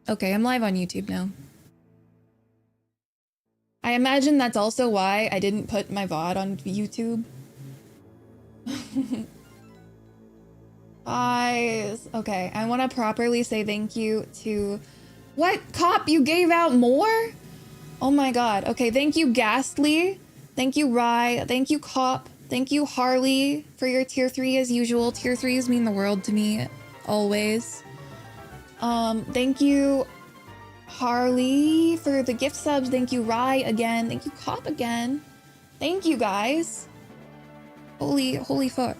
Okay, I'm live on YouTube now. I imagine that's also why I didn't put my VOD on YouTube. Guys, okay, I want to properly say thank you to... What? Cop, you gave out more? Oh my god. Okay, thank you, Ghastly. Thank you, Rye. Thank you, Cop. Thank you, Harley, for your tier 3 as usual. Tier 3s mean the world to me, always. Thank you, Harley, for the gift subs. Thank you, Rye, again. Thank you, Cop, again. Thank you, guys. Holy fuck.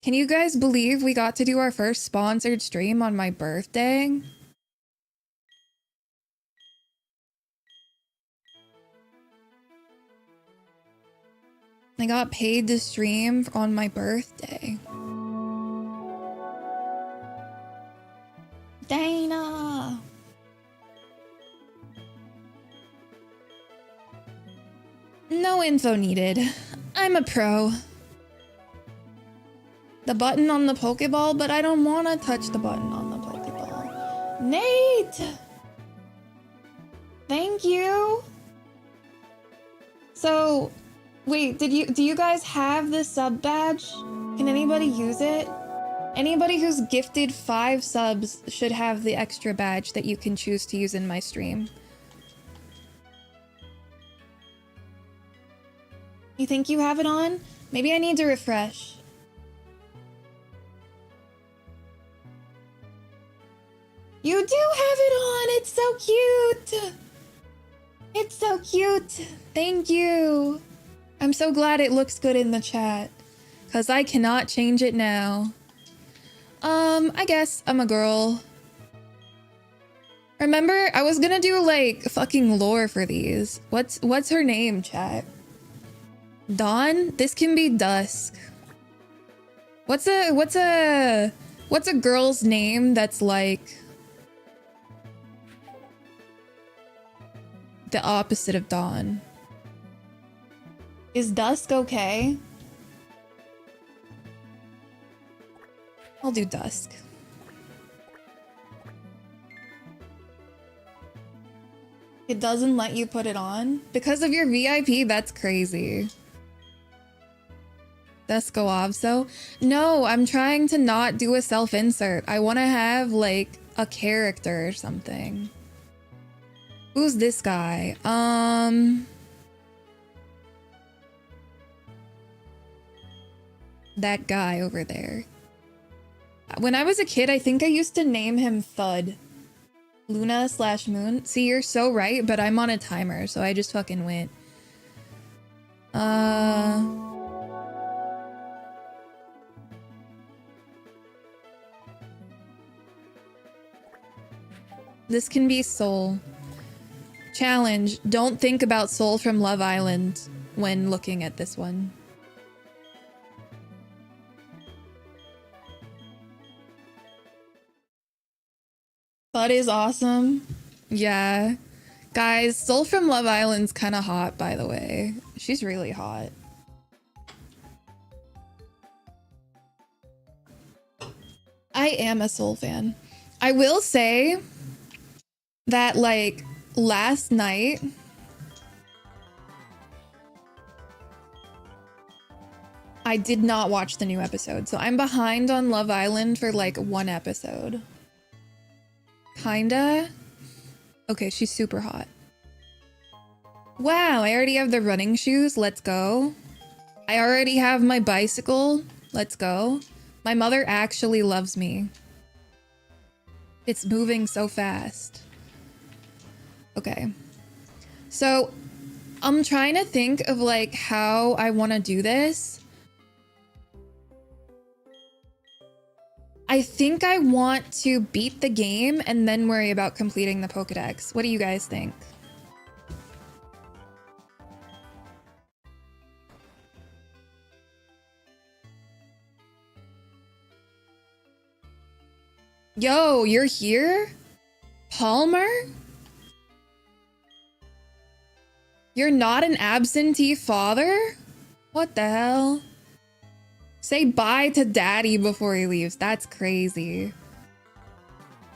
Can you guys believe we got to do our first sponsored stream on my birthday? I got paid to stream on my birthday. Dana! No info needed. I'm a pro. The button on the Pokeball, but I don't want to touch the button on the Pokeball. Nate! Thank you! So, wait, do you guys have the sub badge? Can anybody use it? Anybody who's gifted 5 subs should have the extra badge that you can choose to use in my stream. You think you have it on? Maybe I need to refresh. You do have it on! It's so cute! It's so cute! Thank you! I'm so glad it looks good in the chat. Because I cannot change it now. I guess I'm a girl. Remember, I was gonna do like fucking lore for these. What's her name, chat? Dawn? This can be Dusk. What's a girl's name that's like the opposite of Dawn? Is Dusk okay? I'll do Dusk. It doesn't let you put it on? Because of your VIP? That's crazy. Descoavso? No, I'm trying to not do a self-insert. I want to have, like, a character or something. Who's this guy? That guy over there. When I was a kid, I think I used to name him Thud. Luna/Moon. See, you're so right, but I'm on a timer, so I just fucking went. This can be Soul. Challenge. Don't think about Soul from Love Island when looking at this one. Bud is awesome. Yeah. Guys, Soul from Love Island's kind of hot, by the way. She's really hot. I am a Soul fan. I will say that, like, last night, I did not watch the new episode, so I'm behind on Love Island for, like, 1 episode. Kinda. Okay, she's super hot. Wow, I already have the running shoes. Let's go. I already have my bicycle. Let's go. My mother actually loves me. It's moving so fast. Okay. So, I'm trying to think of, like, how I want to do this. I think I want to beat the game and then worry about completing the Pokedex. What do you guys think? Yo, you're here? Palmer? You're not an absentee father? What the hell? Say bye to daddy before he leaves. That's crazy.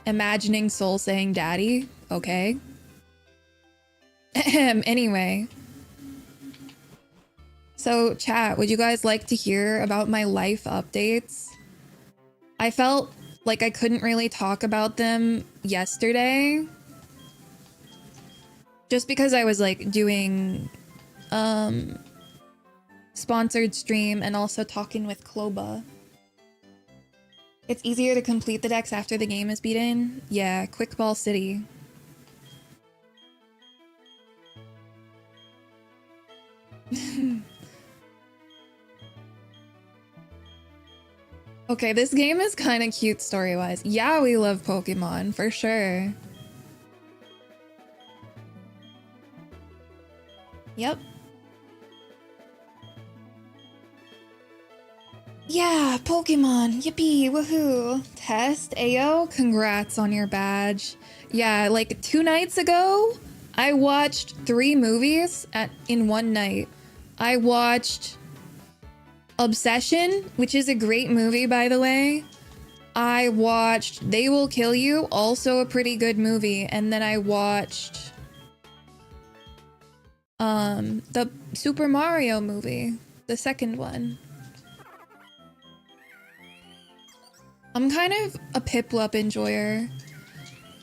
imagining Soul saying daddy. Okay. Anyway. So, chat, would you guys like to hear about my life updates? I felt like I couldn't really talk about them yesterday. Just because I was like doing sponsored stream and also talking with Kloba. It's easier to complete the decks after the game is beaten. Yeah, Quickball City. Okay, this game is kind of cute story-wise. Yeah, we love Pokemon, for sure. Yep. Yeah, Pokemon. Yippee, woohoo. Test, Ayo, congrats on your badge. Yeah, like 2 nights ago, I watched 3 movies in one night. I watched Obsession, which is a great movie, by the way. I watched They Will Kill You, also a pretty good movie. And then I watched the Super Mario movie, the second one. I'm kind of a Piplup enjoyer.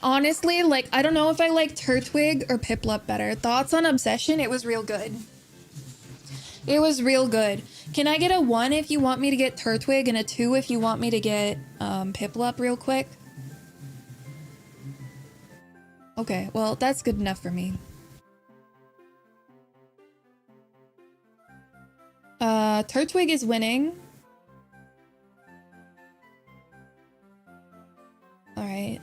Honestly, like, I don't know if I like Turtwig or Piplup better. Thoughts on Obsession? It was real good. It was real good. Can I get a 1 if you want me to get Turtwig and a 2 if you want me to get Piplup real quick? Okay, well, that's good enough for me. Turtwig is winning. Alright.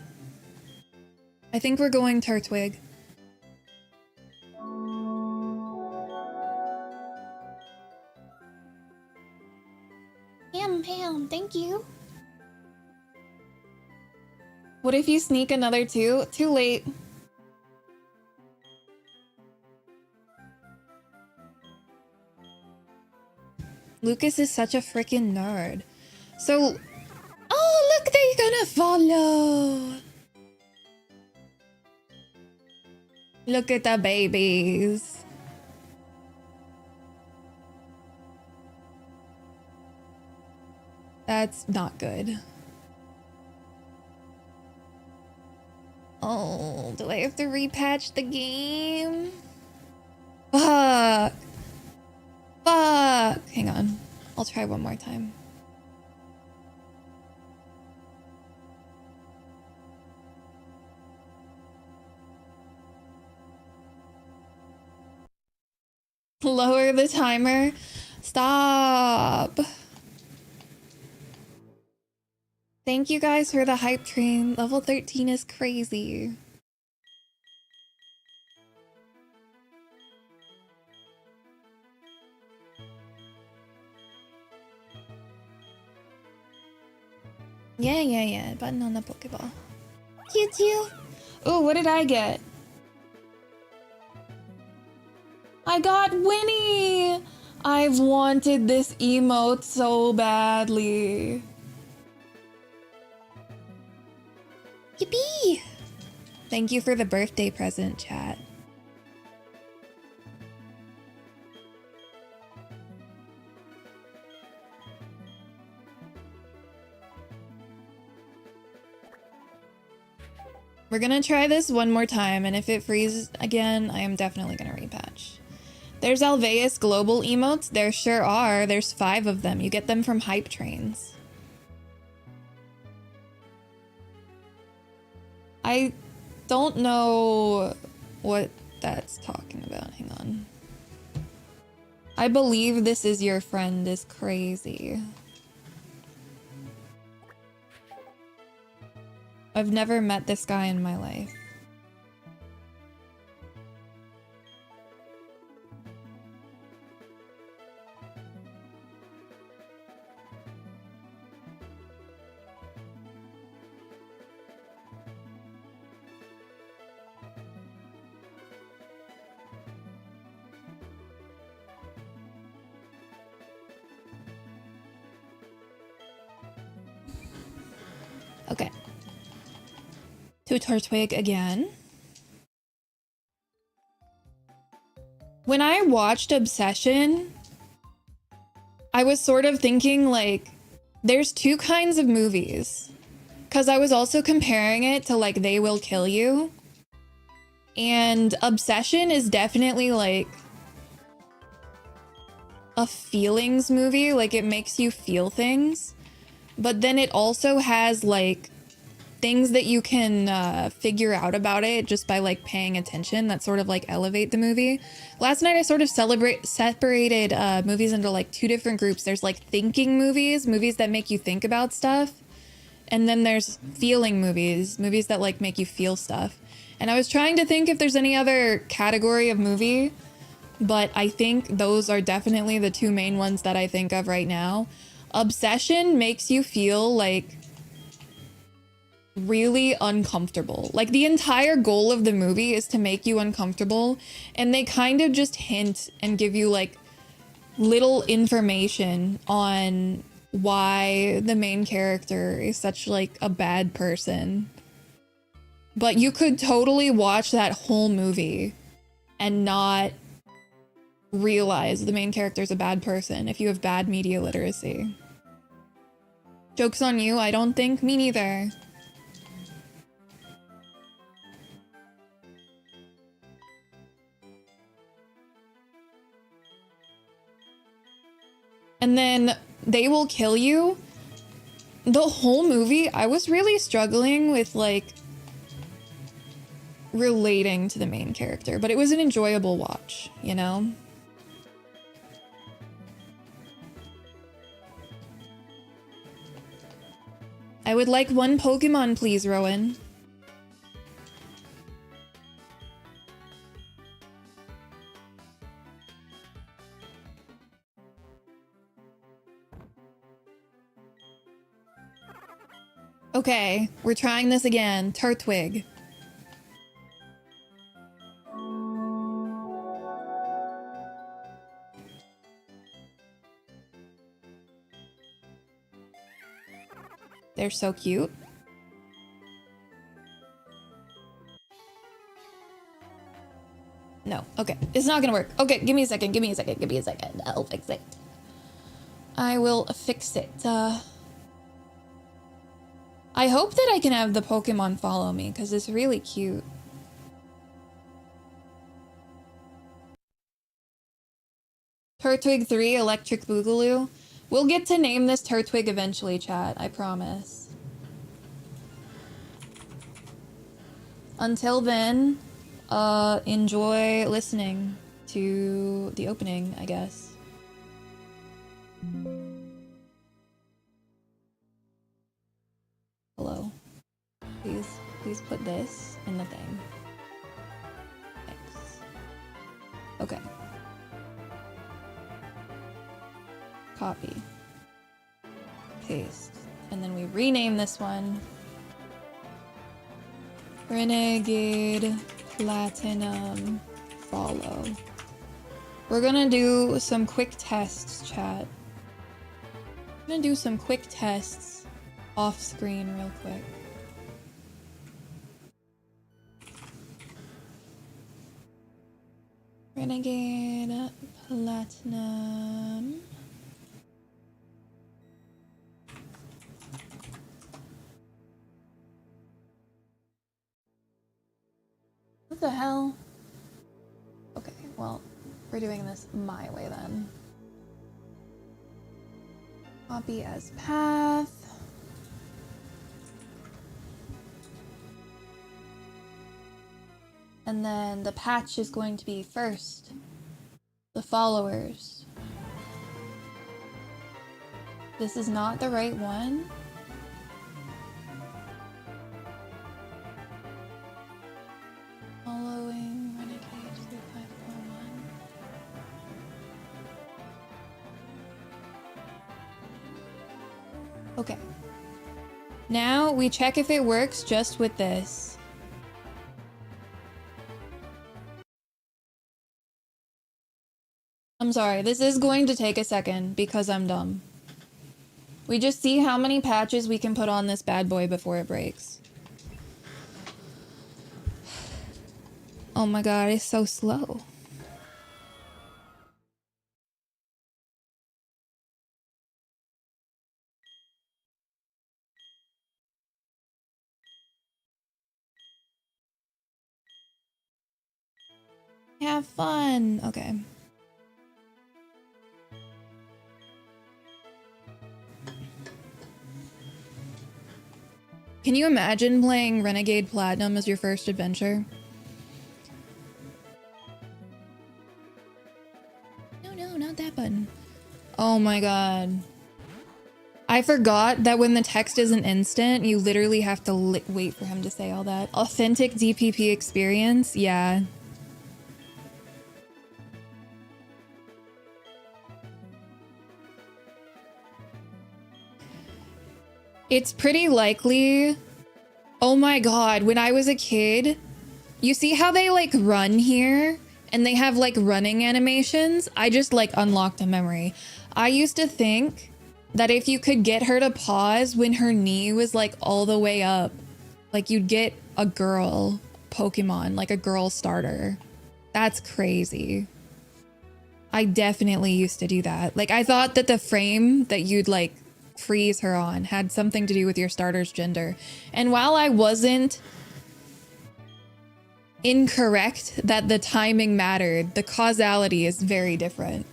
I think we're going Turtwig. Pam, thank you. What if you sneak another 2? Too late. Lucas is such a freaking nerd. So... Oh, look, they're gonna follow! Look at the babies. That's not good. Oh, do I have to repatch the game? Fuck. Fuck. Hang on. I'll try one more time. Lower the timer. Stop. Thank you guys for the hype train. Level 13 is crazy. Yeah. Button on the Pokeball. Cute. Oh, what did I get? I got Winnie! I've wanted this emote so badly. Yippee! Thank you for the birthday present, chat. We're gonna try this one more time, and if it freezes again, I am definitely gonna repatch. There's Alveus global emotes? There sure are. There's 5 of them. You get them from hype trains. I don't know what that's talking about. Hang on. I believe this is your friend is crazy. I've never met this guy in my life. Okay. to Turtwig again. When I watched Obsession, I was sort of thinking like, there's two kinds of movies. Because I was also comparing it to like They Will Kill You. And Obsession is definitely like a feelings movie. Like it makes you feel things. But then it also has like things that you can figure out about it just by like paying attention that sort of like elevate the movie. Last night I sort of separated movies into like two different groups. There's like thinking movies, movies that make you think about stuff. And then there's feeling movies, movies that like make you feel stuff. And I was trying to think if there's any other category of movie, but I think those are definitely the two main ones that I think of right now. Obsession makes you feel like really uncomfortable. Like the entire goal of the movie is to make you uncomfortable, and they kind of just hint and give you like little information on why the main character is such like a bad person. But you could totally watch that whole movie and not realize the main character is a bad person if you have bad media literacy. Joke's on you, I don't think. Me neither. And then They Will Kill You. The whole movie, I was really struggling with like relating to the main character, but it was an enjoyable watch, you know? I would like one Pokemon, please, Rowan. Okay, we're trying this again. Turtwig. They're so cute. No, okay. It's not gonna work. Okay, give me a second, give me a second, give me a second. I'll fix it. I will fix it. I hope that I can have the Pokemon follow me, because it's really cute. Turtwig 3, Electric Boogaloo. We'll get to name this Turtwig eventually, chat. I promise. Until then, enjoy listening to the opening, I guess. Hello. Please put this in the thing. Thanks. Okay. Copy. Paste. And then we rename this one. Renegade Platinum Follow. We're gonna do some quick tests, chat. I'm gonna do some quick tests off screen real quick. Renegade Platinum. What the hell? Okay, well, we're doing this my way then. Copy as path. And then the patch is going to be first. The followers. This is not the right one. Following Renegade 3541. Okay. Now we check if it works just with this. I'm sorry, this is going to take a second because I'm dumb. We just see how many patches we can put on this bad boy before it breaks. Oh my god, it's so slow. Have fun. Okay. Can you imagine playing Renegade Platinum as your first adventure? No, not that button. Oh my god. I forgot that when the text isn't instant, you literally have to wait for him to say all that. Authentic DPP experience? Yeah. It's pretty likely. Oh my god, when I was a kid, you see how they like run here and they have like running animations? I just like unlocked a memory. I used to think that if you could get her to pause when her knee was like all the way up, like you'd get a girl Pokemon, like a girl starter. That's crazy. I definitely used to do that. Like I thought that the frame that you'd like freeze her on had something to do with your starter's gender. And while I wasn't incorrect that the timing mattered, the causality is very different.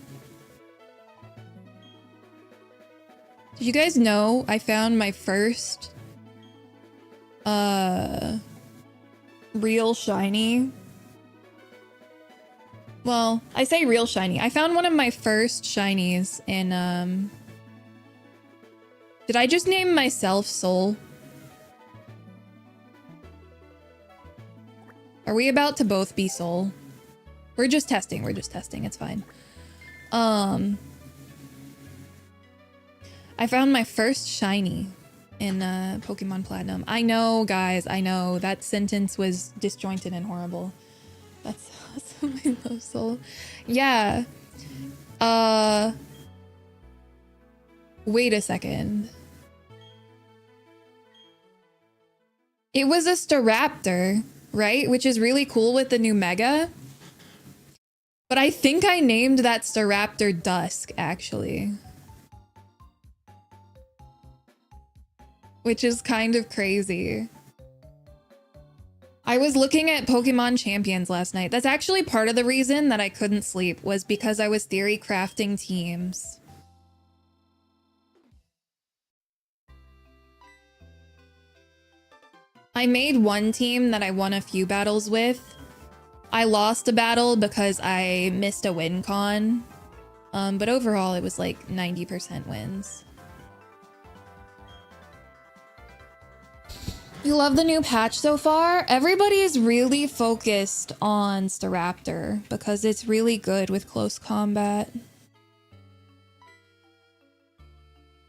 Did you guys know I found my first real shiny? Well, I say real shiny. I found one of my first shinies in did I just name myself Soul? Are we about to both be Soul? We're just testing. It's fine. I found my first shiny in Pokemon Platinum. I know, guys. I know. That sentence was disjointed and horrible. That's awesome. I love Soul. Yeah. Wait a second. It was a Staraptor, right? Which is really cool with the new Mega. But I think I named that Staraptor Dusk, actually. Which is kind of crazy. I was looking at Pokemon Champions last night. That's actually part of the reason that I couldn't sleep, was because I was theory crafting teams. I made one team that I won a few battles with. I lost a battle because I missed a win con. But overall it was like 90% wins. You love the new patch so far? Everybody is really focused on Staraptor because it's really good with close combat.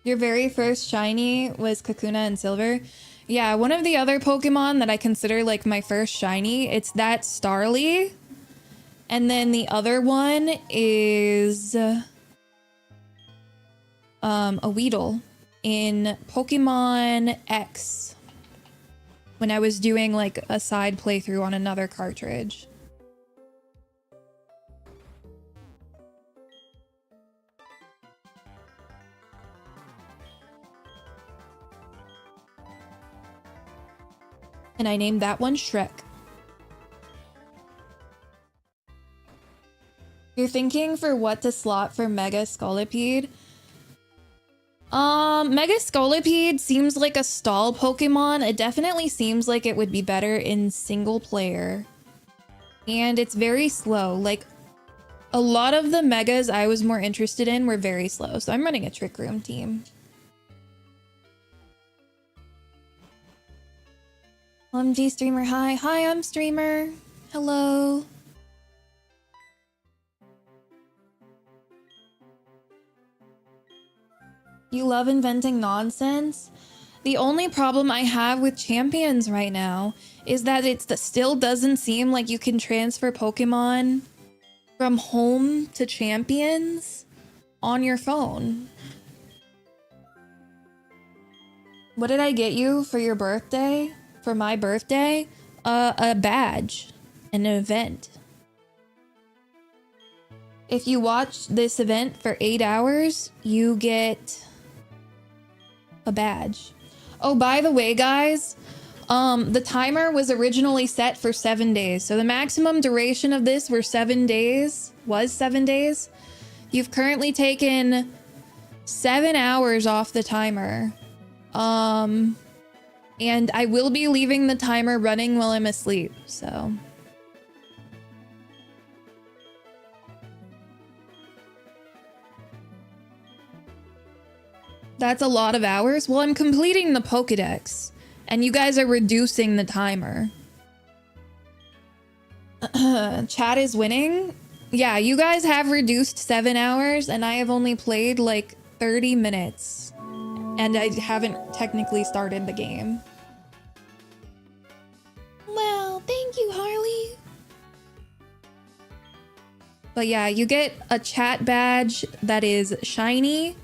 Your very first shiny was Kakuna and Silver? Yeah, one of the other Pokemon that I consider like my first shiny, it's that Starly. And then the other one is a Weedle in Pokemon X, when I was doing like a side playthrough on another cartridge. And I named that one Shrek. You're thinking for what to slot for Mega Scolipede? Mega Scolipede seems like a stall Pokemon. It definitely seems like it would be better in single player. And it's very slow. Like, a lot of the Megas I was more interested in were very slow. So I'm running a Trick Room team. OMG Streamer, hi. Hi, I'm Streamer. Hello. You love inventing nonsense? The only problem I have with Champions right now is that it still doesn't seem like you can transfer Pokemon from home to Champions on your phone. What did I get you for your birthday? For my birthday? A badge. an event. If you watch this event for 8 hours, you get a badge. Oh, by the way, guys, the timer was originally set for 7 days. So the maximum duration of this was 7 days. You've currently taken 7 hours off the timer. And I will be leaving the timer running while I'm asleep, so. That's a lot of hours. Well, I'm completing the pokedex, and you guys are reducing the timer. Chat is winning. Yeah, you guys have reduced 7 hours, and I have only played like 30 minutes. And I haven't technically started the game. Well, thank you, Harley. But yeah, you get a chat badge that is shiny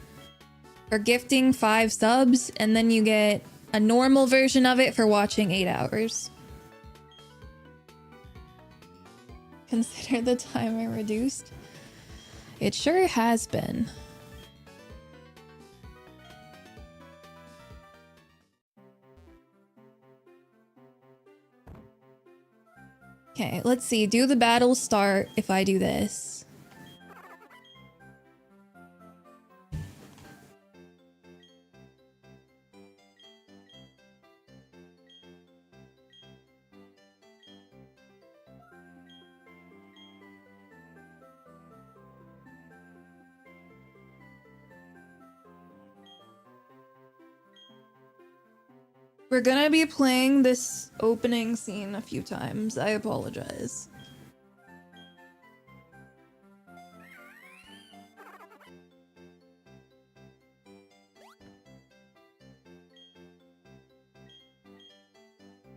for gifting 5 subs, and then you get a normal version of it for watching 8 hours. Consider the timer reduced. It sure has been. Okay, let's see. Do the battle start if I do this? We're gonna be playing this opening scene a few times. I apologize.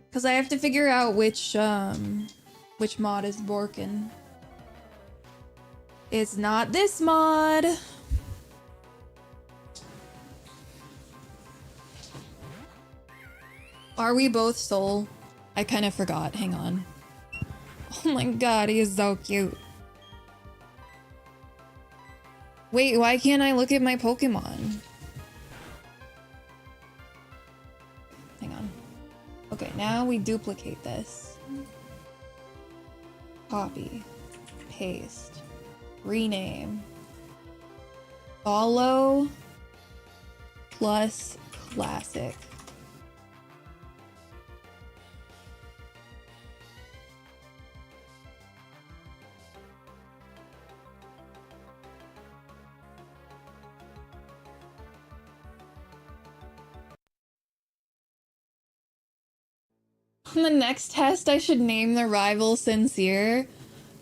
Because I have to figure out which mod is Borkin. It's not this mod. Are we both Soul? I kind of forgot. Hang on. Oh my god, he is so cute. Wait, why can't I look at my Pokemon? Hang on. Okay, now we duplicate this. Copy. Paste. Rename. Follow plus classic. On the next test, I should name the rival Sincere.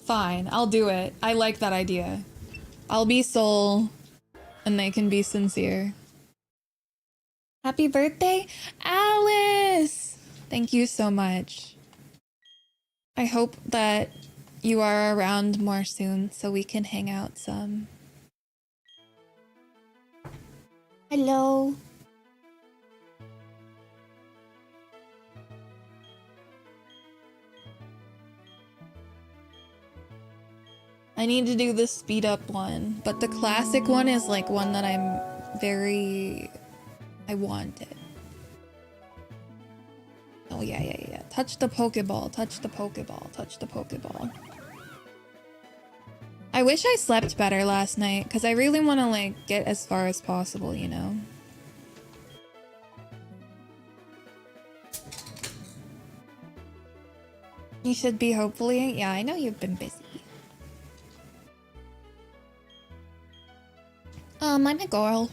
Fine, I'll do it. I like that idea. I'll be Soul, and they can be Sincere. Happy birthday, Alice! Thank you so much. I hope that you are around more soon so we can hang out some. Hello. I need to do the speed up one, but the classic one is like one that I want it. Oh yeah. Touch the Pokeball, touch the Pokeball, touch the Pokeball. I wish I slept better last night, because I really want to like get as far as possible, you know? You should be, hopefully. Yeah, I know you've been busy. I'm a girl.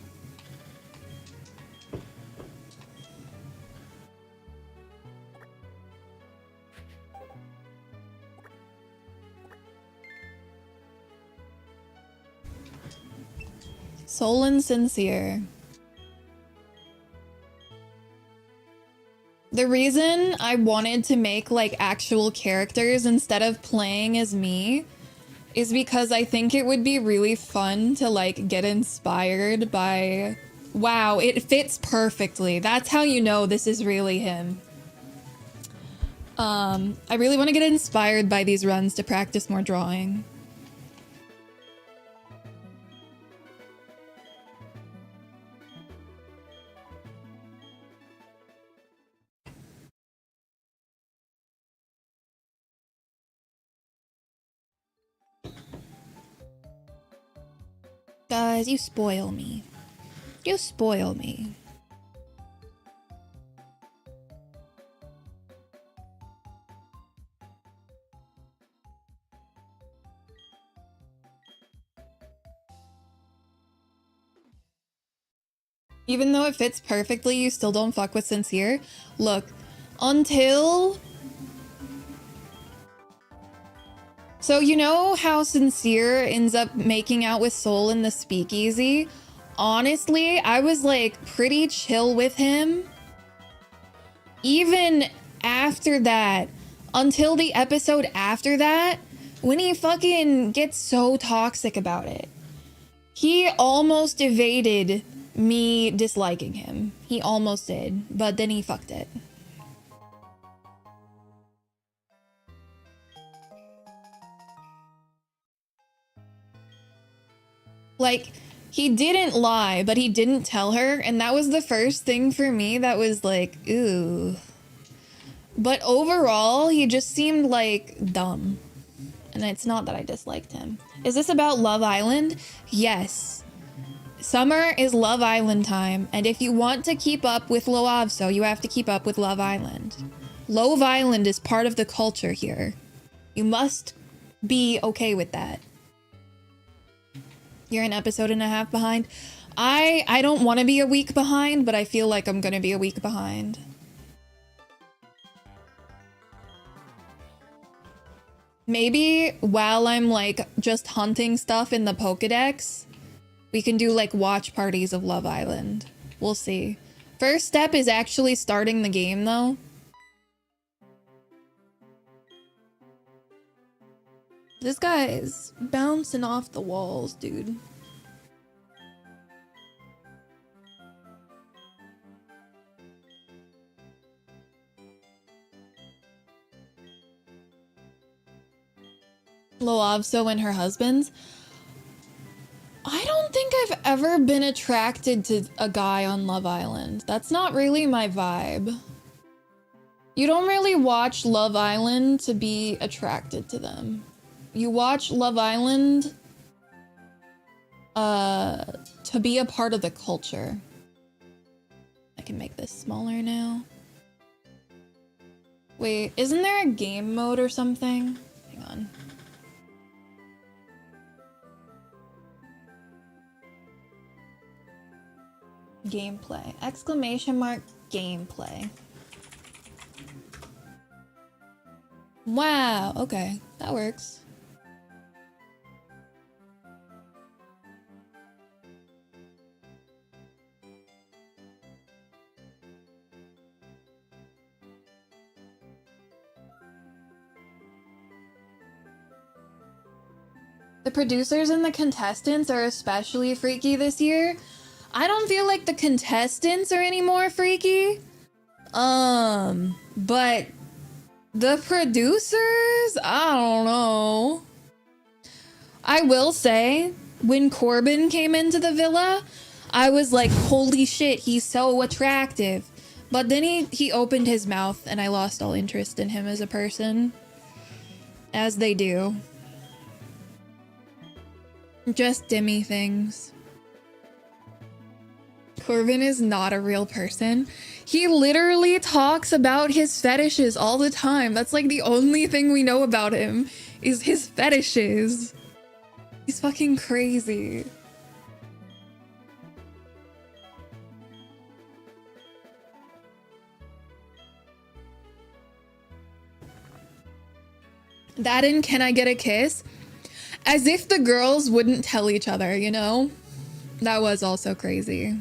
Soul and Sincere. The reason I wanted to make like actual characters instead of playing as me is because I think it would be really fun to like get inspired by, wow, it fits perfectly. That's how you know this is really him. I really want to get inspired by these runs to practice more drawing. Guys, you spoil me. You spoil me. Even though it fits perfectly, you still don't fuck with Sincere? Look, until... So you know how Sincere ends up making out with Soul in the speakeasy? Honestly, I was like pretty chill with him. Even after that, until the episode after that, when he fucking gets so toxic about it. He almost evaded me disliking him. He almost did, but then he fucked it. Like, he didn't lie, but he didn't tell her, and that was the first thing for me that was like, ooh. But overall, he just seemed like dumb. And it's not that I disliked him. Is this about Love Island? Yes. Summer is Love Island time, and if you want to keep up with Loavso, you have to keep up with Love Island. Love Island is part of the culture here. You must be okay with that. You're an episode and a half behind. I don't want to be a week behind, but I feel like I'm gonna be a week behind. Maybe while I'm like just hunting stuff in the pokedex, we can do like watch parties of Love Island. We'll see. First step is actually starting the game though. This guy is bouncing off the walls, dude. Loavso and her husbands. I don't think I've ever been attracted to a guy on Love Island. That's not really my vibe. You don't really watch Love Island to be attracted to them. You watch Love Island to be a part of the culture. I can make this smaller now. Wait, isn't there a game mode or something? Hang on. Gameplay. Exclamation mark gameplay. Wow, okay. That works. The producers and the contestants are especially freaky this year. I don't feel like the contestants are any more freaky. But the producers, I don't know. I will say, when Corbin came into the villa, I was like, holy shit, he's so attractive. But then he opened his mouth and I lost all interest in him as a person. As they do. Just dimmy things. Corbin is not a real person. He literally talks about his fetishes all the time. That's like the only thing we know about him is his fetishes. He's fucking crazy. That and Can I Get a Kiss? As if the girls wouldn't tell each other, you know? That was also crazy.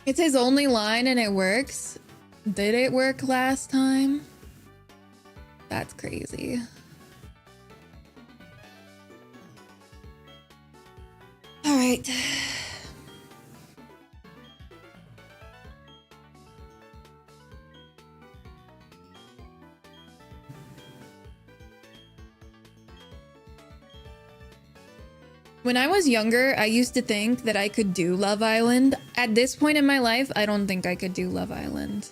It's his only line and it works. Did it work last time? That's crazy. All right. When I was younger, I used to think that I could do Love Island. At this point in my life, I don't think I could do Love Island.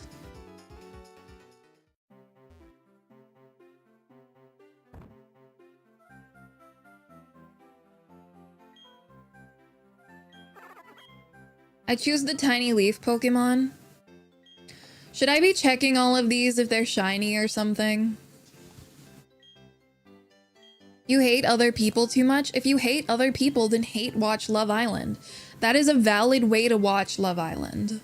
I choose the tiny leaf Pokemon. Should I be checking all of these if they're shiny or something? You hate other people too much? If you hate other people, then watch Love Island. That is a valid way to watch Love Island.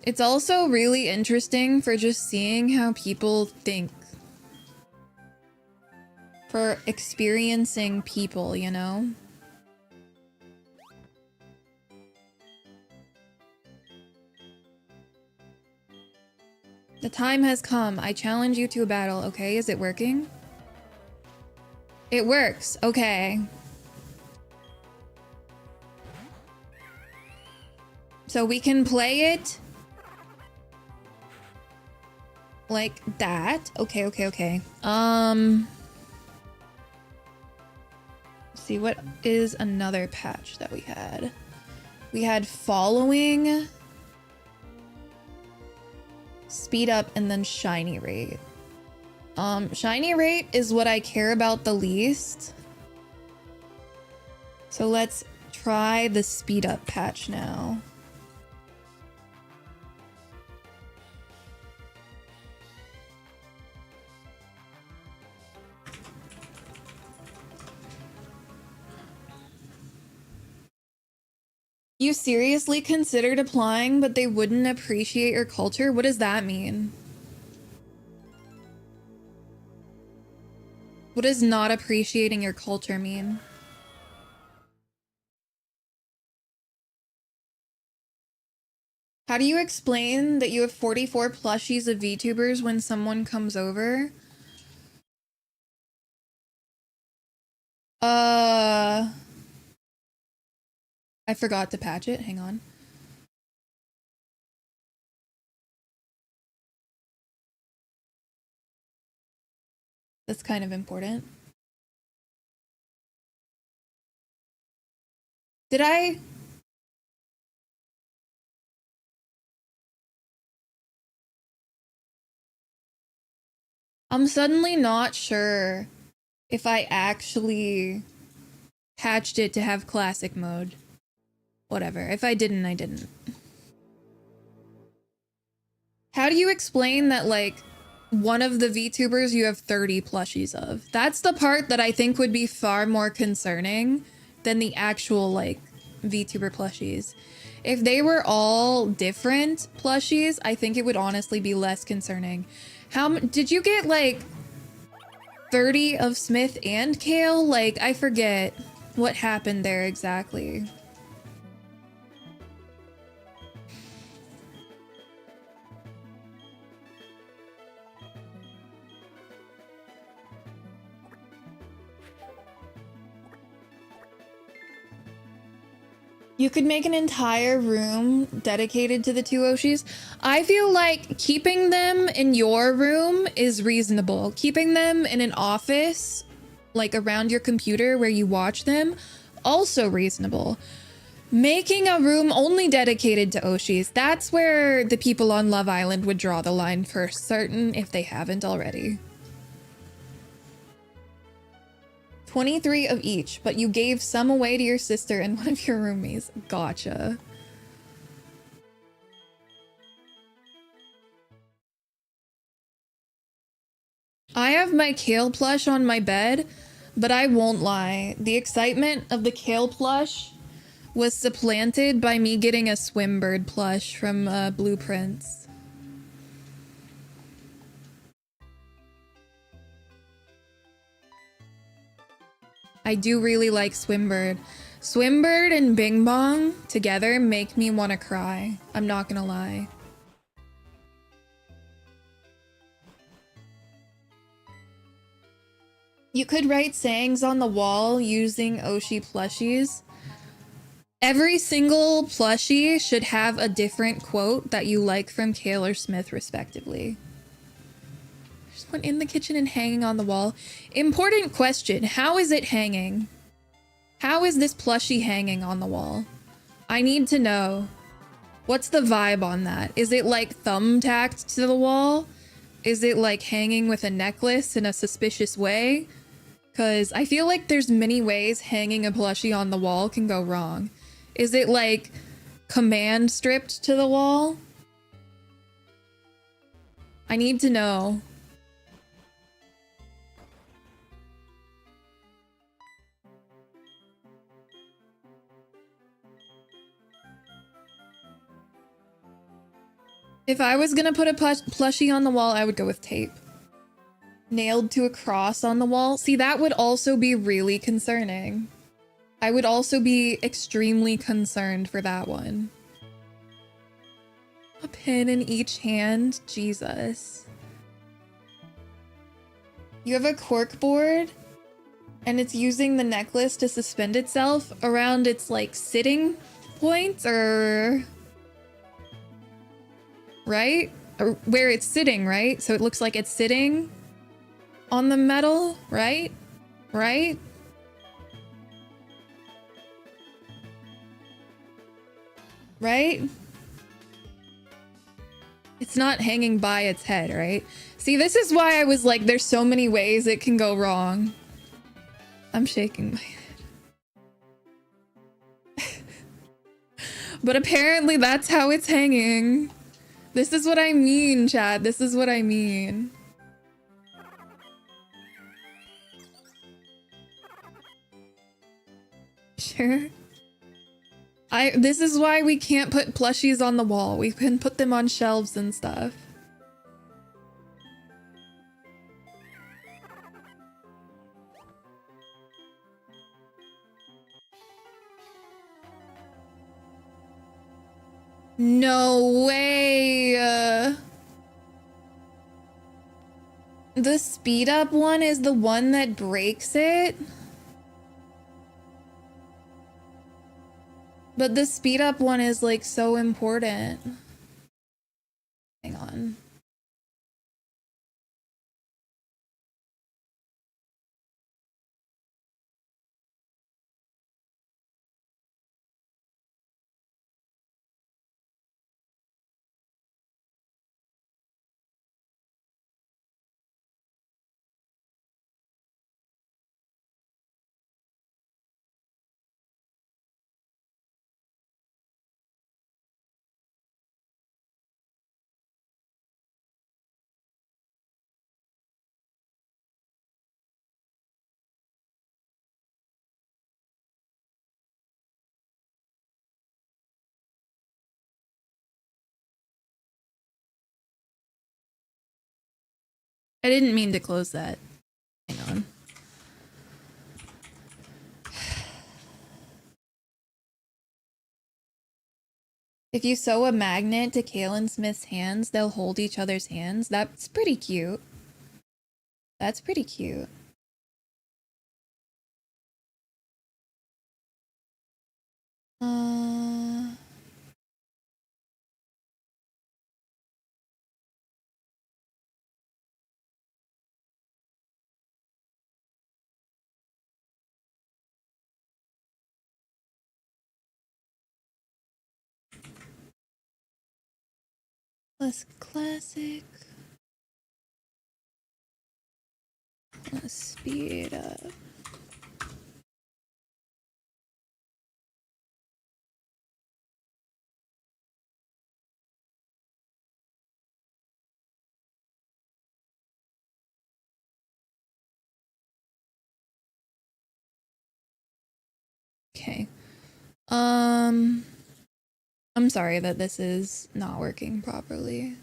It's also really interesting for just seeing how people think. For experiencing people, you know? The time has come. I challenge you to a battle, okay? Is it working? It works. Okay. So we can play it like that. Okay, okay, okay. See, what is another patch that we had? We had following, speed up, and then shiny rate. Shiny rate is what I care about the least. So let's try the speed up patch now. You seriously considered applying, but they wouldn't appreciate your culture? What does that mean? What does not appreciating your culture mean? How do you explain that you have 44 plushies of VTubers when someone comes over? I forgot to patch it. Hang on. That's kind of important. Did I? I'm suddenly not sure if I actually patched it to have classic mode. Whatever. If I didn't, I didn't. How do you explain that, like, one of the VTubers you have 30 plushies of? That's the part that I think would be far more concerning than the actual, like, VTuber plushies. If they were all different plushies, I think it would honestly be less concerning. Did you get, like, 30 of Smith and Kale? Like, I forget what happened there exactly. You could make an entire room dedicated to the two Oshis. I feel like keeping them in your room is reasonable. Keeping them in an office, like around your computer where you watch them, also reasonable. Making a room only dedicated to Oshis, that's where the people on Love Island would draw the line for certain if they haven't already. 23 of each, but you gave some away to your sister and one of your roomies. Gotcha. I have my Kale plush on my bed, but I won't lie. The excitement of the Kale plush was supplanted by me getting a Swimbird plush from Blueprints. I do really like Swimbird. Swimbird and Bing Bong together make me want to cry. I'm not gonna lie. You could write sayings on the wall using Oshi plushies. Every single plushie should have a different quote that you like from Kale or Smith, respectively. There's one in the kitchen and hanging on the wall. Important question. How is it hanging? How is this plushie hanging on the wall? I need to know. What's the vibe on that? Is it like thumbtacked to the wall? Is it like hanging with a necklace in a suspicious way? Because I feel like there's many ways hanging a plushie on the wall can go wrong. Is it like command stripped to the wall? I need to know. If I was gonna put a plushie on the wall, I would go with tape. Nailed to a cross on the wall. See, that would also be really concerning. I would also be extremely concerned for that one. A pin in each hand? Jesus. You have a cork board and it's using the necklace to suspend itself around its like sitting point, or right? Or where it's sitting, right? So it looks like it's sitting on the metal, right? Right? Right? It's not hanging by its head, right? See, this is why I was like, there's so many ways it can go wrong. I'm shaking my head. But apparently that's how it's hanging. This is what I mean, Chad. This is what I mean. Sure. This is why we can't put plushies on the wall. We can put them on shelves and stuff. No way. The speed up one is the one that breaks it? But the speed up one is like so important. Hang on. I didn't mean to close that. Hang on. If you sew a magnet to Kaylin Smith's hands, they'll hold each other's hands. That's pretty cute. That's pretty cute. Plus classic. Let's speed up. Okay. I'm sorry that this is not working properly.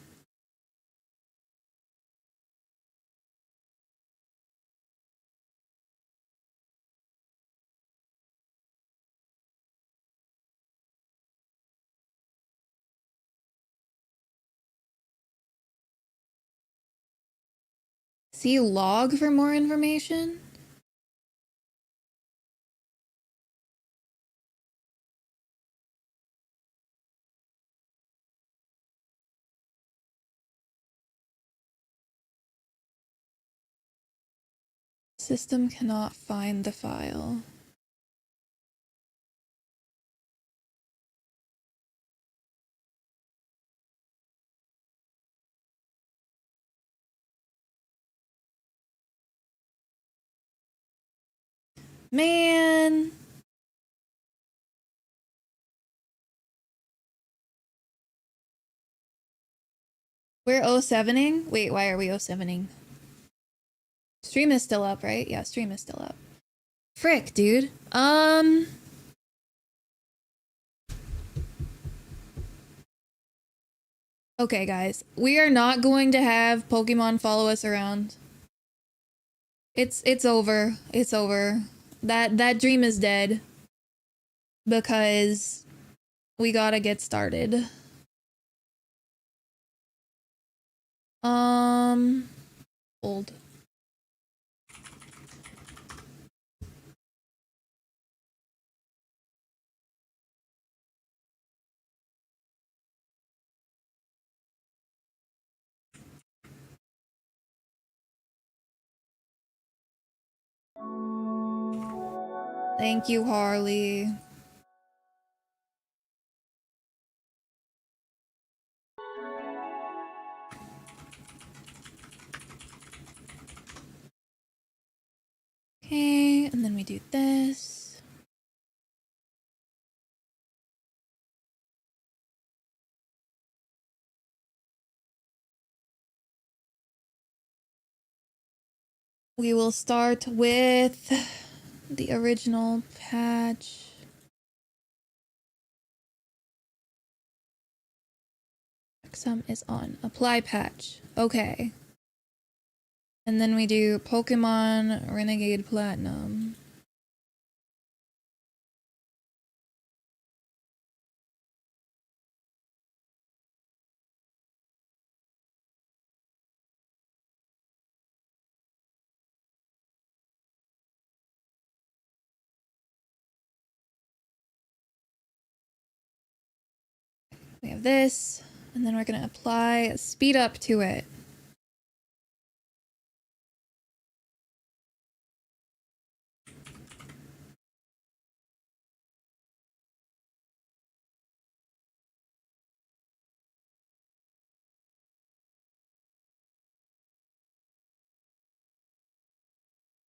See log for more information? System cannot find the file. Man. We're 07ing? Wait, why are we 07ing? Stream is still up, right? Yeah, stream is still up. Frick, dude. Okay, guys. We are not going to have Pokemon follow us around. It's over. It's over. That dream is dead. Because we gotta get started. Old. Thank you, Harley. Okay, and then we do this. We will start with the original patch. Checksum is on. Apply patch. Okay. And then we do Pokemon Renegade Platinum. We have this, and then we're gonna apply speed up to it.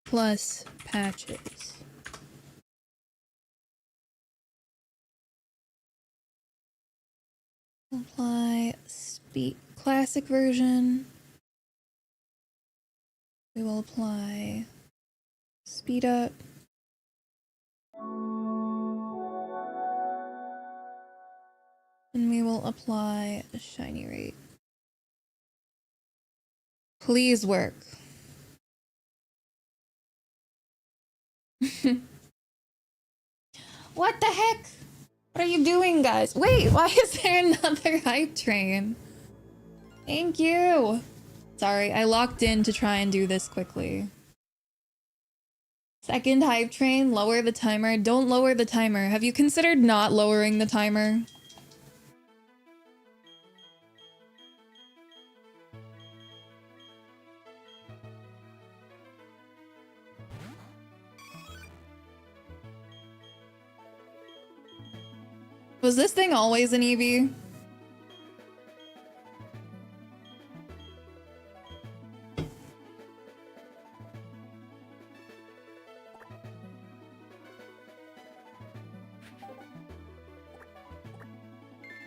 Plus patches. Apply speed classic version. We will apply speed up. And we will apply shiny rate. Please work. What the heck? What are you doing, guys? Wait, why is there another hype train? Thank you. Sorry, I locked in to try and do this quickly. Second hype train, lower the timer. Don't lower the timer. Have you considered not lowering the timer? Was this thing always an Eevee?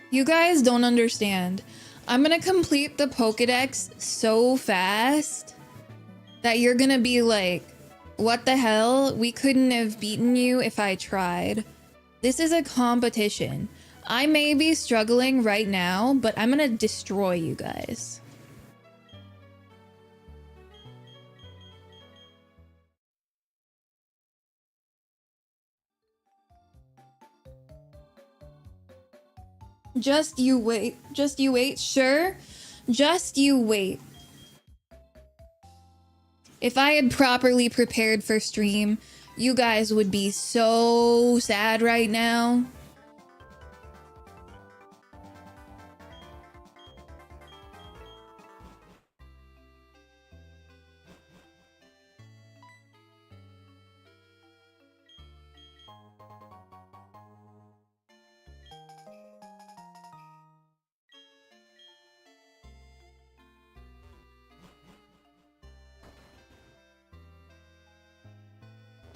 You guys don't understand. I'm gonna complete the pokedex so fast that you're gonna be like, what the hell? We couldn't have beaten you if I tried. This is a competition. I may be struggling right now, but I'm gonna destroy you guys. Just you wait. Just you wait. Sure. Just you wait. If I had properly prepared for stream, you guys would be so sad right now.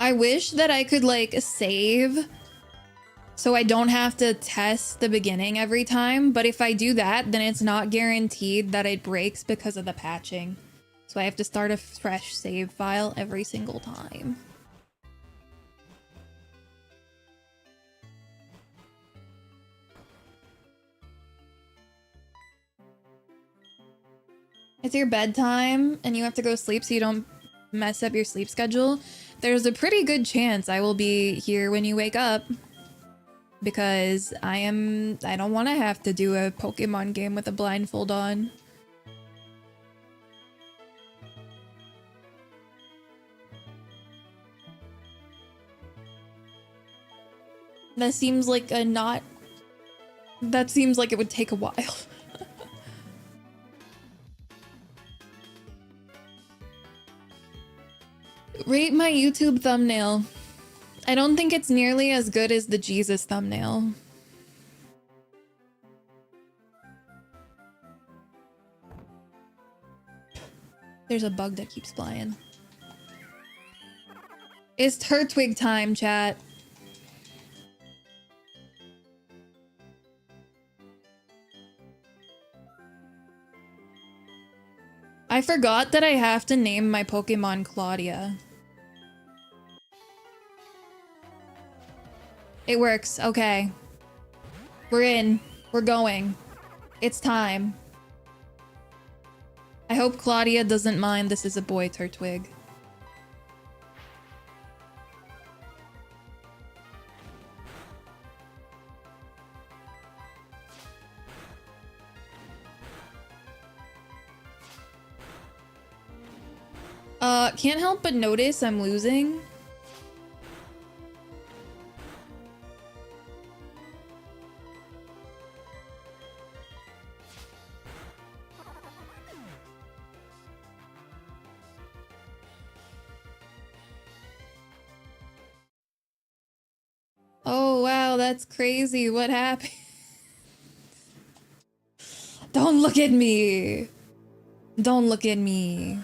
I wish that I could like save so I don't have to test the beginning every time, but if I do that, then it's not guaranteed that it breaks because of the patching. So I have to start a fresh save file every single time. It's your bedtime and you have to go sleep so you don't mess up your sleep schedule. There's a pretty good chance I will be here when you wake up. Because I don't want to have to do a Pokemon game with a blindfold on. That seems like a not... That seems like it would take a while. Rate my YouTube thumbnail. I don't think it's nearly as good as the Jesus thumbnail. There's a bug that keeps flying. It's Turtwig time, chat. I forgot that I have to name my Pokemon Claudia. It works. Okay. We're in. We're going. It's time. I hope Claudia doesn't mind this is a boy Turtwig. Can't help but notice I'm losing. Oh, wow, that's crazy. What happened? Don't look at me. Don't look at me.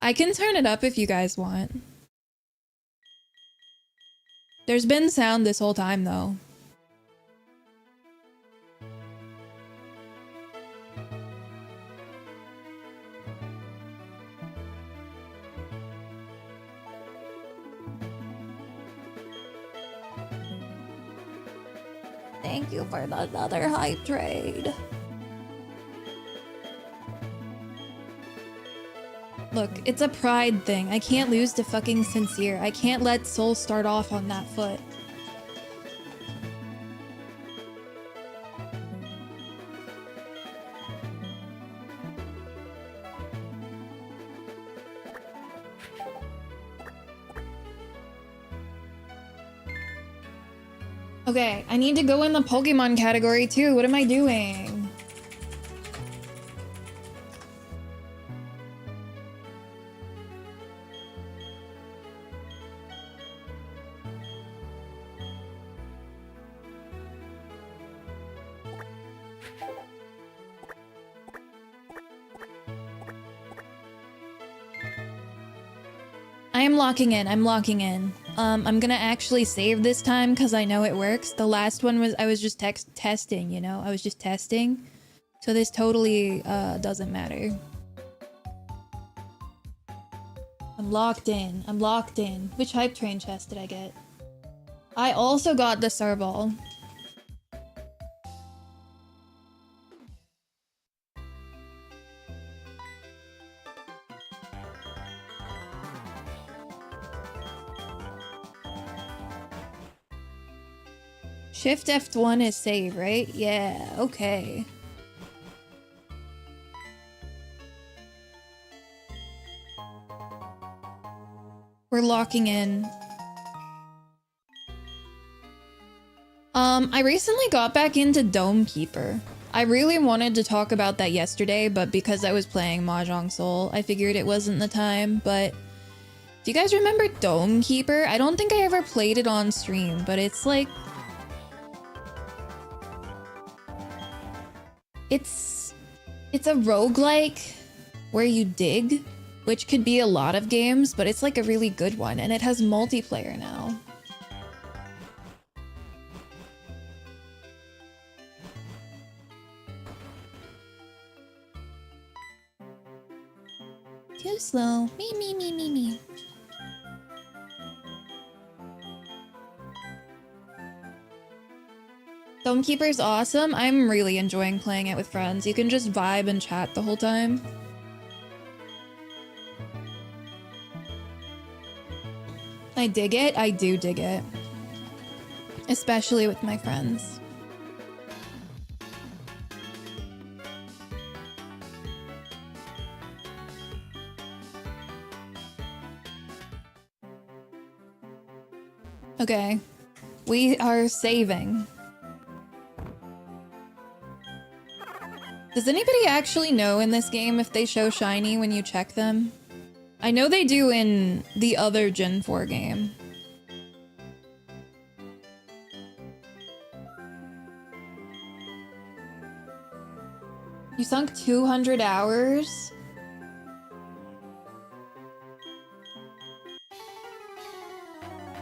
I can turn it up if you guys want. There's been sound this whole time, though. Thank you for another hype trade. Look, it's a pride thing. I can't lose to fucking Sincere. I can't let Soul start off on that foot. Okay, I need to go in the Pokemon category too. What am I doing? I'm locking in. I'm locking in. I'm gonna actually save this time because I know it works. The last one was I was just testing, you know? I was just testing. So this totally doesn't matter. I'm locked in. I'm locked in. Which hype train chest did I get? I also got the Serval. Shift F1 is save, right? Yeah, okay. We're locking in. I recently got back into Dome Keeper. I really wanted to talk about that yesterday, but because I was playing Mahjong Soul, I figured it wasn't the time, but... Do you guys remember Dome Keeper? I don't think I ever played it on stream, but it's like... It's a roguelike where you dig. which could be a lot of games, but it's like a really good one, and it has multiplayer now. Too slow. Me. Stonekeeper's awesome. I'm really enjoying playing it with friends. You can just vibe and chat the whole time. I dig it. I do dig it. Especially with my friends. Okay. We are saving. Does anybody actually know in this game if they show shiny when you check them? I know they do in the other Gen 4 game. You sunk 200 hours?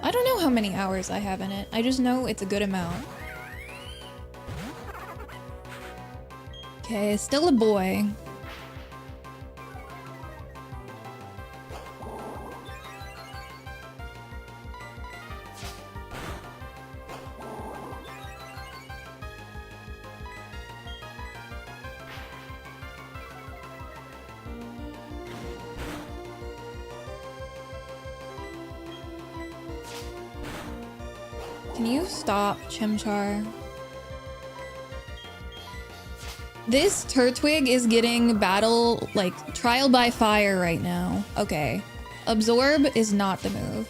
I don't know how many hours I have in it. I just know it's a good amount. Okay, still a boy. Can you stop, Chimchar? This Turtwig is getting battle, like, trial by fire right now. Okay. Absorb is not the move.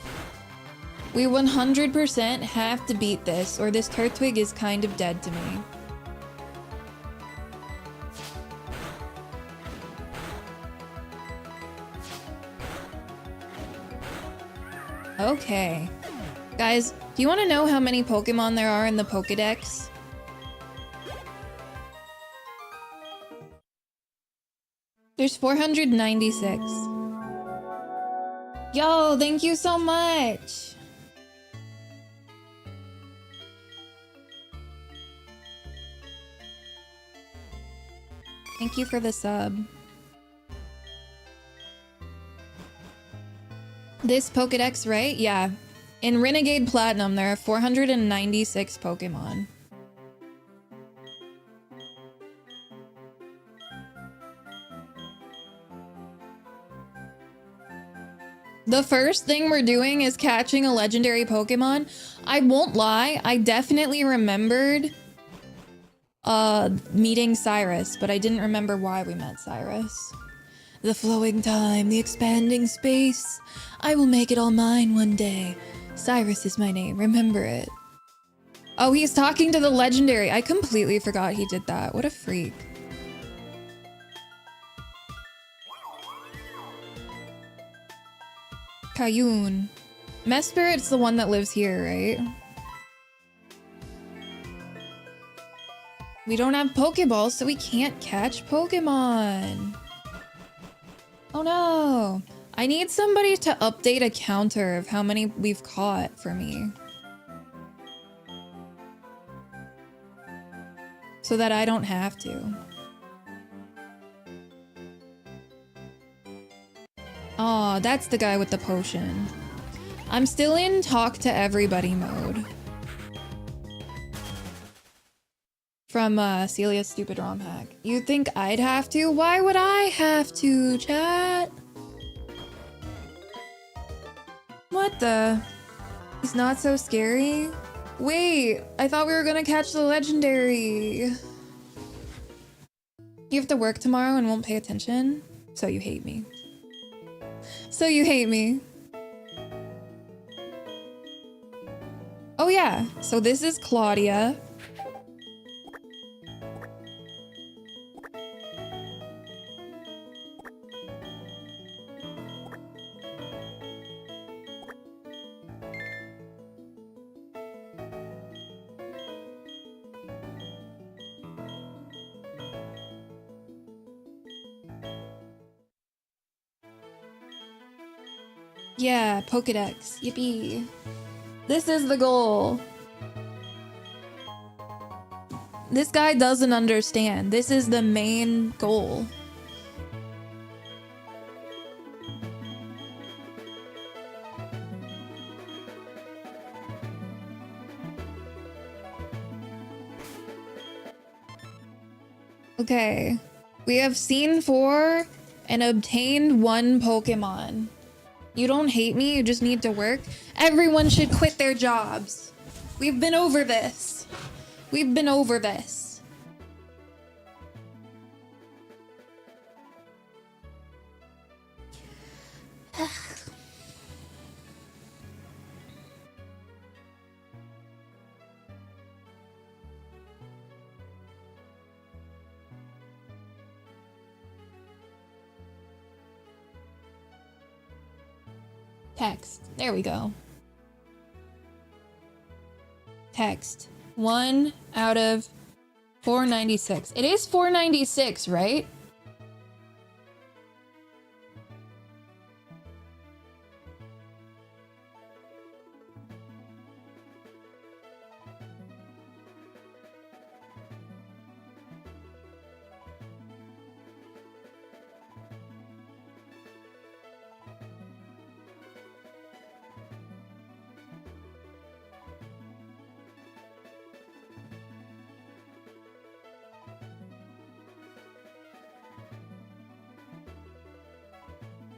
We 100% have to beat this, or this Turtwig is kind of dead to me. Okay. Guys, do you want to know how many Pokemon there are in the pokedex? There's 496. Yo, thank you so much. Thank you for the sub. This Pokedex, right? Yeah. In Renegade Platinum, there are 496 Pokemon. The first thing we're doing is catching a legendary Pokemon. I won't lie, I definitely remembered meeting Cyrus, but I didn't remember why we met Cyrus. The flowing time, the expanding space. I will make it all mine one day. Cyrus is my name, remember it. Oh, he's talking to the legendary. I completely forgot he did that. What a freak. Kayun. Mesprit's the one that lives here, right? We don't have Pokeballs, so we can't catch Pokemon. Oh no. I need somebody to update a counter of how many we've caught for me. So that I don't have to. Aw, that's the guy with the potion. I'm still in talk to everybody mode. From Celia's stupid ROM hack. You think I'd have to? Why would I have to, chat? What the? He's not so scary? Wait, I thought we were gonna catch the legendary. You have to work tomorrow and won't pay attention? So you hate me. So you hate me. Oh yeah, so this is Claudia. Yeah, pokedex. Yippee. This is the goal. This guy doesn't understand. This is the main goal. Okay. We have seen 4 and obtained 1 Pokemon. You don't hate me, you just need to work. Everyone should quit their jobs. We've been over this. We've been over this. Text. There we go. Text. 1 out of 496. It is 496, right?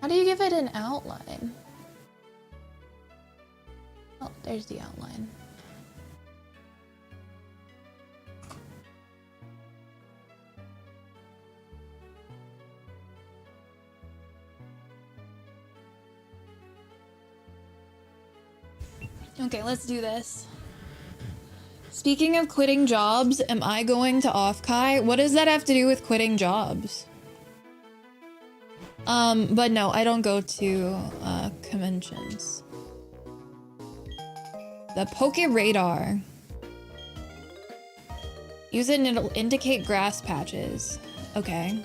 How do you give it an outline? Oh, there's the outline. Okay, let's do this. Speaking of quitting jobs, am I going to off-kai? What does that have to do with quitting jobs? But no, I don't go to, conventions. The Poke Radar. Use it and it'll indicate grass patches. Okay.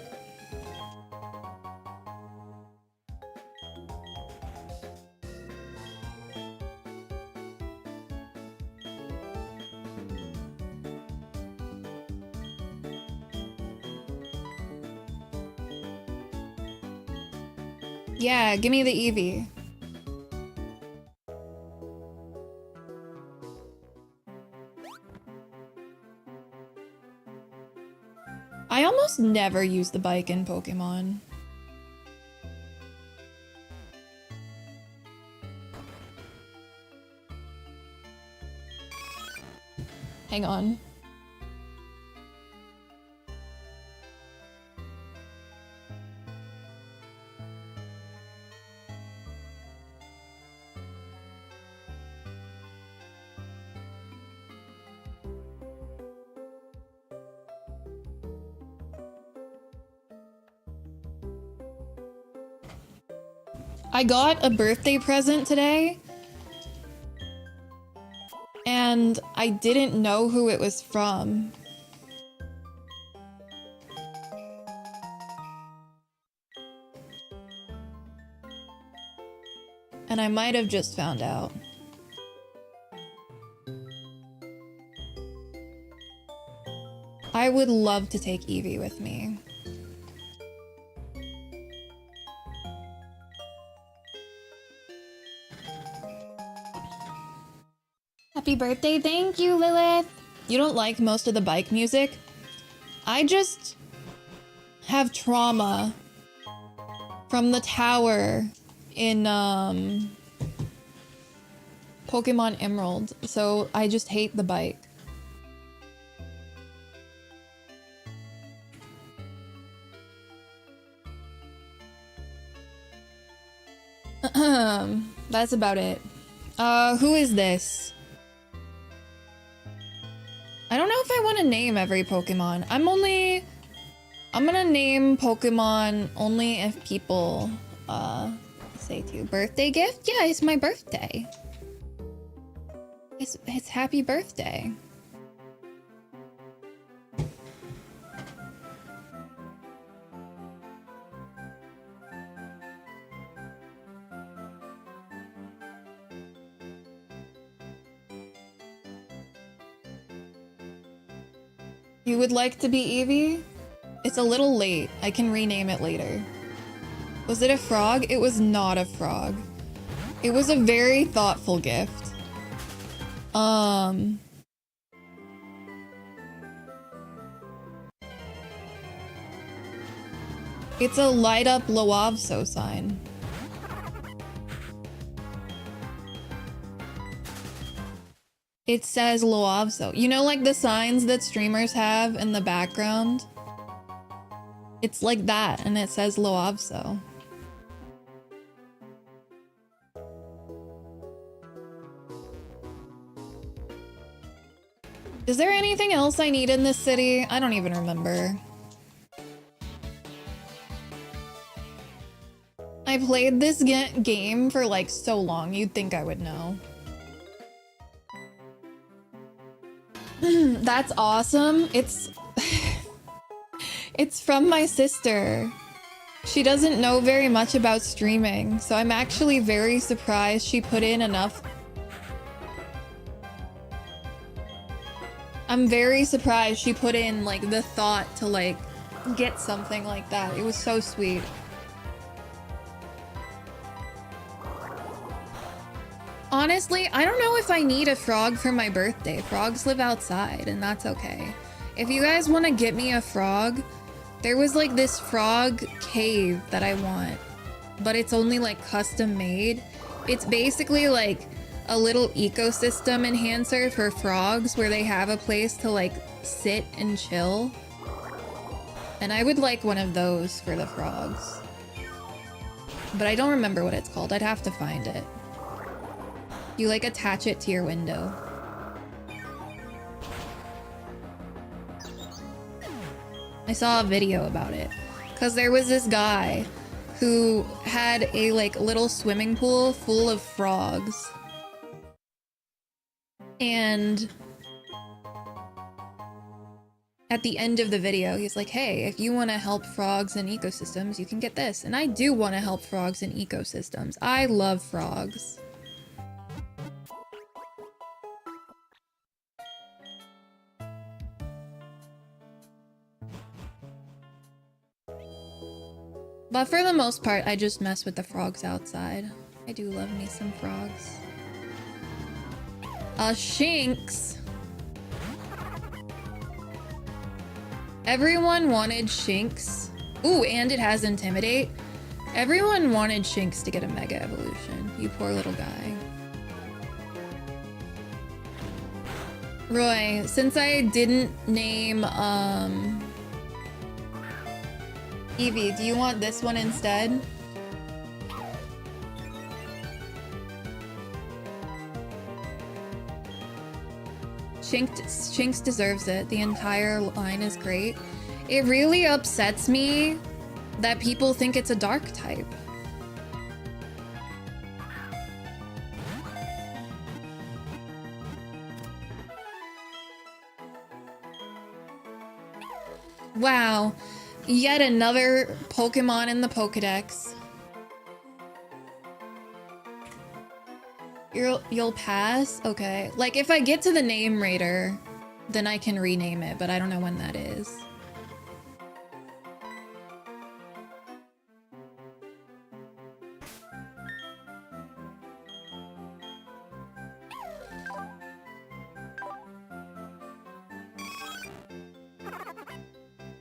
Yeah, give me the Eevee. I almost never use the bike in Pokemon. Hang on. I got a birthday present today, and I didn't know who it was from. And I might have just found out. I would love to take Eevee with me. Happy birthday, thank you, Lilith! You don't like most of the bike music? I just have trauma from the tower in, Pokemon Emerald, so I just hate the bike. That's about it. Who is this? I don't know if I want to name every Pokemon. I'm gonna name Pokemon only if people, say to. Birthday gift? Yeah, it's my birthday. It's happy birthday. You would like to be Eevee? It's a little late. I can rename it later. Was it a frog? It was not a frog. It was a very thoughtful gift. It's a light up Loavso sign. It says Loavso. You know, like the signs that streamers have in the background? It's like that, and it says Loavso. Is there anything else I need in this city? I don't even remember. I played this game for like so long, you'd think I would know. That's awesome. It's from my sister. She doesn't know very much about streaming, so I'm actually very surprised she put in enough. I'm very surprised she put in like the thought to like get something like that. It was so sweet. Honestly, I don't know if I need a frog for my birthday. Frogs live outside, and that's okay. If you guys want to get me a frog, there was like this frog cave that I want, but it's only like custom made. It's basically like a little ecosystem enhancer for frogs where they have a place to like sit and chill. And I would like one of those for the frogs. But I don't remember what it's called. I'd have to find it. You like attach it to your window. I saw a video about it because there was this guy who had a like little swimming pool full of frogs. And at the end of the video, he's like, hey, if you want to help frogs and ecosystems, you can get this. And I do want to help frogs and ecosystems. I love frogs. But for the most part, I just mess with the frogs outside. I do love me some frogs. A Shinx. Everyone wanted Shinx. Ooh, and it has Intimidate. Everyone wanted Shinx to get a Mega Evolution. You poor little guy. Roy, since I didn't name, Eevee, do you want this one instead? Shinx deserves it. The entire line is great. It really upsets me that people think it's a dark type. Wow. Yet another Pokemon in the Pokedex. You'll pass? Okay. Like, if I get to the name raider, then I can rename it, but I don't know when that is.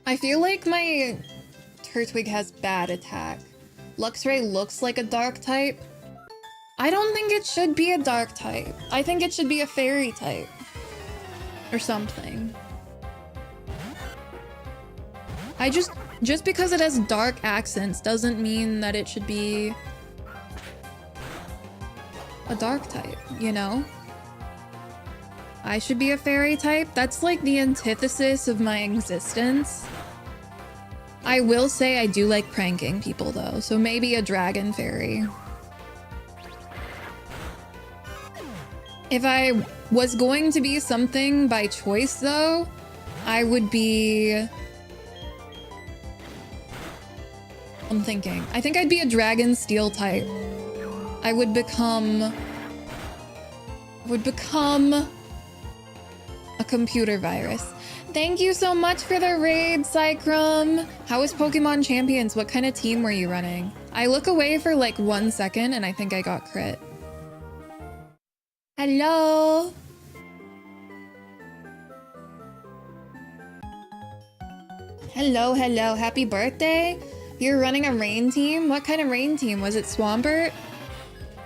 I feel like my Turtwig has bad attack. Luxray looks like a dark type. I don't think it should be a dark type. I think it should be a fairy type. Or something. Just because it has dark accents doesn't mean that it should be a dark type, you know? I should be a fairy type? That's like the antithesis of my existence. I will say I do like pranking people though, so maybe a dragon fairy. If I was going to be something by choice though, I would be... I'm thinking. I think I'd be a dragon steel type. I would become a computer virus. Thank you so much for the raid, Cycrum. How was Pokemon Champions? What kind of team were you running? I look away for like 1 second and I think I got crit. Hello. Hello, hello. Happy birthday. You're running a rain team? What kind of rain team? Was it Swampert?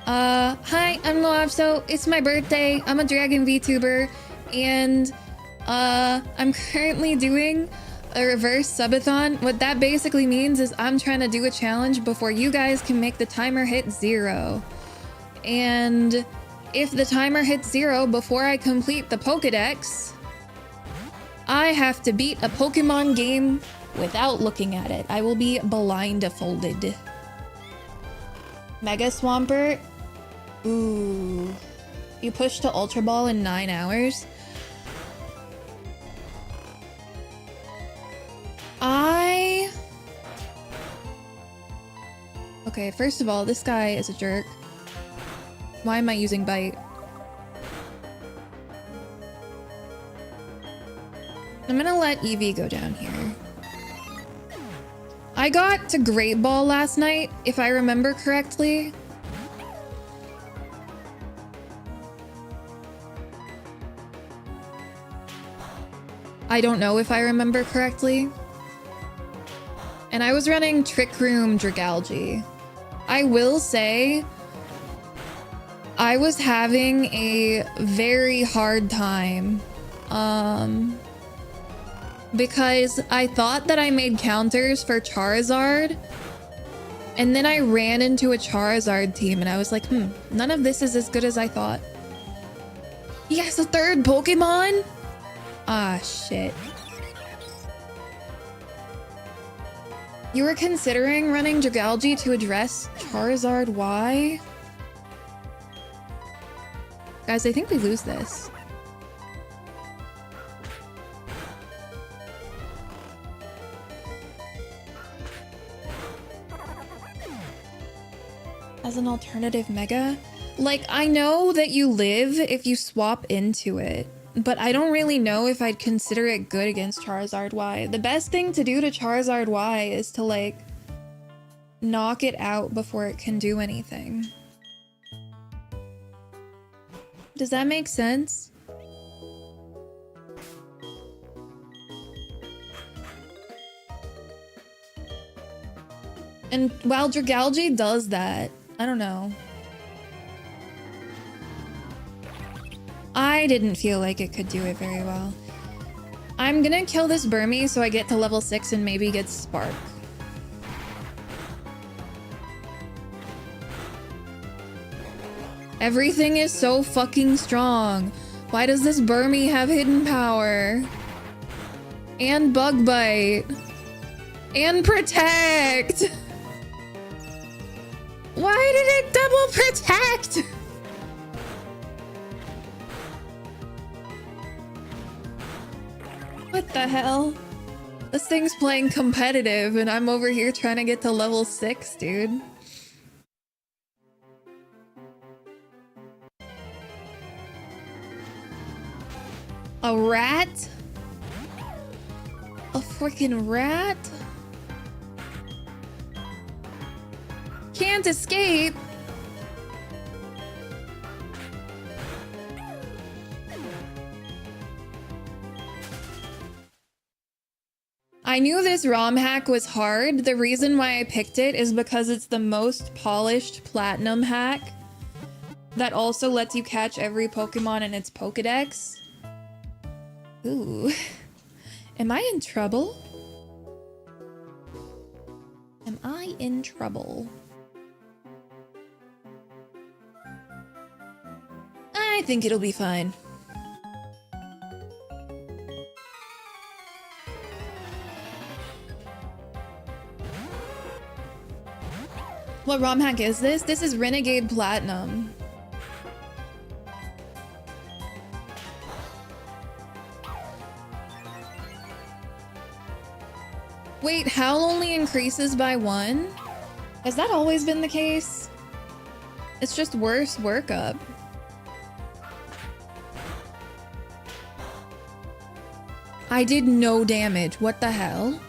Hi, I'm Loavso. It's my birthday. I'm a Dragon VTuber. And, I'm currently doing a reverse subathon. What that basically means is I'm trying to do a challenge before you guys can make the timer hit 0. And if the timer hits 0 before I complete the pokedex, I have to beat a Pokemon game without looking at it. I will be blindfolded. Mega Swampert? Ooh. You pushed to Ultra Ball in 9 hours? Okay, first of all, this guy is a jerk. Why am I using Bite? I'm gonna let Eevee go down here. I got to Great Ball last night, if I remember correctly. I don't know if I remember correctly. And I was running Trick Room Dragalge. I will say, I was having a very hard time. Because I thought that I made counters for Charizard, and then I ran into a Charizard team and I was like, none of this is as good as I thought. He has a 3rd Pokemon? Ah, shit. You were considering running Dragalge to address Charizard Y? Guys, I think we lose this. As an alternative Mega? Like, I know that you live if you swap into it, but I don't really know if I'd consider it good against Charizard Y. The best thing to do to Charizard Y is to, like, knock it out before it can do anything. Does that make sense? And while Dragalge does that, I don't know. I didn't feel like it could do it very well. I'm gonna kill this Burmy so I get to level 6 and maybe get Spark. Everything is so fucking strong. Why does this Burmy have hidden power? And Bug Bite. And Protect! Why did it double protect? What the hell? This thing's playing competitive and I'm over here trying to get to level 6, dude. A rat? A freaking rat? Can't escape. I knew this ROM hack was hard. The reason why I picked it is because it's the most polished platinum hack that also lets you catch every Pokemon in its Pokedex. Ooh. Am I in trouble? Am I in trouble? I think it'll be fine. What ROM hack is this? This is Renegade Platinum. Wait, Howl only increases by 1? Has that always been the case? It's just worse workup. I did no damage. What the hell?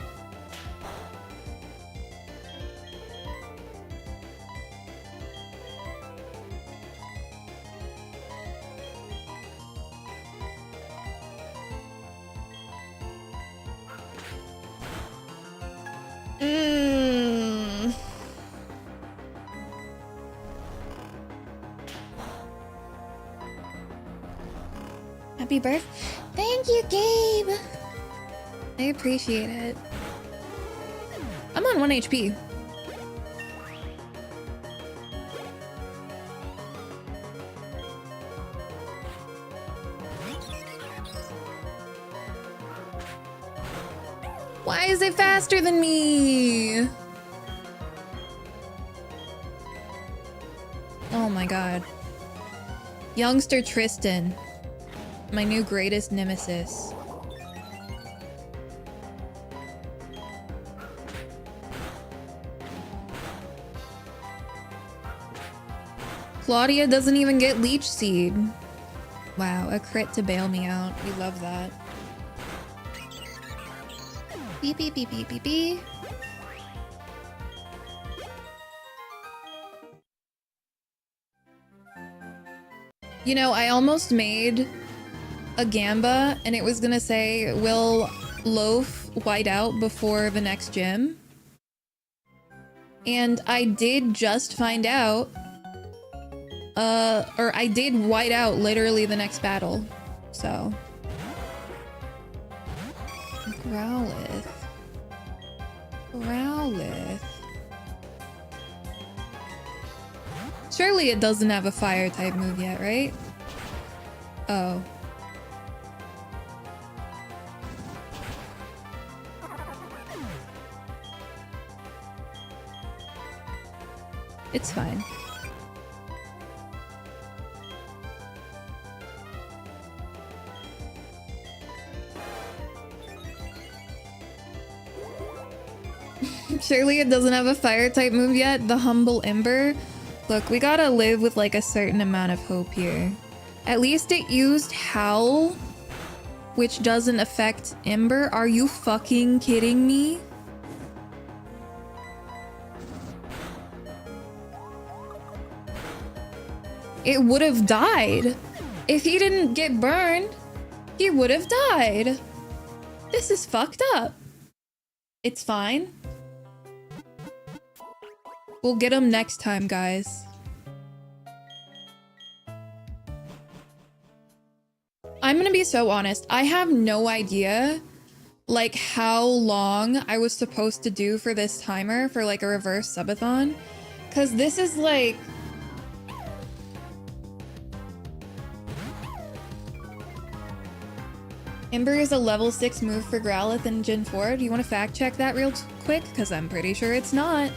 Happy birthday. Thank you, Gabe. I appreciate it. I'm on 1 HP. Why is it faster than me? Oh my god. Youngster Tristan. My new greatest nemesis. Claudia doesn't even get Leech Seed. Wow, a crit to bail me out. We love that. Beep, beep, beep, beep, beep, beep. You know, I almost made a Gamba and it was gonna say, will Loaf white out before the next gym? And I did just find out, or I did white out literally the next battle, so. Growlithe. Growlithe. Surely it doesn't have a fire type move yet, right? Oh. It's fine. Surely it doesn't have a fire type move yet. The Humble Ember. Look, we gotta live with like a certain amount of hope here. At least it used Howl, which doesn't affect Ember. Are you fucking kidding me? It would have died. If he didn't get burned, he would have died. This is fucked up. It's fine. We'll get him next time, guys. I'm gonna be so honest. I have no idea, like, how long I was supposed to do for this timer for, like, a reverse subathon. Because this is, like... Ember is a level 6 move for Growlithe in Gen 4. Do you want to fact check that real quick? Because I'm pretty sure it's not.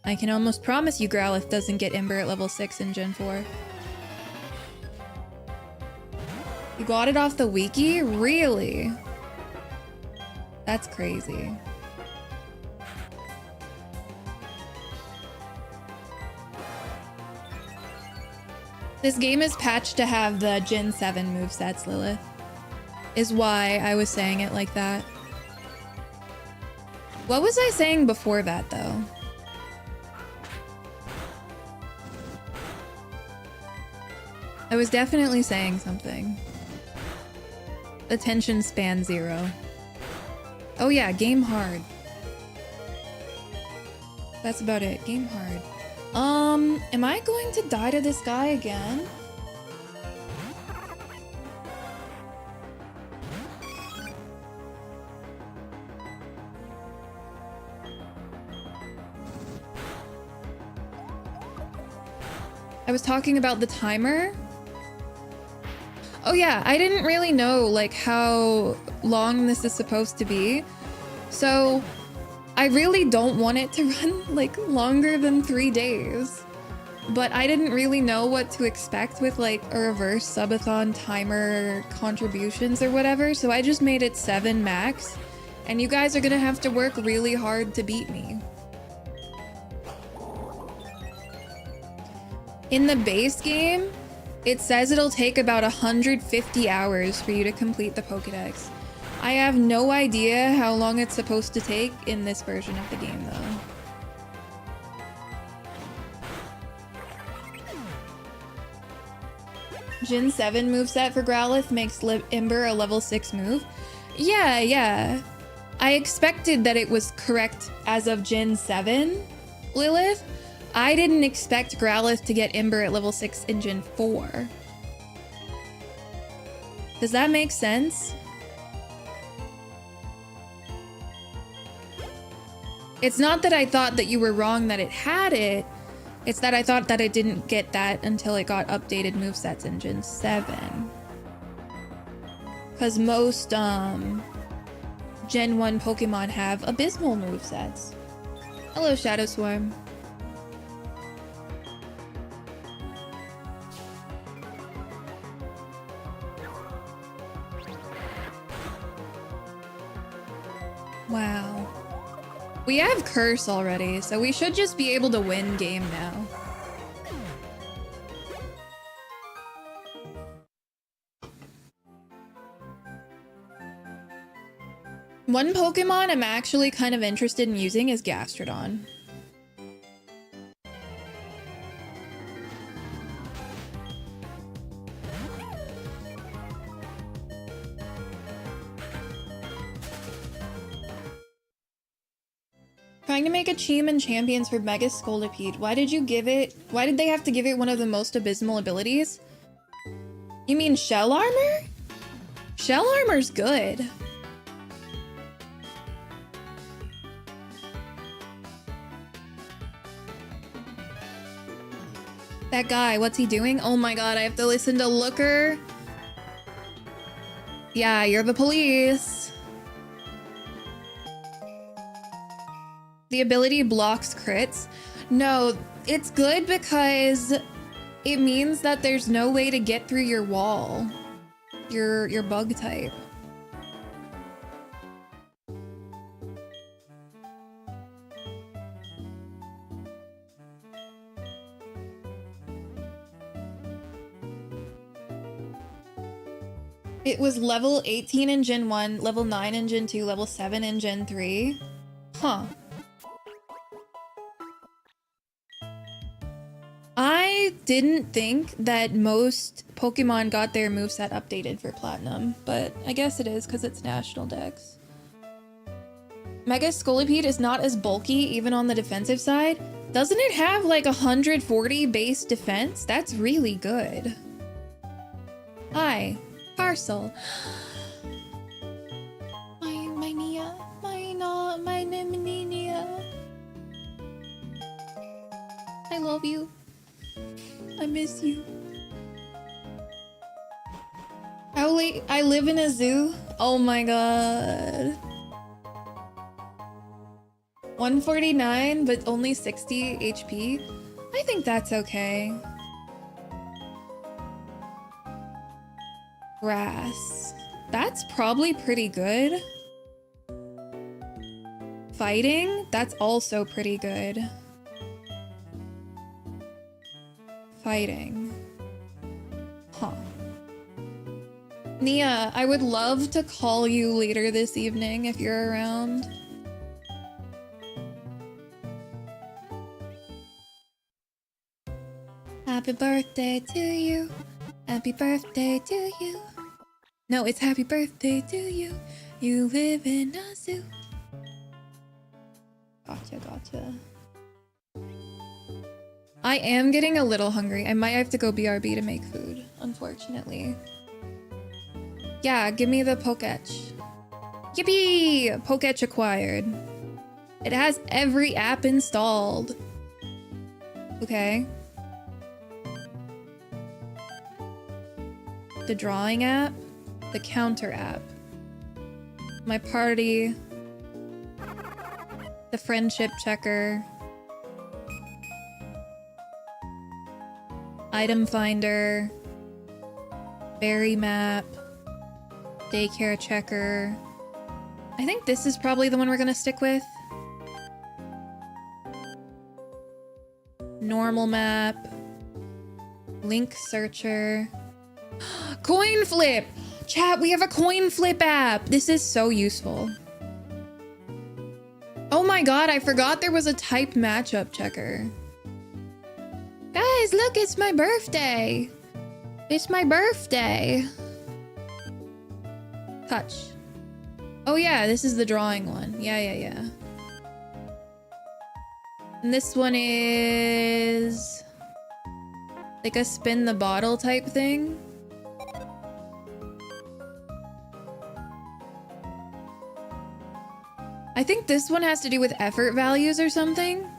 I can almost promise you Growlithe doesn't get Ember at level 6 in Gen 4. You got it off the wiki? Really? That's crazy. This game is patched to have the Gen 7 movesets, Lilith. Is why I was saying it like that. What was I saying before that, though? I was definitely saying something. Attention span 0. Oh yeah, game hard. That's about it. Game hard. Am I going to die to this guy again? I was talking about the timer. Oh yeah, I didn't really know like how long this is supposed to be. So I really don't want it to run like longer than 3 days. But I didn't really know what to expect with like a reverse subathon timer contributions or whatever. So I just made it 7 max. And you guys are gonna have to work really hard to beat me. In the base game, It says it'll take about 150 hours for you to complete the Pokedex. I have no idea how long it's supposed to take in this version of the game, though. Gen 7 moveset for Growlithe makes Ember a level 6 move. Yeah. I expected that it was correct as of Gen 7, Lilith. I didn't expect Growlithe to get Ember at level 6 in Gen 4. Does that make sense? It's not that I thought that you were wrong that it had it. It's that I thought that it didn't get that until it got updated movesets in Gen 7. Because most Gen 1 Pokemon have abysmal movesets. Hello, Shadow Swarm. Wow. We have Curse already, so we should just be able to win game now. One Pokemon I'm actually kind of interested in using is Gastrodon. Trying to make a team and champions for Mega Scolipede. Why did they have to give it one of the most abysmal abilities? You mean Shell Armor? Shell Armor's good. That guy, what's he doing? Oh my god, I have to listen to Looker. Yeah, you're the police. The ability blocks crits. No, it's good because it means that there's no way to get through your wall. Your bug type. It was level 18 in Gen 1, level 9 in Gen 2, level 7 in Gen 3. Huh. I didn't think that most Pokemon got their moveset updated for Platinum, but I guess it is because it's National Dex. Mega Scolipede is not as bulky even on the defensive side. Doesn't it have like 140 base defense? That's really good. Hi, Parcel. My Nia. My name is Nia. I love you. I miss you. I live in a zoo. Oh my god. 149, but only 60 HP. I think that's okay. Grass. That's probably pretty good. Fighting? That's also pretty good. Fighting. Huh. Nia, I would love to call you later this evening if you're around. Happy birthday to you. Happy birthday to you. No, it's happy birthday to you. You live in a zoo. Gotcha. I am getting a little hungry. I might have to go BRB to make food, unfortunately. Yeah, give me the Poketch. Yippee! Poketch acquired. It has every app installed. Okay. The drawing app, the counter app, my party, the friendship checker, item finder, berry map, daycare checker. I think this is probably the one we're gonna stick with. Normal map, Link searcher. Coin flip! Chat, we have a coin flip app. This is so useful. Oh my god, I forgot there was a type matchup checker. Guys, look, it's my birthday. It's my birthday. Touch. Oh yeah, this is the drawing one. Yeah. And this one is like a spin the bottle type thing. I think this one has to do with effort values or something.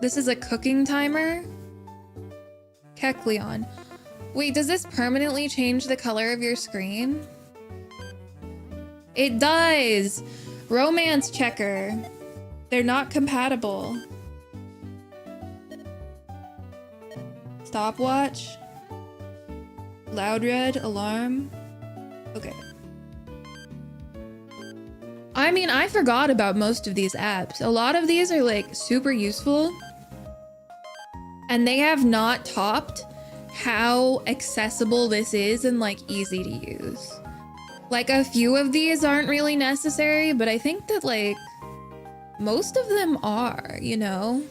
This is a cooking timer. Kekleon. Wait, does this permanently change the color of your screen? It does! Romance checker. They're not compatible. Stopwatch. Loud red alarm. Okay. I mean, I forgot about most of these apps. A lot of these are like super useful. And they have not topped how accessible this is and like easy to use. Like a few of these aren't really necessary, but I think that like most of them are, you know?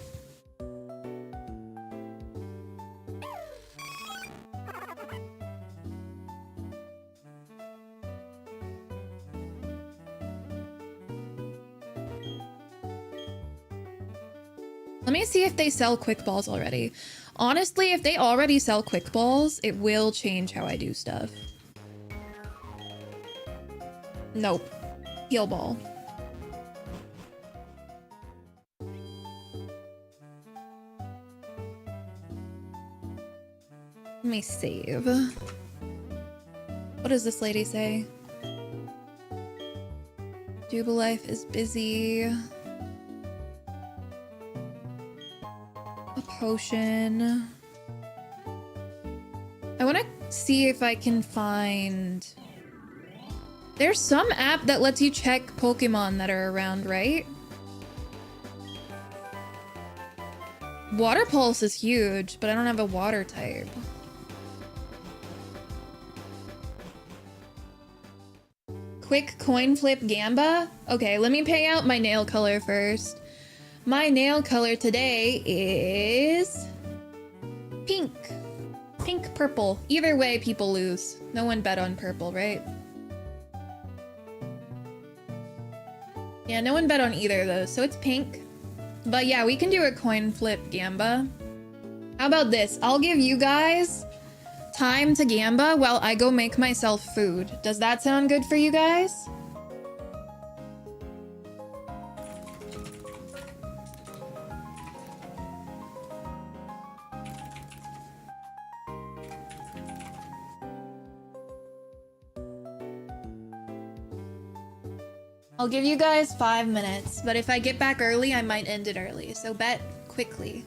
Let me see if they sell quick balls already. Honestly, if they already sell quick balls, it will change how I do stuff. Nope. Heal ball. Let me save. What does this lady say? Jubilife is busy. A potion. I want to see if I can find... There's some app that lets you check Pokemon that are around, right? Water Pulse is huge, but I don't have a water type. Quick coin flip Gamba? Okay, let me pay out my nail color first. My nail color today is pink. Pink purple. Either way, people lose. No one bet on purple, right? Yeah, no one bet on either of those, so it's pink. But yeah, we can do a coin flip Gamba. How about this? I'll give you guys time to Gamba while I go make myself food. Does that sound good for you guys? I'll give you guys 5 minutes, but if I get back early, I might end it early, so bet quickly.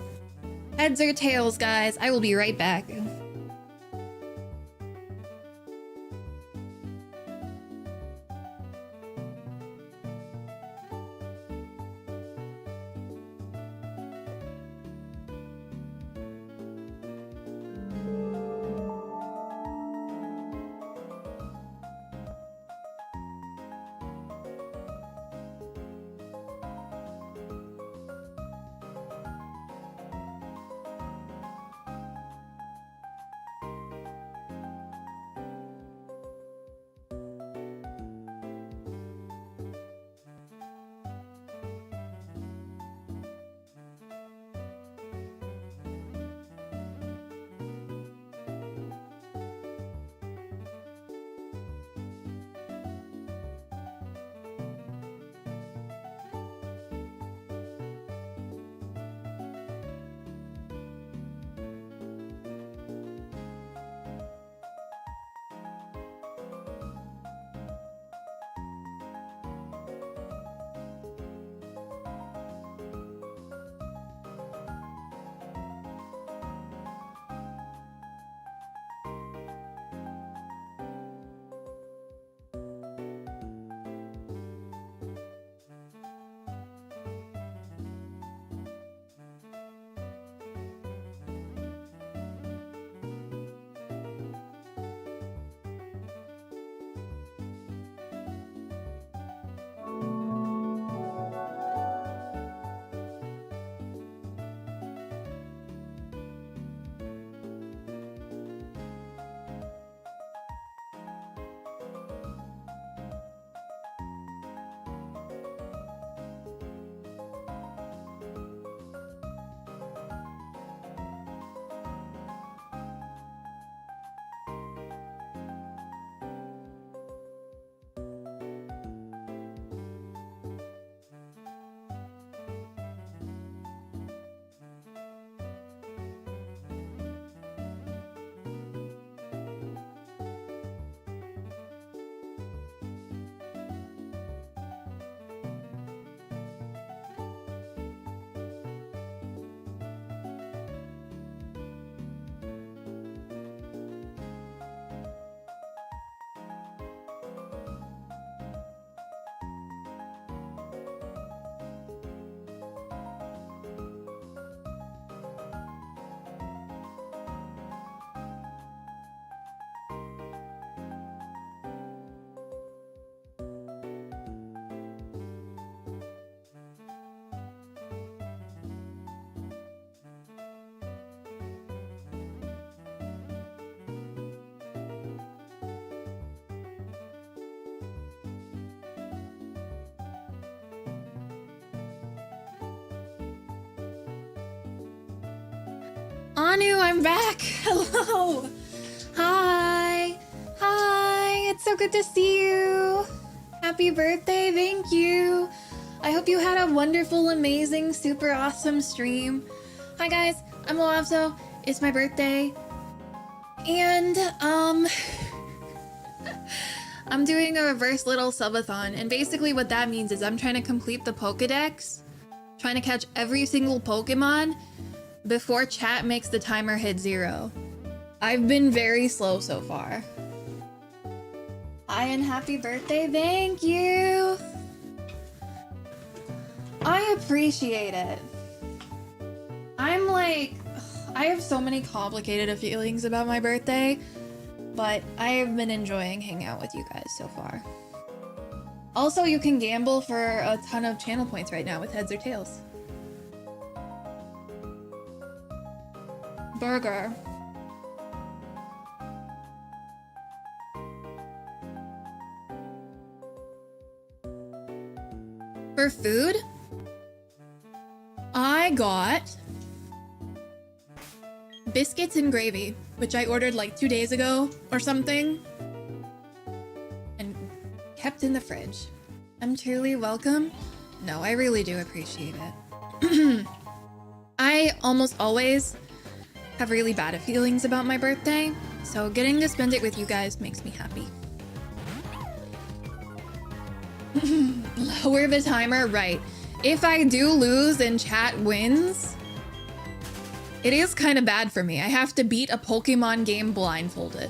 Heads or tails, guys? I will be right back. Anu, I'm back. Hello. Hi. Hi. It's so good to see you. Happy birthday. Thank you. I hope you had a wonderful, amazing, super awesome stream. Hi guys, I'm Loavzo. It's my birthday. And I'm doing a reverse little subathon, and basically what that means is I'm trying to complete the pokedex, trying to catch every single Pokemon before chat makes the timer hit 0. I've been very slow so far. Hi and happy birthday, thank you! I appreciate it. I'm like, I have so many complicated feelings about my birthday, but I have been enjoying hanging out with you guys so far. Also, you can gamble for a ton of channel points right now with heads or tails. Burger. For food, I got biscuits and gravy, which I ordered like 2 days ago or something, and kept in the fridge. I'm truly welcome. No, I really do appreciate it. I almost always have really bad feelings about my birthday, so getting to spend it with you guys makes me happy. Lower the timer, right. If I do lose and chat wins, it is kind of bad for me. I have to beat a Pokemon game blindfolded.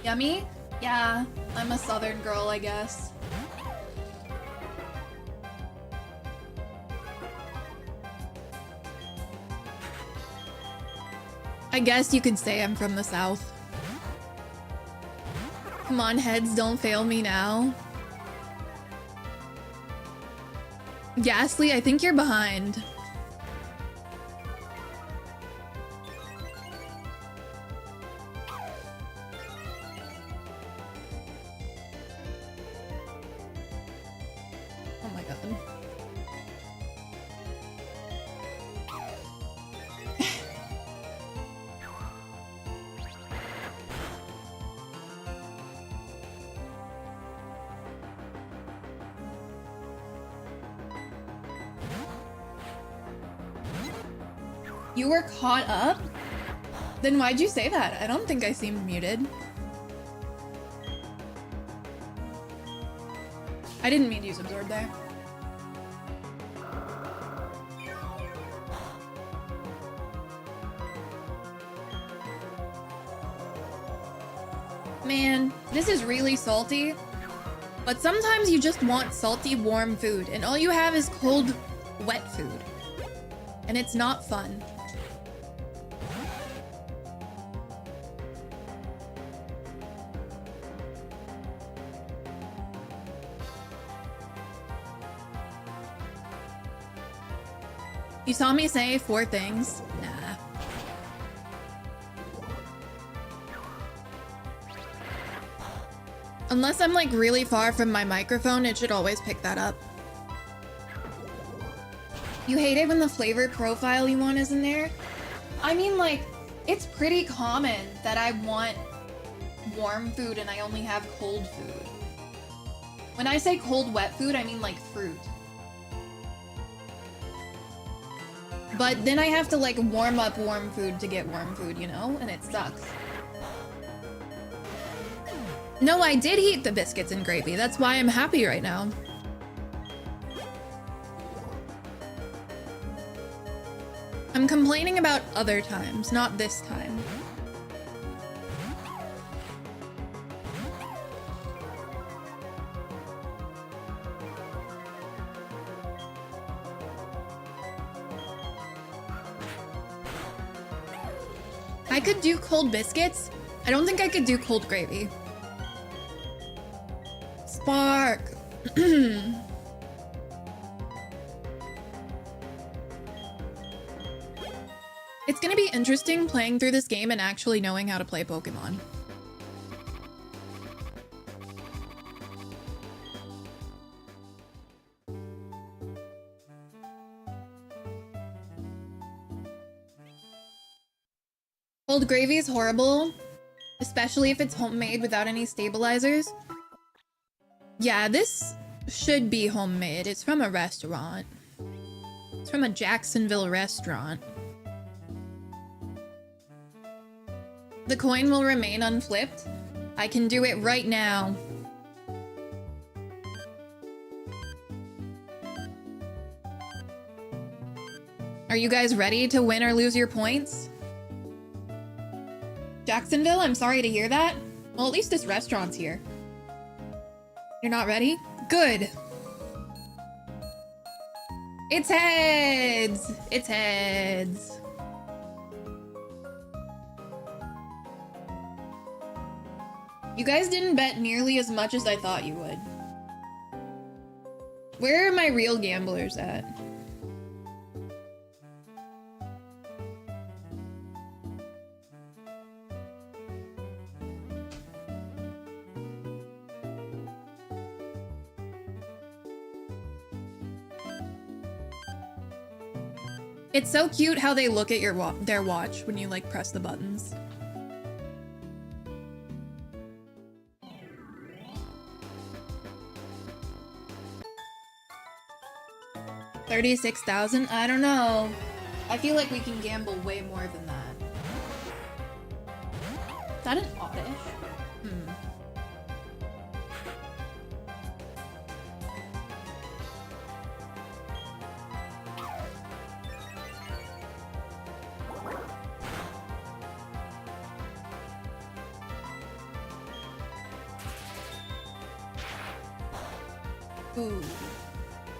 Yummy? Yeah, I'm a southern girl, I guess. I guess you could say I'm from the south. Come on, heads, don't fail me now. Ghastly, I think you're behind. Oh my god. You were caught up? Then why'd you say that? I don't think I seemed muted. I didn't mean to use absorb there. Man, this is really salty. But sometimes you just want salty, warm food, and all you have is cold, wet food. And it's not fun. You saw me say 4 things? Nah. Unless I'm like really far from my microphone, it should always pick that up. You hate it when the flavor profile you want isn't there? I mean, like, it's pretty common that I want warm food and I only have cold food. When I say cold, wet food, I mean like fruit. But then I have to like warm up warm food to get warm food, you know? And it sucks. No, I did eat the biscuits and gravy. That's why I'm happy right now. I'm complaining about other times, not this time. I could do cold biscuits. I don't think I could do cold gravy. Spark. It's gonna be interesting playing through this game and actually knowing how to play Pokemon. Cold gravy is horrible, especially if it's homemade without any stabilizers. Yeah, this should be homemade. It's from a restaurant. It's from a Jacksonville restaurant. The coin will remain unflipped. I can do it right now. Are you guys ready to win or lose your points? Jacksonville, I'm sorry to hear that. Well, at least this restaurant's here. You're not ready? Good. It's heads. It's heads. You guys didn't bet nearly as much as I thought you would. Where are my real gamblers at? It's so cute how they look at their watch when you like press the buttons. $36,000? I don't know. I feel like we can gamble way more than that. Is that an oddish? Ooh.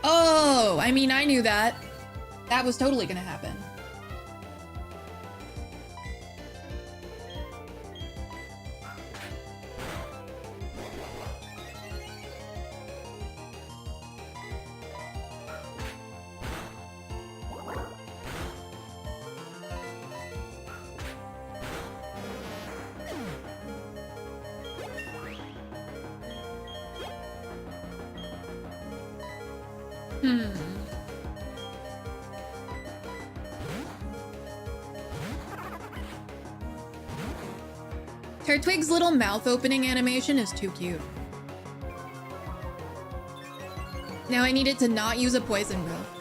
Oh, I mean, I knew that. That was totally gonna happen. Turtwig's little mouth opening animation is too cute. Now I need it to not use a poison breath.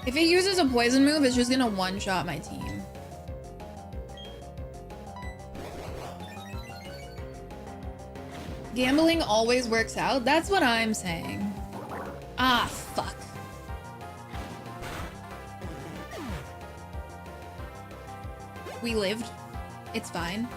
If it uses a poison move, it's just gonna one-shot my team. Gambling always works out? That's what I'm saying. Ah, fuck. We lived. It's fine.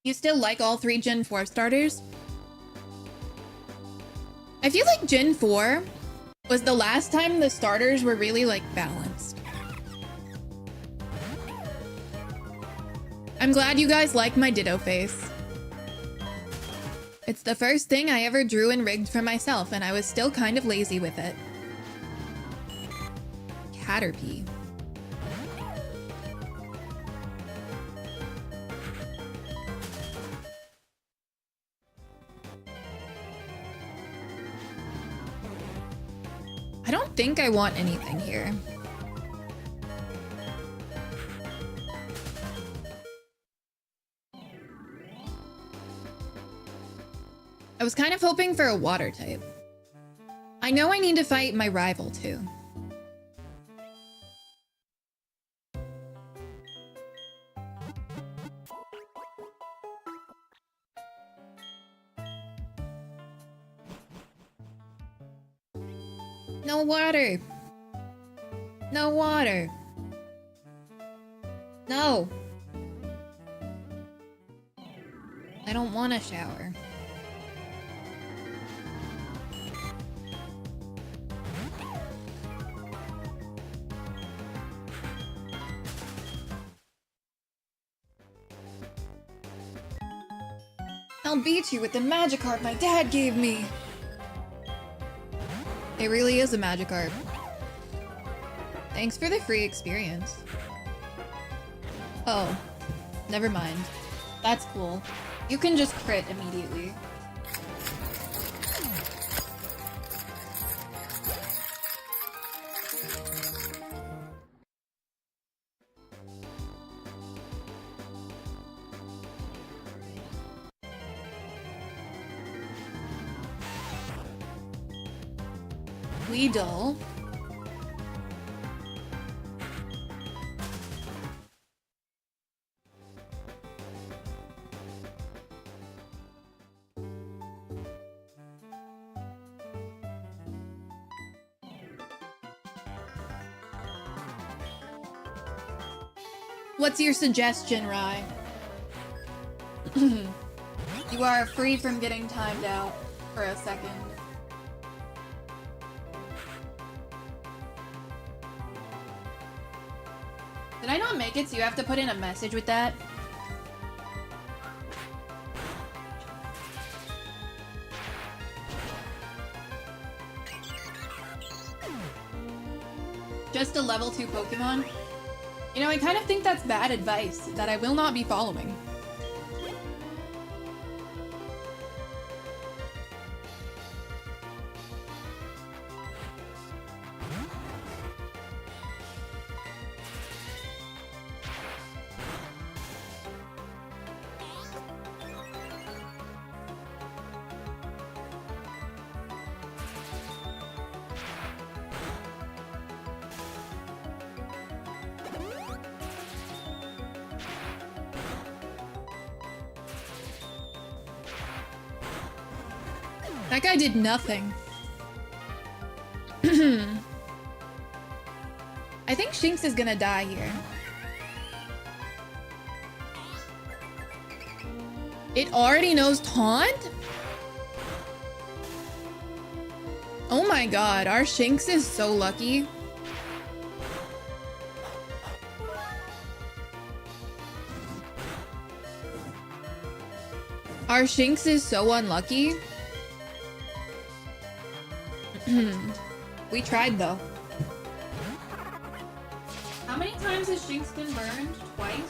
You still like all 3 Gen 4 starters? I feel like Gen 4 was the last time the starters were really, like, balanced. I'm glad you guys like my Ditto face. It's the first thing I ever drew and rigged for myself, and I was still kind of lazy with it. Caterpie. I don't think I want anything here. I was kind of hoping for a water type. I know I need to fight my rival too. No water. No water. No. I don't want a shower. I'll beat you with the Magikarp my dad gave me. It really is a Magikarp. Thanks for the free experience. Oh, never mind. That's cool. You can just crit immediately. Weedle. What's your suggestion, Rye? You are free from getting timed out for a second. Did I not make it so you have to put in a message with that? Just a level 2 Pokemon? You know, I kind of think that's bad advice that I will not be following. That guy did nothing. I think Shinx is gonna die here. It already knows Taunt? Oh my god, our Shinx is so lucky. Our Shinx is so unlucky. We tried though. How many times has Shinx been burned? Twice?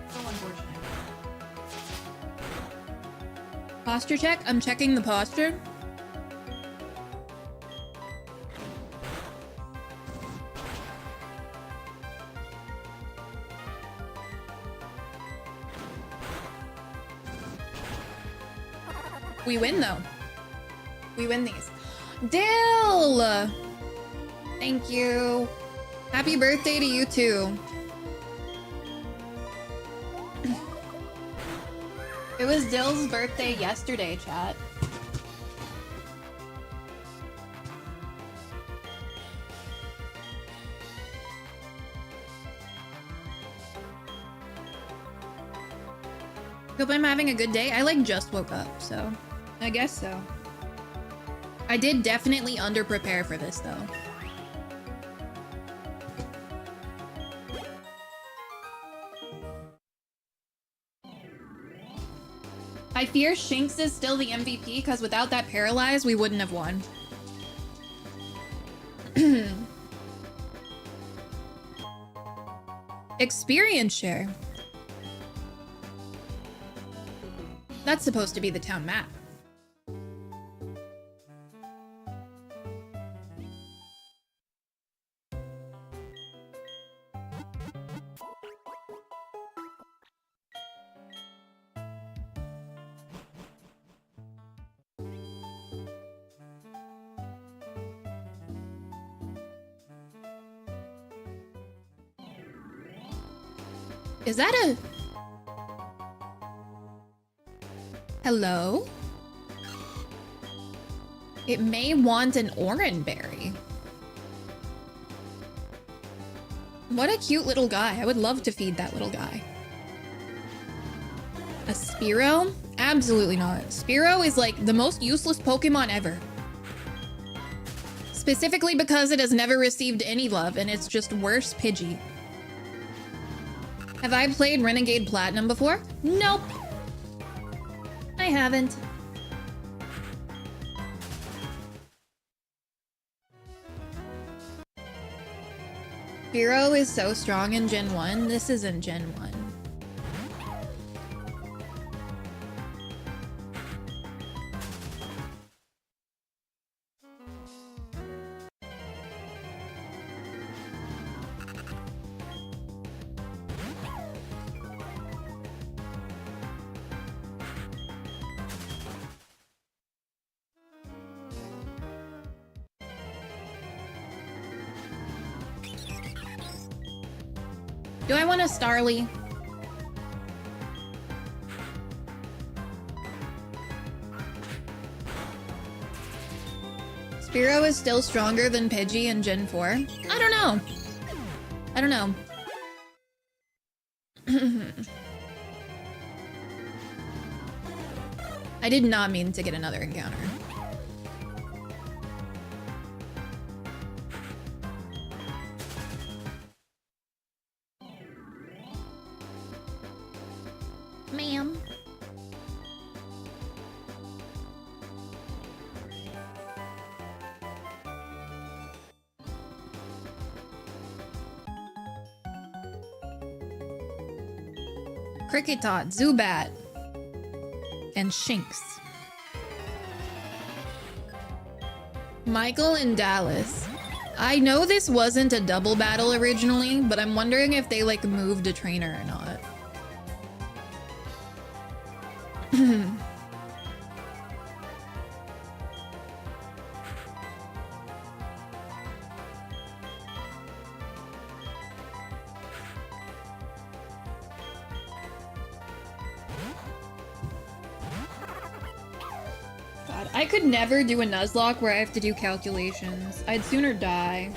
So unfortunate. Posture check? I'm checking the posture. We win though. We win these. Dill! Thank you. Happy birthday to you too. It was Dill's birthday yesterday, chat. Hope I'm having a good day. I like just woke up, so I guess so. I did definitely under-prepare for this, though. I fear Shinx is still the MVP, because without that Paralyze, we wouldn't have won. Experience share. That's supposed to be the town map. Is that a... Hello? It may want an Oranberry. What a cute little guy. I would love to feed that little guy. A Spearow? Absolutely not. Spearow is like the most useless Pokemon ever. Specifically because it has never received any love and it's just worse Pidgey. Have I played Renegade Platinum before? Nope. haven't. Hero is so strong in Gen 1. This isn't Gen 1. Do I want a Starly? Spearow is still stronger than Pidgey in Gen 4? I don't know. I don't know. I did not mean to get another encounter. Ma'am. Kricketot, Zubat, and Shinx. Michael and Dallas. I know this wasn't a double battle originally, but I'm wondering if they like moved a trainer or not. God, I could never do a Nuzlocke where I have to do calculations. I'd sooner die.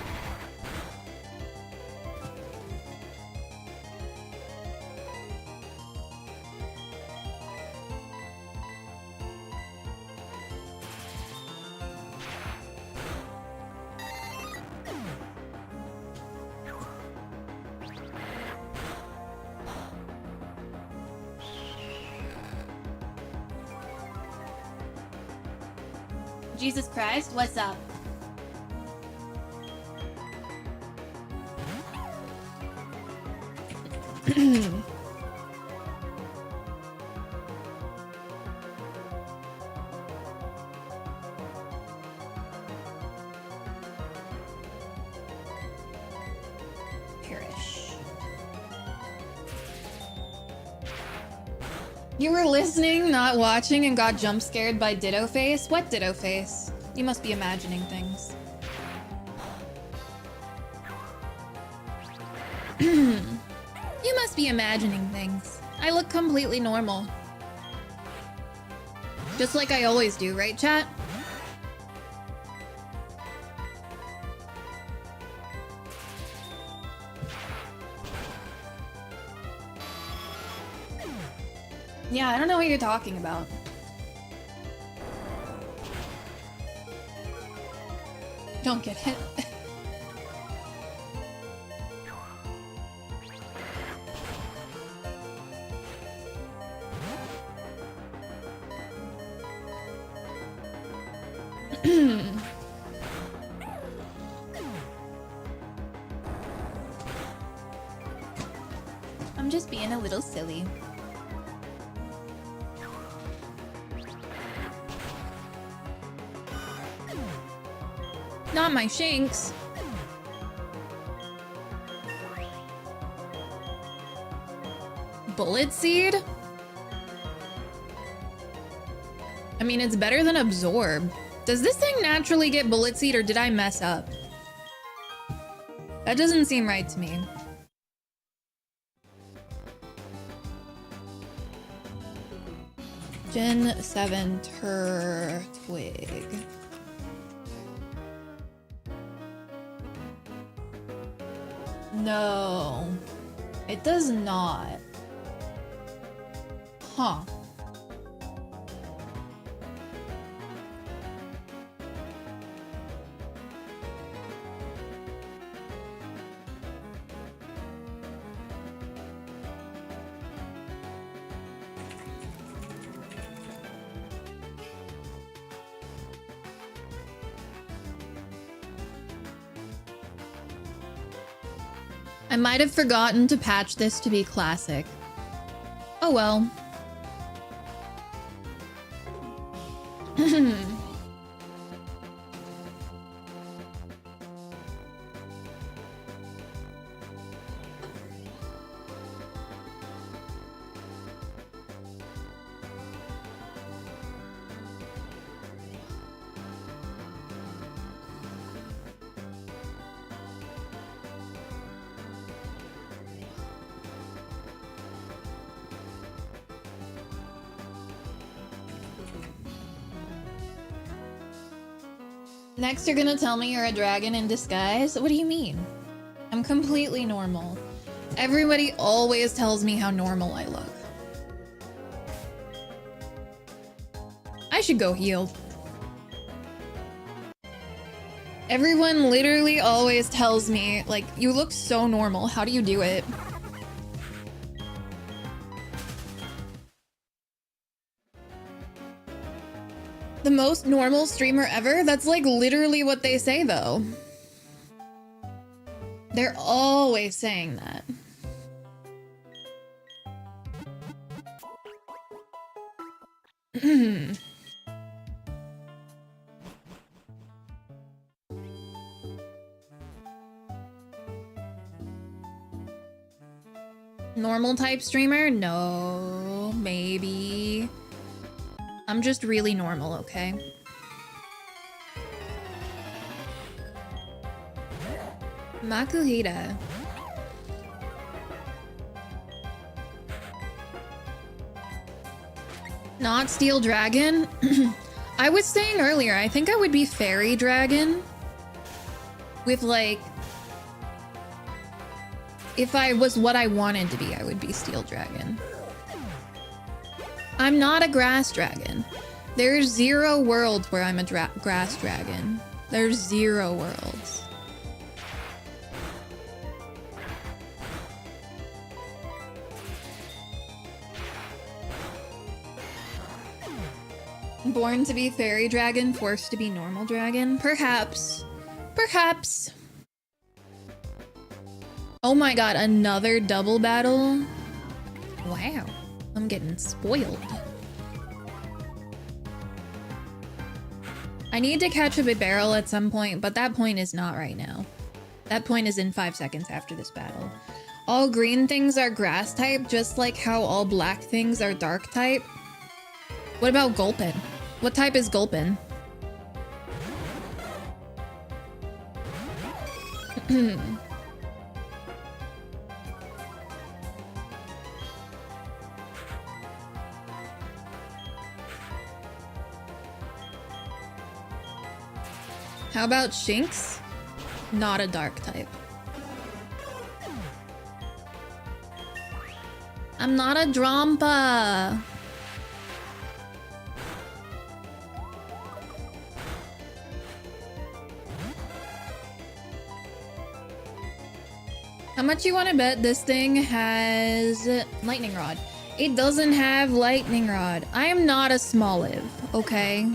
Jesus Christ, what's up? Perish. You were listening, not watching, and got jump scared by Ditto Face? What Ditto Face? You must be imagining things. You must be imagining things. I look completely normal. Just like I always do, right, chat? Yeah, I don't know what you're talking about. Don't get hit. I'm just being a little silly. Not my Shinx. Bullet Seed? I mean, it's better than Absorb. Does this thing naturally get Bullet Seed, or did I mess up? That doesn't seem right to me. Gen 7 Turtwig. No, it does not. Huh. I might have forgotten to patch this to be classic. Oh well. Next, you're gonna tell me you're a dragon in disguise? What do you mean? I'm completely normal. Everybody always tells me how normal I look. I should go heal. Everyone literally always tells me, like, you look so normal. How do you do it? The most normal streamer ever? That's like literally what they say though. They're always saying that. Normal type streamer? No, maybe. I'm just really normal, okay? Makuhita. Not steel dragon? I was saying earlier, I think I would be fairy dragon. With like... If I was what I wanted to be, I would be steel dragon. I'm not a grass dragon. There's 0 worlds where I'm a grass dragon. There's 0 worlds. Born to be fairy dragon, forced to be normal dragon? Perhaps. Perhaps. Oh my god, another double battle? Wow. I'm getting spoiled. I need to catch a barrel at some point, but that point is not right now. That point is in 5 seconds after this battle. All green things are grass type, just like how all black things are dark type. What about Gulpin? What type is Gulpin? How about Shinx? Not a dark type. I'm not a Drampa. How much you want to bet this thing has lightning rod? It doesn't have lightning rod. I am not a Smoliv, okay?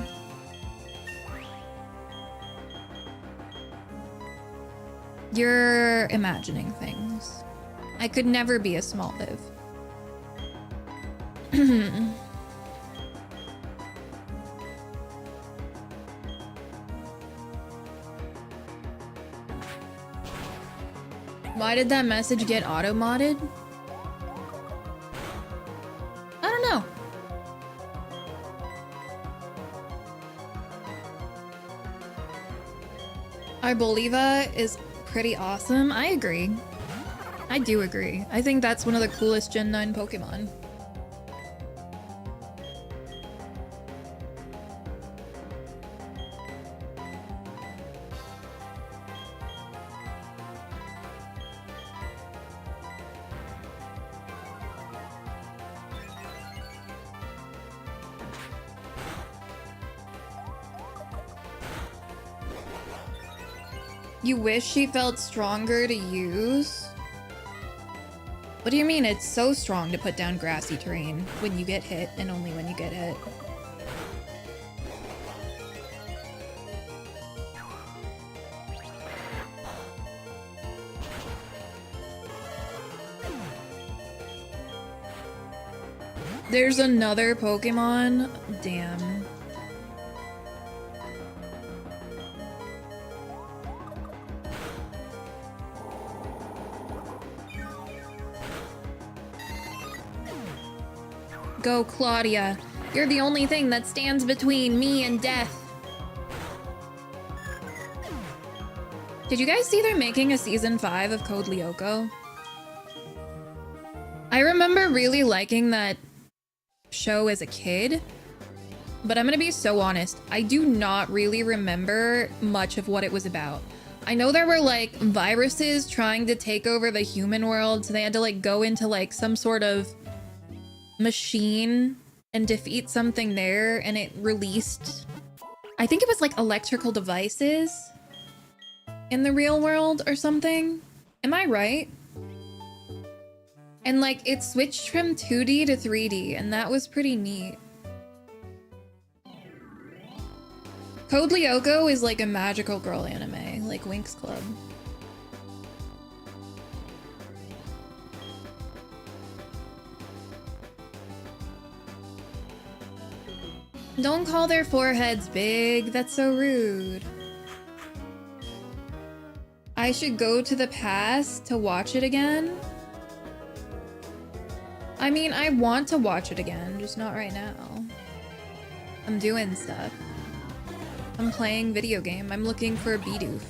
You're imagining things. I could never be a Smoliv. Why did that message get auto-modded? I don't know. Arboliva is pretty awesome. I agree. I do agree. I think that's one of the coolest Gen 9 Pokemon. You wish she felt stronger to use? What do you mean it's so strong to put down grassy terrain when you get hit and only when you get hit? There's another Pokemon? Damn. Go, Claudia. You're the only thing that stands between me and death. Did you guys see they're making a season 5 of Code Lyoko? I remember really liking that show as a kid, but I'm gonna be so honest, I do not really remember much of what it was about. I know there were like viruses trying to take over the human world, so they had to like go into like some sort of machine and defeat something there, and it released, I think it was like electrical devices in the real world or something. Am I right? And like it switched from 2D to 3D, and that was pretty neat. Code Lyoko is like a magical girl anime, like Winx Club. Don't call their foreheads big, that's so rude. I should go to the past to watch it again? I mean, I want to watch it again, just not right now. I'm doing stuff. I'm playing video game. I'm looking for a Bidoof.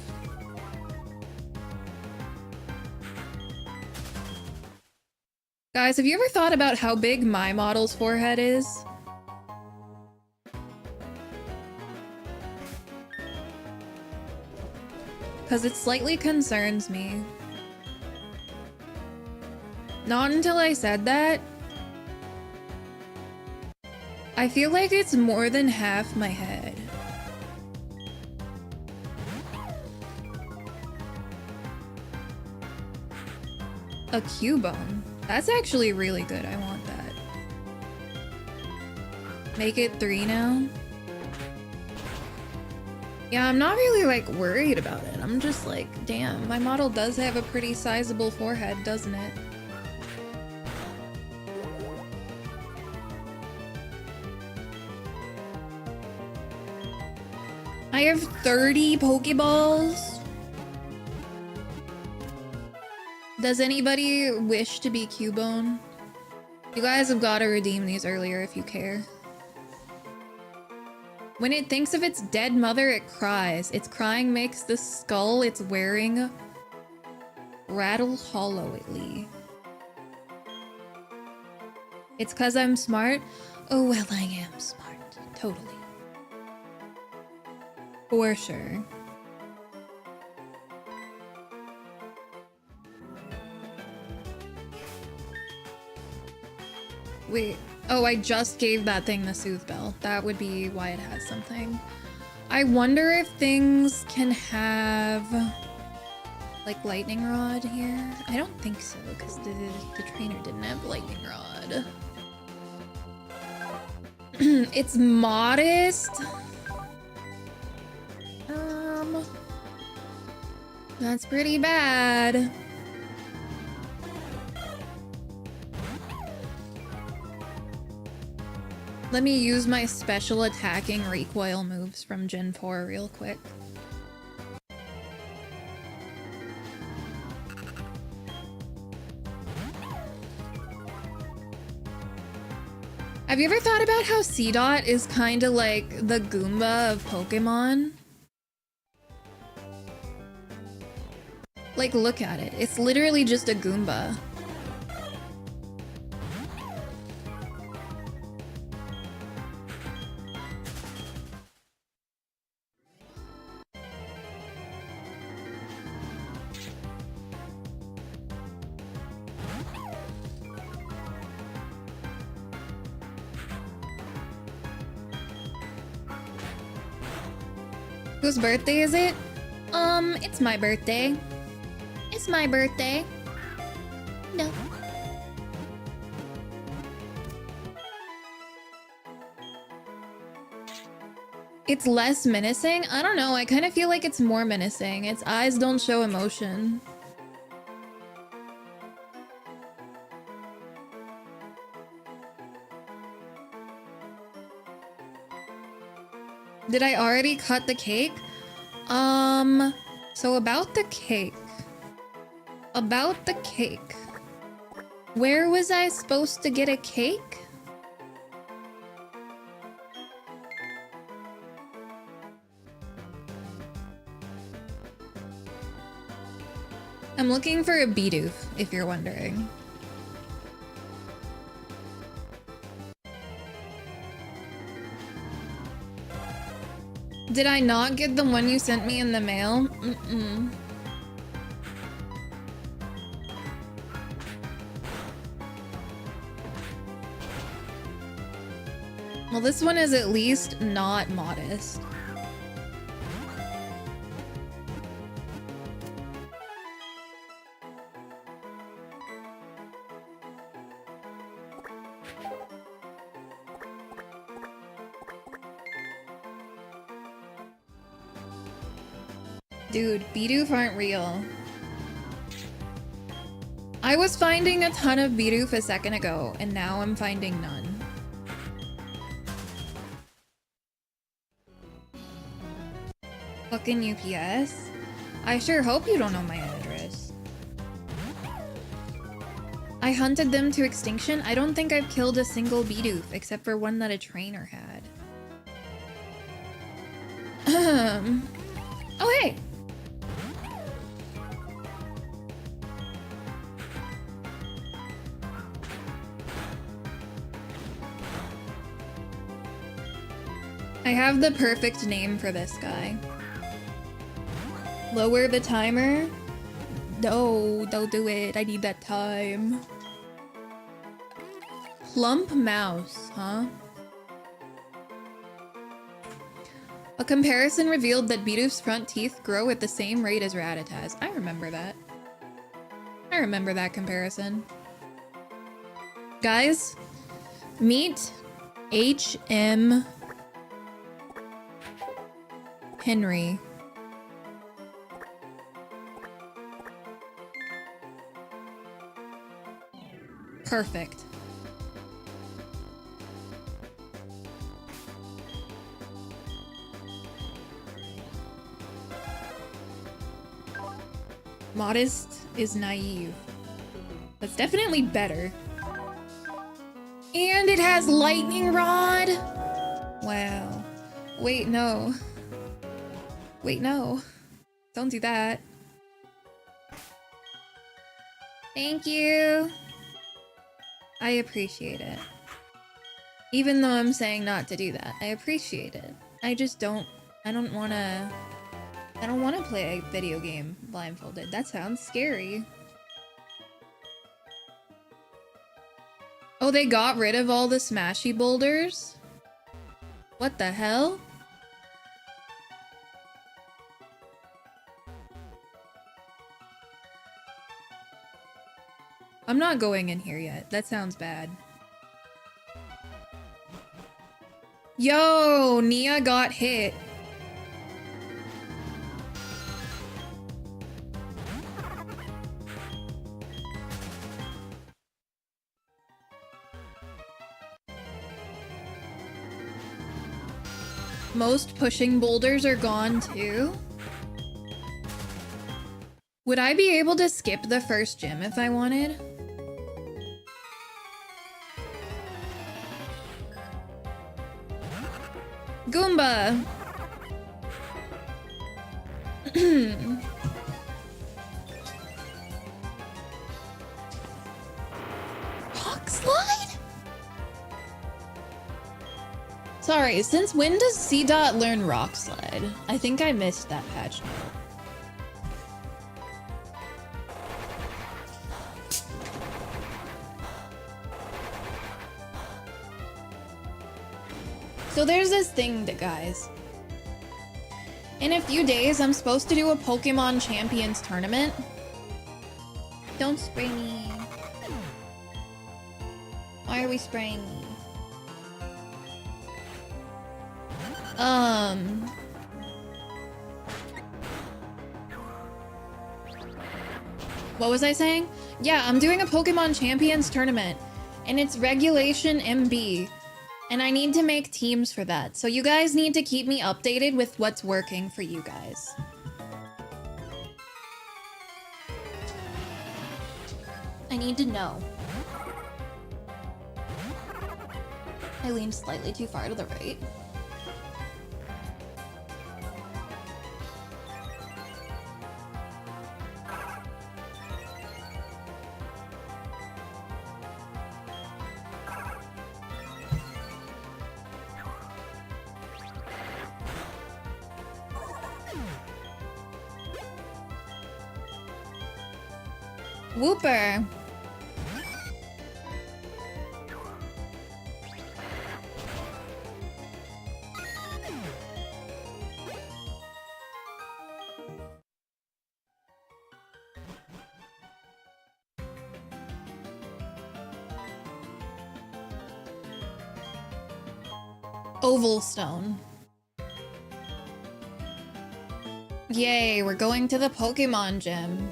Guys, have you ever thought about how big my model's forehead is? Because it slightly concerns me. Not until I said that. I feel like it's more than half my head. A Cubone. That's actually really good. I want that. Make it 3 now. Yeah, I'm not really like worried about it. I'm just like, damn, my model does have a pretty sizable forehead, doesn't it? I have 30 Pokeballs. Does anybody wish to be Cubone? You guys have got to redeem these earlier if you care. When it thinks of its dead mother, it cries. Its crying makes the skull it's wearing rattle hollowly. It's 'cause I'm smart? Oh, well, I am smart. Totally. For sure. Wait. Oh, I just gave that thing the Soothe Bell. That would be why it has something. I wonder if things can have like lightning rod here. I don't think so, because the trainer didn't have lightning rod. It's modest. That's pretty bad. Let me use my special attacking recoil moves from Gen 4 real quick. Have you ever thought about how C-Dot is kind of like the Goomba of Pokemon? Like, look at it. It's literally just a Goomba. Whose birthday is it? It's my birthday. It's my birthday. No. It's less menacing? I don't know, I kind of feel like it's more menacing. Its eyes don't show emotion. Did I already cut the cake? So about the cake. About the cake. Where was I supposed to get a cake? I'm looking for a Bidoof, if you're wondering. Did I not get the one you sent me in the mail? Mm-mm. Well, this one is at least not modest. Dude, Bidoof aren't real. I was finding a ton of Bidoof a second ago, and now I'm finding none. Fucking UPS? I sure hope you don't know my address. I hunted them to extinction. I don't think I've killed a single Bidoof, except for one that a trainer had. Oh, hey! I have the perfect name for this guy. Lower the timer? No, don't do it. I need that time. Plump mouse, huh? A comparison revealed that Bidoof's front teeth grow at the same rate as Rattata's. I remember that. I remember that comparison. Guys, meet H.M. Henry. Perfect. Modest is naive. That's definitely better. And it has lightning rod! Wow. Wait, no. Wait, no. Don't do that. Thank you. I appreciate it. Even though I'm saying not to do that, I appreciate it. I just don't wanna play a video game blindfolded. That sounds scary. Oh, they got rid of all the smashy boulders? What the hell? I'm not going in here yet. That sounds bad. Yo, Nia got hit. Most pushing boulders are gone too? Would I be able to skip the first gym if I wanted? Goomba! Rock slide? Sorry, since when does C-Dot learn rock slide? I think I missed that patch note. So there's this thing, guys. In a few days, I'm supposed to do a Pokemon Champions tournament. Don't spray me. Why are we spraying me? What was I saying? Yeah, I'm doing a Pokemon Champions tournament, and it's regulation MB. And I need to make teams for that. So you guys need to keep me updated with what's working for you guys. I need to know. I leaned slightly too far to the right. Whooper. Oval stone. Yay, we're going to the Pokemon gym.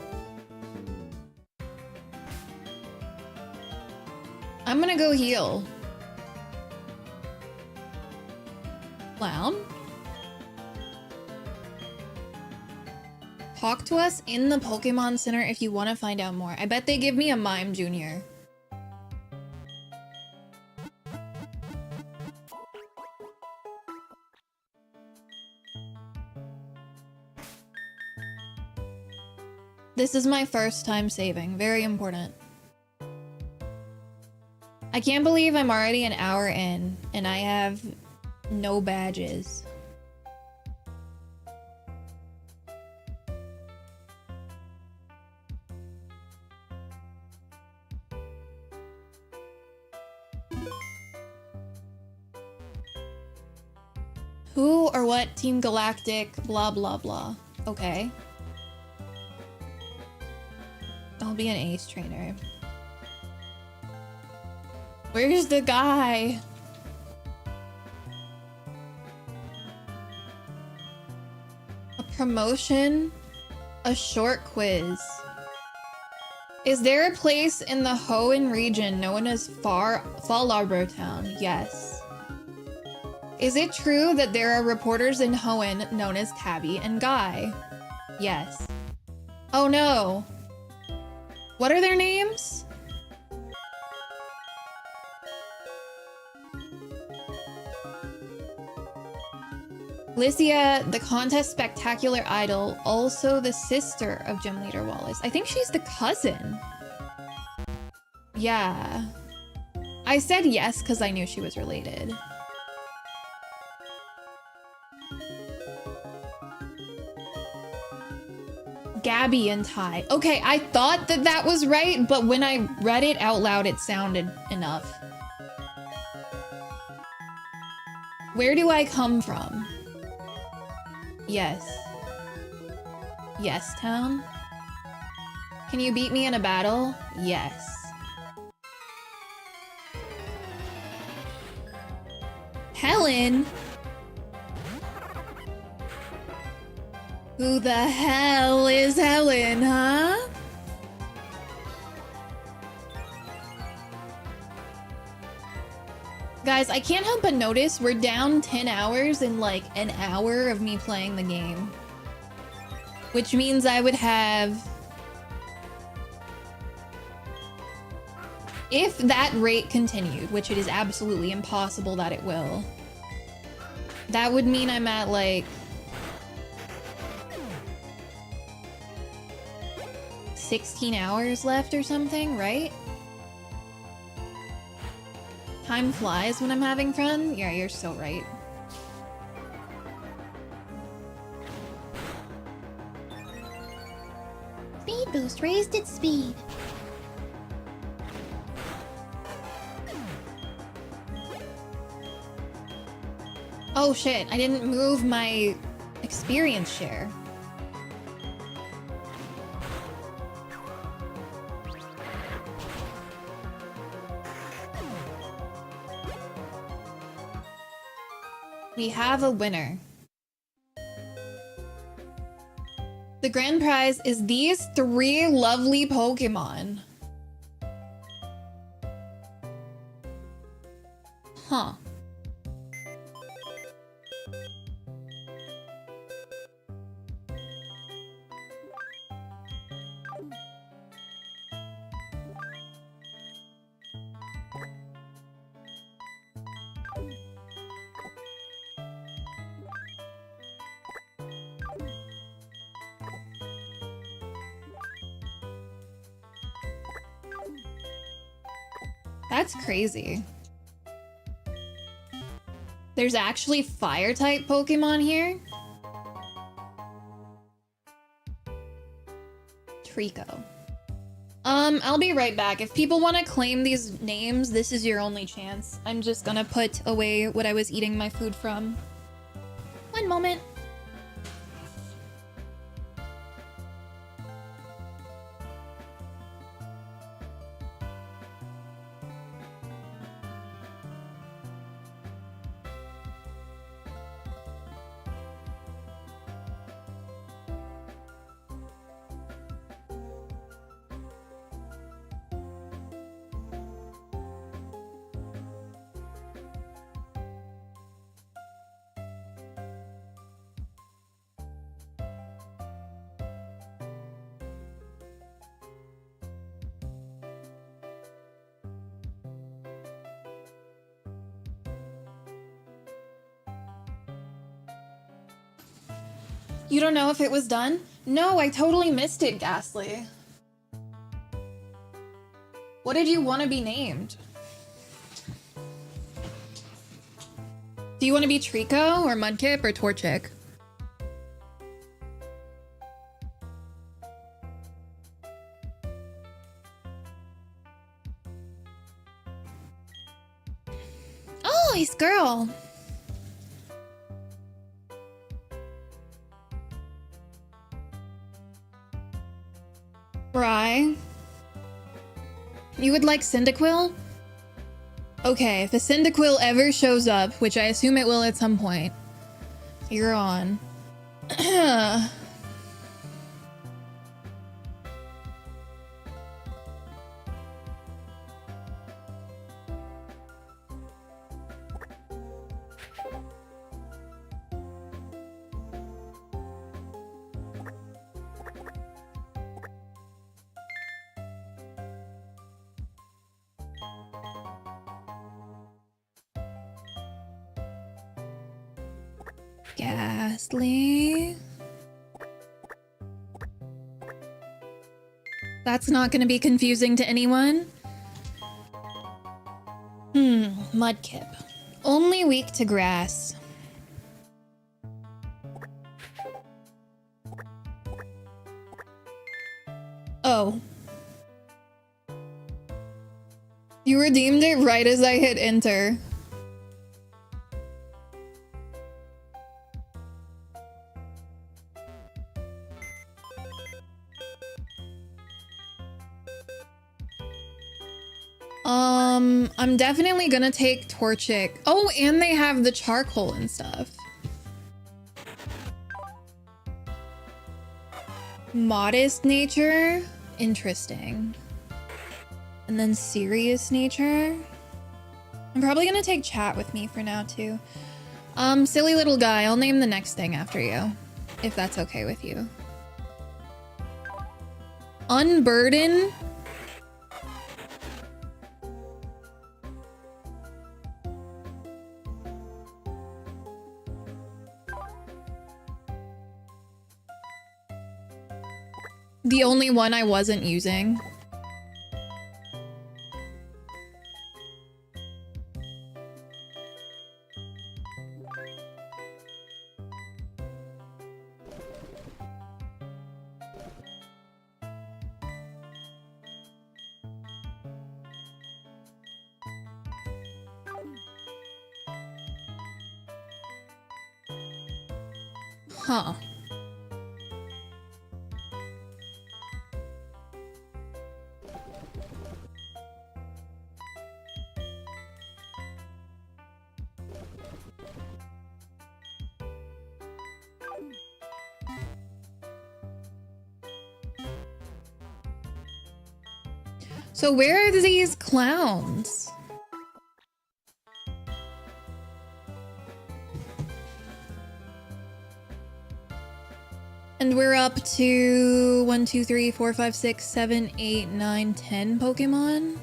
I'm gonna go heal. Clown? Talk to us in the Pokemon Center if you want to find out more. I bet they give me a Mime Junior. This is my first time saving. Very important. I can't believe I'm already an hour in and I have no badges. Who or what Team Galactic, blah blah blah. Okay. I'll be an ace trainer. Where's the guy? A promotion? A short quiz. Is there a place in the Hoenn region known as Fall Arbor Town? Yes. Is it true that there are reporters in Hoenn known as Tabby and Guy? Yes. Oh no. What are their names? Lycia, the contest spectacular idol, also the sister of Gym Leader Wallace. I think she's the cousin. Yeah. I said yes because I knew she was related. Gabby and Ty. Okay, I thought that that was right, but when I read it out loud, it sounded enough. Where do I come from? Yes. Yes, town? Can you beat me in a battle? Yes. Helen? Who the hell is Helen, huh? Guys, I can't help but notice we're down 10 hours in like an hour of me playing the game. Which means I would have... If that rate continued, which it is absolutely impossible that it will, that would mean I'm at like... 16 hours left or something, right? Time flies when I'm having fun? Yeah, you're so right. Speed boost raised its speed. Oh shit, I didn't move my experience share. We have a winner. The grand prize is these 3 lovely Pokemon. Huh. That's crazy. There's actually fire type Pokemon here. Trico. I'll be right back. If people want to claim these names, this is your only chance. I'm just gonna put away what I was eating my food from. One moment. You don't know if it was done? No, I totally missed it, Ghastly. What did you want to be named? Do you want to be Trico or Mudkip or Torchic? Oh, he's girl. Bri. You would like Cyndaquil? Okay, if a Cyndaquil ever shows up, which I assume it will at some point, you're on. Ghastly. That's not going to be confusing to anyone. Mudkip. Only weak to grass. Oh. You redeemed it right as I hit enter. I'm definitely gonna take Torchic. Oh, and they have the charcoal and stuff. Modest nature? Interesting. And then serious nature? I'm probably gonna take chat with me for now, too. Silly little guy, I'll name the next thing after you. If that's okay with you. Unburden? The only one I wasn't using. Huh. So where are these clowns? And we're up to 1, 2, 3, 4, 5, 6, 7, 8, 9, 10 Pokemon.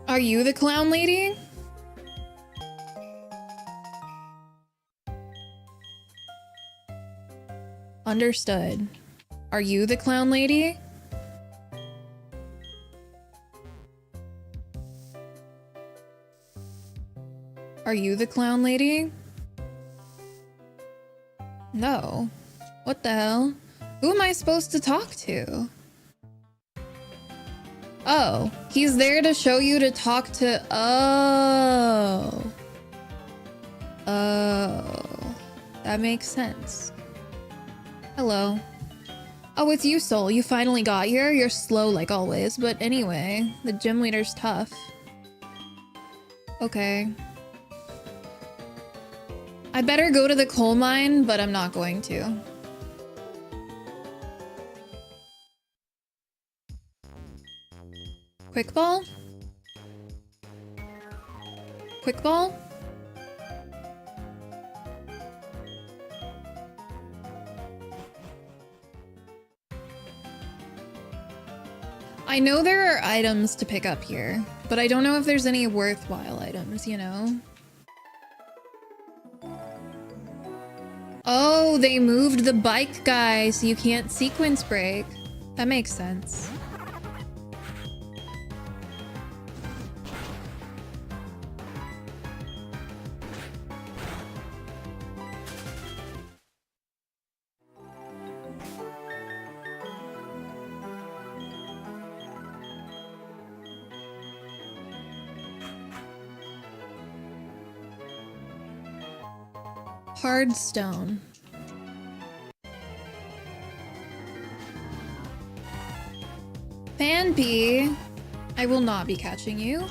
Are you the clown lady? Understood. Are you the clown lady? Are you the clown lady? No. What the hell? Who am I supposed to talk to? Oh, he's there to show you to talk to... Oh. Oh. That makes sense. Hello. Oh, it's you, Soul. You finally got here? You're slow like always, but anyway, the gym leader's tough. Okay. I better go to the coal mine, but I'm not going to. Quick ball? Quick ball? I know there are items to pick up here, but I don't know if there's any worthwhile items, you know? Oh, they moved the bike guy so you can't sequence break. That makes sense. Hard stone. Fanpy, I will not be catching you.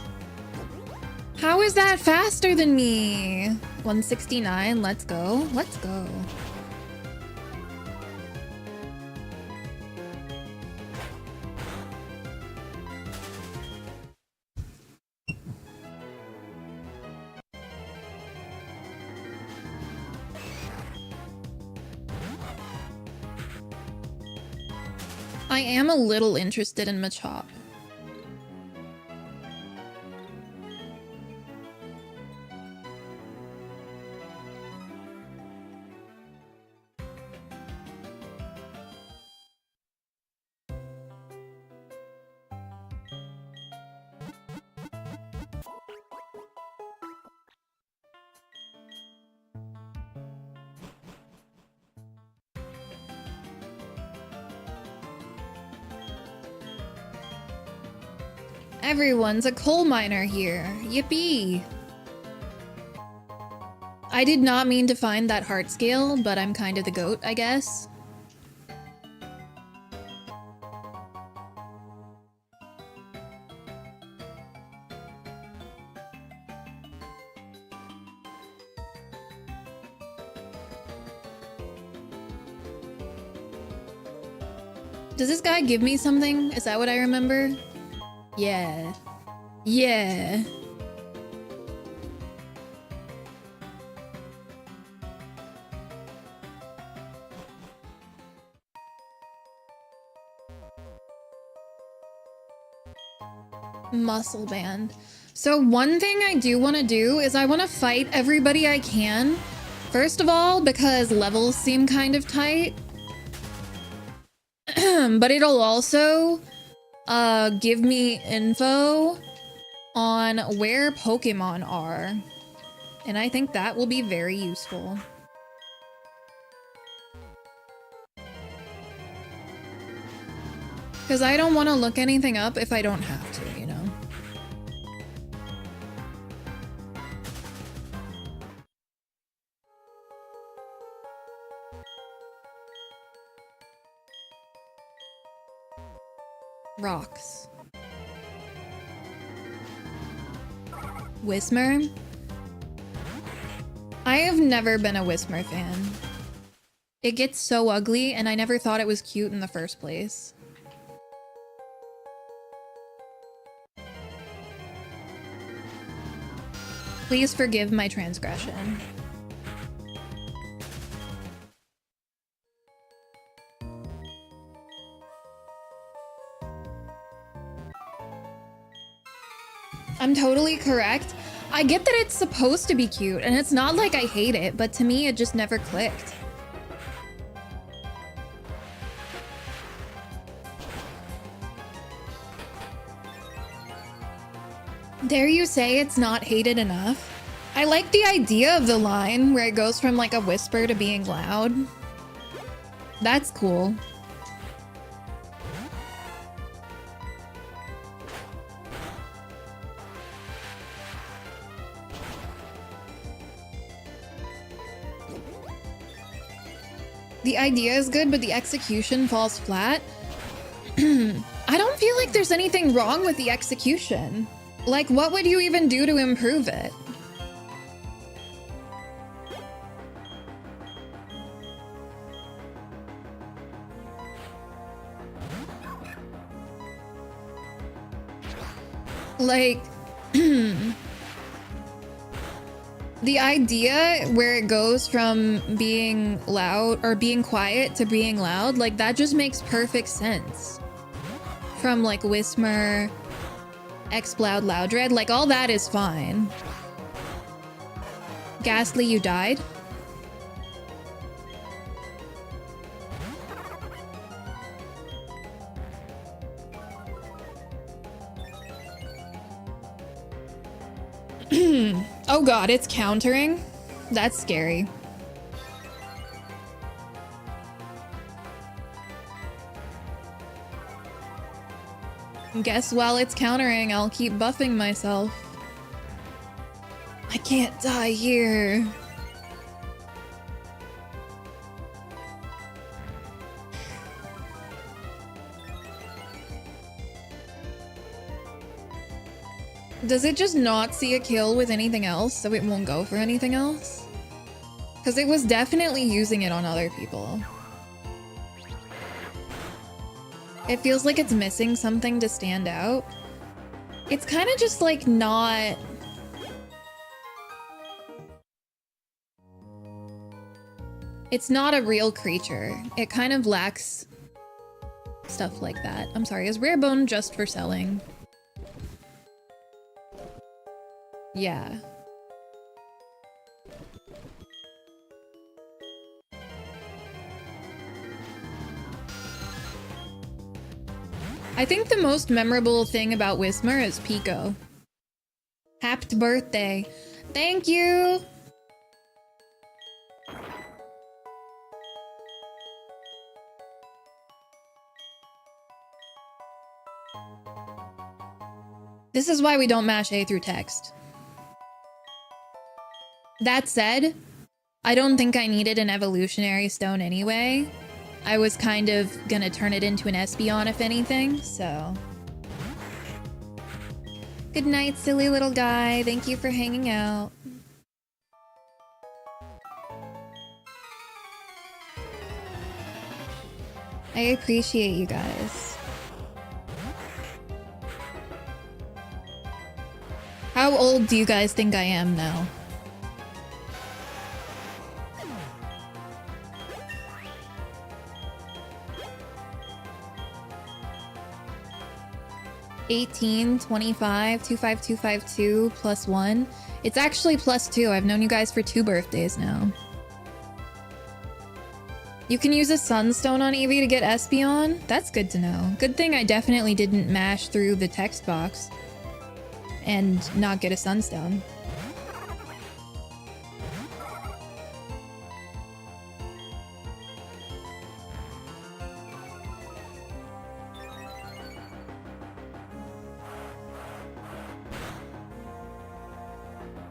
How is that faster than me? 169, let's go. Let's go. I am a little interested in Machop. Everyone's a coal miner here. Yippee! I did not mean to find that heart scale, but I'm kind of the goat, I guess. Does this guy give me something? Is that what I remember? Yeah. Yeah. Muscle band. So one thing I do want to do is I want to fight everybody I can. First of all, because levels seem kind of tight. But it'll also give me info on where Pokemon are. And I think that will be very useful. Because I don't want to look anything up if I don't have to, you know? Rocks. Whismur? I have never been a Whismur fan. It gets so ugly, and I never thought it was cute in the first place. Please forgive my transgression. I'm totally correct. I get that it's supposed to be cute, and it's not like I hate it, but to me it just never clicked. Dare you say it's not hated enough? I like the idea of the line where it goes from like a whisper to being loud. That's cool. The idea is good, but the execution falls flat. I don't feel like there's anything wrong with the execution. Like, what would you even do to improve it? Like, the idea where it goes from being loud or being quiet to being loud, like that just makes perfect sense. From like Whismer, Exploud, Loudred, like all that is fine. Ghastly, you died? Oh god, it's countering? That's scary. Guess while it's countering, I'll keep buffing myself. I can't die here. Does it just not see a kill with anything else, so it won't go for anything else? Because it was definitely using it on other people. It feels like it's missing something to stand out. It's kind of just like not... It's not a real creature. It kind of lacks stuff like that. I'm sorry, is Rare Bone just for selling? Yeah. I think the most memorable thing about Whismer is Pico. Happy birthday. Thank you! This is why we don't mash A through text. That said, I don't think I needed an evolutionary stone anyway. I was kind of gonna turn it into an Espeon if anything, so... Good night, silly little guy. Thank you for hanging out. I appreciate you guys. How old do you guys think I am now? +18, 25, 25252 +1. It's actually +2. I've known you guys for 2 birthdays now. You can use a Sunstone on Eevee to get Espeon? That's good to know. Good thing I definitely didn't mash through the text box and not get a Sunstone.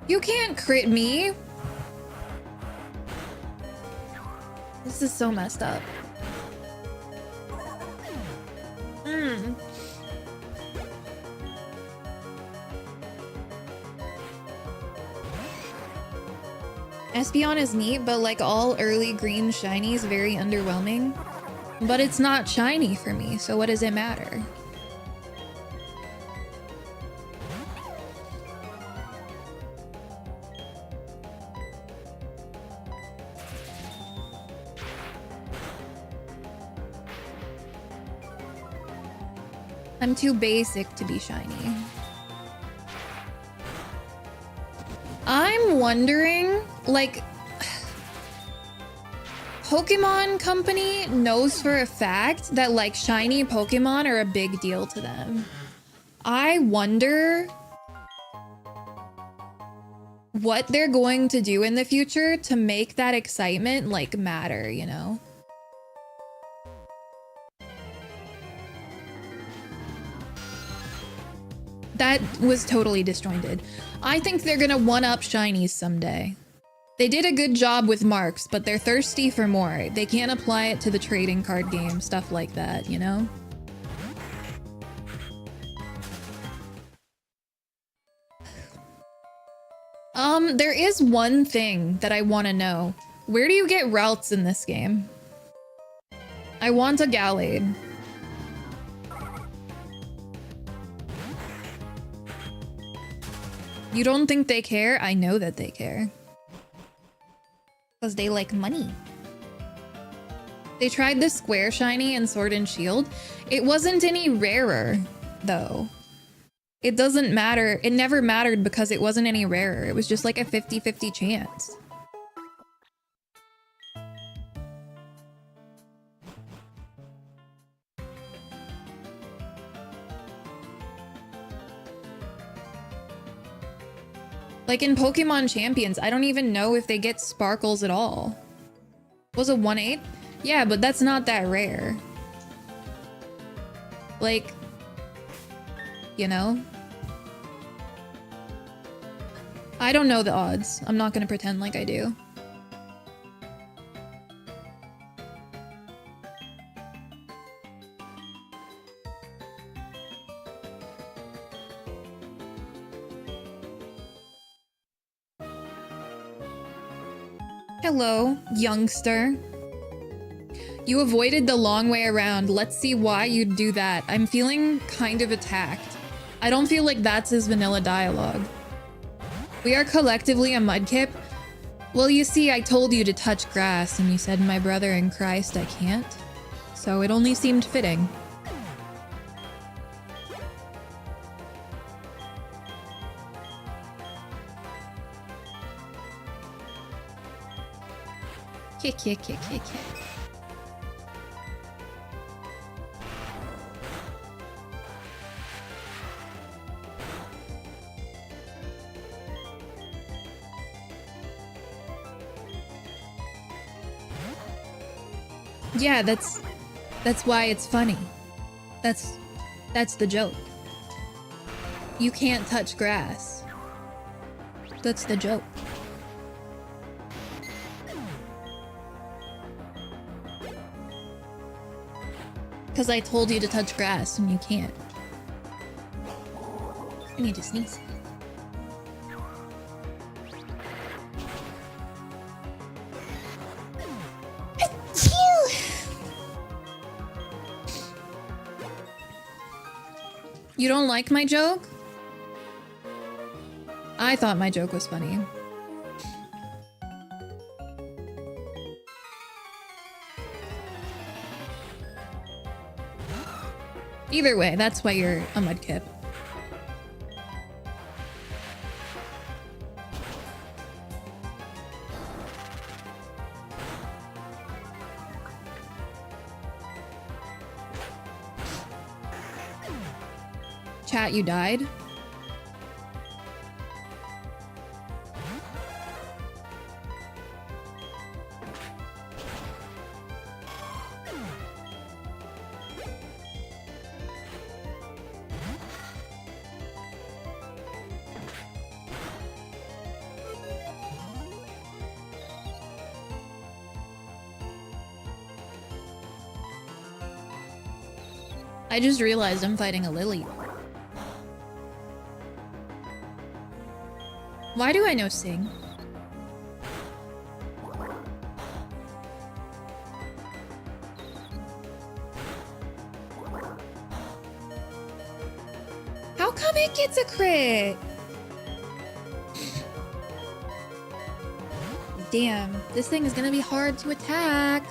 You can't crit me! This is so messed up. Espeon is neat, but like all early green shinies, very underwhelming. But it's not shiny for me, so what does it matter? I'm too basic to be shiny. I'm wondering, like, Pokemon Company knows for a fact that, like, shiny Pokemon are a big deal to them. I wonder what they're going to do in the future to make that excitement like matter, you know? That was totally disjointed. I think they're gonna one-up shinies someday. They did a good job with marks, but they're thirsty for more. They can't apply it to the trading card game, stuff like that, you know? There is one thing that I want to know. Where do you get routes in this game? I want a Gallade. You don't think they care? I know that they care. Because they like money. They tried the square shiny in Sword and Shield. It wasn't any rarer, though. It doesn't matter. It never mattered because it wasn't any rarer. It was just like a 50-50 chance. Like in Pokemon Champions, I don't even know if they get sparkles at all. Was it 1/8? Yeah, but that's not that rare. Like, you know? I don't know the odds. I'm not gonna pretend like I do. Hello, youngster. You avoided the long way around. Let's see why you'd do that. I'm feeling kind of attacked. I don't feel like that's his vanilla dialogue. We are collectively a mudkip. Well, you see, I told you to touch grass, and you said, my brother in Christ, I can't. So it only seemed fitting. Kick. Yeah, that's why it's funny. That's the joke. You can't touch grass. That's the joke. Because I told you to touch grass and you can't. I need to sneeze. You don't like my joke? I thought my joke was funny. Either way, that's why you're a mudkip. Chat, you died? I just realized I'm fighting a Lily. Why do I know Sing? How come it gets a crit? Damn, this thing is gonna be hard to attack.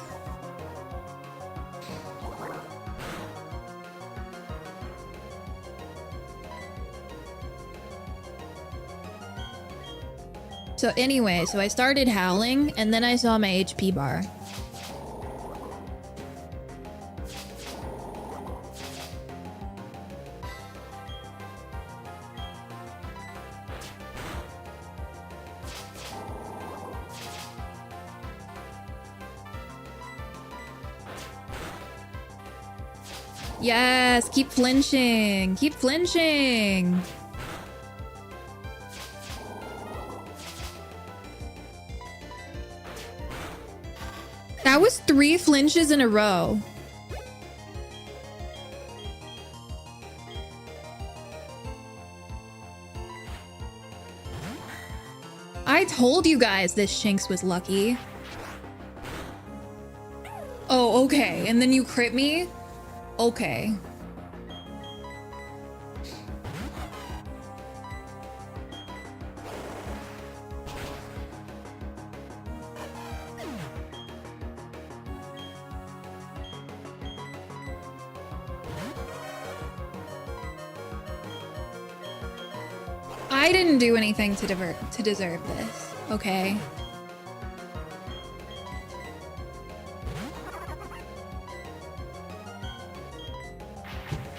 So anyway, so I started howling, and then I saw my HP bar. Yes, keep flinching. Keep flinching. That was 3 flinches in a row. I told you guys this Shinx was lucky. Oh, okay. And then you crit me? Okay. I didn't do anything to deserve this, okay?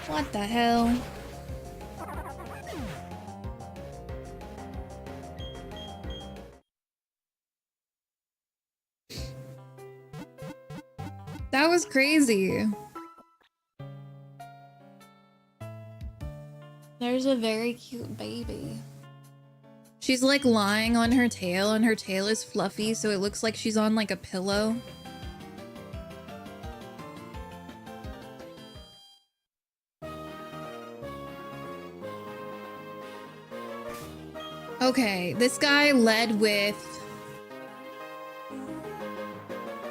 What the hell? That was crazy. There's a very cute baby. She's like lying on her tail and her tail is fluffy, so it looks like she's on like a pillow. Okay, this guy led with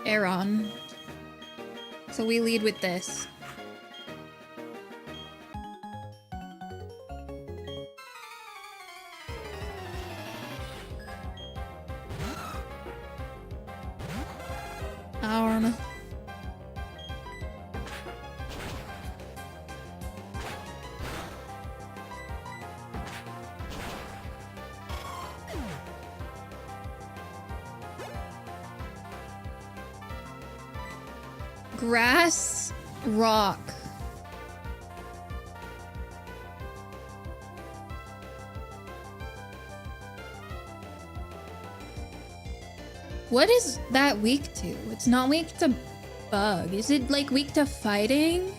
Aaron. So we lead with this. Aaron. Grass rock. What is that weak to? It's not weak to bug. Is it like weak to fighting?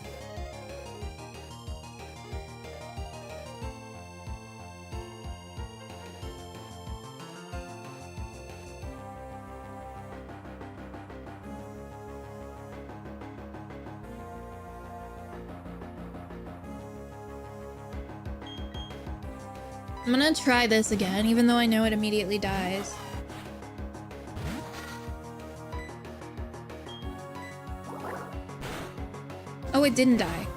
I'm gonna try this again, even though I know it immediately dies. Oh, it didn't die.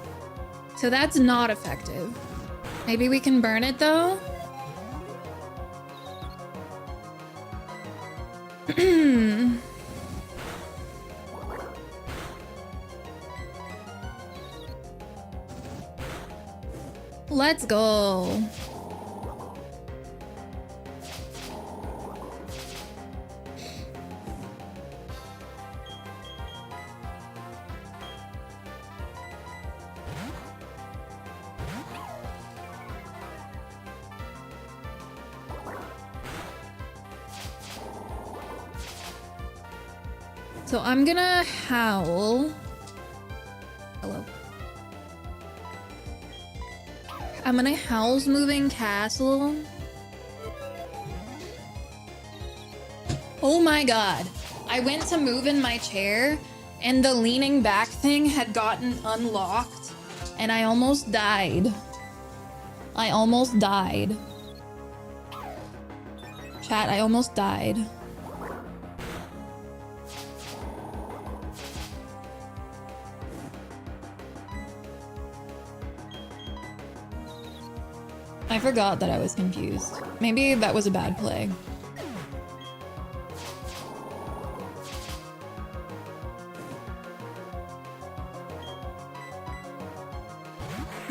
So that's not effective. Maybe we can burn it though? Let's go. So I'm gonna howl. Hello. I'm gonna Howl's Moving Castle. Oh my god. I went to move in my chair and the leaning back thing had gotten unlocked and I almost died. I almost died. Chat, I almost died. I forgot that I was confused. Maybe that was a bad play.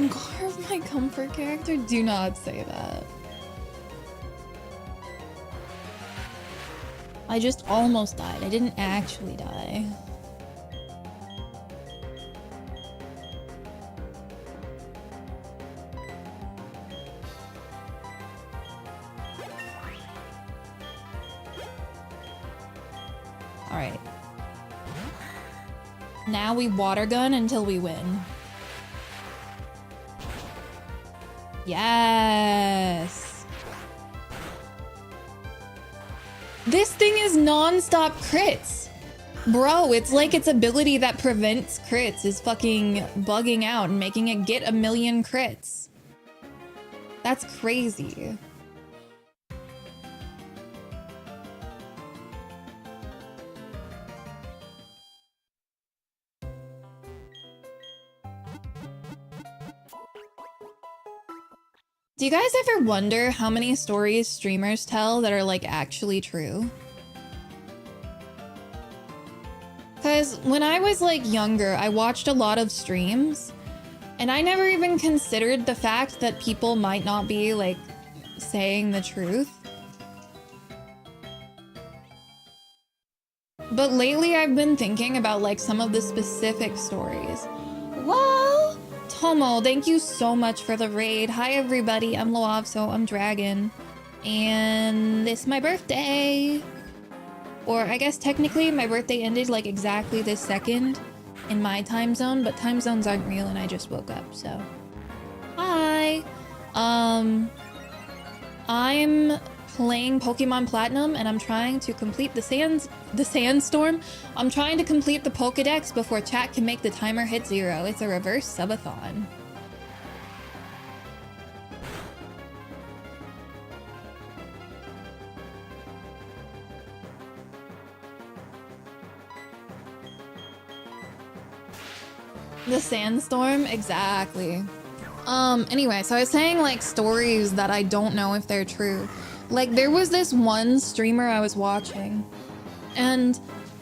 Carve my comfort character? Do not say that. I just almost died. I didn't actually die. Alright. Now we water gun until we win. Yes. This thing is non-stop crits. Bro, it's like its ability that prevents crits is fucking bugging out and making it get 1,000,000 crits. That's crazy. Do you guys ever wonder how many stories streamers tell that are like actually true? Because when I was like younger, I watched a lot of streams and I never even considered the fact that people might not be like saying the truth. But lately I've been thinking about like some of the specific stories. Whoa! Tomo, thank you so much for the raid. Hi everybody, I'm Loavso, I'm Dragon. And it's my birthday. Or I guess technically my birthday ended like exactly this second in my time zone, but time zones aren't real and I just woke up, so. Hi! I'm playing Pokemon Platinum and I'm trying to complete the Sandstorm. I'm trying to complete the pokedex before chat can make the timer hit 0. It's a reverse subathon. The Sandstorm? Exactly. Anyway, so I was saying like stories that I don't know if they're true. Like there was this one streamer I was watching and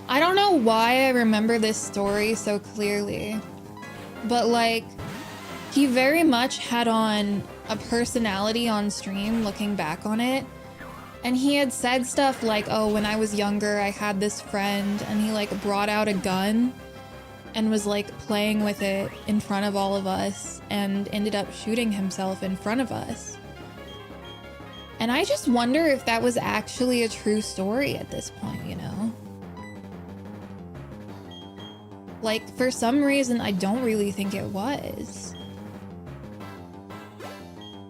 I don't know why I remember this story so clearly, but like he very much had on a personality on stream looking back on it. And he had said stuff like, oh, when I was younger, I had this friend and he like brought out a gun and was like playing with it in front of all of us and ended up shooting himself in front of us. And I just wonder if that was actually a true story at this point, you know? Like, for some reason, I don't really think it was.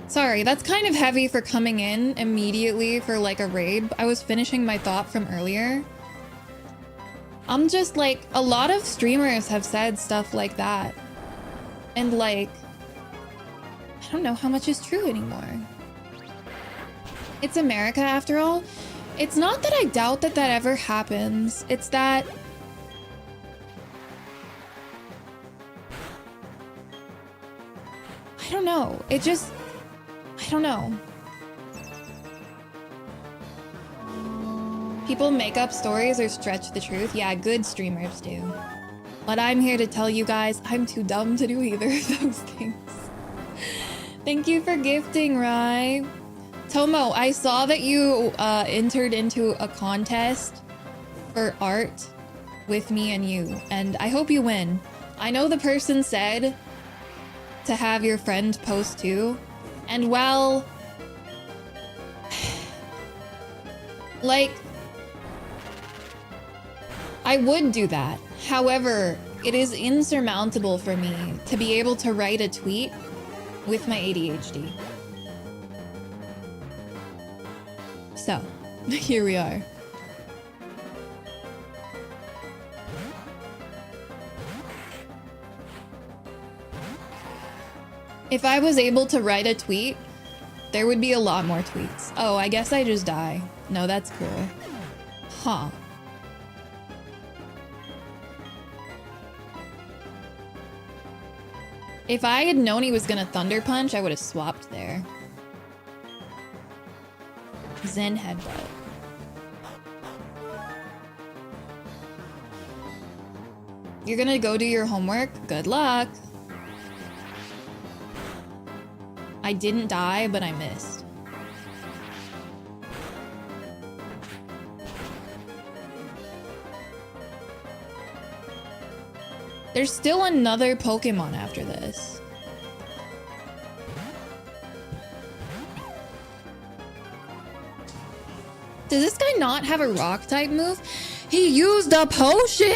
Sorry, that's kind of heavy for coming in immediately for like a raid. I was finishing my thought from earlier. I'm just like, a lot of streamers have said stuff like that. And like, I don't know how much is true anymore. It's America after all. It's not that I doubt that that ever happens. It's that I don't know. It just, I don't know. People make up stories or stretch the truth. Yeah, good streamers do. But I'm here to tell you guys, I'm too dumb to do either of those things. Thank you for gifting, Rai. Tomo, I saw that you entered into a contest for art with me and you, and I hope you win. I know the person said to have your friend post too, and well, like, I would do that. However, it is insurmountable for me to be able to write a tweet with my ADHD. So, here we are. If I was able to write a tweet, there would be a lot more tweets. Oh, I guess I just die. No, that's cool. Huh. If I had known he was gonna Thunder Punch, I would have swapped there. Zen headbutt. You're gonna go do your homework? Good luck. I didn't die, but I missed. There's still another Pokemon after this. Does this guy not have a rock type move? He used a potion!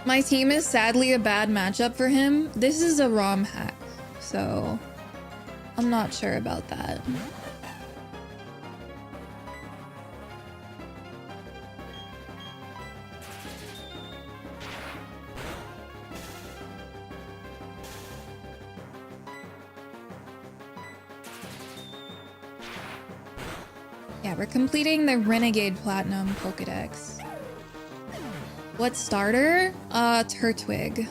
My team is sadly a bad matchup for him. This is a ROM hack, so I'm not sure about that. Yeah, we're completing the Renegade Platinum Pokedex. What starter? Turtwig.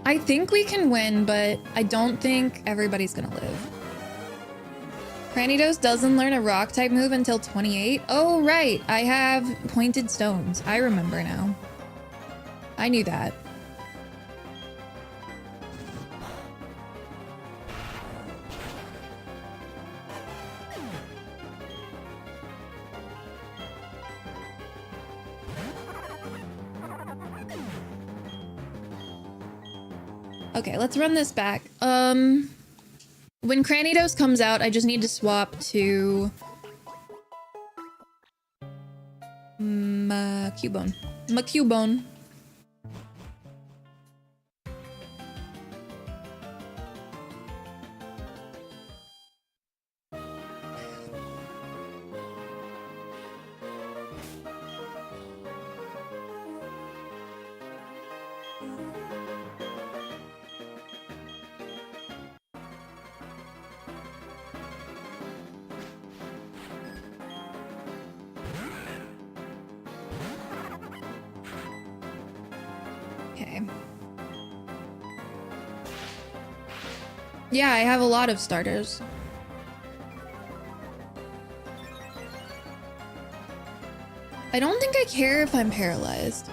I think we can win, but I don't think everybody's gonna live. Cranidos doesn't learn a rock type move until 28. Oh, right. I have pointed stones. I remember now. I knew that. Okay, let's run this back. When Cranidos comes out, I just need to swap to Cubone. Cubone. Okay. Yeah, I have a lot of starters. I don't think I care if I'm paralyzed.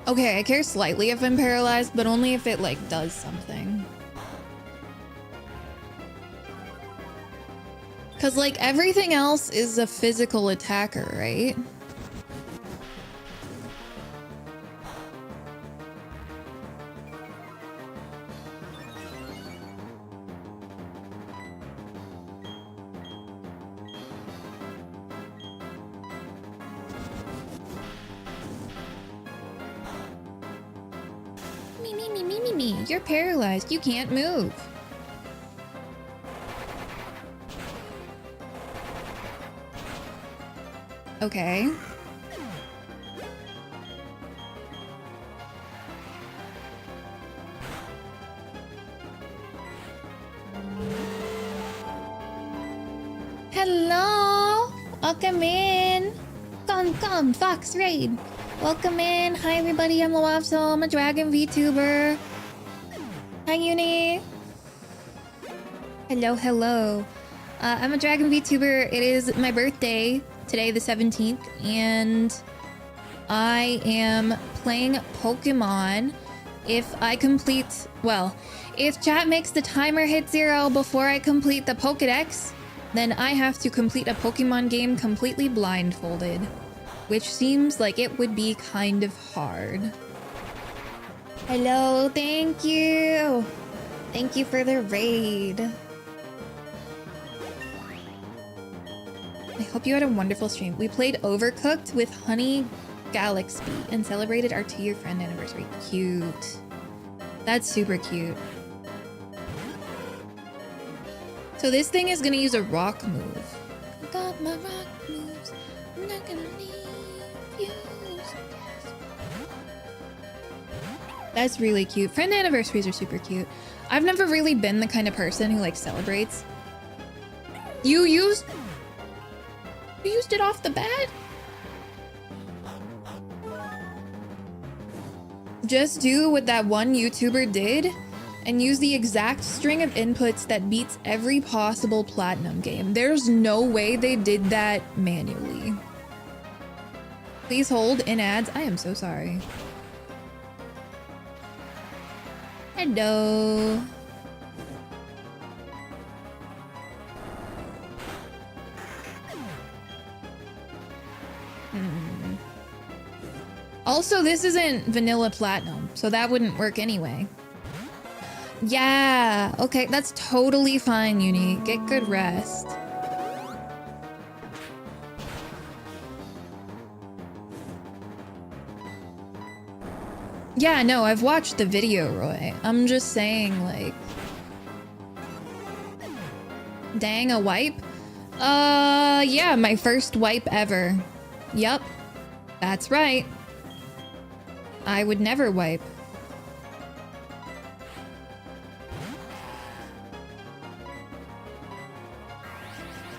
Okay, I care slightly if I'm paralyzed, but only if it, like, does something. Because, like, everything else is a physical attacker, right? Me. You're paralyzed. You can't move. Okay. Hello. Welcome in. Come, Fox Raid. Welcome in. Hi, everybody. I'm Lawafso. I'm a Dragon VTuber. Hi, Uni. Hello. I'm a Dragon VTuber. It is my birthday today, the 17th, and I am playing Pokemon. If chat makes the timer hit 0 before I complete the Pokedex, then I have to complete a Pokemon game completely blindfolded, which seems like it would be kind of hard. Hello, thank you. Thank you for the raid. I hope you had a wonderful stream. We played Overcooked with Honey Galaxy and celebrated our 2-year friend anniversary. Cute. That's super cute. So this thing is gonna use a rock move. Got my rock moves. I'm not gonna leave you. That's really cute. Friend anniversaries are super cute. I've never really been the kind of person who like celebrates. You used it off the bat? Just do what that one YouTuber did and use the exact string of inputs that beats every possible platinum game. There's no way they did that manually. Please hold in ads. I am so sorry. Hello. Also, this isn't vanilla platinum, so that wouldn't work anyway. Yeah, okay, that's totally fine, Uni. Get good rest. Yeah, no, I've watched the video, Roy. I'm just saying, like... Dang, a wipe? Yeah, my first wipe ever. Yup. That's right. I would never wipe.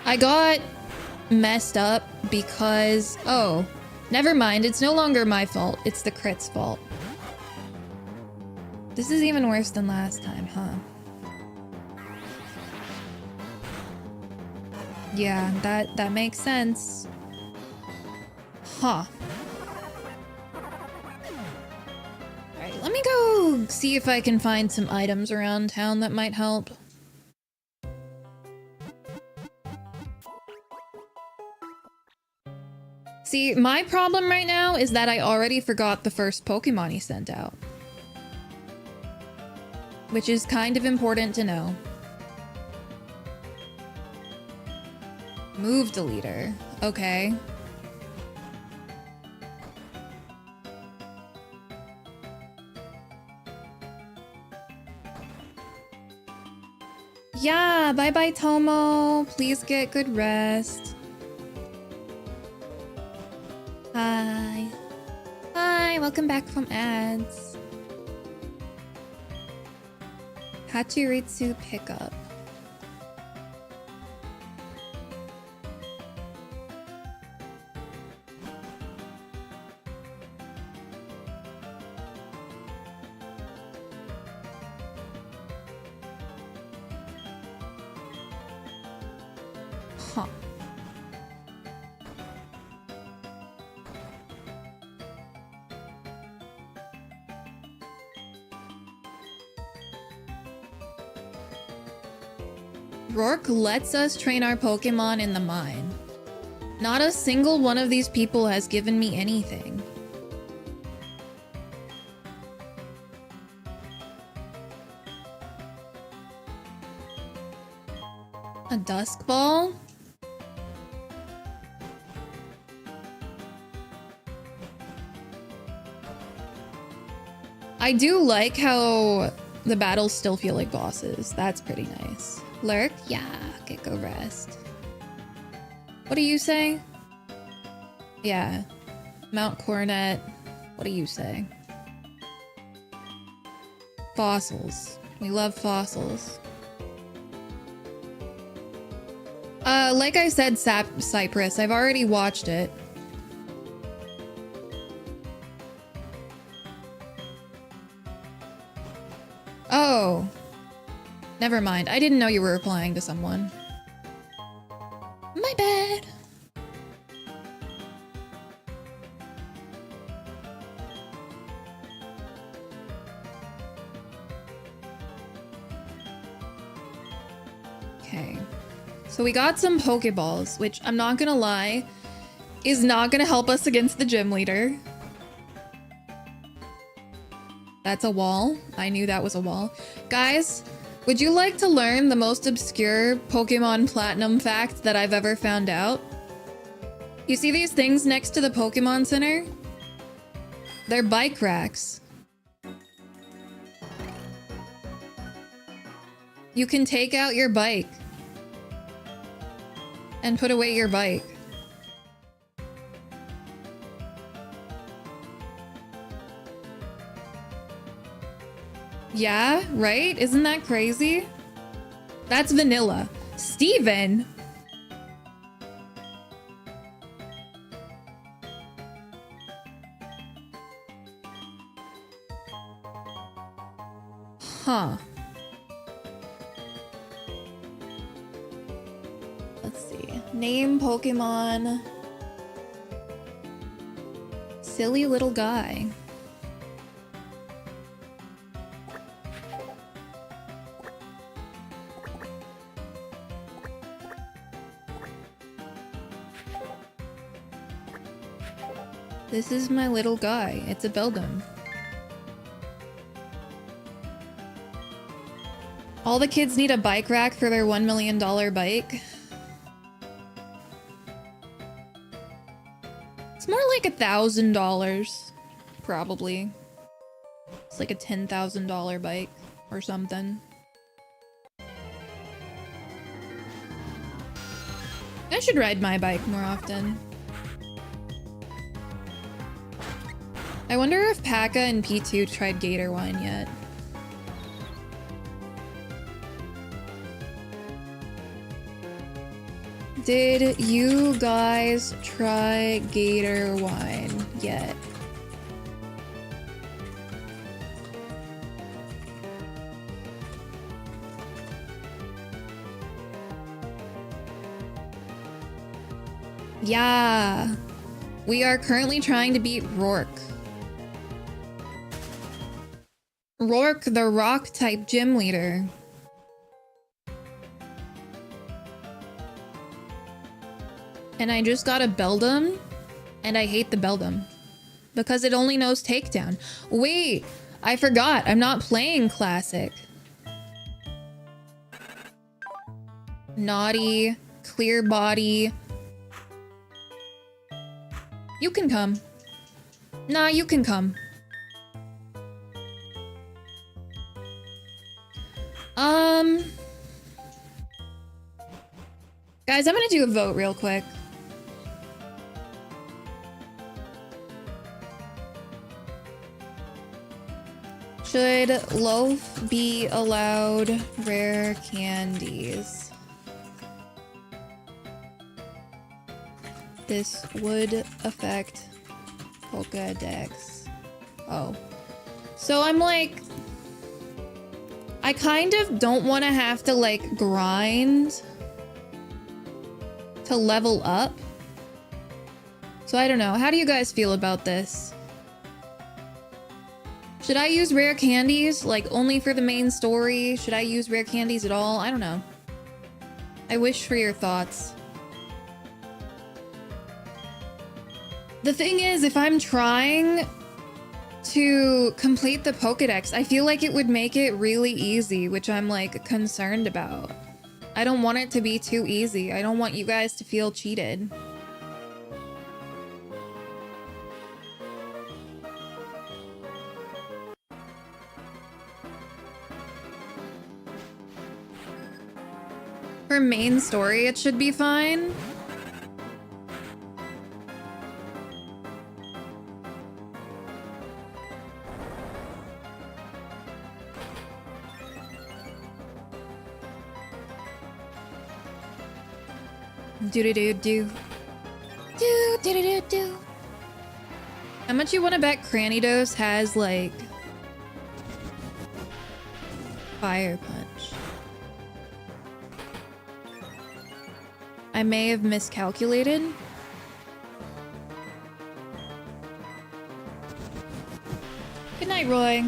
I got messed up because... Oh, never mind. It's no longer my fault. It's the crit's fault. This is even worse than last time, huh? Yeah, that makes sense. Huh. Alright, let me go see if I can find some items around town that might help. See, my problem right now is that I already forgot the first Pokemon he sent out. Which is kind of important to know. Move deleter. Okay. Yeah, bye-bye, Tomo. Please get good rest. Hi. Hi, welcome back from ads. Hachiritsu pickup. Huh. Rourke lets us train our Pokemon in the mine. Not a single one of these people has given me anything. A dusk ball? I do like how the battles still feel like bosses. That's pretty nice. Lurk? Yeah, get go rest. What do you say? Yeah. Mount Coronet. What do you say? Fossils. We love fossils. Like I said, Cypress, I've already watched it. Oh. Never mind. I didn't know you were replying to someone. My bad. Okay. So we got some Pokeballs, which I'm not gonna lie, is not gonna help us against the gym leader. That's a wall. I knew that was a wall. Guys, would you like to learn the most obscure Pokemon Platinum fact that I've ever found out? You see these things next to the Pokemon Center? They're bike racks. You can take out your bike and put away your bike. Yeah, right? Isn't that crazy? That's vanilla. Steven! Huh. Let's see. Name Pokemon. Silly little guy. This is my little guy. It's a Beldum. All the kids need a bike rack for their $1 million bike. It's more like $1,000, probably. like a $10,000 bike or something. I should ride my bike more often. I wonder if Paka and P2 tried Gator Wine yet. Did you guys try Gator Wine yet? Yeah. We are currently trying to beat Rourke. Rourke, the rock-type gym leader. And I just got a Beldum, and I hate the Beldum. Because it only knows takedown. Wait, I forgot. I'm not playing Classic. Naughty, clear body. You can come. Nah, you can come. Guys, I'm gonna do a vote real quick. Should Loaf be allowed rare candies? This would affect pokedex. Oh. So I'm like... I kind of don't want to have to like grind to level up. So I don't know. How do you guys feel about this? Should I use rare candies like only for the main story? Should I use rare candies at all? I don't know. I wish for your thoughts. The thing is, if I'm trying to complete the Pokedex, I feel like it would make it really easy, which I'm like concerned about. I don't want it to be too easy. I don't want you guys to feel cheated. For main story, it should be fine. Do-do-do-do. Do-do-do-do-do. How much you want to bet Cranidos has, like, Fire Punch? I may have miscalculated. Good night, Roy.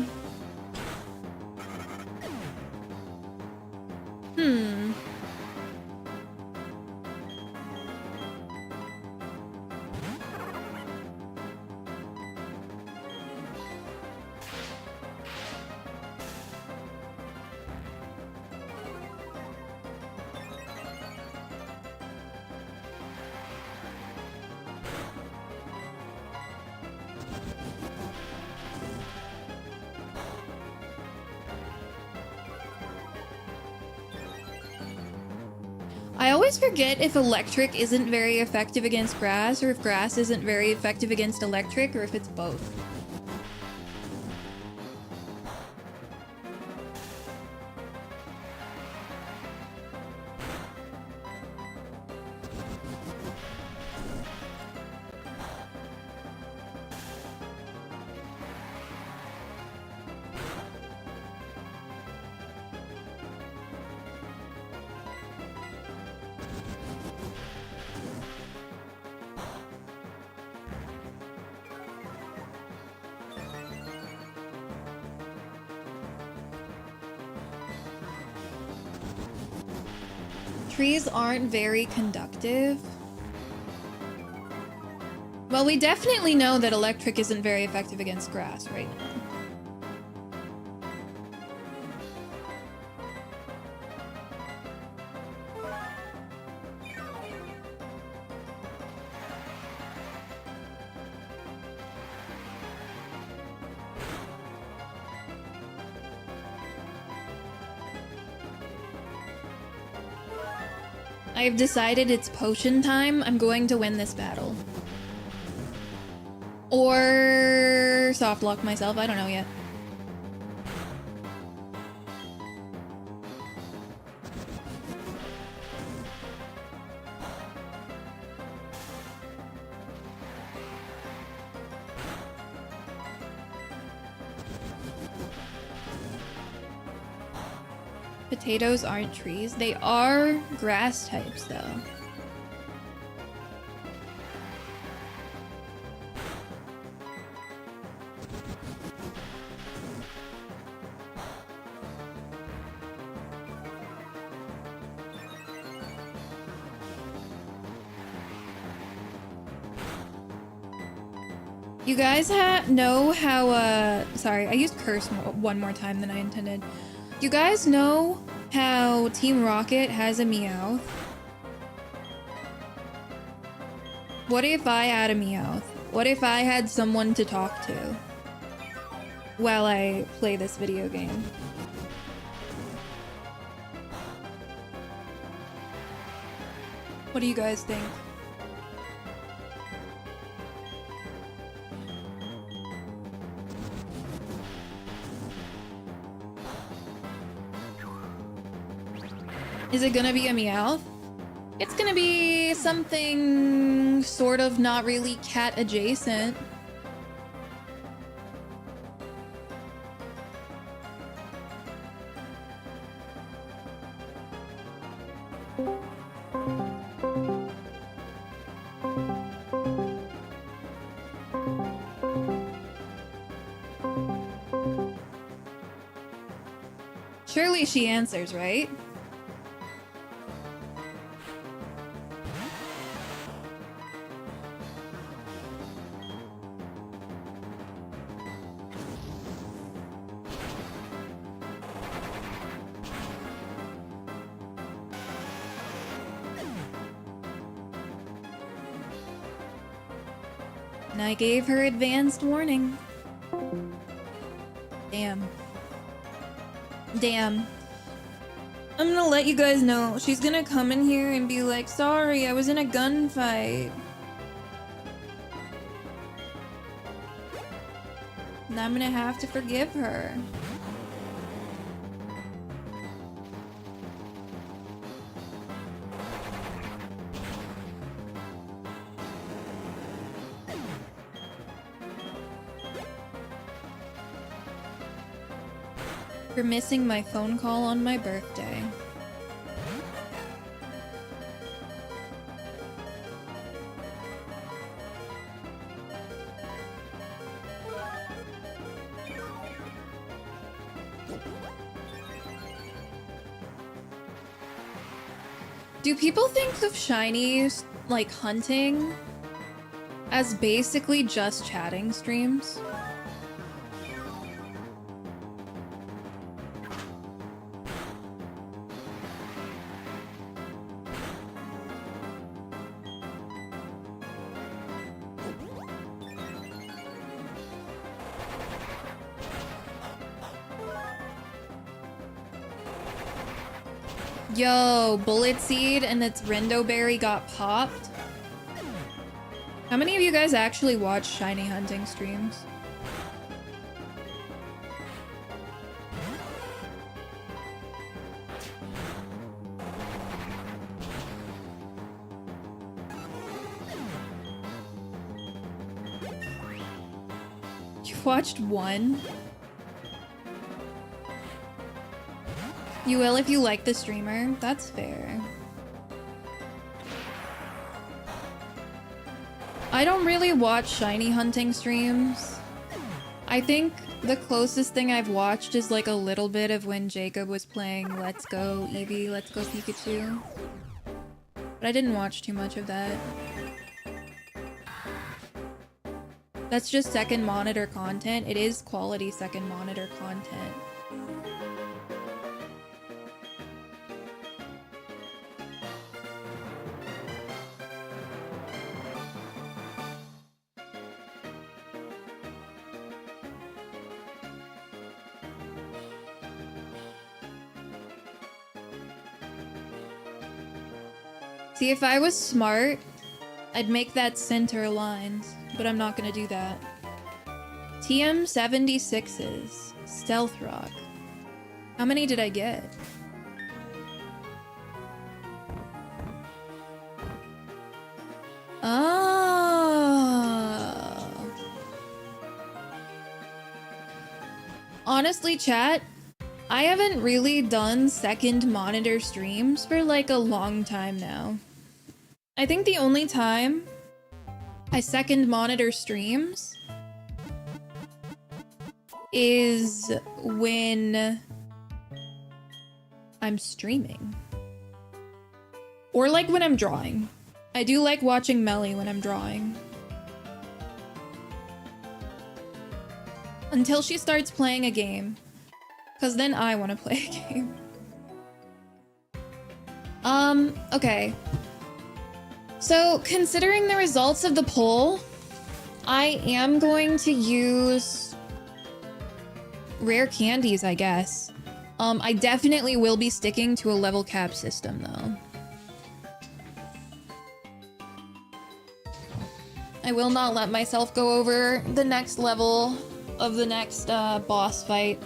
I always forget if electric isn't very effective against grass, or if grass isn't very effective against electric, or if it's both. Trees aren't very conductive. Well, we definitely know that electric isn't very effective against grass right now. I've decided it's potion time. I'm going to win this battle. Or soft lock myself. I don't know yet. Potatoes aren't trees. They are grass types, though. You guys know how, sorry, I used curse one more time than I intended. You guys know how Team Rocket has a Meowth? What if I had a Meowth? What if I had someone to talk to while I play this video game? What do you guys think? Is it gonna be a Meowth? It's gonna be something sort of not really cat adjacent. Surely she answers, right? And I gave her advanced warning. Damn. Damn. I'm gonna let you guys know. She's gonna come in here and be like, sorry, I was in a gunfight. And I'm gonna have to forgive her. For missing my phone call on my birthday. Do people think of shinies, like hunting, as basically just chatting streams? Yo, Bullet Seed and its Rindo Berry got popped. How many of you guys actually watch shiny hunting streams? You watched one? You will if you like the streamer. That's fair. I don't really watch shiny hunting streams. I think the closest thing I've watched is like a little bit of when Jacob was playing Let's Go Eevee, Let's Go Pikachu. But I didn't watch too much of that. That's just second monitor content. It is quality second monitor content. See, if I was smart, I'd make that center aligned, but I'm not gonna do that. TM76s. Stealth Rock. How many did I get? Oh. Honestly, chat, I haven't really done second monitor streams for like a long time now. I think the only time I second monitor streams is when I'm streaming. Or like when I'm drawing. I do like watching Melly when I'm drawing. Until she starts playing a game. Because then I want to play a game. Okay. So, considering the results of the poll, I am going to use rare candies, I guess. I definitely will be sticking to a level cap system, though. I will not let myself go over the next level of the next boss fight.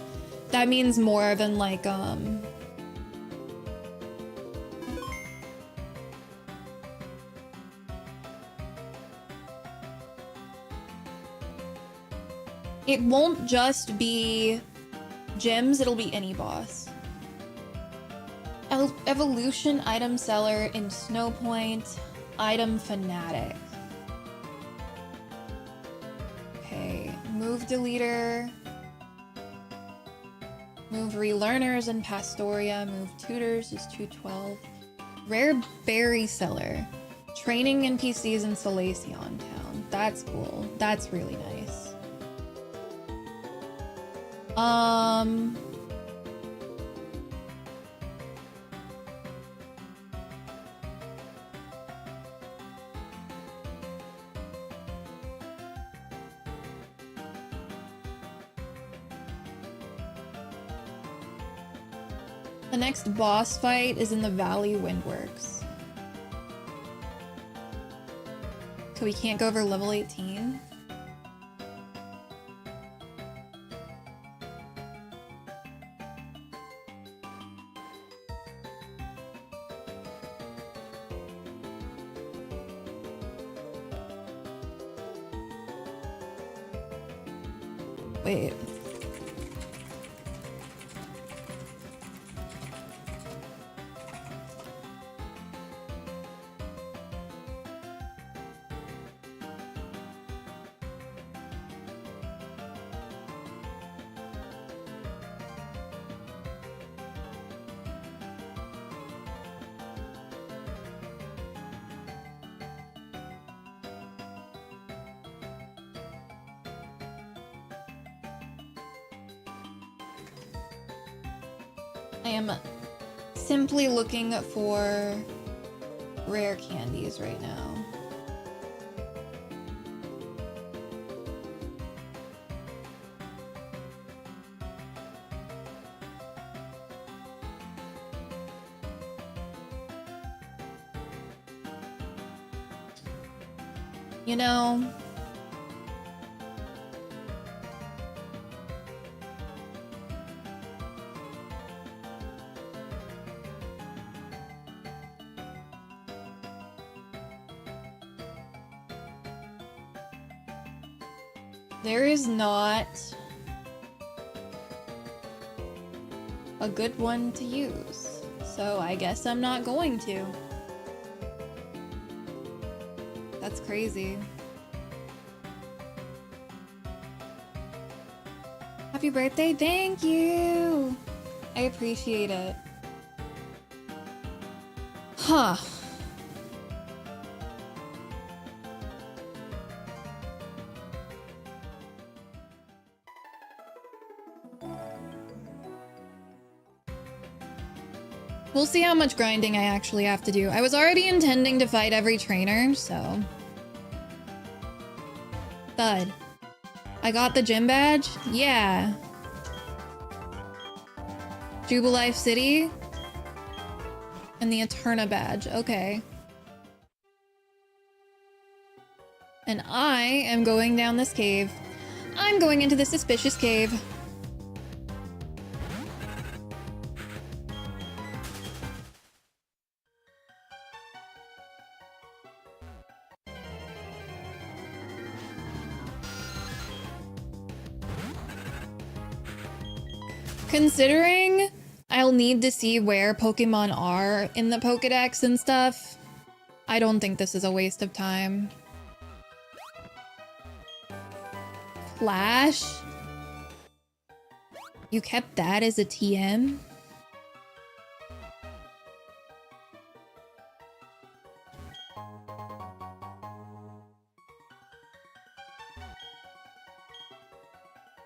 That means more than like it won't just be gyms, it'll be any boss. Evolution item seller in Snowpoint, item fanatic. Okay, move deleter. Move relearners in Pastoria. Move tutors is 212. Rare berry seller. Training NPCs in Salacion Town. That's cool. That's really nice. The next boss fight is in the Valley Windworks. So we can't go over level 18. Wait. I am simply looking for rare candies right now. You know, there is not a good one to use, so I guess I'm not going to. That's crazy. Happy birthday, thank you! I appreciate it. Huh. We'll see how much grinding I actually have to do. I was already intending to fight every trainer, so... Bud. I got the gym badge? Yeah. Jubilife City? And the Eterna badge. Okay. And I am going down this cave. I'm going into the suspicious cave. Considering I'll need to see where Pokemon are in the pokedex and stuff, I don't think this is a waste of time. Flash? You kept that as a TM?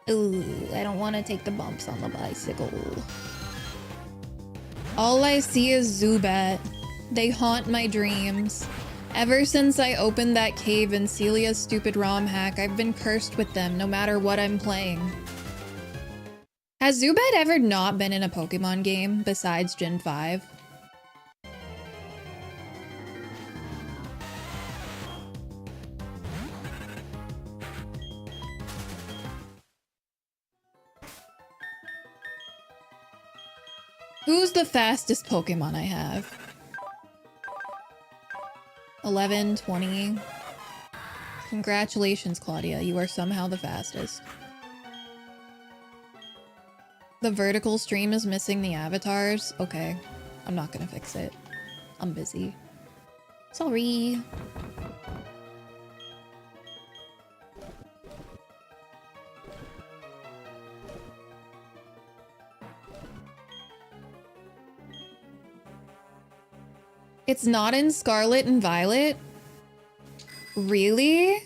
Ooh, I don't want to take the bumps on the bicycle. All I see is Zubat. They haunt my dreams. Ever since I opened that cave in Celia's stupid ROM hack, I've been cursed with them no matter what I'm playing. Has Zubat ever not been in a Pokemon game besides Gen 5? Who's the fastest Pokemon I have? 11, 20. Congratulations, Claudia. You are somehow the fastest. The vertical stream is missing the avatars. Okay. I'm not gonna fix it. I'm busy. Sorry. It's not in Scarlet and Violet? Really?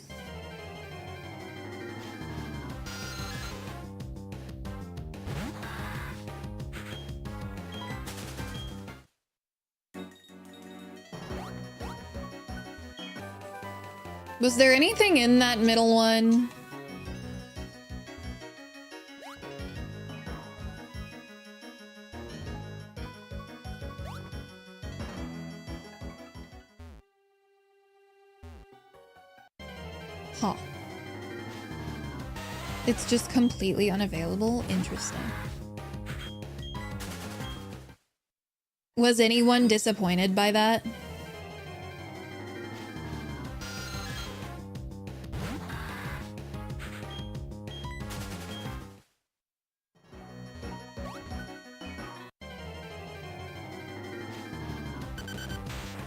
Was there anything in that middle one? Huh. It's just completely unavailable? Interesting. Was anyone disappointed by that?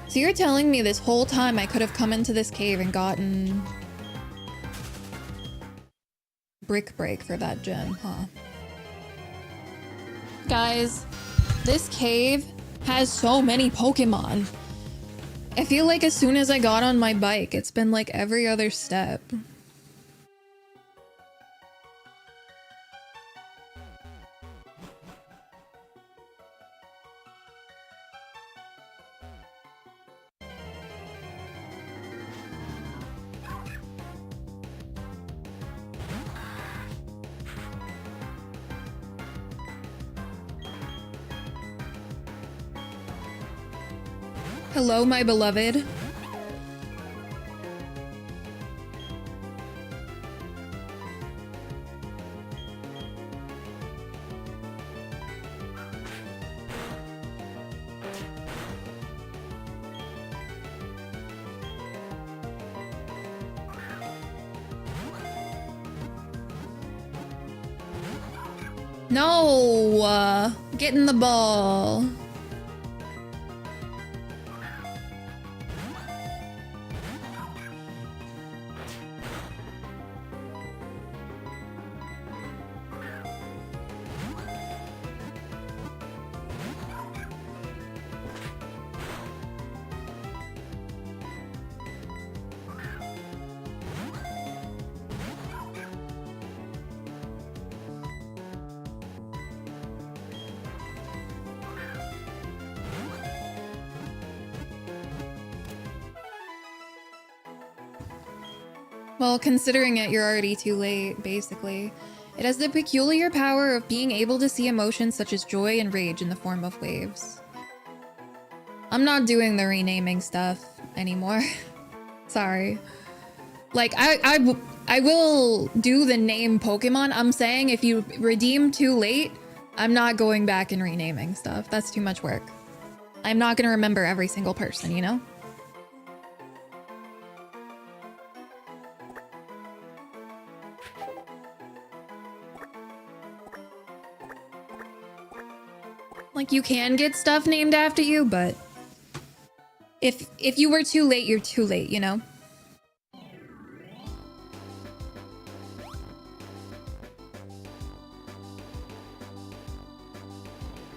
So you're telling me this whole time I could have come into this cave and gotten Brick Break for that gem, huh? Guys, this cave has so many Pokemon. I feel like as soon as I got on my bike, it's been like every other step. Hello, my beloved. No, get in the ball. Well, considering it, you're already too late, basically. It has the peculiar power of being able to see emotions such as joy and rage in the form of waves. I'm not doing the renaming stuff anymore. Sorry. Like, I will do the name Pokemon. I'm saying if you redeem too late, I'm not going back and renaming stuff. That's too much work. I'm not gonna remember every single person, you know? Like, you can get stuff named after you, but if you were too late, you're too late, you know?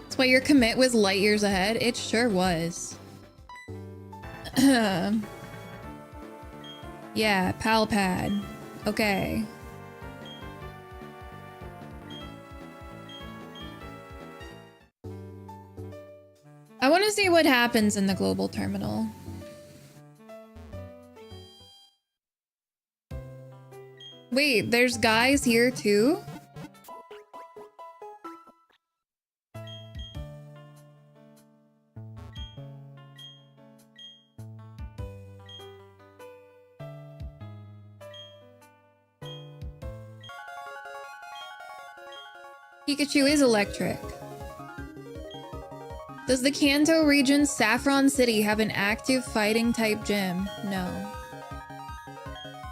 That's why your commit was light years ahead. It sure was. Yeah, pal pad. Okay. I want to see what happens in the global terminal. Wait, there's guys here too? Pikachu is electric. Does the Kanto region's Saffron City have an active fighting type gym? No.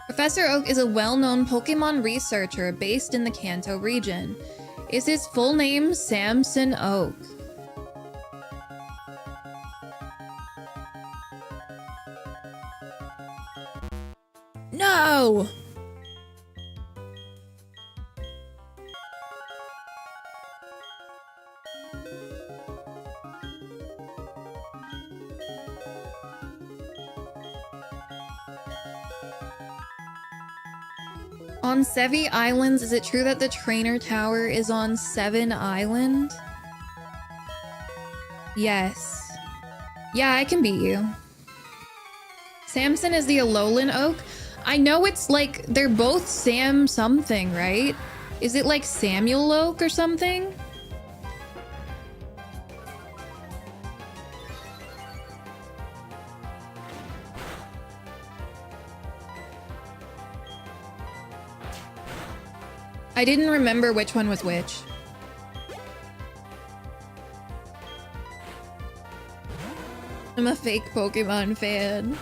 Professor Oak is a well-known Pokemon researcher based in the Kanto region. Is his full name Samson Oak? No! On Sevi Islands, is it true that the trainer tower is on Seven Island? Yes. Yeah, I can beat you. Samson is the Alolan Oak? I know it's like, they're both Sam something, right? Is it like Samuel Oak or something? I didn't remember which one was which. I'm a fake Pokemon fan.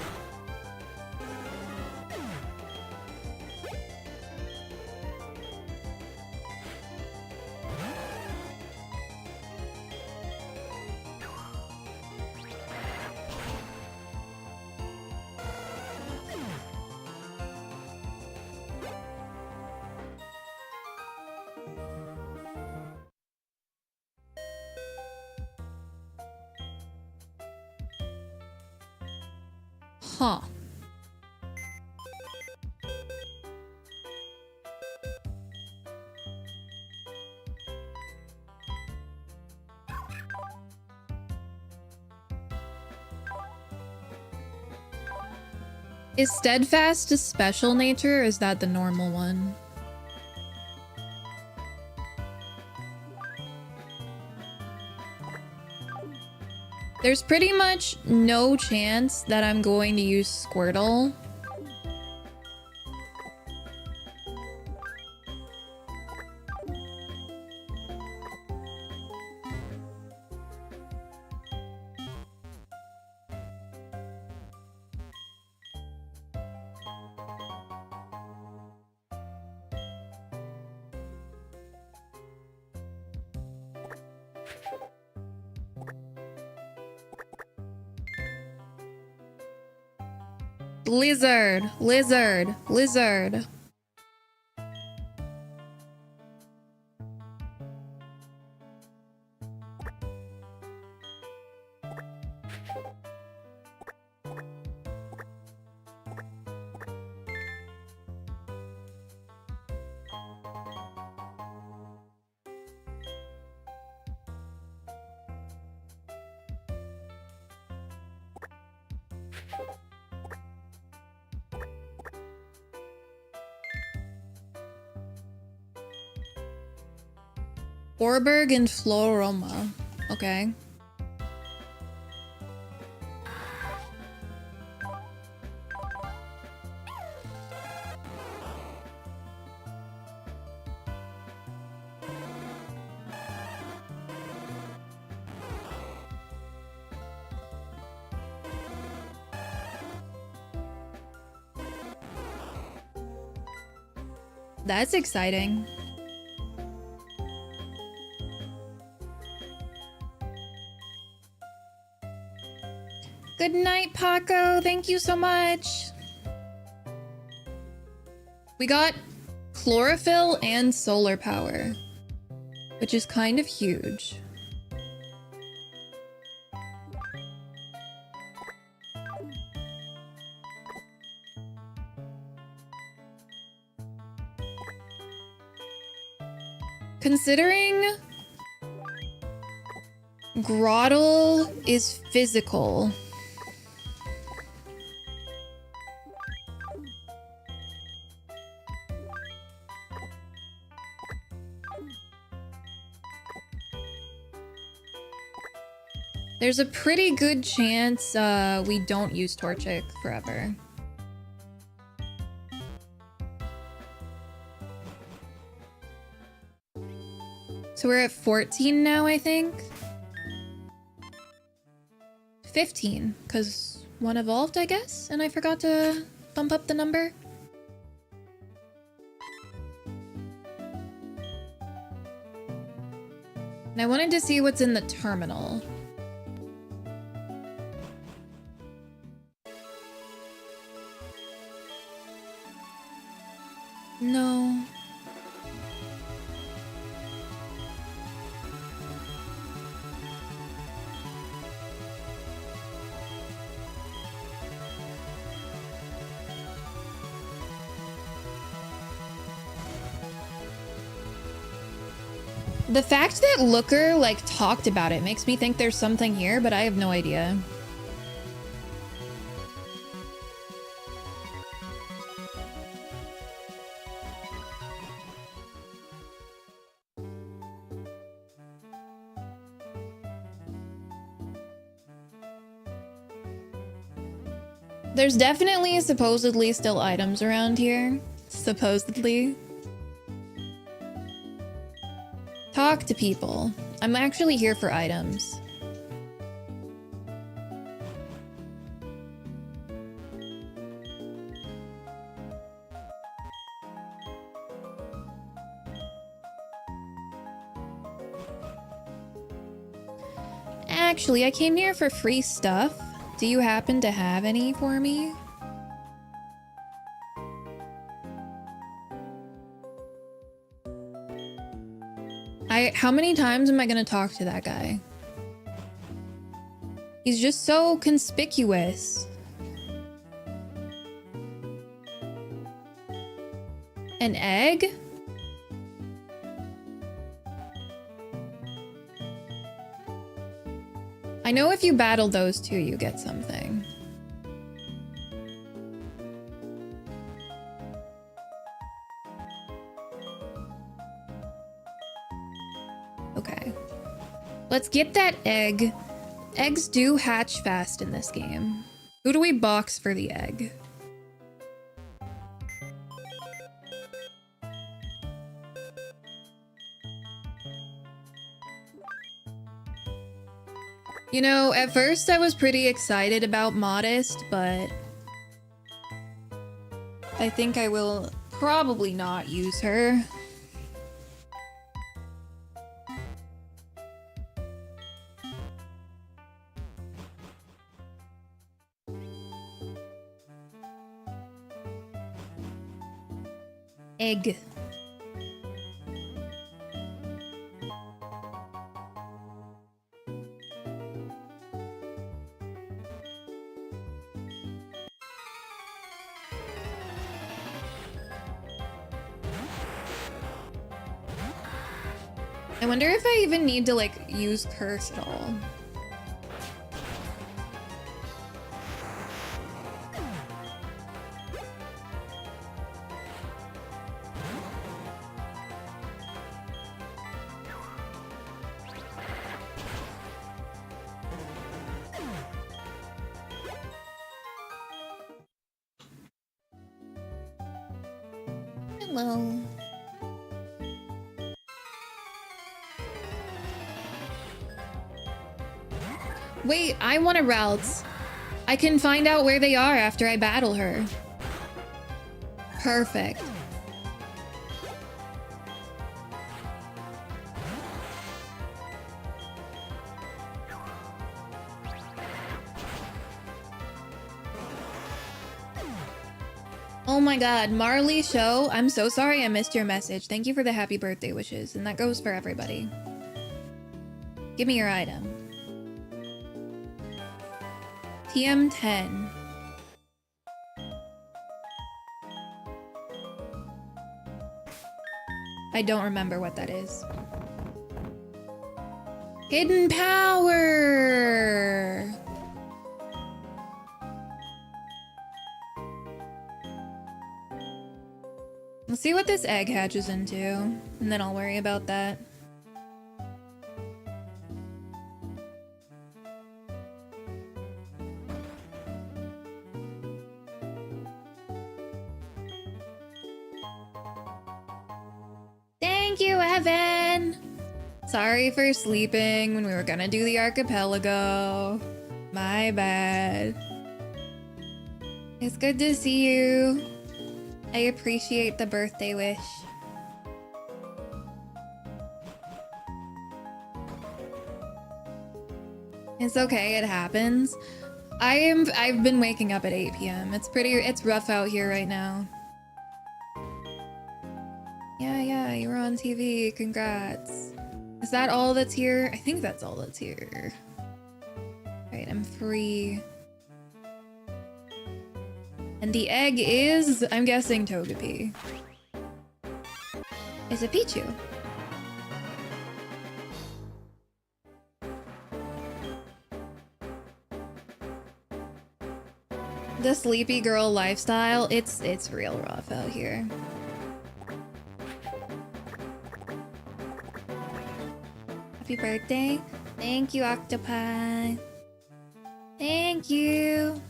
Huh. Is Steadfast a special nature or is that the normal one? There's pretty much no chance that I'm going to use Squirtle. Lizard, lizard, lizard. Orberg and Floroma. Okay. That's exciting. Good night, Paco. Thank you so much. We got chlorophyll and solar power, which is kind of huge. Considering Grottle is physical. There's a pretty good chance we don't use Torchic forever. So we're at 14 now, I think. 15, because one evolved, I guess, and I forgot to bump up the number. And I wanted to see what's in the terminal. No. The fact that Looker, like, talked about it makes me think there's something here, but I have no idea. There's definitely supposedly still items around here. Supposedly. Talk to people. I'm actually here for items. Actually, I came here for free stuff. Do you happen to have any for me? How many times am I gonna talk to that guy? He's just so conspicuous. An egg? I know if you battle those two, you get something. Okay. Let's get that egg. Eggs do hatch fast in this game. Who do we box for the egg? You know, at first I was pretty excited about Modest, but I think I will probably not use her. Egg. I wonder if I even need to, like, use Curse at all. Hello. Wait, I want a route. I can find out where they are after I battle her. Perfect. Oh my god, Marley Show, I'm so sorry I missed your message. Thank you for the happy birthday wishes, and that goes for everybody. Give me your item. TM10. I don't remember what that is. Hidden power! Let's see what this egg hatches into, and then I'll worry about that. Thank you, Evan! Sorry for sleeping when we were gonna do the archipelago. My bad. It's good to see you. I appreciate the birthday wish. It's okay, it happens. I've been waking up at 8 p.m. It's rough out here right now. Yeah, you were on TV. Congrats. Is that all that's here? I think that's all that's here. Right, I'm free. And the egg is, I'm guessing, Togepi. It's a Pichu. The sleepy girl lifestyle, it's real rough out here. Happy birthday. Thank you, Octopi. Thank you.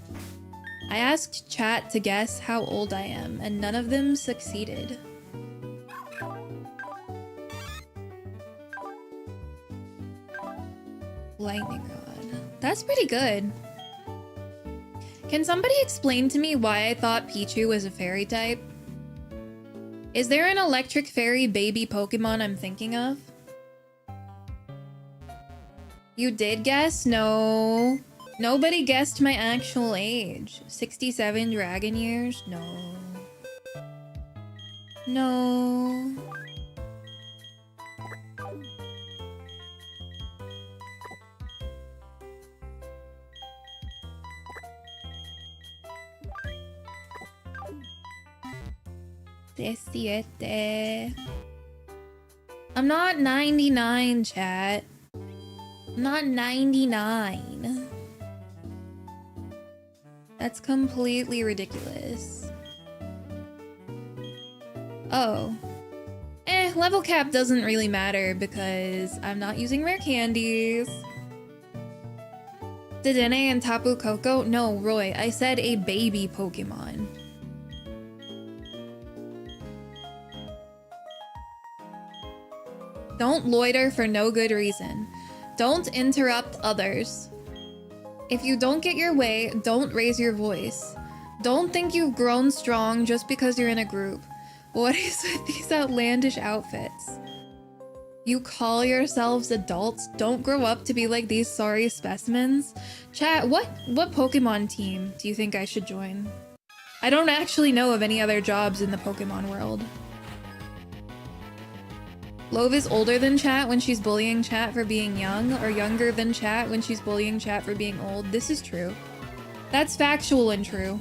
I asked chat to guess how old I am, and none of them succeeded. Lightning rod. That's pretty good. Can somebody explain to me why I thought Pichu was a fairy type? Is there an electric fairy baby Pokemon I'm thinking of? You did guess? No. Nobody guessed my actual age. 67 dragon years? No. No. I'm not 99, chat. I'm not 99. That's completely ridiculous. Oh. Level cap doesn't really matter because I'm not using rare candies. Dedenne and Tapu Koko? No, Roy, I said a baby Pokemon. Don't loiter for no good reason. Don't interrupt others. If you don't get your way, don't raise your voice. Don't think you've grown strong just because you're in a group. What is with these outlandish outfits? You call yourselves adults? Don't grow up to be like these sorry specimens. Chat, what Pokemon team do you think I should join? I don't actually know of any other jobs in the Pokemon world. Love is older than chat when she's bullying chat for being young, or younger than chat when she's bullying chat for being old. This is true. That's factual and true.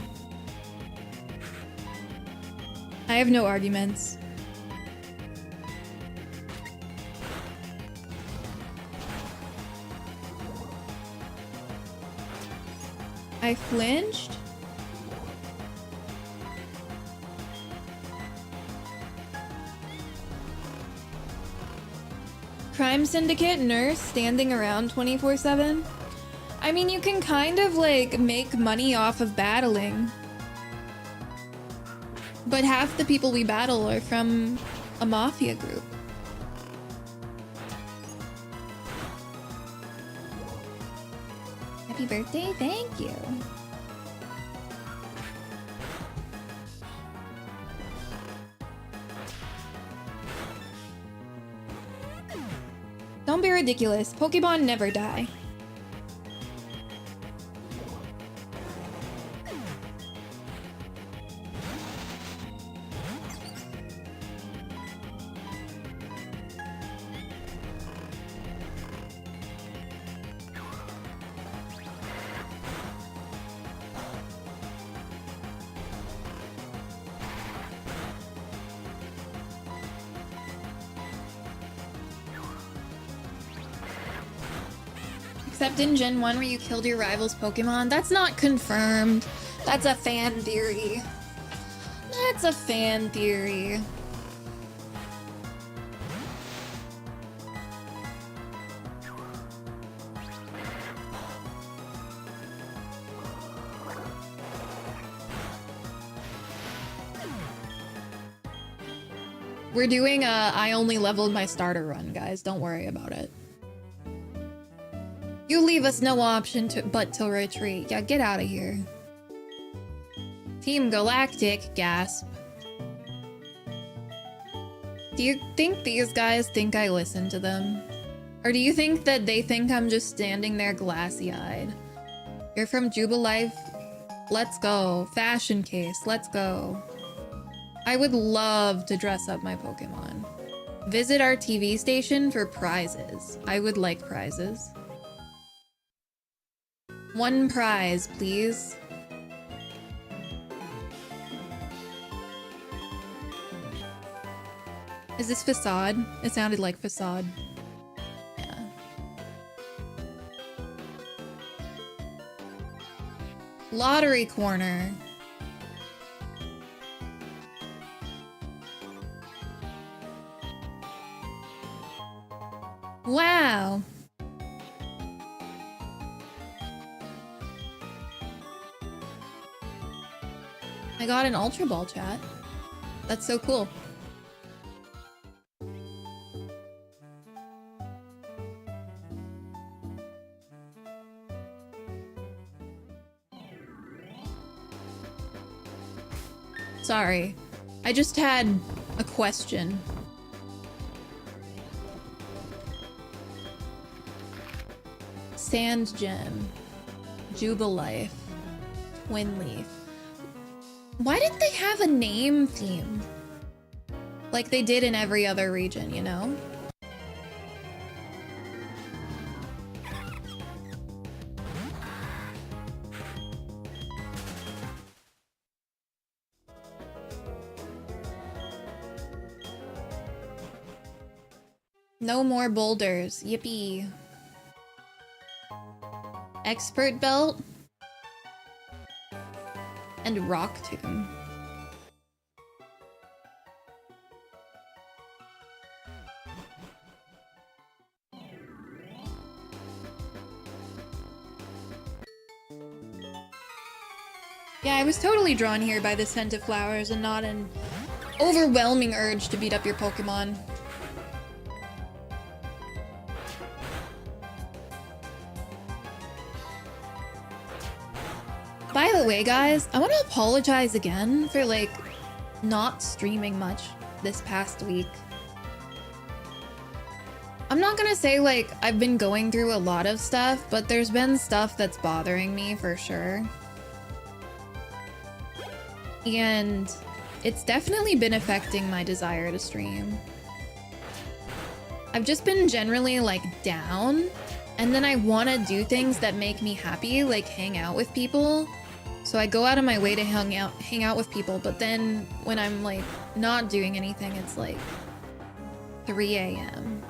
I have no arguments. I flinched? Crime Syndicate nurse standing around 24/7? I mean, you can kind of like make money off of battling. But half the people we battle are from a mafia group. Happy birthday, thank you. Don't be ridiculous. Pokemon never die. Except in Gen 1 where you killed your rival's Pokemon. That's not confirmed. That's a fan theory. That's a fan theory. We're doing I only leveled my starter run, guys. Don't worry about it. You leave us no option but to retreat. Yeah, get out of here. Team Galactic, gasp. Do you think these guys think I listen to them? Or do you think that they think I'm just standing there glassy-eyed? You're from Jubilife? Let's go. Fashion case, let's go. I would love to dress up my Pokemon. Visit our TV station for prizes. I would like prizes. One prize, please. Is this Facade? It sounded like Facade. Yeah. Lottery corner. Wow. I got an Ultra Ball chat. That's so cool. Sorry. I just had a question. Sand Gem, Jubilife, Twin Leaf. Why didn't they have a name theme? Like they did in every other region, you know? No more boulders. Yippee. Expert belt and rock tomb. Yeah, I was totally drawn here by the scent of flowers and not an overwhelming urge to beat up your Pokemon. By the way, guys, I want to apologize again for, like, not streaming much this past week. I'm not gonna say, like, I've been going through a lot of stuff, but there's been stuff that's bothering me for sure. And it's definitely been affecting my desire to stream. I've just been generally, like, down, and then I want to do things that make me happy, like hang out with people. So I go out of my way to hang out with people, but then when I'm like not doing anything, it's like 3 a.m.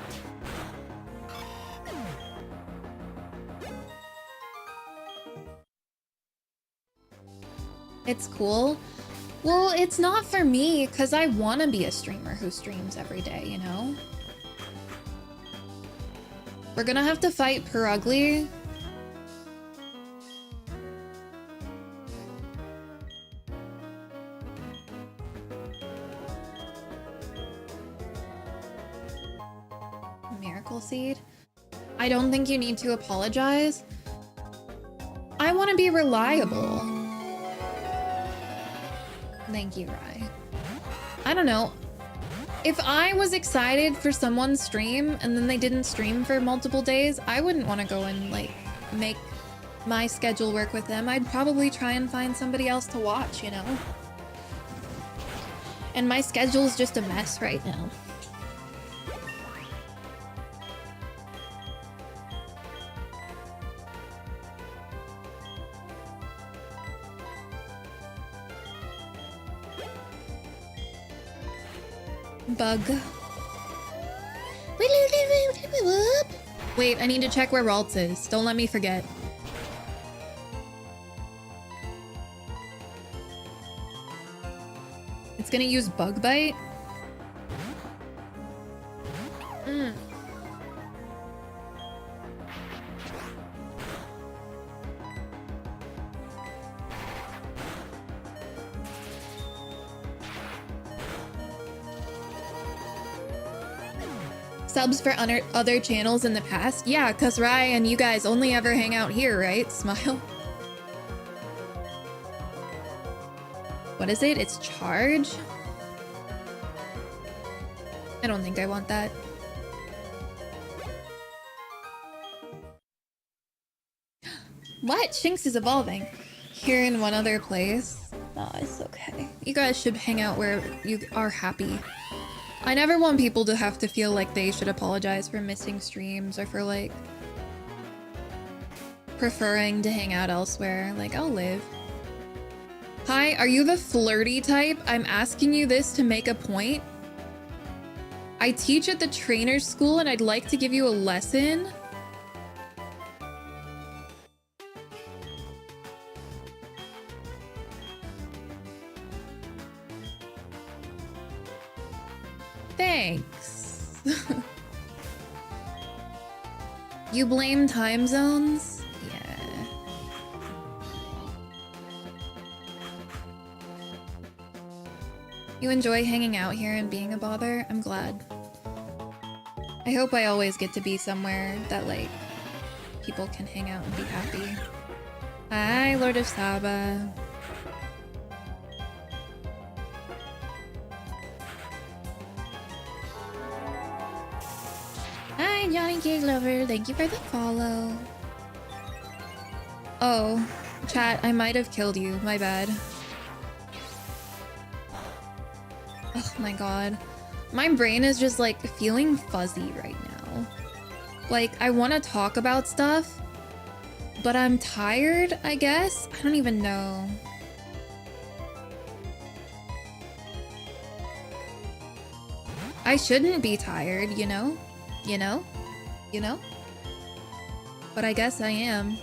It's cool. Well, it's not for me because I want to be a streamer who streams every day, you know? We're gonna have to fight Perugly. Miracle Seed. I don't think you need to apologize. I want to be reliable. Thank you, Rai. I don't know. If I was excited for someone's stream and then they didn't stream for multiple days, I wouldn't want to go and, like, make my schedule work with them. I'd probably try and find somebody else to watch, you know? And my schedule's just a mess right now. Bug. Wait, I need to check where Ralts is. Don't let me forget. It's gonna use Bug Bite. Subs for other channels in the past? Yeah, cause Rai and you guys only ever hang out here, right? Smile. What is it? It's charge? I don't think I want that. What? Shinx is evolving. Here in one other place. Oh, it's okay. You guys should hang out where you are happy. I never want people to have to feel like they should apologize for missing streams or for like preferring to hang out elsewhere. Like, I'll live. Hi, are you the flirty type? I'm asking you this to make a point. I teach at the trainer's school and I'd like to give you a lesson. Thanks. You blame time zones? Yeah. You enjoy hanging out here and being a bother? I'm glad. I hope I always get to be somewhere that, like, people can hang out and be happy. Hi, Lord of Saba. Hi, Johnny Cake Lover. Thank you for the follow. Oh, chat, I might have killed you. My bad. Oh my god. My brain is just like feeling fuzzy right now. Like, I want to talk about stuff, but I'm tired, I guess? I don't even know. I shouldn't be tired, you know? You know? You know? But I guess I am.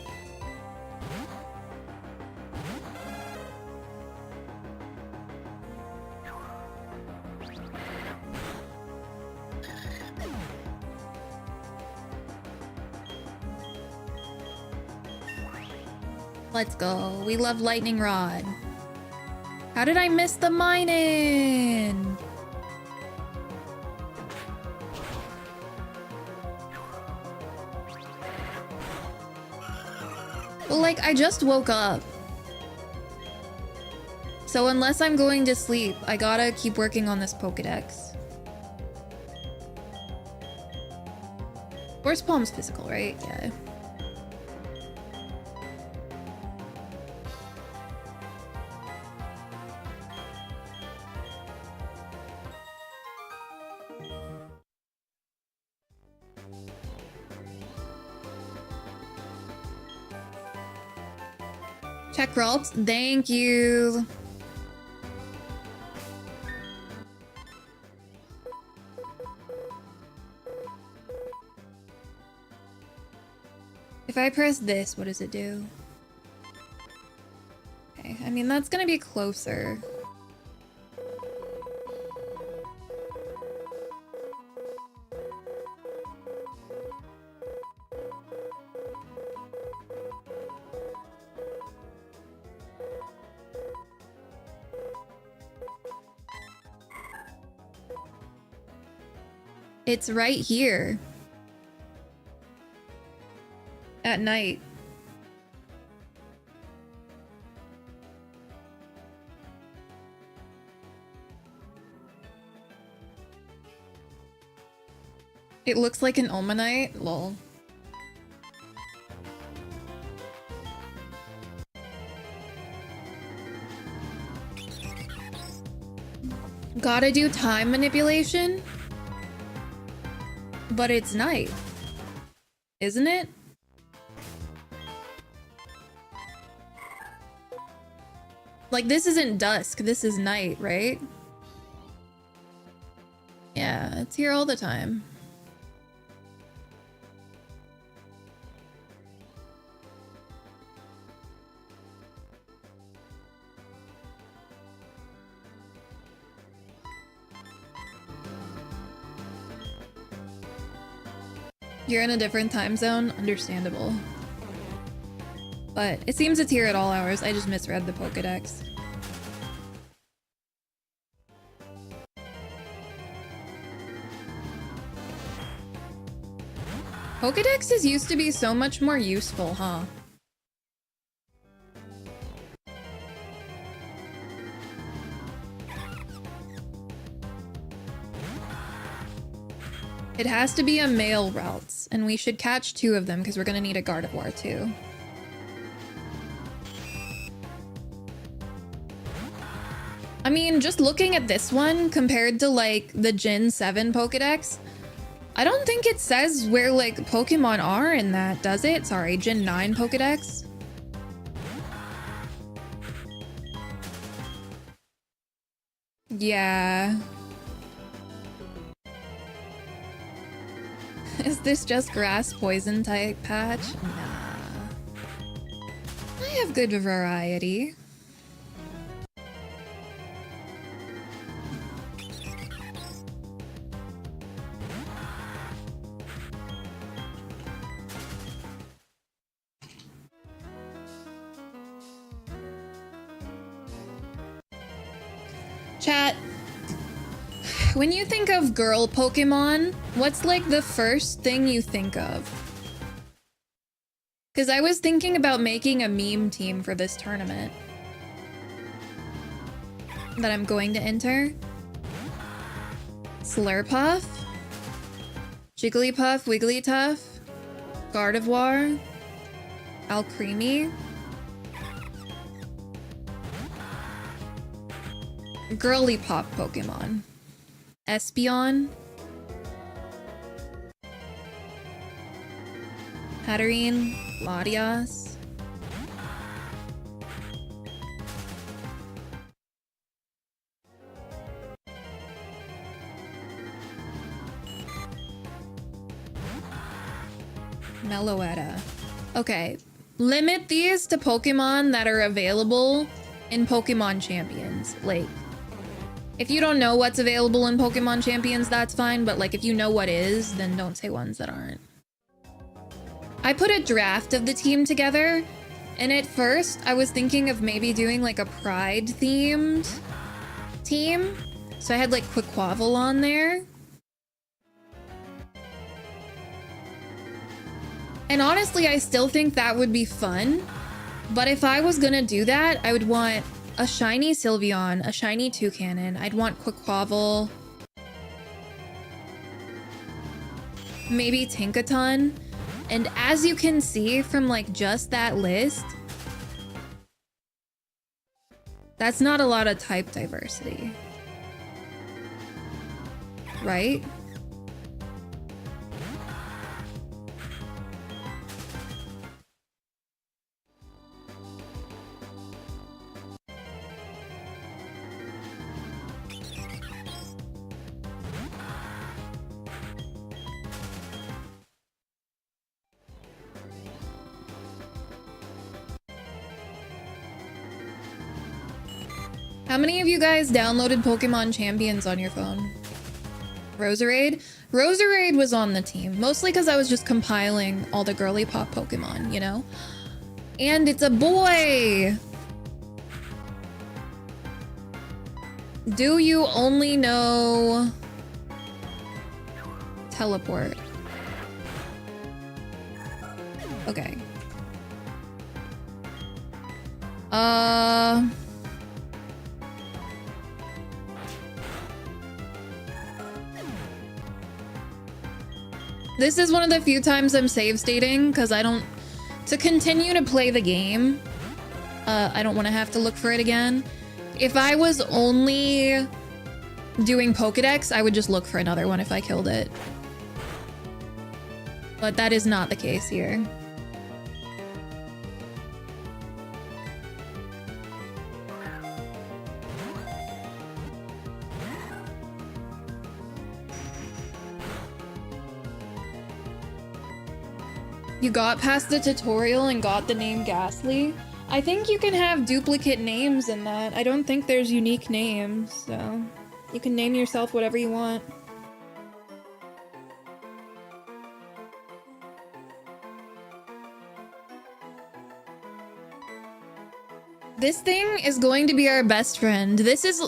Let's go. We love lightning rod. How did I miss the mine-in? Well, like, I just woke up. So unless I'm going to sleep, I gotta keep working on this pokedex. Horse Palm's physical, right? Yeah. Check Ralts. Thank you. If I press this, what does it do? Okay, I mean, that's gonna be closer. It's right here. At night. It looks like an Omanite? Lol. Gotta do time manipulation? But it's night, isn't it? Like, this isn't dusk, this is night, right? Yeah, it's here all the time. You're in a different time zone? Understandable. But it seems it's here at all hours. I just misread the pokedex. Pokedexes used to be so much more useful, huh? It has to be a male routes, and we should catch 2 of them because we're gonna need a Gardevoir too. I mean, just looking at this one compared to like the Gen 7 Pokedex, I don't think it says where like Pokemon are in that, does it? Sorry, Gen 9 Pokedex. Yeah. Is this just grass poison type patch? Nah. I have good variety. Chat, when you think of girl Pokemon, what's like the first thing you think of? Because I was thinking about making a meme team for this tournament that I'm going to enter. Slurpuff, Jigglypuff, Wigglytuff, Gardevoir, Alcremie, girly pop Pokemon, Espeon, Hatterene, Latias, Meloetta. Okay, limit these to Pokemon that are available in Pokemon Champions. Like, if you don't know what's available in Pokemon Champions, that's fine, but like if you know what is, then don't say ones that aren't. I put a draft of the team together, and at first I was thinking of maybe doing like a Pride themed team. So I had like Quaquaval on there. And honestly, I still think that would be fun. But if I was gonna do that, I would want a shiny Sylveon, a shiny Toucannon. I'd want Quaquaval. Maybe Tinkaton. And as you can see from like just that list, that's not a lot of type diversity. Right? How many of you guys downloaded Pokemon Champions on your phone? Roserade? Roserade was on the team, mostly because I was just compiling all the girly pop Pokemon, you know? And it's a boy! Do you only know Teleport? Okay. This is one of the few times I'm save stating because I don't... To continue to play the game, I don't want to have to look for it again. If I was only doing Pokedex, I would just look for another one if I killed it. But that is not the case here. You got past the tutorial and got the name Ghastly? I think you can have duplicate names in that. I don't think there's unique names, so you can name yourself whatever you want. This thing is going to be our best friend. This is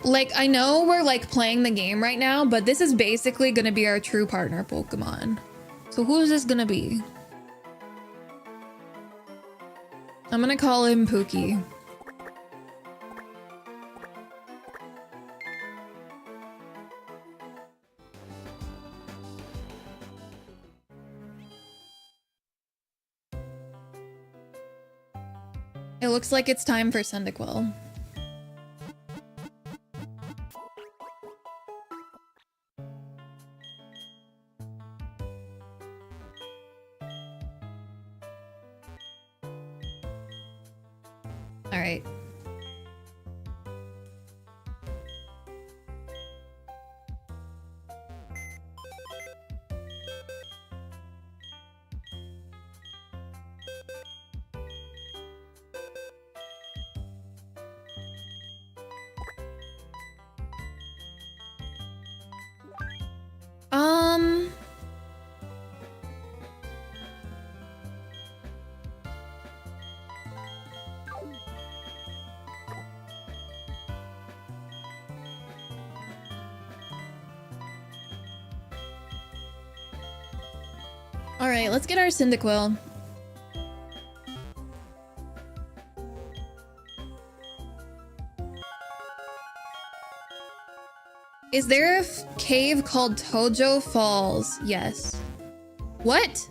like, I know we're like playing the game right now, but this is basically gonna be our true partner Pokemon. So who's this gonna be? I'm gonna call him Pookie. It looks like it's time for Cyndaquil. All right. All right, let's get our Cyndaquil. Is there a cave called Tojo Falls? Yes. What?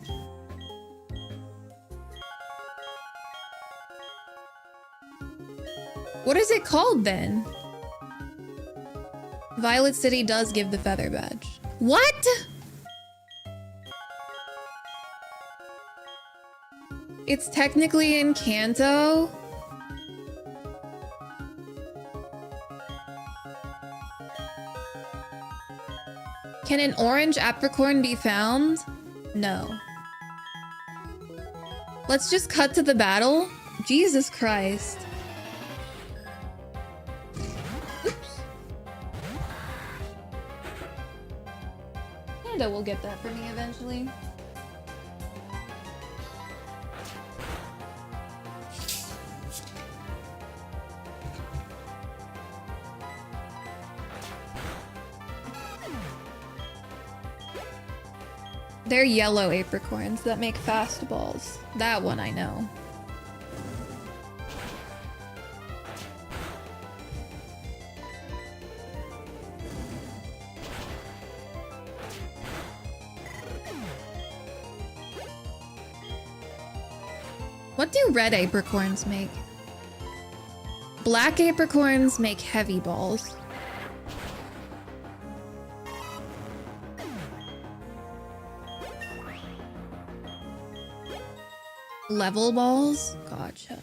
What is it called then? Violet City does give the feather badge. What? It's technically in Kanto. Can an orange apricorn be found? No. Let's just cut to the battle. Jesus Christ. Oops. Panda will get that for me eventually. They're yellow apricorns that make fast balls. That one I know. What do red apricorns make? Black apricorns make heavy balls. Level balls? Gotcha.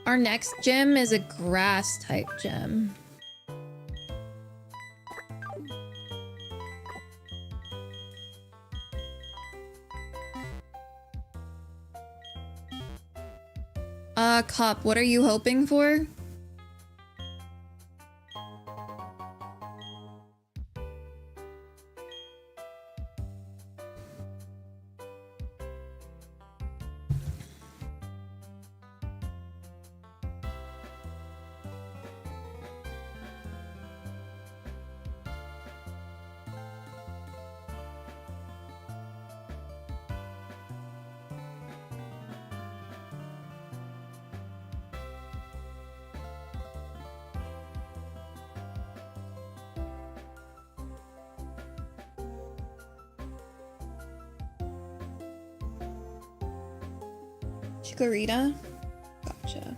Our next gym is a grass type gym. Cop, what are you hoping for? Chikorita? Gotcha.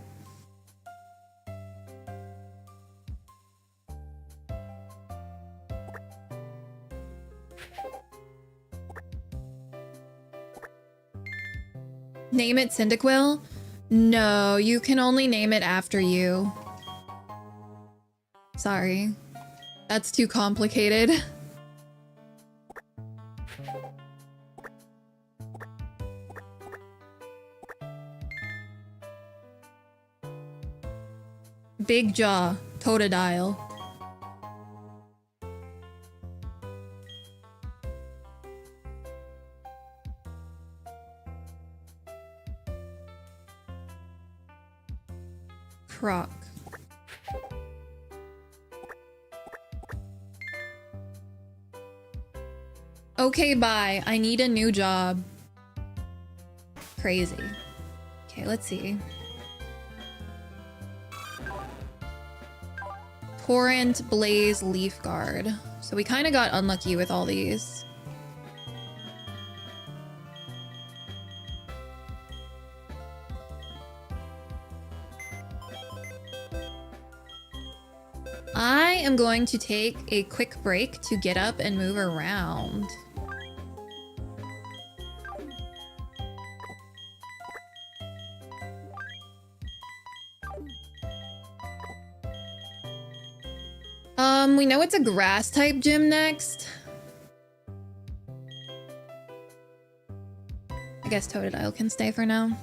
Name it Cyndaquil? No, you can only name it after you. Sorry. That's too complicated. Big jaw. Totodile. Croc. Okay, bye. I need a new job. Crazy. Okay, let's see. Torrent, Blaze, Leaf Guard. So we kind of got unlucky with all these. I am going to take a quick break to get up and move around. We know it's a grass type gym next. I guess Totodile can stay for now.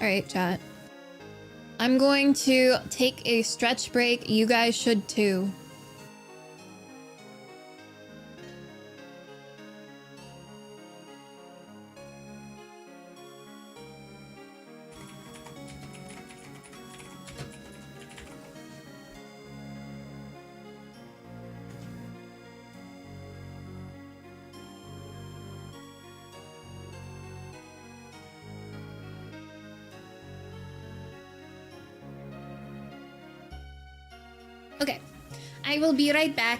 Alright, chat. I'm going to take a stretch break. You guys should too. Okay, I will be right back.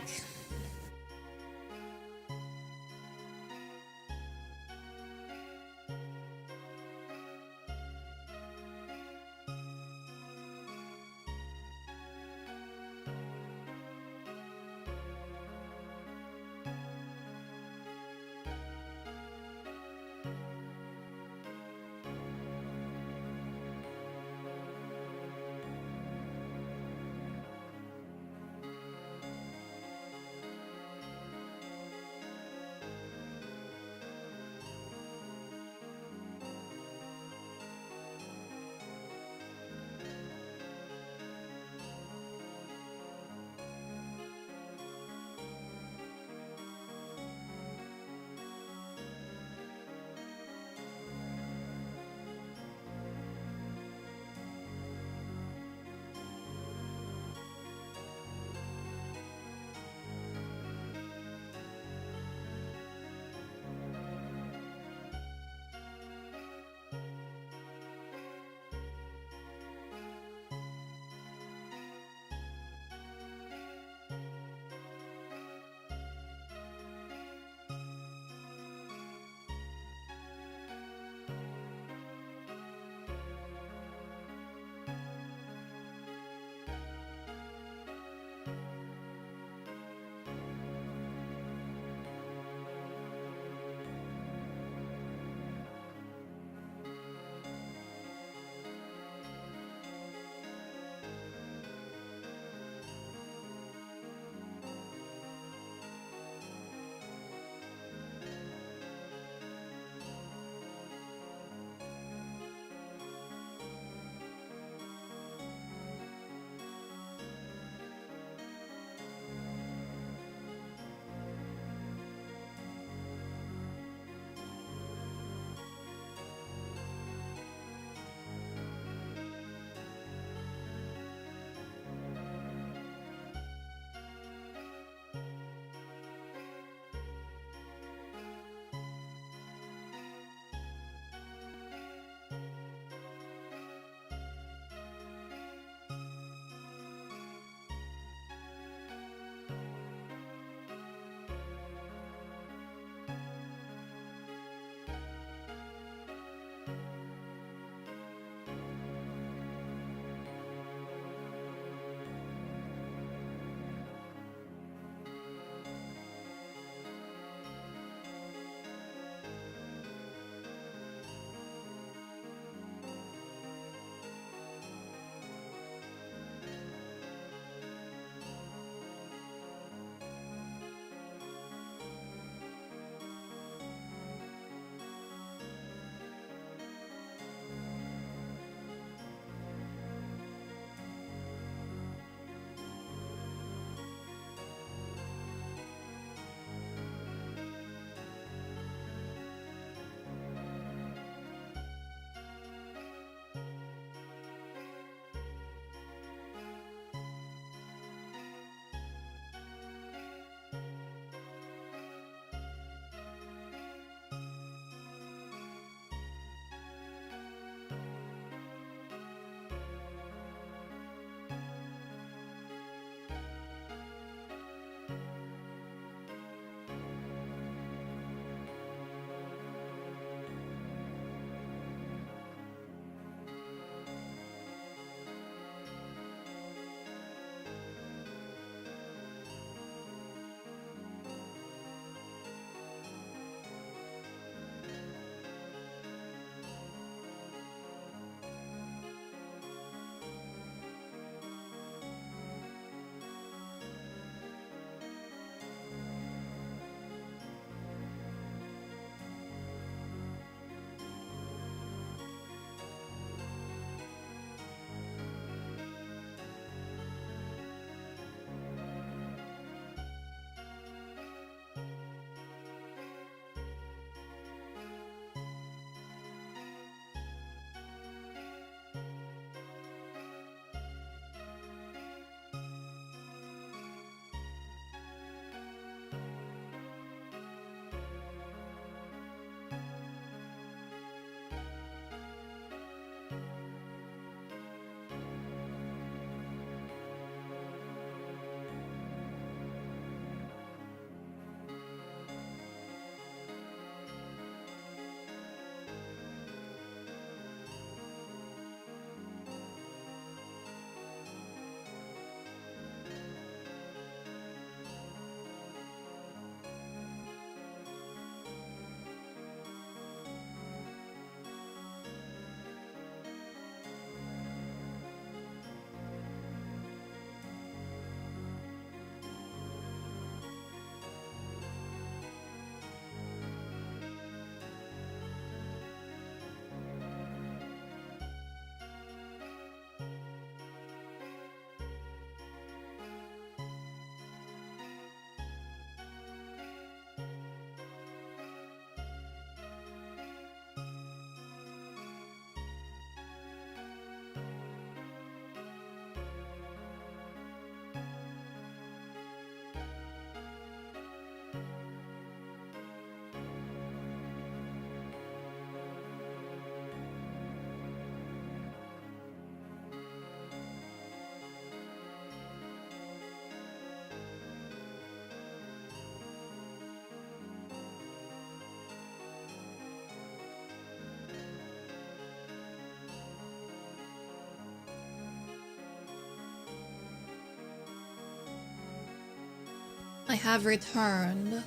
I have returned.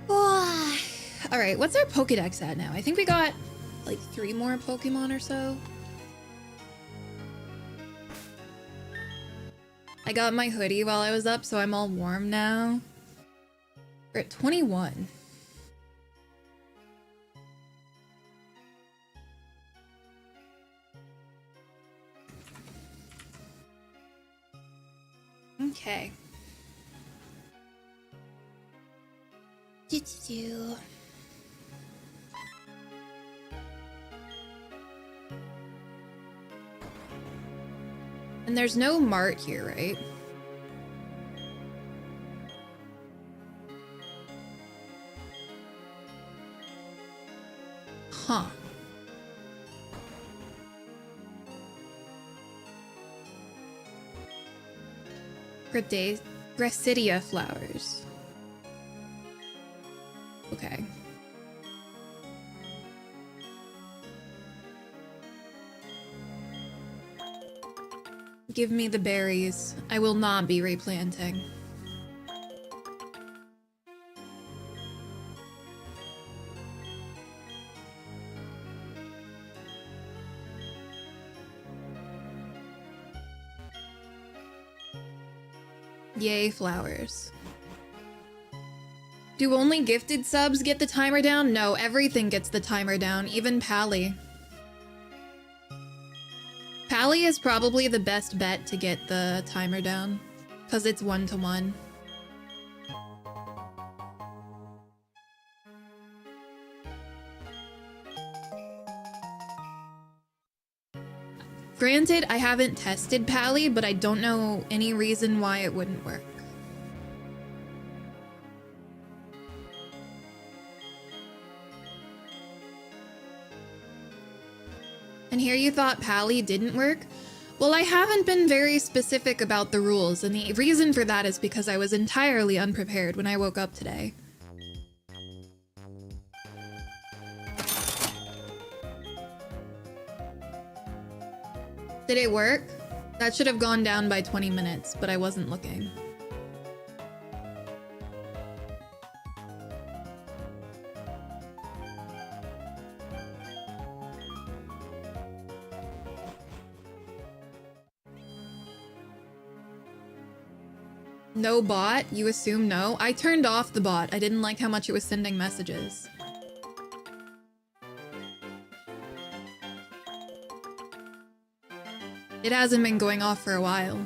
Alright, what's our pokedex at now? I think we got like 3 more Pokemon or so. I got my hoodie while I was up, so I'm all warm now. We're at 21. Okay. Do. And there's no mart here, right? Huh. Gracidia flowers. Okay. Give me the berries. I will not be replanting. Yay, flowers. Do only gifted subs get the timer down? No, everything gets the timer down, even Pally. Pally is probably the best bet to get the timer down, because it's 1-to-1. Granted, I haven't tested Pally, but I don't know any reason why it wouldn't work. And here you thought Pally didn't work? Well, I haven't been very specific about the rules, and the reason for that is because I was entirely unprepared when I woke up today. Did it work? That should have gone down by 20 minutes, but I wasn't looking. No bot? You assume no? I turned off the bot. I didn't like how much it was sending messages. It hasn't been going off for a while.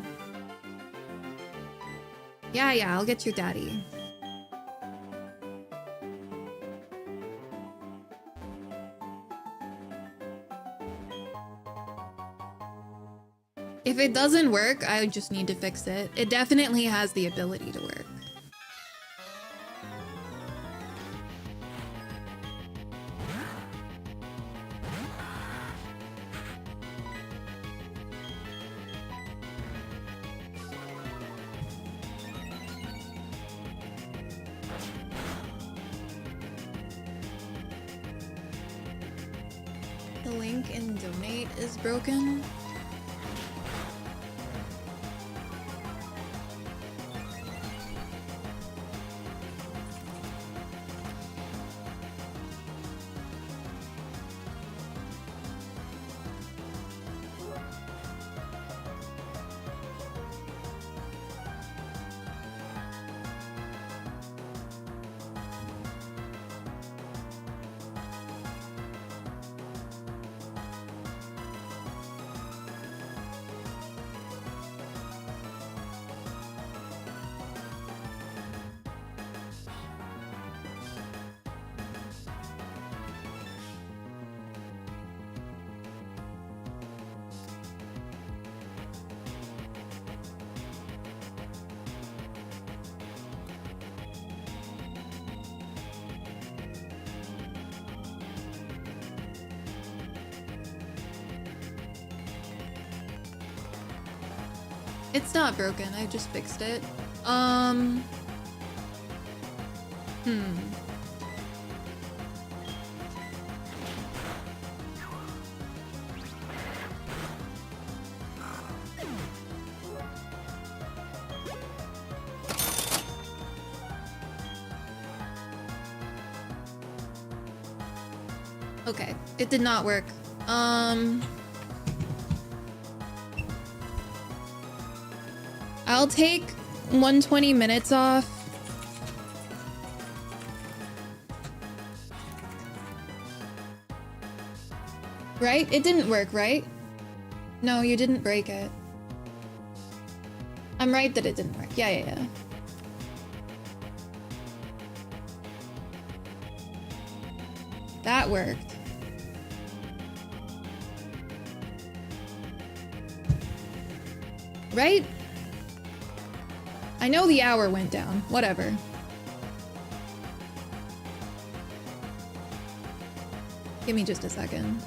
Yeah, I'll get your daddy. If it doesn't work, I just need to fix it. It definitely has the ability to work. The link in donate is broken. It's not broken, I just fixed it. Okay, it did not work. I'll take 120 minutes off. Right? It didn't work, right? No, you didn't break it. I'm right that it didn't work. Yeah. That worked. Right? I know the hour went down. Whatever. Give me just a second.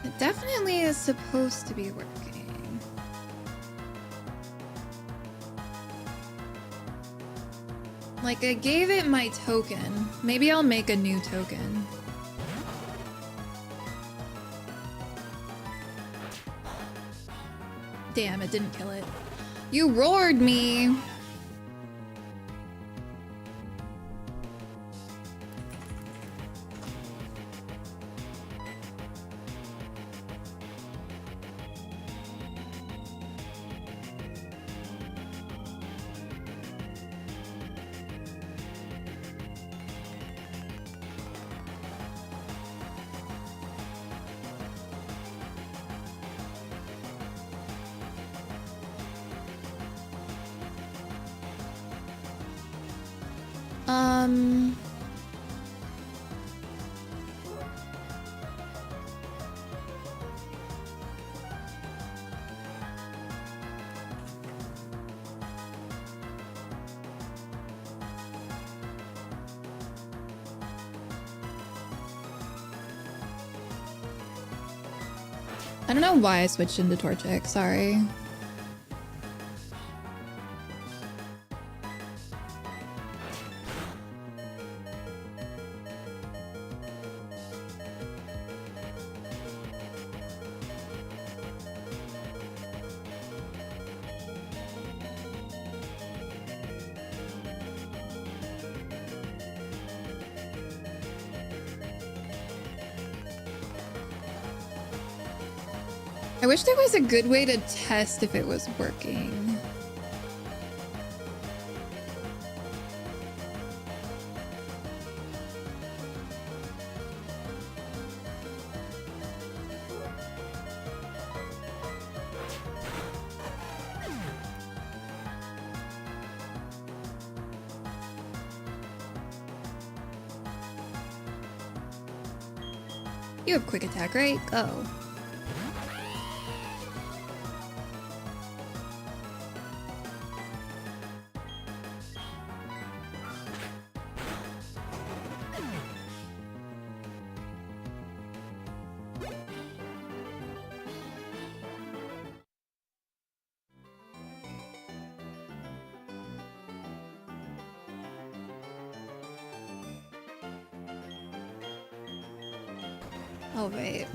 It definitely is supposed to be working. Like, I gave it my token. Maybe I'll make a new token. Damn, it didn't kill it. You roared me! I don't know why I switched into Torchic, sorry. I wish there was a good way to test if it was working. You have quick attack, right? Go. Oh, wait.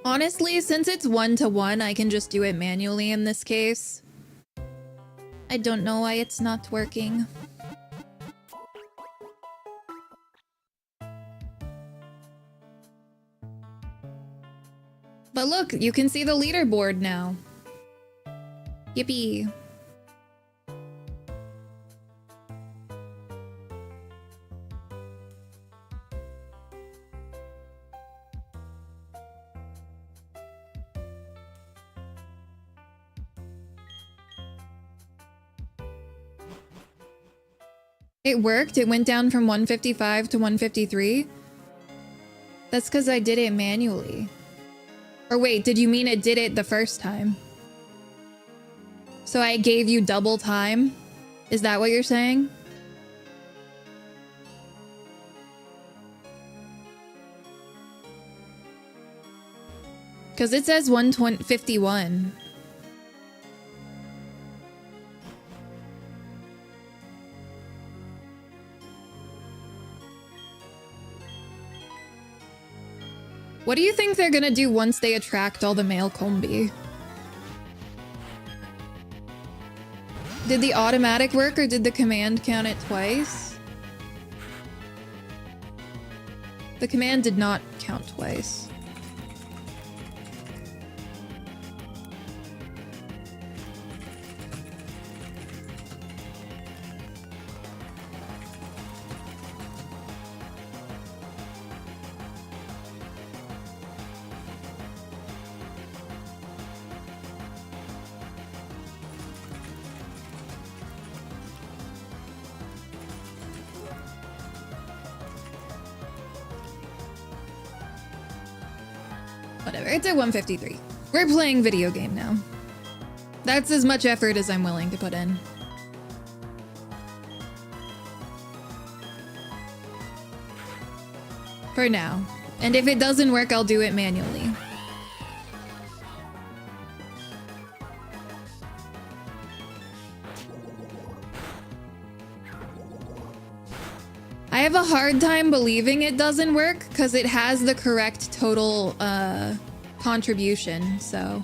Honestly, since it's 1-to-1, I can just do it manually in this case. I don't know why it's not working. But look, you can see the leaderboard now. Yippee. It worked? It went down from 155 to 153? That's because I did it manually. Or wait, did you mean it did it the first time? So I gave you double time? Is that what you're saying? Because it says 151. What do you think they're gonna do once they attract all the male combi? Did the automatic work or did the command count it twice? The command did not count twice. Whatever, it's at 153. We're playing video game now. That's as much effort as I'm willing to put in. For now. And if it doesn't work, I'll do it manually. I have a hard time believing it doesn't work because it has the correct total contribution. So,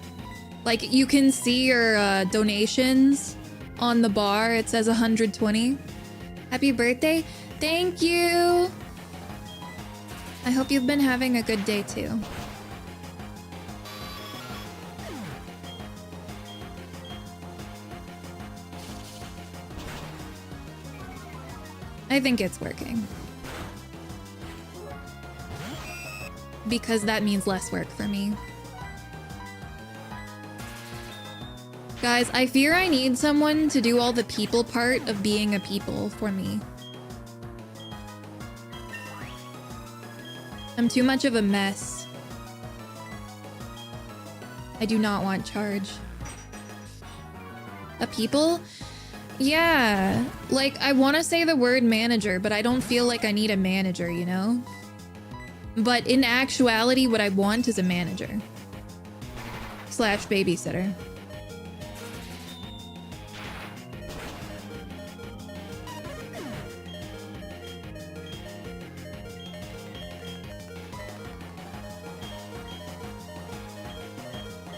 like, you can see your donations on the bar. It says 120. Happy birthday. Thank you. I hope you've been having a good day too. I think it's working. Because that means less work for me. Guys, I fear I need someone to do all the people part of being a people for me. I'm too much of a mess. I do not want charge. A people? Yeah, like, I want to say the word manager, but I don't feel like I need a manager, you know? But in actuality, what I want is a manager. / babysitter.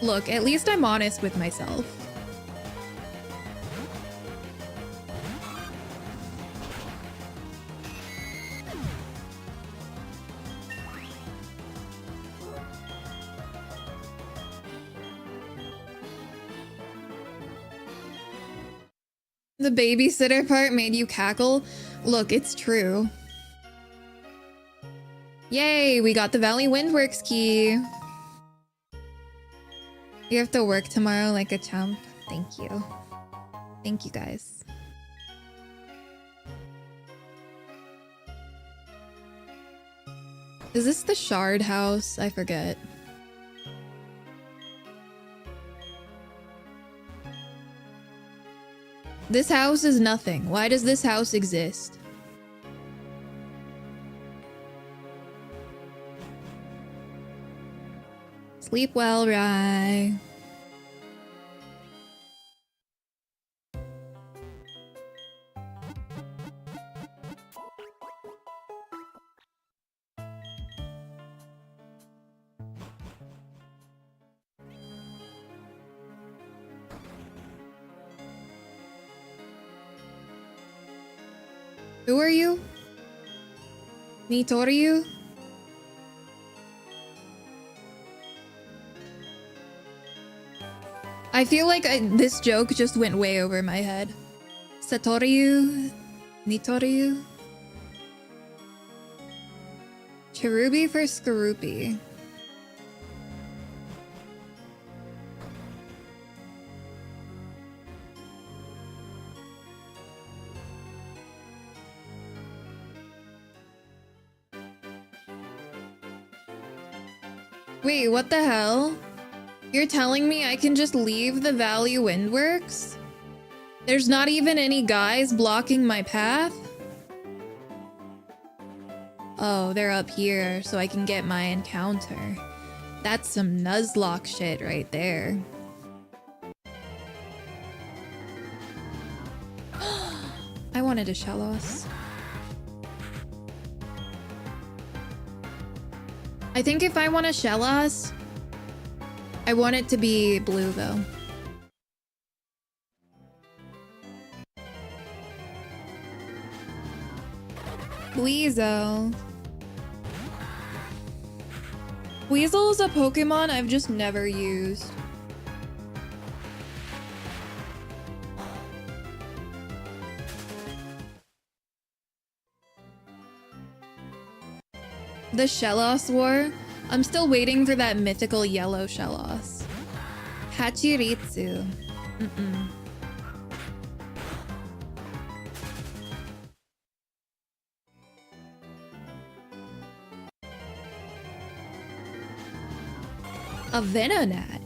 Look, at least I'm honest with myself. The babysitter part made you cackle? Look, it's true. Yay, we got the Valley Windworks key. You have to work tomorrow like a chump. Thank you. Thank you, guys. Is this the Shard house? I forget. This house is nothing. Why does this house exist? Sleep well, Rye. Who are you? Nitoriu? I feel like this joke just went way over my head. Satoriu? Nitoriu? Cherubi for Skarupi. Wait, what the hell? You're telling me I can just leave the Valley Windworks? There's not even any guys blocking my path? Oh, they're up here, so I can get my encounter. That's some Nuzlocke shit right there. I wanted a Shellos. I think if I want a Shellos, I want it to be blue though. Weasel. Weasel is a Pokemon I've just never used. The Shellos War? I'm still waiting for that mythical yellow Shellos. Hachiritsu. A Venonat.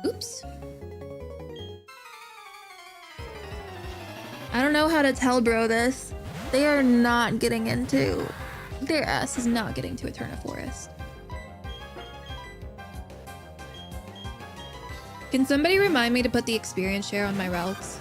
Oops. I don't know how to tell bro this. They are not getting into... Their ass is not getting to Eterna Forest. Can somebody remind me to put the experience share on my routes?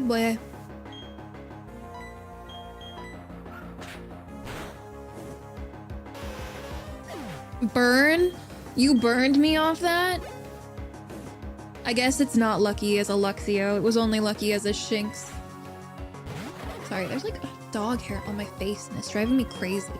Boy. Burn? You burned me off that? I guess it's not lucky as a Luxio. It was only lucky as a Shinx. Sorry, there's like a dog hair on my face and it's driving me crazy.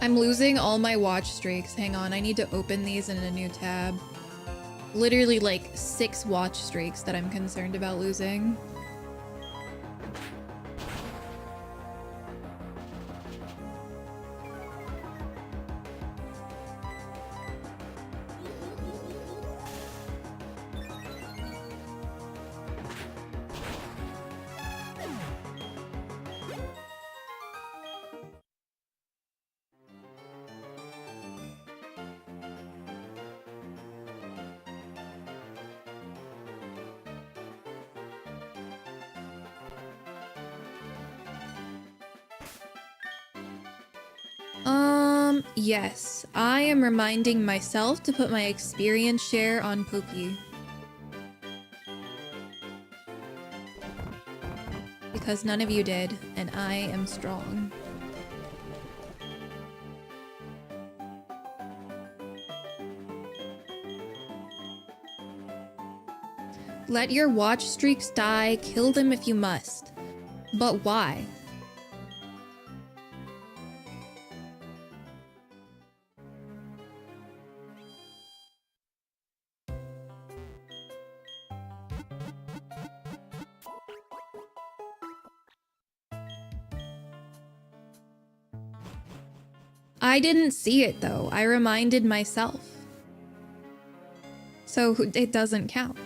I'm losing all my watch streaks. Hang on, I need to open these in a new tab. Literally like 6 watch streaks that I'm concerned about losing. Yes, I am reminding myself to put my experience share on Pokey. because none of you did, and I am strong. Let your watch streaks die, kill them if you must. But why? I didn't see it though. I reminded myself. So it doesn't count.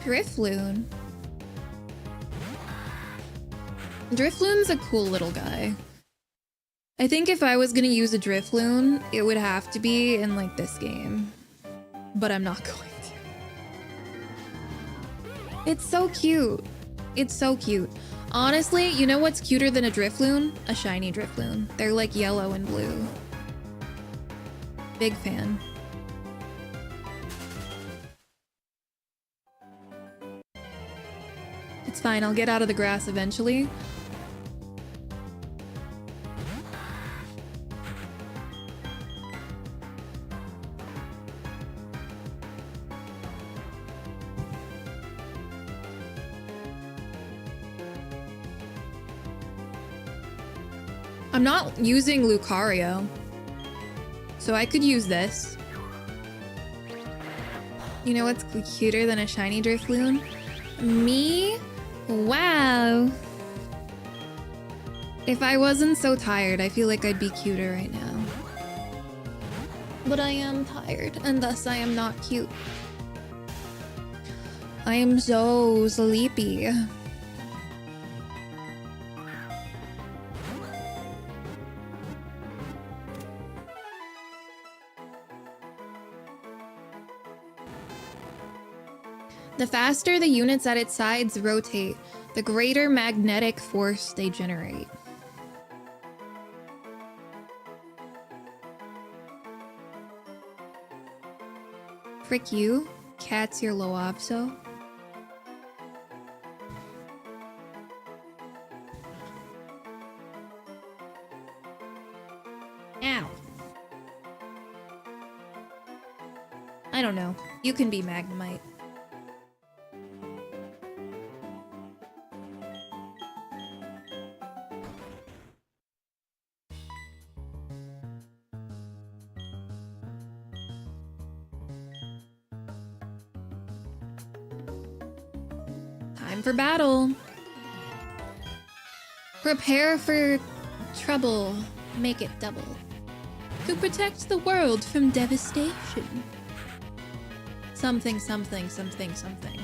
Drifloon. Drifloon's a cool little guy. I think if I was gonna use a Drifloon, it would have to be in like this game. But I'm not going to. It's so cute. It's so cute. Honestly, you know what's cuter than a Drifloon? A shiny Drifloon. They're like yellow and blue. Big fan. It's fine, I'll get out of the grass eventually. I'm not using Lucario, so I could use this. You know what's cuter than a shiny Drifloon? Me? Wow. If I wasn't so tired, I feel like I'd be cuter right now. But I am tired, and thus I am not cute. I am so sleepy. The faster the units at its sides rotate, the greater magnetic force they generate. Frick you, cat's your Loabso. Ow. I don't know. You can be Magnemite. Time for battle. Prepare for trouble. Make it double. To protect the world from devastation. Something, something, something, something.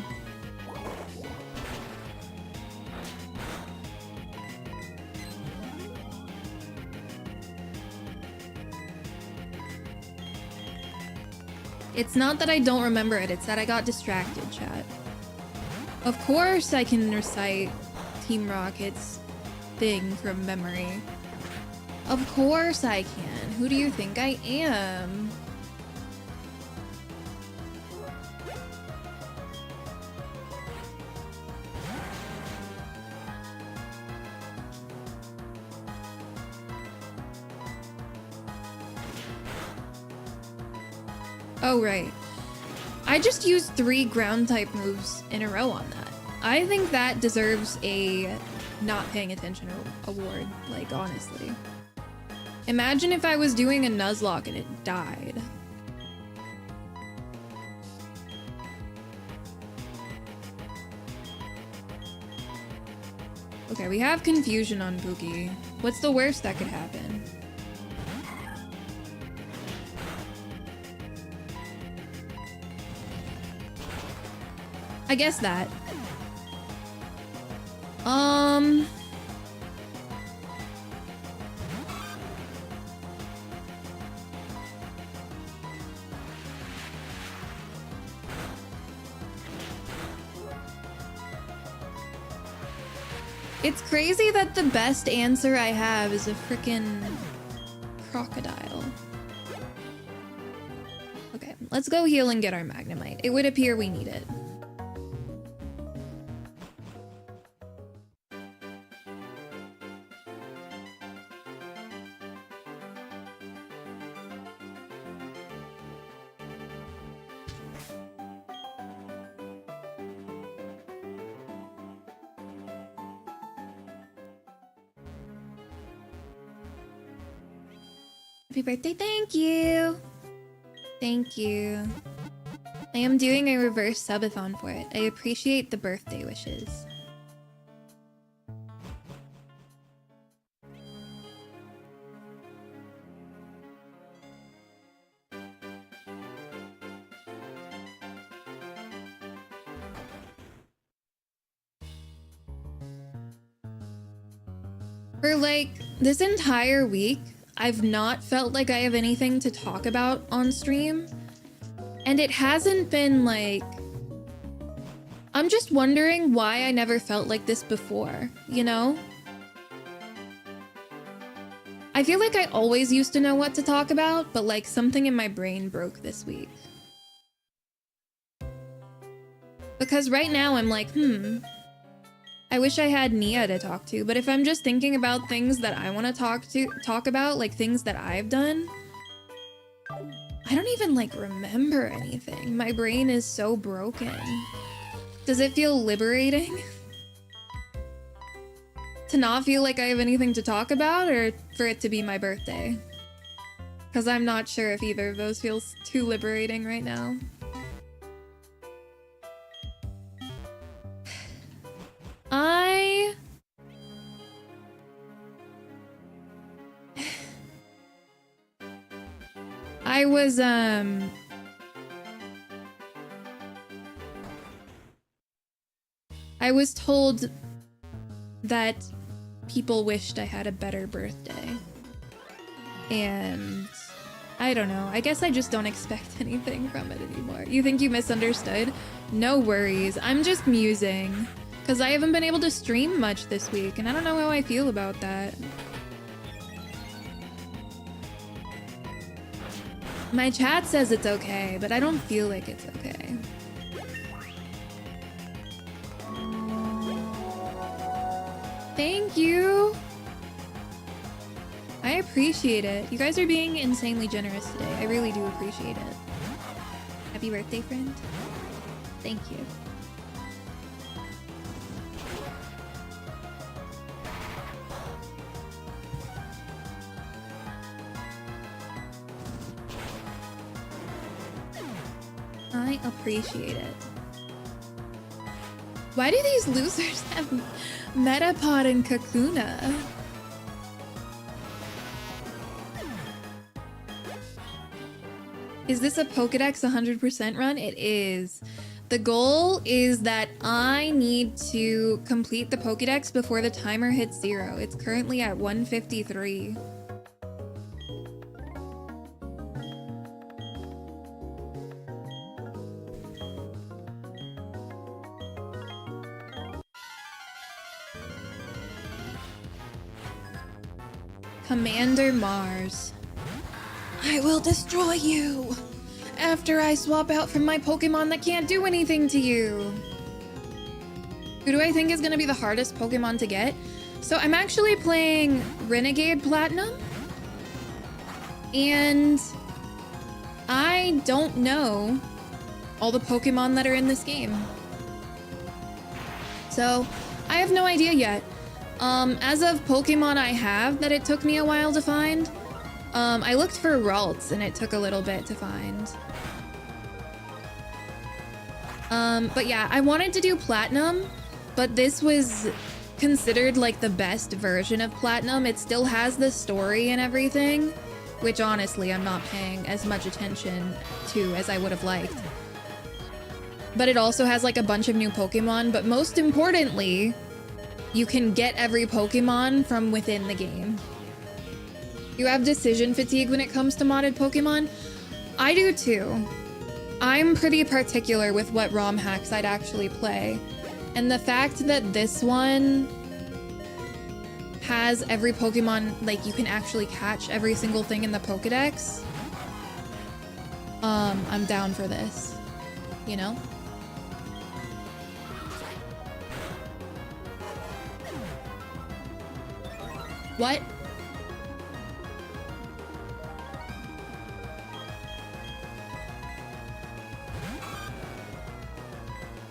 It's not that I don't remember it, it's that I got distracted, chat. Of course I can recite Team Rocket's thing from memory. Of course I can. Who do you think I am? Oh, right. I just used 3 ground type moves in a row on that. I think that deserves a not paying attention award, like, honestly. Imagine if I was doing a Nuzlocke and it died. Okay, we have confusion on Pookie. What's the worst that could happen? I guess that. It's crazy that the best answer I have is a frickin' crocodile. Okay, let's go heal and get our Magnemite. It would appear we need it. Happy birthday, thank you! Thank you. I am doing a reverse subathon for it. I appreciate the birthday wishes. For like this entire week, I've not felt like I have anything to talk about on stream. And it hasn't been like... I'm just wondering why I never felt like this before, you know? I feel like I always used to know what to talk about, but like something in my brain broke this week. Because right now I'm like, I wish I had Nia to talk to, but if I'm just thinking about things that I want to talk about, like things that I've done, I don't even like remember anything. My brain is so broken. Does it feel liberating? To not feel like I have anything to talk about, or for it to be my birthday? Because I'm not sure if either of those feels too liberating right now. I was told that people wished I had a better birthday. And I don't know. I guess I just don't expect anything from it anymore. You think you misunderstood? No worries. I'm just musing. Because I haven't been able to stream much this week, and I don't know how I feel about that. My chat says it's okay, but I don't feel like it's okay. Thank you! I appreciate it. You guys are being insanely generous today. I really do appreciate it. Happy birthday, friend. Thank you. I appreciate it. Why do these losers have Metapod and Kakuna? Is this a Pokedex 100% run? It is. The goal is that I need to complete the Pokedex before the timer hits 0. It's currently at 153. Commander Mars. I will destroy you after I swap out from my Pokemon that can't do anything to you. Who do I think is going to be the hardest Pokemon to get? So I'm actually playing Renegade Platinum. And I don't know all the Pokemon that are in this game. So I have no idea yet. As of Pokemon I have that it took me a while to find, I looked for Ralts and it took a little bit to find. But yeah, I wanted to do Platinum, but this was considered like the best version of Platinum. It still has the story and everything, which honestly I'm not paying as much attention to as I would have liked. But it also has like a bunch of new Pokemon, but most importantly, you can get every Pokemon from within the game. You have decision fatigue when it comes to modded Pokemon? I do too. I'm pretty particular with what ROM hacks I'd actually play. And the fact that this one has every Pokemon, like, you can actually catch every single thing in the Pokedex, I'm down for this, you know? What?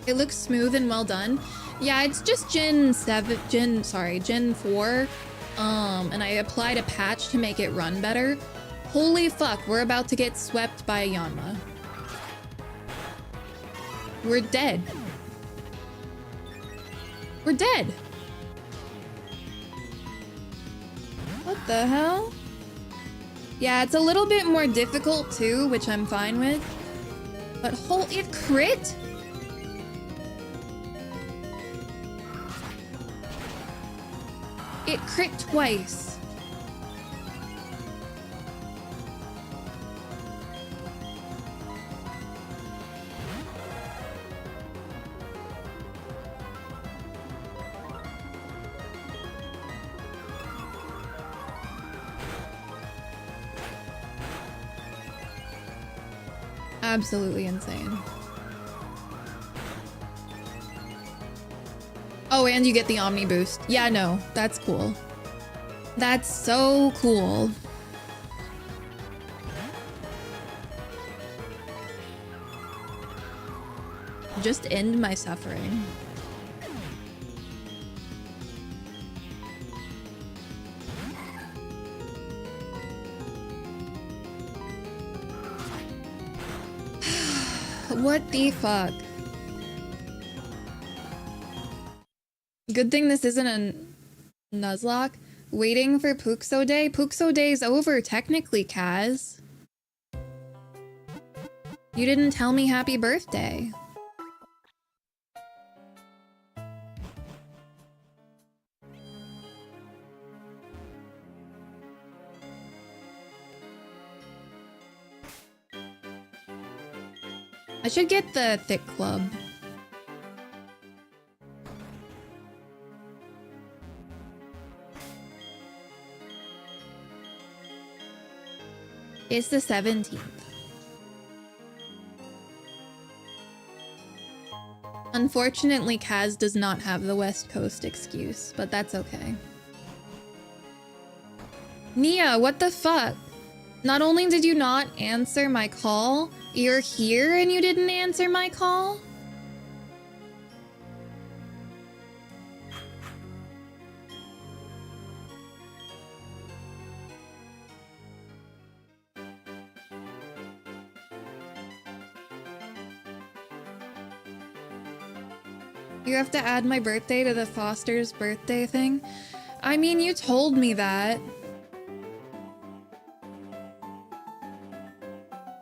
It looks smooth and well done. Yeah, it's just Gen 4. And I applied a patch to make it run better. Holy fuck, we're about to get swept by a Yanma. We're dead. We're dead. What the hell? Yeah, it's a little bit more difficult too, which I'm fine with. But it crit? It crit twice. Absolutely insane. Oh, and you get the Omni boost. Yeah, no, that's cool. That's so cool. Just end my suffering. What the fuck? Good thing this isn't a Nuzlocke. Waiting for Puxo Day? Puxo Day's over technically, Kaz. You didn't tell me happy birthday. I should get the thick club. It's the 17th. Unfortunately, Kaz does not have the West Coast excuse, but that's okay. Nia, what the fuck? Not only did you not answer my call, you're here and you didn't answer my call? You have to add my birthday to the Foster's birthday thing? I mean, you told me that.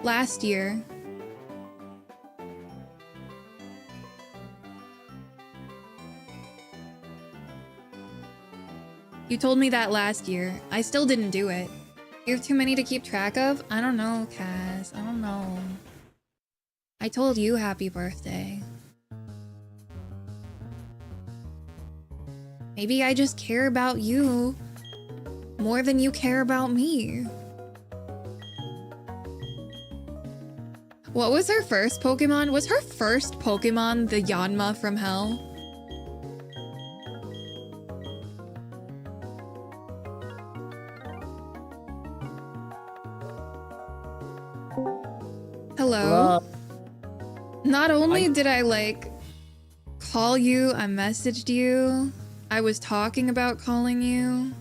Last year. You told me that last year. I still didn't do it. You have too many to keep track of? I don't know, Kaz. I don't know. I told you happy birthday. Maybe I just care about you more than you care about me. What was her first Pokemon? Was her first Pokemon the Yanma from Hell? Hello? Not only did I, like, call you, I messaged you. I was talking about calling you.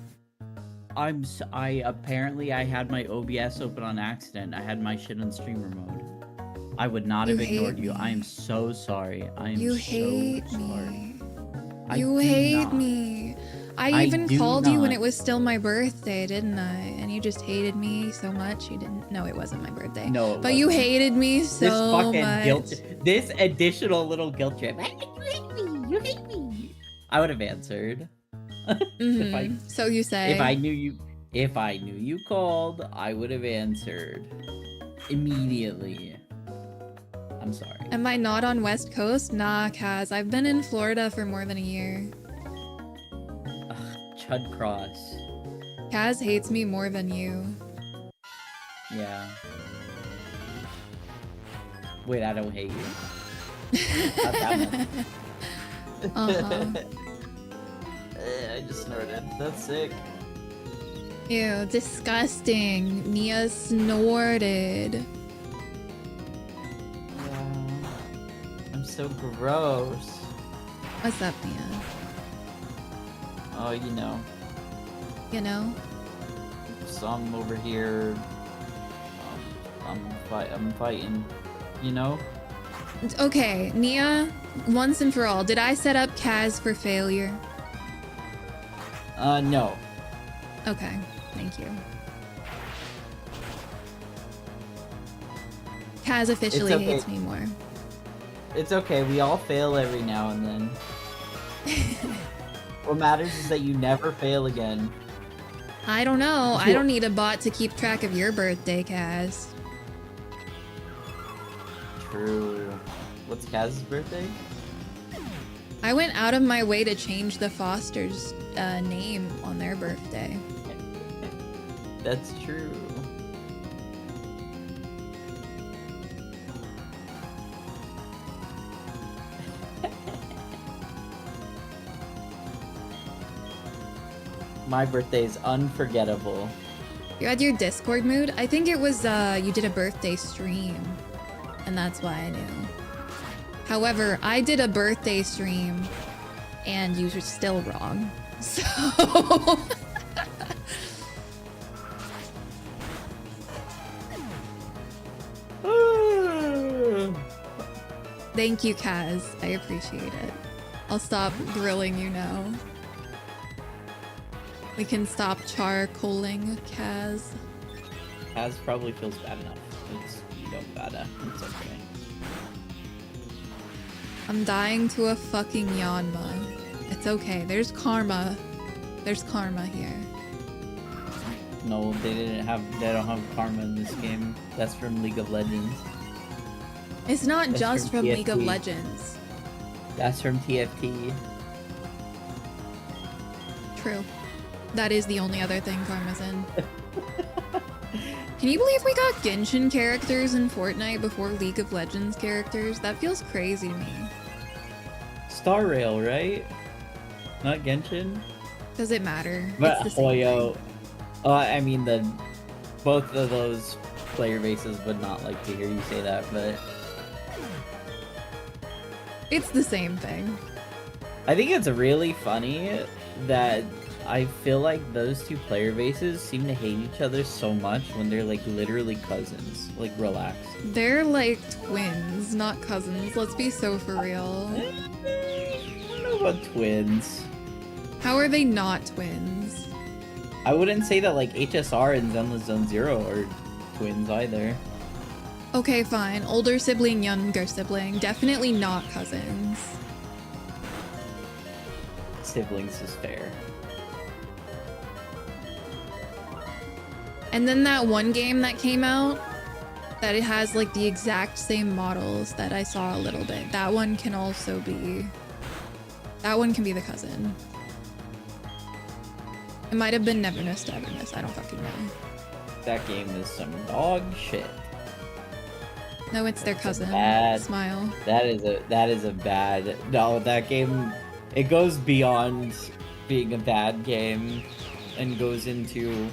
Apparently I had my OBS open on accident. I had my shit on streamer mode. I would not have ignored you. I am so sorry. I am so sorry. You hate me. I even called you when it was still my birthday, didn't I? And you just hated me so much. You didn't. No, it wasn't my birthday. No, but you hated me so much. This additional little guilt trip. You hate me. You hate me. I would have answered. So you say. If I knew you called, I would have answered immediately. I'm sorry. Am I not on West Coast? Nah, Kaz. I've been in Florida for more than a year. Chud Cross. Kaz hates me more than you. Yeah. Wait, I don't hate you. Not that much. Uh-huh. I just snorted. That's sick. Ew, disgusting. Nia snorted. Yeah. I'm so gross. What's up, Nia? Oh, you know. You know? So I'm over here. I'm fighting. You know? Okay, Nia, once and for all, did I set up Kaz for failure? No. Okay, thank you. Kaz officially okay. hates me more. It's okay. We all fail every now and then. What matters is that you never fail again. I don't know. I don't need a bot to keep track of your birthday, Kaz. True. What's Kaz's birthday? I went out of my way to change the Foster's name on their birthday. That's true. My birthday is unforgettable. You had your Discord mood? I think it was you did a birthday stream, and that's why I knew. However, I did a birthday stream, and you were still wrong. So... Thank you, Kaz. I appreciate it. I'll stop grilling you now. We can stop charcoaling Kaz. Kaz probably feels bad enough. You don't gotta. It's okay. I'm dying to a fucking Yanma. It's okay. There's karma. There's karma here. No, they don't have karma in this game. That's from League of Legends. It's not That's just from League of TFT. Legends. That's from TFT. True. That is the only other thing karma's in. Can you believe we got Genshin characters in Fortnite before League of Legends characters? That feels crazy to me. Star Rail, right? Not Genshin? Does it matter? But It's the same Hoyo. thing. I mean, both of those player bases would not like to hear you say that, but It's the same thing. I think it's really funny that I feel like those two player bases seem to hate each other so much when they're like literally cousins. Like, relax. They're like twins, not cousins. Let's be so for real. I don't know about twins. How are they not twins? I wouldn't say that like HSR and Zenless Zone Zero are twins either. Okay, fine. Older sibling, younger sibling. Definitely not cousins. Siblings is fair. And then that one game that came out that it has like the exact same models that I saw a little bit. That one can also be... That one can be the cousin. It might have been Neverness to Everness. I don't fucking know. That game is some dog shit. No, it's their cousin. Bad. Smile. That is a bad. No, that game, it goes beyond being a bad game and goes into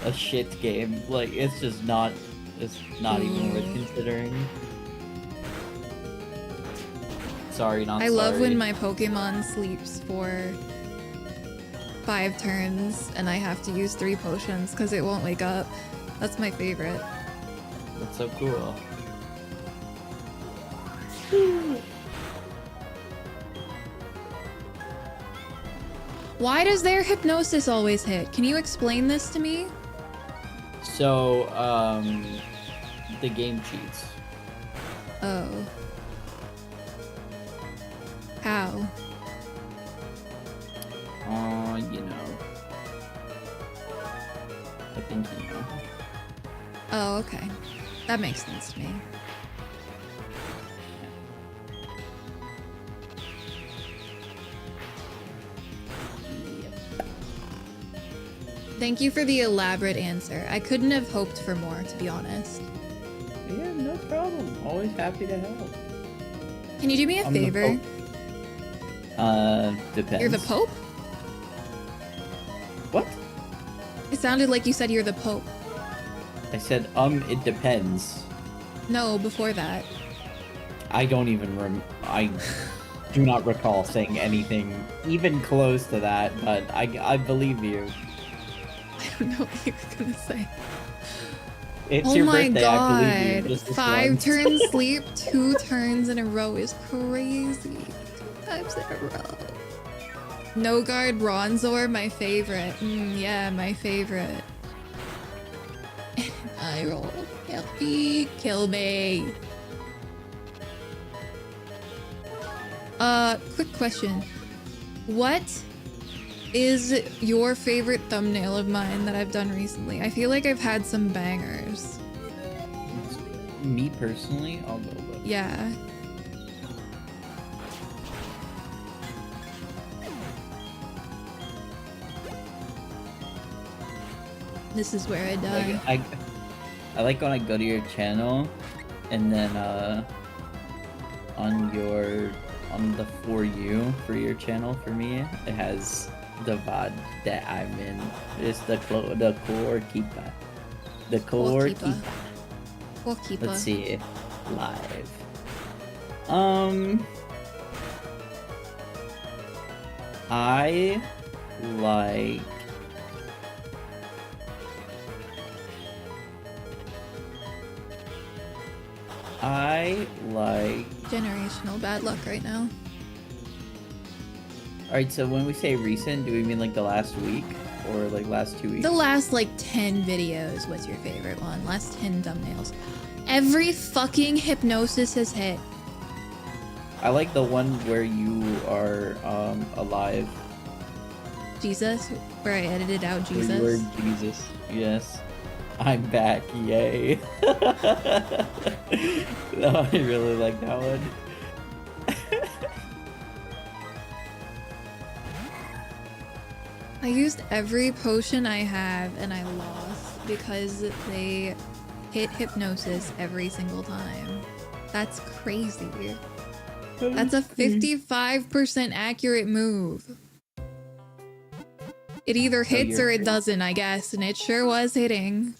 a shit game. Like, it's just not. It's not even worth considering. Sorry, not I sorry. love when my Pokemon sleeps for 5 turns and I have to use 3 potions because it won't wake up. That's my favorite. That's so cool. Why does their hypnosis always hit? Can you explain this to me? So, the game cheats. Oh. How? You know. I think you know. Oh, okay. That makes sense to me. Yep. Thank you for the elaborate answer. I couldn't have hoped for more, to be honest. Yeah, no problem. Always happy to help. Can you do me a I'm the favor? Depends. You're the Pope? What? It sounded like you said you're the Pope. I said, it depends. No, before that. I don't even I do not recall saying anything even close to that, but I believe you. I don't know what you were gonna say. It's Oh your my birthday, god. I believe you. Just this 5 once. turns sleep, 2 turns in a row is crazy. 2 times in a row. No guard Bronzor, my favorite. Yeah, my favorite. I roll. Help me. Kill me. Quick question. What is your favorite thumbnail of mine that I've done recently? I feel like I've had some bangers. Me personally, I'll go with. Yeah. This is where I die. Like, I like when I go to your channel, and then on the For You for your channel for me, it has the VOD that I'm in. It's the core keeper. The core keeper. Let's see, live. I like. Generational bad luck right now. Alright, so when we say recent, do we mean like the last week or like last 2 weeks? The last like 10 videos, what's your favorite one? Last 10 thumbnails. Every fucking hypnosis has hit. I like the one where you are alive. Jesus, where I edited out Jesus. Where you were Jesus. Yes. I'm back, yay. No, I really like that one. I used every potion I have and I lost because they hit hypnosis every single time. That's crazy. That's a 55% accurate move. It either hits or it doesn't, I guess, and it sure was hitting.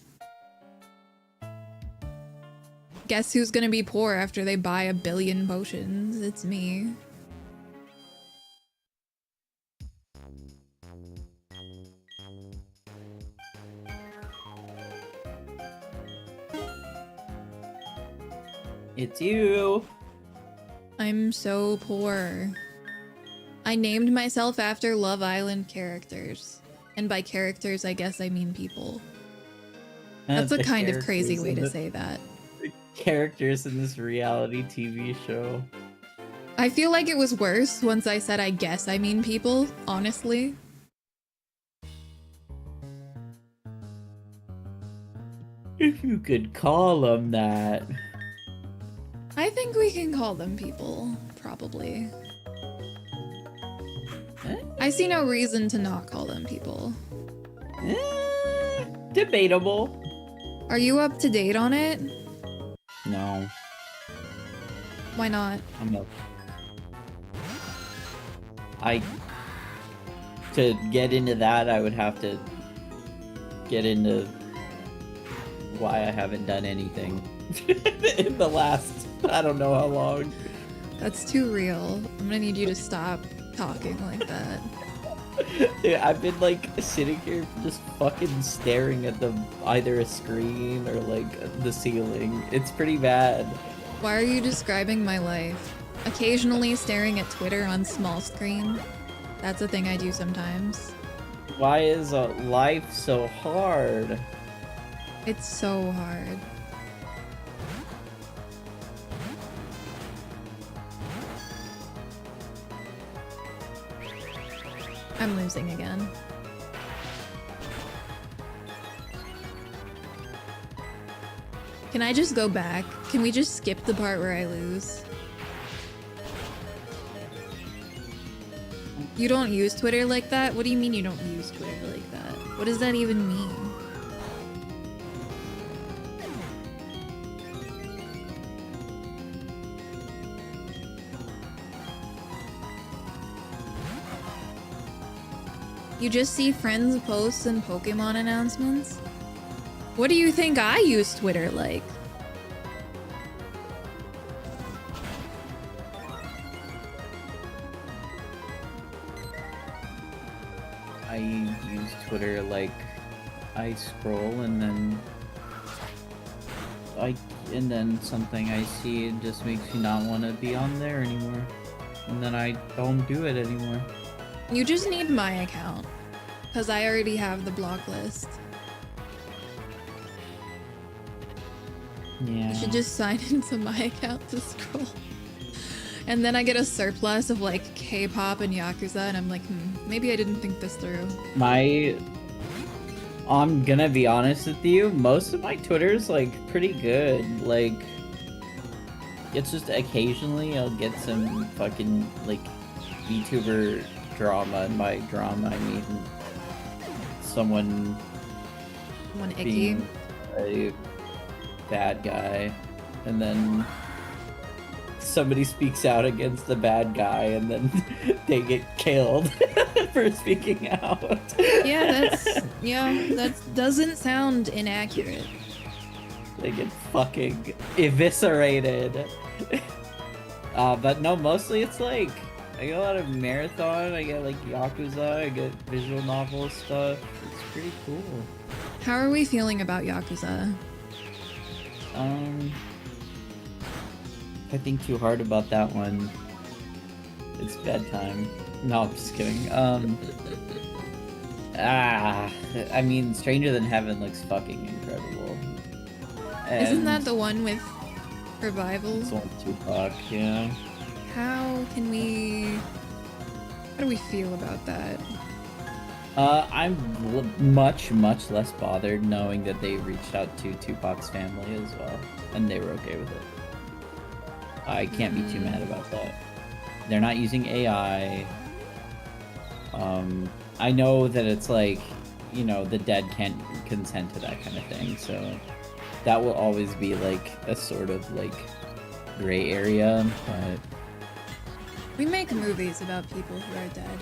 Guess who's gonna be poor after they buy a billion potions? It's me. It's you. I'm so poor. I named myself after Love Island characters. And by characters, I guess I mean people. That's a kind of crazy way to say that. Characters in this reality TV show. I feel like it was worse once I said I guess I mean people, honestly. If you could call them that. I think we can call them people, probably. I see no reason to not call them people. Debatable. Are you up to date on it? No. Why not? I'm not. To get into that, I would have to get into why I haven't done anything in the last, I don't know how long. That's too real. I'm gonna need you to stop talking like that. Dude, I've been like sitting here just fucking staring at either a screen or like the ceiling. It's pretty bad. Why are you describing my life? Occasionally staring at Twitter on small screen. That's a thing I do sometimes. Why is life so hard? It's so hard. I'm losing again. Can I just go back? Can we just skip the part where I lose? You don't use Twitter like that? What do you mean you don't use Twitter like that? What does that even mean? You just see friends' posts and Pokemon announcements? What do you think I use Twitter like? I use Twitter like I scroll and then something I see just makes me not want to be on there anymore. And then I don't do it anymore. You just need my account, because I already have the block list. Yeah. You should just sign into my account to scroll. And then I get a surplus of like K-pop and Yakuza, and I'm like, maybe I didn't think this through. I'm gonna be honest with you, most of my Twitter's like pretty good. Like, it's just occasionally I'll get some fucking like VTuber drama, and by drama I mean someone Icky. being a bad guy, and then somebody speaks out against the bad guy, and then they get killed for speaking out. Yeah, that doesn't sound inaccurate. They get fucking eviscerated. But no, mostly it's like I get a lot of marathon, I get like Yakuza, I get visual novel stuff. It's pretty cool. How are we feeling about Yakuza? I think too hard about that one. It's bedtime. No, I'm just kidding. I mean, Stranger Than Heaven looks fucking incredible. Isn't that the one with revival? It's on Tupac, yeah. How do we feel about that? I'm much less bothered knowing that they reached out to Tupac's family as well, and they were okay with it. I can't be too mad about that. They're not using AI. I know that it's like, you know, the dead can't consent to that kind of thing, so that will always be like a sort of like gray area, but We make movies about people who are dead.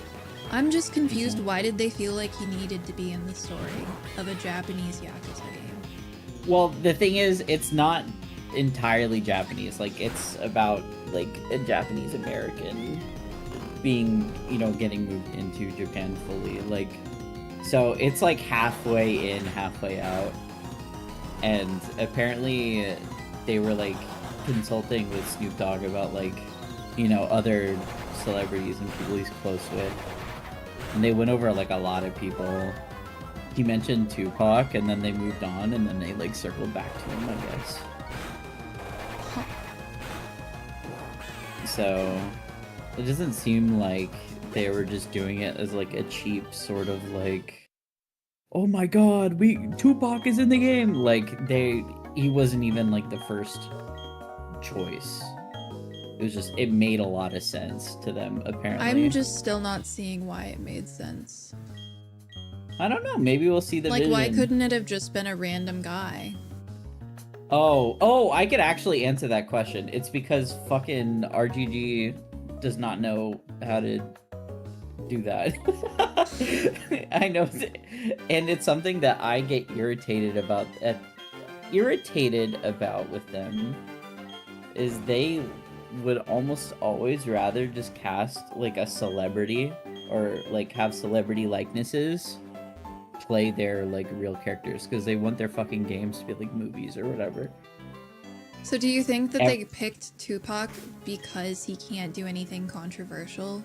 I'm just confused, why did they feel like he needed to be in the story of a Japanese Yakuza game? well, the thing is, it's not entirely Japanese. Like, it's about like a Japanese American being, you know, getting moved into Japan fully. Like, so it's like halfway in, halfway out. And apparently they were like consulting with Snoop Dogg about like, you know, other celebrities and people he's close with. And they went over like a lot of people. He mentioned Tupac, and then they moved on, and then they like circled back to him, I guess. So it doesn't seem like they were just doing it as like a cheap sort of like, oh my god, Tupac is in the game. Like he wasn't even like the first choice. It was just, it made a lot of sense to them, apparently. I'm just still not seeing why it made sense. I don't know, maybe we'll see the Like, why vision. couldn't it have just been a random guy? Oh, I could actually answer that question. It's because fucking RGG does not know how to do that. I know, and it's something that I get irritated about with them, is they would almost always rather just cast like a celebrity or like have celebrity likenesses play their like real characters, because they want their fucking games to be like movies or whatever. So do you think that they picked Tupac because he can't do anything controversial?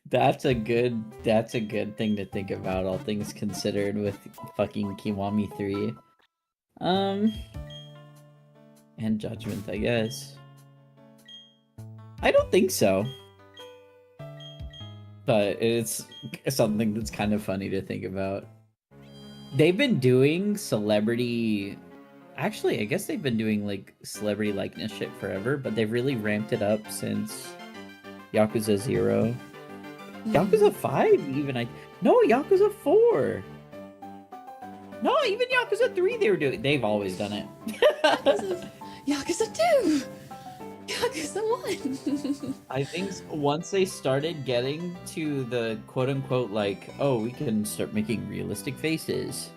That's a good thing to think about, all things considered, with fucking Kiwami 3. And Judgment, I guess. I don't think so. But it's something that's kind of funny to think about. They've been doing celebrity Actually, I guess they've been doing like celebrity likeness shit forever, but they've really ramped it up since Yakuza 0. Yakuza 5 even no, Yakuza 4. No, even Yakuza 3 they've always done it. Yakuza 2! Yakuza 1! I think once they started getting to the quote-unquote like, oh, we can start making realistic faces,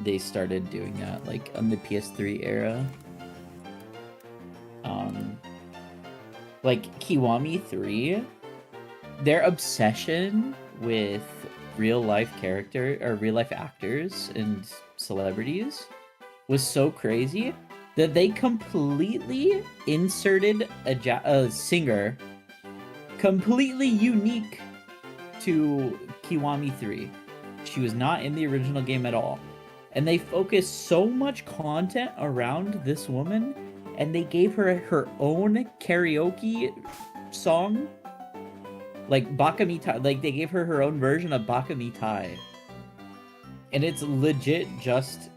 they started doing that like on the PS3 era. Like Kiwami 3, their obsession with real life actors and celebrities was so crazy that they completely inserted a singer completely unique to Kiwami 3. She was not in the original game at all. And they focused so much content around this woman, and they gave her her own karaoke song. Like Bakamitai, like they gave her her own version of Bakamitai. And it's legit just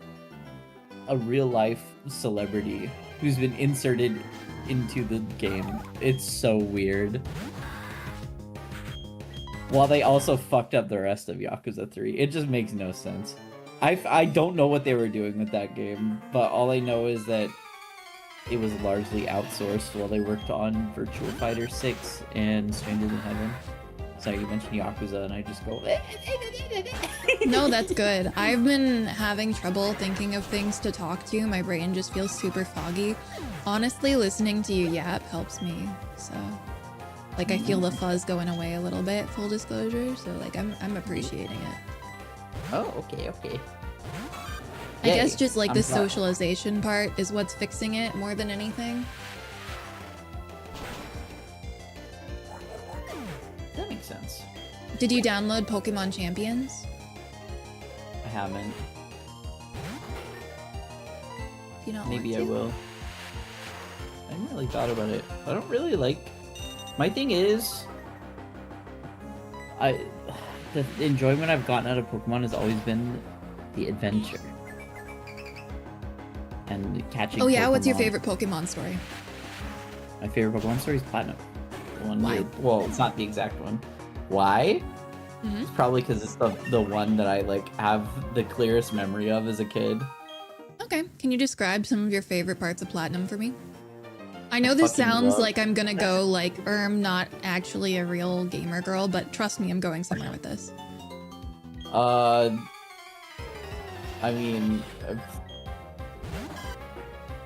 a real life celebrity who's been inserted into the game. It's so weird. While they also fucked up the rest of Yakuza 3. It just makes no sense. I don't know what they were doing with that game, but all I know is that it was largely outsourced while they worked on Virtua Fighter 6 and Stranded in Heaven. So you mentioned Yakuza and I just go... No, that's good. I've been having trouble thinking of things to talk to. My brain just feels super foggy. Honestly, listening to you yap helps me. So, like, I feel the fuzz going away a little bit, full disclosure. So, like, I'm appreciating it. Oh, okay. I guess just, like, the socialization part is what's fixing it more than anything. That makes sense. Did you download Pokemon Champions? I haven't. Do you not Maybe want I to? will. I haven't really thought about it. I don't really like... My thing is... The enjoyment I've gotten out of Pokemon has always been the adventure. And catching Oh yeah, Pokemon. what's your favorite Pokemon story? My favorite Pokemon story is Platinum. The one Why? Well, it's not the exact one. Why? Mm-hmm. It's probably because it's the one that I like have the clearest memory of as a kid. Okay, can you describe some of your favorite parts of Platinum for me? I know this fucking sounds love- like I'm gonna go like, I'm not actually a real gamer girl, but trust me, I'm going somewhere with this. I mean,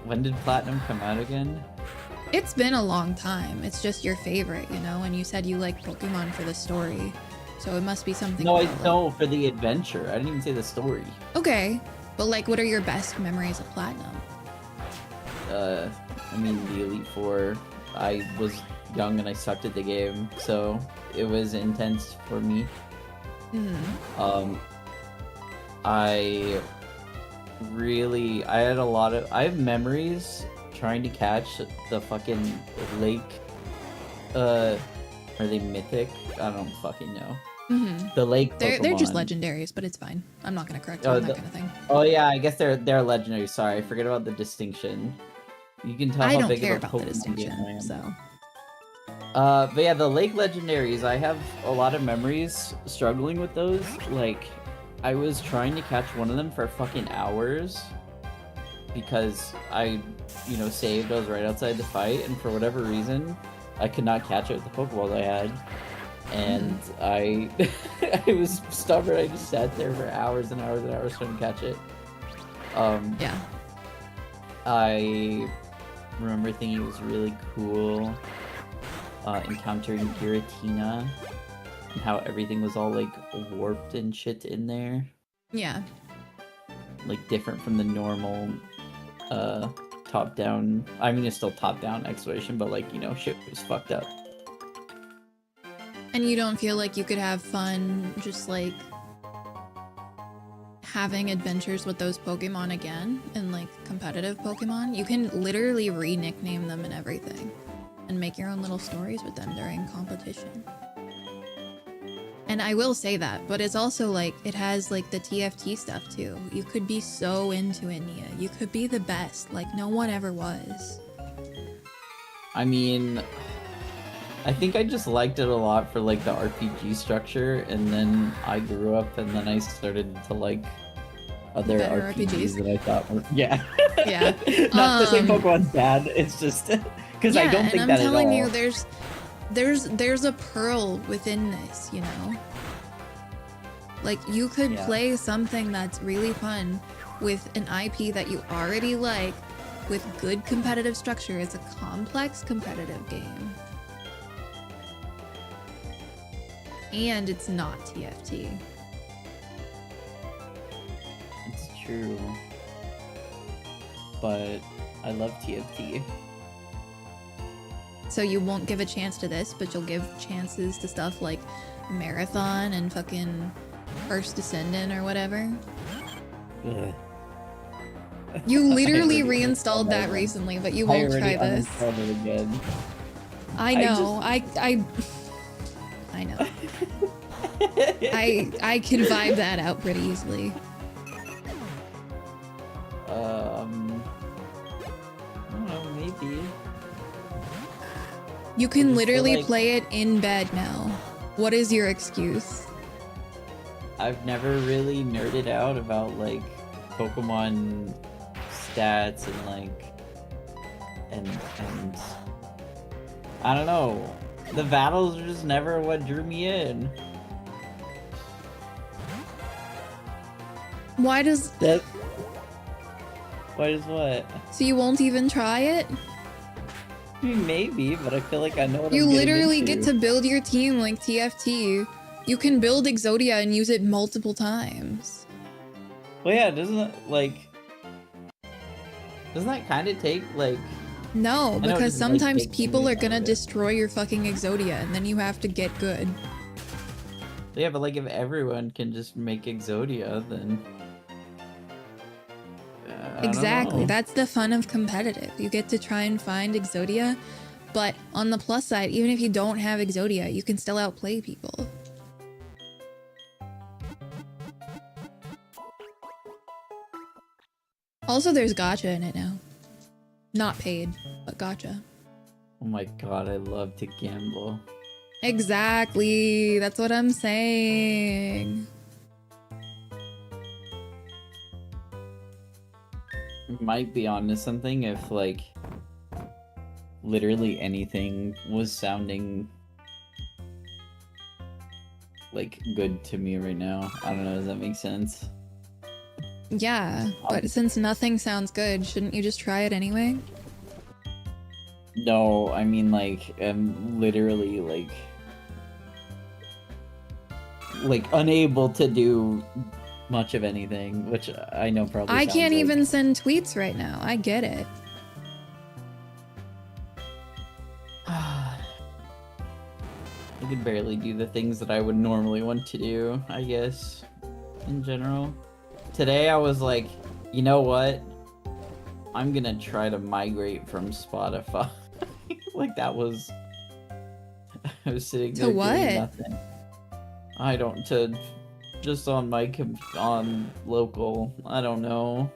when did Platinum come out again? It's been a long time. It's just your favorite, you know? And you said you like Pokemon for the story, so it must be something. No, about, no, for the adventure. I didn't even say the story. Okay, but like, what are your best memories of Platinum? I mean, the Elite Four. I was young and I sucked at the game, so it was intense for me. Mm-hmm. I have memories trying to catch the fucking lake. Are they mythic? I don't fucking know. Mm-hmm. The lake They're just Pokemon. legendaries, but it's fine. I'm not gonna correct you on that kind of thing. Oh yeah, I guess they're legendary. Sorry, I forget about the distinction. You can tell I how don't big care of a about the Pokemon game I distinction, am. so. But yeah, the lake legendaries, I have a lot of memories struggling with those. Like, I was trying to catch one of them for fucking hours because I, saved. I was right outside the fight, and for whatever reason, I could not catch it with the Pokeballs I had. And I was stubborn. I just sat there for hours and hours and hours trying to catch it. Yeah. I remember thinking it was really cool encountering Giratina and how everything was all like warped and shit in there. Yeah. Like different from the normal top-down. I mean, it's still top-down exploration, but like, shit was fucked up. And you don't feel like you could have fun just like having adventures with those Pokemon again in like competitive Pokemon? You can literally re-nickname them and everything and make your own little stories with them during competition. And I will say that, but it's also like, it has like the TFT stuff too. You could be so into it, Nia. You could be the best, like no one ever was. I mean, I think I just liked it a lot for like the RPG structure, and then I grew up and then I started to like other Better RPGs that I thought were Yeah. Not to say Pokemon's bad, it's just because I don't think and that I'm at telling all. you, there's a pearl within this, you know? Like, you could Yeah. play something that's really fun with an IP that you already like, with good competitive structure. It's a complex competitive game. And it's not TFT. It's true. But I love TFT. So you won't give a chance to this, but you'll give chances to stuff like Marathon and fucking First Descendant or whatever. Ugh. You literally I already reinstalled that uninstalled it. recently, but you I won't already try this. uninstalled it again. I know. I know. I can vibe that out pretty easily. I don't know, maybe. You can I just feel literally like- play it in bed now. What is your excuse? I've never really nerded out about like Pokemon stats and like and I don't know. The battles are just never what drew me in. Why does... That Why does what? So you won't even try it? I mean, maybe, but I feel like I know what You I'm getting literally into. get to build your team like TFT. You can build Exodia and use it multiple times. Well, yeah, doesn't that kind of take like? No, know it because doesn't, like, sometimes take people any are gonna out of it. destroy your fucking Exodia and then you have to get good. Yeah, but like if everyone can just make Exodia, then I don't Exactly. know. That's the fun of competitive. You get to try and find Exodia, but on the plus side, even if you don't have Exodia, you can still outplay people. Also, there's gacha in it now. Not paid, but gacha. Oh my god, I love to gamble. Exactly. That's what I'm saying. Might be onto something if like literally anything was sounding like good to me right now. I don't know, does that make sense? Yeah, but since nothing sounds good, shouldn't you just try it anyway? No, I mean like I'm literally like unable to do much of anything, which I know probably I sounds can't like- even send tweets right now. I get it. I could barely do the things that I would normally want to do, I guess, in general. Today I was like, you know what? I'm gonna try to migrate from Spotify. Like that was... I was sitting To there what? doing nothing. To just on my on local, I don't know.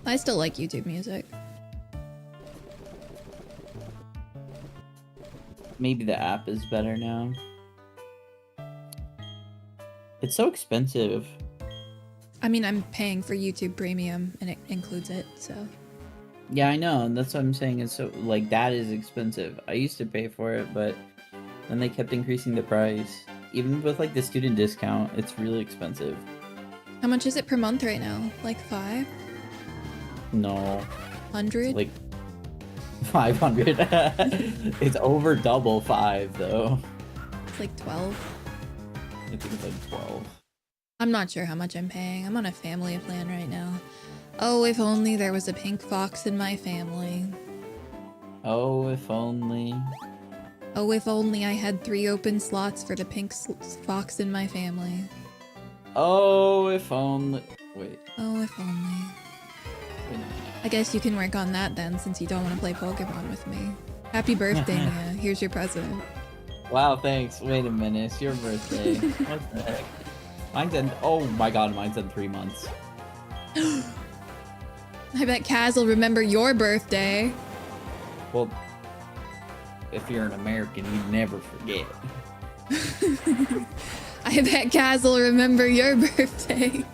I still like YouTube music. Maybe the app is better now. It's so expensive. I mean, I'm paying for YouTube Premium and it includes it, so. Yeah, I know, and that's what I'm saying. It's so like that is expensive. I used to pay for it, but then they kept increasing the price. Even with like the student discount, it's really expensive. How much is it per month right now? Like 500? No, 100? like 500. It's over double 5 though. It's like 12. I think it's like 12. I'm not sure how much I'm paying. I'm on a family plan right now. Oh, if only there was a pink fox in my family. Oh, if only. Oh, if only I had 3 open slots for the pink fox in my family. Oh, if only. Wait. Oh, if only. Wait a minute. I guess you can work on that then, since you don't want to play Pokemon with me. Happy birthday, Mia. Here's your present. Wow, thanks. Wait a minute, it's your birthday. What the heck? Mine's in. Oh my god, mine's in 3 months. I bet Kaz will remember your birthday. Well, if you're an American, you never forget. I bet Kaz will remember your birthday.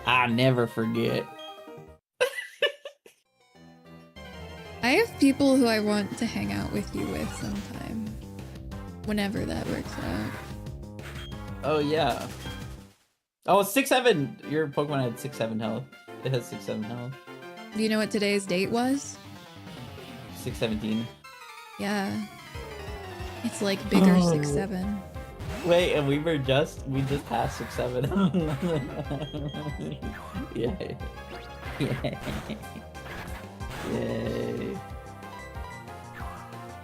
I never forget. I have people who I want to hang out with you with sometime. Whenever that works out. Oh yeah. Oh, 6-7. Your Pokemon had 6-7 health. It has 6-7 health. Do you know what today's date was? 6-17. Yeah. It's like bigger 6-7. Wait, and we just passed 6-7. Yeah. Yeah. Yay.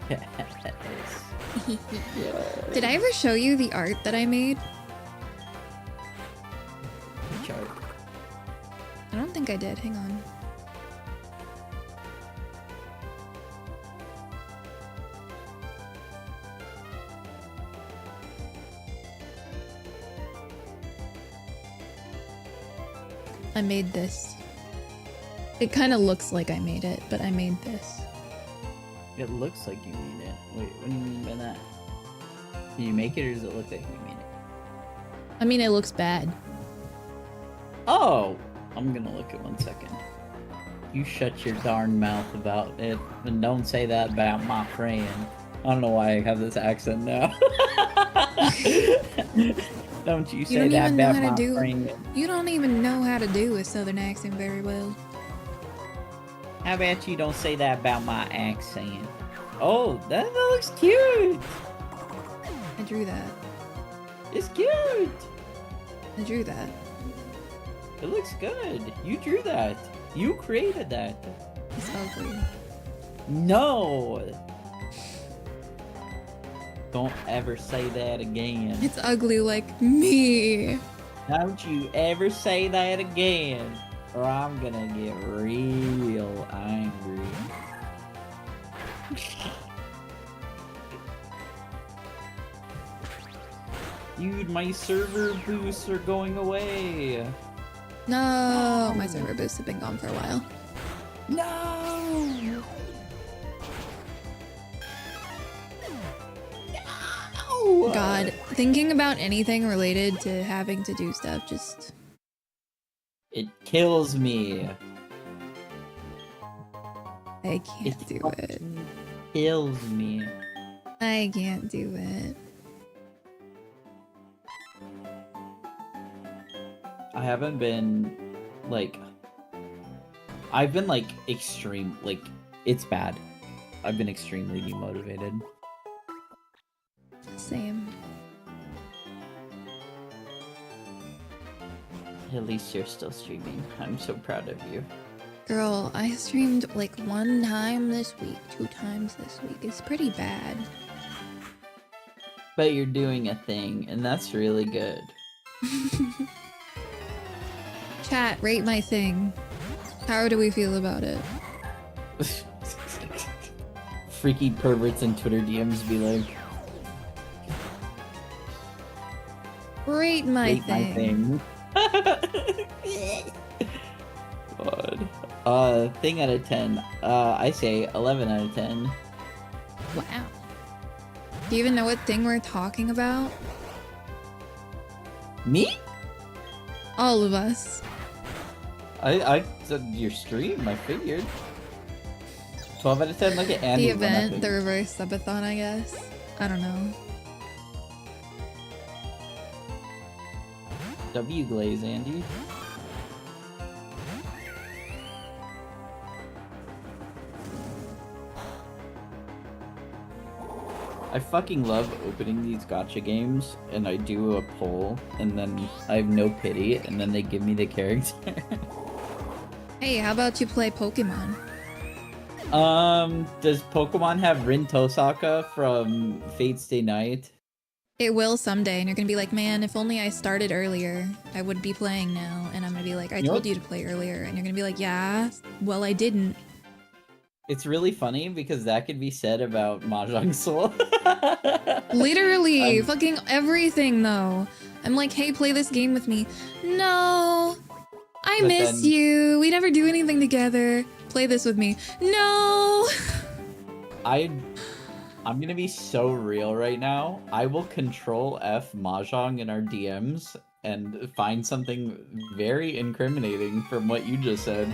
Yes. Did I ever show you the art that I made? Chart. I don't think I did. Hang on. I made this. It kind of looks like I made it, but I made this. It looks like you made it. Wait, what do you mean by that? Did you make it or does it look like you made it? I mean, it looks bad. Oh! I'm gonna look at 1 second. You shut your darn mouth about it and don't say that about my friend. I don't know why I have this accent now. Don't you say that about my friend. You don't even know how to do a southern accent very well. How about you don't say that about my accent? Oh, that looks cute! I drew that. It's cute! I drew that. It looks good. You drew that. You created that. It's ugly. No! Don't ever say that again. It's ugly like me. Don't you ever say that again, or I'm gonna get real angry. Dude, my server boosts are going away. No, my server boosts have been gone for a while. No! God, thinking about anything related to having to do stuff just... It kills me. I can't do it. Kills me. I can't do it. I haven't been, like... I've been, like, extreme, like, it's bad. I've been extremely demotivated. Same. At least you're still streaming. I'm so proud of you. Girl, I streamed like 1 time this week, 2 times this week. It's pretty bad. But you're doing a thing, and that's really good. Chat, rate my thing. How do we feel about it? Freaky perverts in Twitter DMs be like, Rate my thing. God. Thing out of 10. I say 11 out of 10. Wow. Do you even know what thing we're talking about? Me? All of us. I said your stream, I figured. 12 out of 10, look at Andy. The event, the reverse subathon, I guess. I don't know. W glaze, Andy. I fucking love opening these gacha games, and I do a poll, and then I have no pity, and then they give me the character. Hey, how about you play Pokemon? Does Pokemon have Rin Tosaka from Fate Stay Night? It will someday, and you're gonna be like, man, if only I started earlier, I would be playing now. And I'm gonna be like, I told you to play earlier. And you're gonna be like, yeah, well, I didn't. It's really funny because that could be said about Mahjong Soul. Literally, fucking everything, though. I'm like, hey, play this game with me. No, I But miss then- you. We never do anything together. Play this with me. No. I'm gonna be so real right now. I will control F Mahjong in our DMs and find something very incriminating from what you just said.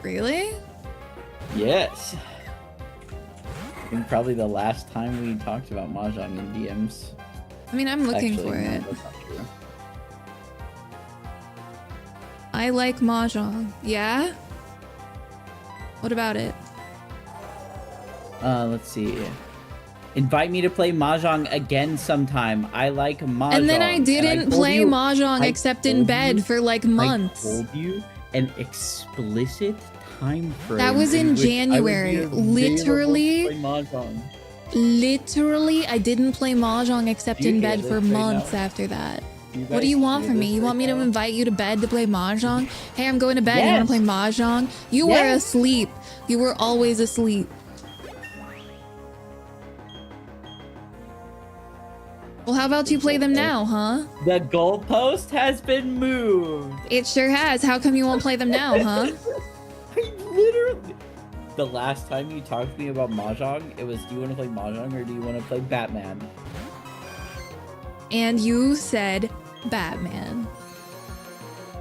Really? Yes. I think probably the last time we talked about Mahjong in DMs. I mean, I'm looking Actually, for no, it. that's not true. I like Mahjong. Yeah? What about it? Let's see. Invite me to play Mahjong again sometime. I like Mahjong. And then I didn't play Mahjong I except in told bed you- for like months. I told you an explicit time frame. That was in which I would be January. available to Literally. play Mahjong. Literally, I didn't play Mahjong except Do you in hear bed this for right months now? after that. What guys do you want hear from me? this You want right me to now? invite you to bed to play Mahjong? Hey, I'm going to bed. You want to play Yes. Mahjong? You were Yes. asleep. You were always asleep. Well, how about you play them now, huh? The goalpost has been moved. It sure has. How come you won't play them now, huh? I literally. The last time you talked to me about Mahjong, it was, do you want to play Mahjong or do you want to play Batman? And you said Batman.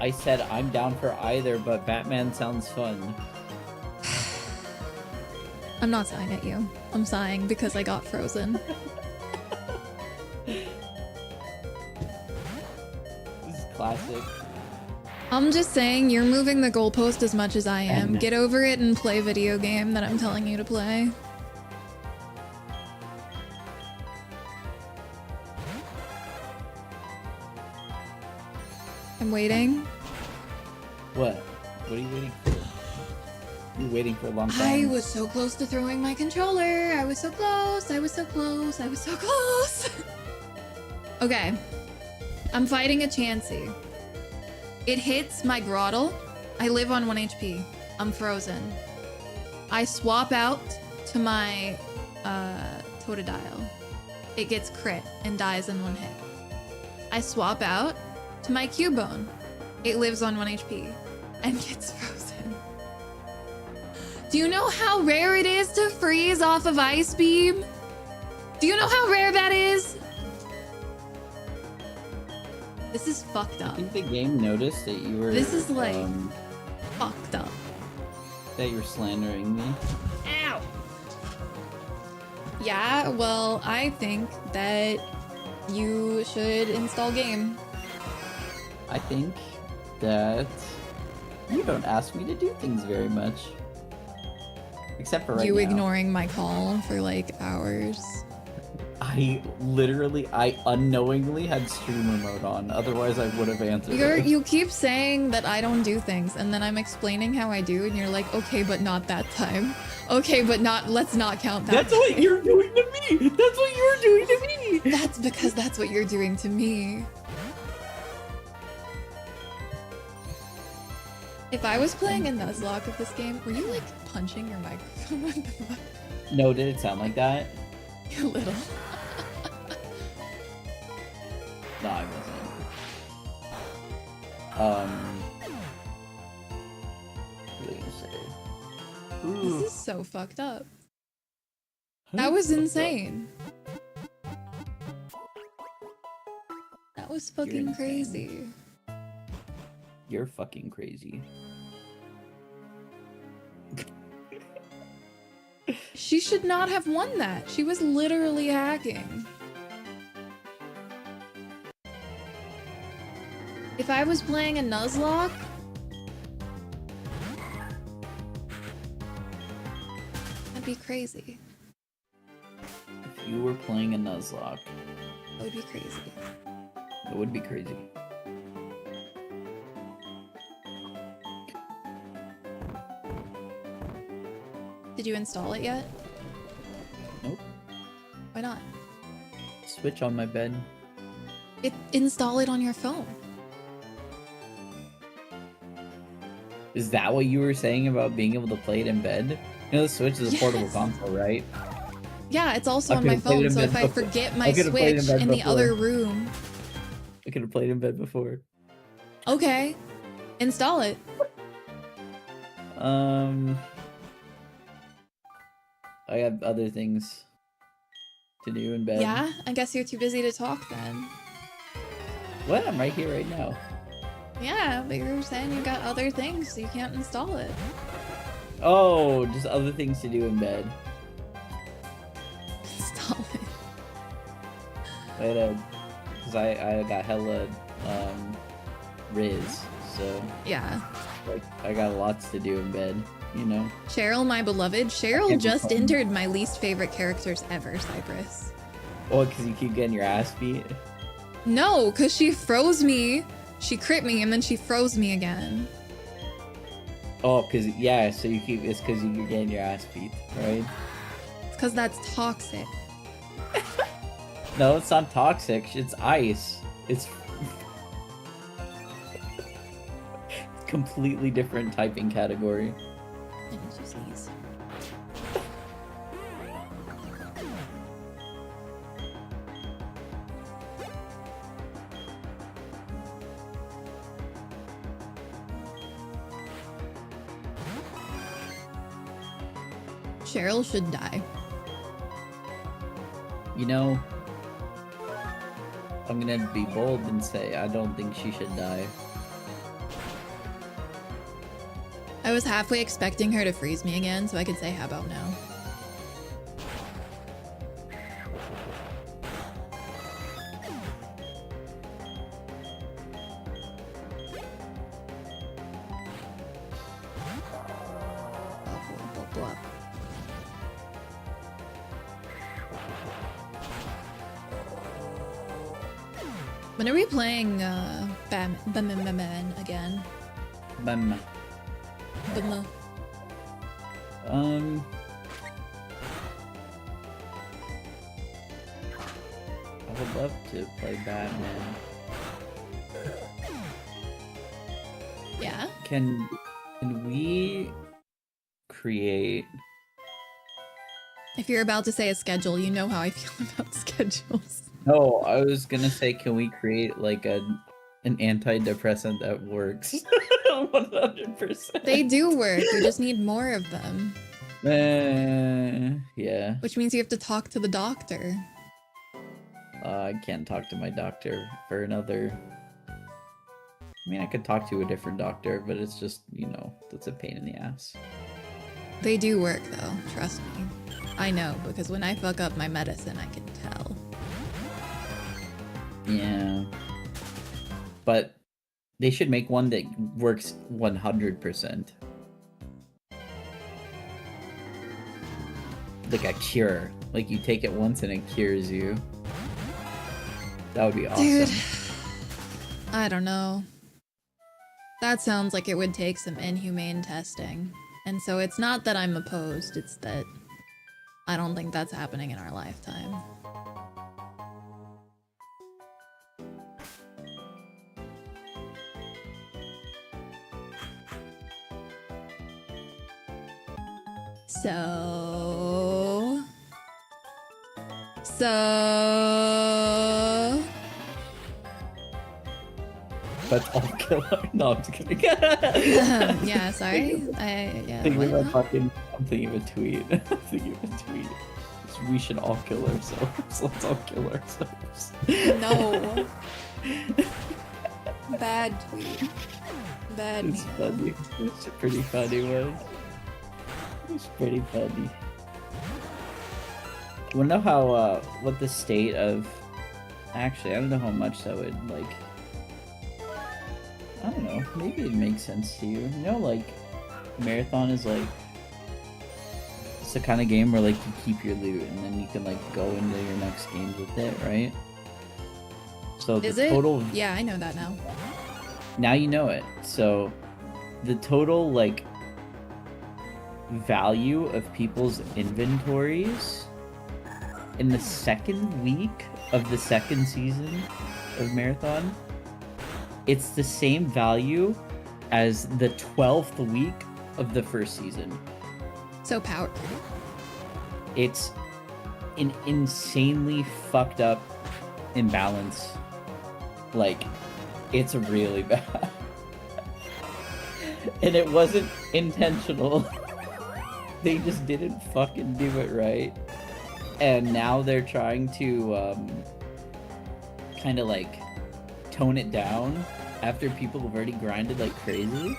I said I'm down for either, but Batman sounds fun. I'm not sighing at you. I'm sighing because I got frozen. This is classic. I'm just saying, you're moving the goalpost as much as I am. And- Get over it and play video game that I'm telling you to play. I'm waiting. What? What are you waiting for? You're waiting for a long I time. was so close to throwing my controller. I was so close. I was so close. I was so close. Okay. I'm fighting a Chansey. It hits my Grottle. I live on 1 HP. I'm frozen. I swap out to my Totodile. It gets crit and dies in 1 hit. I swap out to my Cubone. It lives on 1 HP and gets frozen. Do you know how rare it is to freeze off of Ice Beam? Do you know how rare that is? This is fucked I up. think the game noticed that you were. This is like fucked up. That you're slandering me. Ow! Yeah, well, I think that you should install game. I think that you don't ask me to do things very much. Except for right You now. ignoring my call for like hours. I unknowingly had streamer mode on. Otherwise, I would have answered. it. You keep saying that I don't do things, and then I'm explaining how I do, and you're like, okay, but not that time. Okay, but let's not count that. That's what you're doing to me. That's what you're doing to me. That's because that's what you're doing to me. If I was playing a Nuzlocke of this game, were you like punching your microphone? What the fuck? No, did it sound like that? A little. No, I wasn't. What was I gonna say? Ooh. This is so fucked up. That was insane. That was fucking insane. crazy. You're fucking crazy. She should not have won that. She was literally hacking. If I was playing a Nuzlocke, that'd be crazy. If you were playing a Nuzlocke, That would be crazy. it would be crazy. Did you install it yet? Nope. Why not? Switch on my bed. Install it on your phone. Is that what you were saying about being able to play it in bed? You know, the Switch is a portable Yes. console, right? Yeah, it's also I on my could've played it phone, in so bed if I before. forget my I could've played it in Switch bed in the before. other room... I could have played in bed before. Okay. Install it. I have other things to do in bed. Yeah? I guess you're too busy to talk then. What? I'm right here right now. Yeah, but you were saying you got other things, so you can't install it. Oh, just other things to do in bed. Install it. Wait, because I got hella Riz, so Yeah. like I got lots to do in bed, you know. Cheryl, my beloved. Cheryl Can't be just fun. entered my least favorite characters ever, Cypress. Oh, because you keep getting your ass beat. No, because she froze me. She crit me, and then she froze me again. Oh, because yeah, so you keep it's because you're getting your ass beat, right? It's because that's toxic. No, it's not toxic. It's ice. It's completely different typing category. I need to sneeze. Cheryl should die. You know, I'm gonna be bold and say I don't think she should die. I was halfway expecting her to freeze me again, so I could say, how about now? Blah, blah, blah. When are we playing Batman again? Bam. Bam. I would love to play Batman. Yeah? Can we create? If you're about to say a schedule, you know how I feel about schedules. No, I was gonna say, can we create like an antidepressant that works? 100%. They do work, you just need more of them. Yeah. Which means you have to talk to the doctor. I can't talk to my doctor for another. I mean, I could talk to a different doctor, but it's just, you know, that's a pain in the ass. They do work though, trust me. I know, because when I fuck up my medicine, I can tell. Yeah. But they should make one that works 100%. Like a cure. Like you take it once and it cures you. That would be awesome. Dude, I don't know. That sounds like it would take some inhumane testing. And so it's not that I'm opposed, it's that I don't think that's happening in our lifetime. So... That's all killer. No, I'm just kidding. yeah, sorry. Yeah, I'm what? I'm thinking of a tweet. I'm thinking of a tweet. We should all kill ourselves. Let's all kill ourselves. No. Bad tweet. Bad It's man. funny. It's a pretty funny one. It's pretty funny. You wanna know how, what the state of... Actually, I don't know how much that would, like... I don't know, maybe it makes sense to you. You know, like, Marathon is like... It's the kind of game where, like, you keep your loot and then you can, like, go into your next games with it, right? So the Is it? total... Yeah, I know that now. Now you know it. So the total, like, value of people's inventories in the second week of the second season of Marathon, it's the same value as the 12th week of the first season. So powerful. It's an insanely fucked up imbalance. Like, it's really bad. And it wasn't intentional. They just didn't fucking do it right. And now they're trying to kind of like tone it down after people have already grinded like crazy.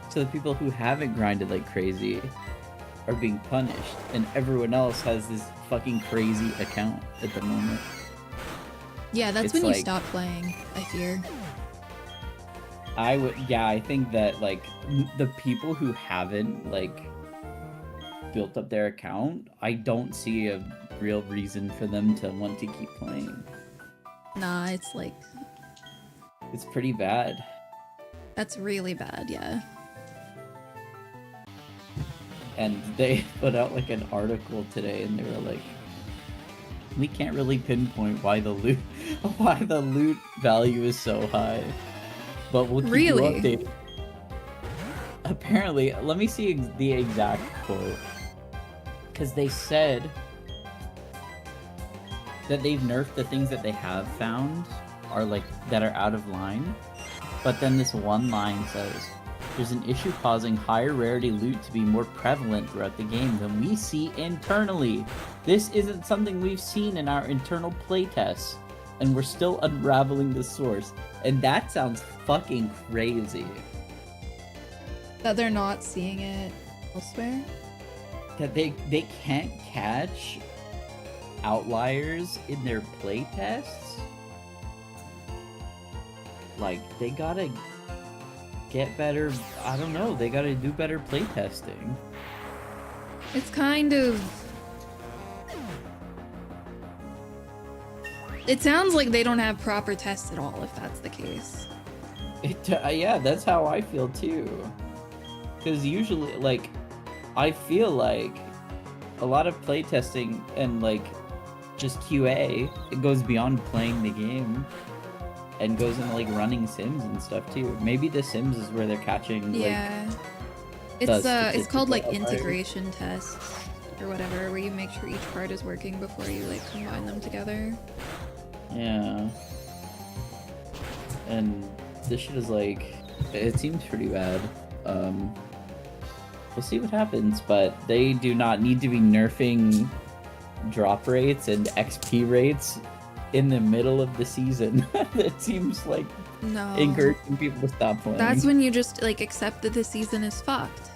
So the people who haven't grinded like crazy are being punished, and everyone else has this fucking crazy account at the moment. Yeah, that's It's when you like- stop playing, I fear. I think that like the people who haven't like built up their account, I don't see a real reason for them to want to keep playing. Nah, it's like, It's pretty bad. that's really bad, yeah. And they put out like an article today, and they were like, we can't really pinpoint why the loot value is so high, but we'll keep you Really? updated. Apparently, let me see the exact quote, because they said that they've nerfed the things that they have found are like that are out of line, but then this one line says, there's an issue causing higher rarity loot to be more prevalent throughout the game than we see internally. This isn't something we've seen in our internal playtests, and we're still unraveling the source. And that sounds fucking crazy. That they're not seeing it elsewhere? That they can't catch outliers in their playtests? Like, they gotta get better, I don't know, they gotta do better playtesting. It's kind of... It sounds like they don't have proper tests at all, if that's the case. Yeah, that's how I feel too. Because usually, like, I feel like a lot of playtesting and, like, just QA, it goes beyond playing the game and goes into, like, running sims and stuff too. Maybe the sims is where they're catching, Yeah. the It's called, like, statistical outliers. integration tests or whatever, where you make sure each part is working before you, like, combine them together. Yeah. And this shit is, like, it seems pretty bad. We'll see what happens, but they do not need to be nerfing drop rates and XP rates in the middle of the season. It seems like No. encouraging people to stop playing. That's when you just, like, accept that the season is fucked.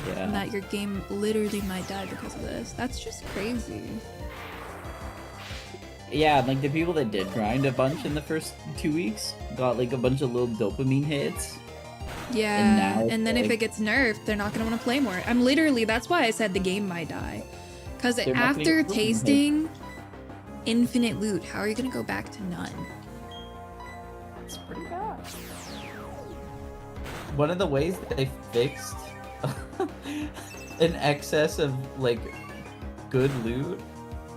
And yeah. that your game literally might die because of this. That's just crazy. Yeah, like the people that did grind a bunch in the first 2 weeks got like a bunch of little dopamine hits. Yeah, now it's and then if like- it gets nerfed, they're not gonna want to play more. That's why I said the game might die. Because They're not gonna after get dopamine tasting infinite loot, how are you gonna go back to none? It's pretty bad. One of the ways that they fixed an excess of like good loot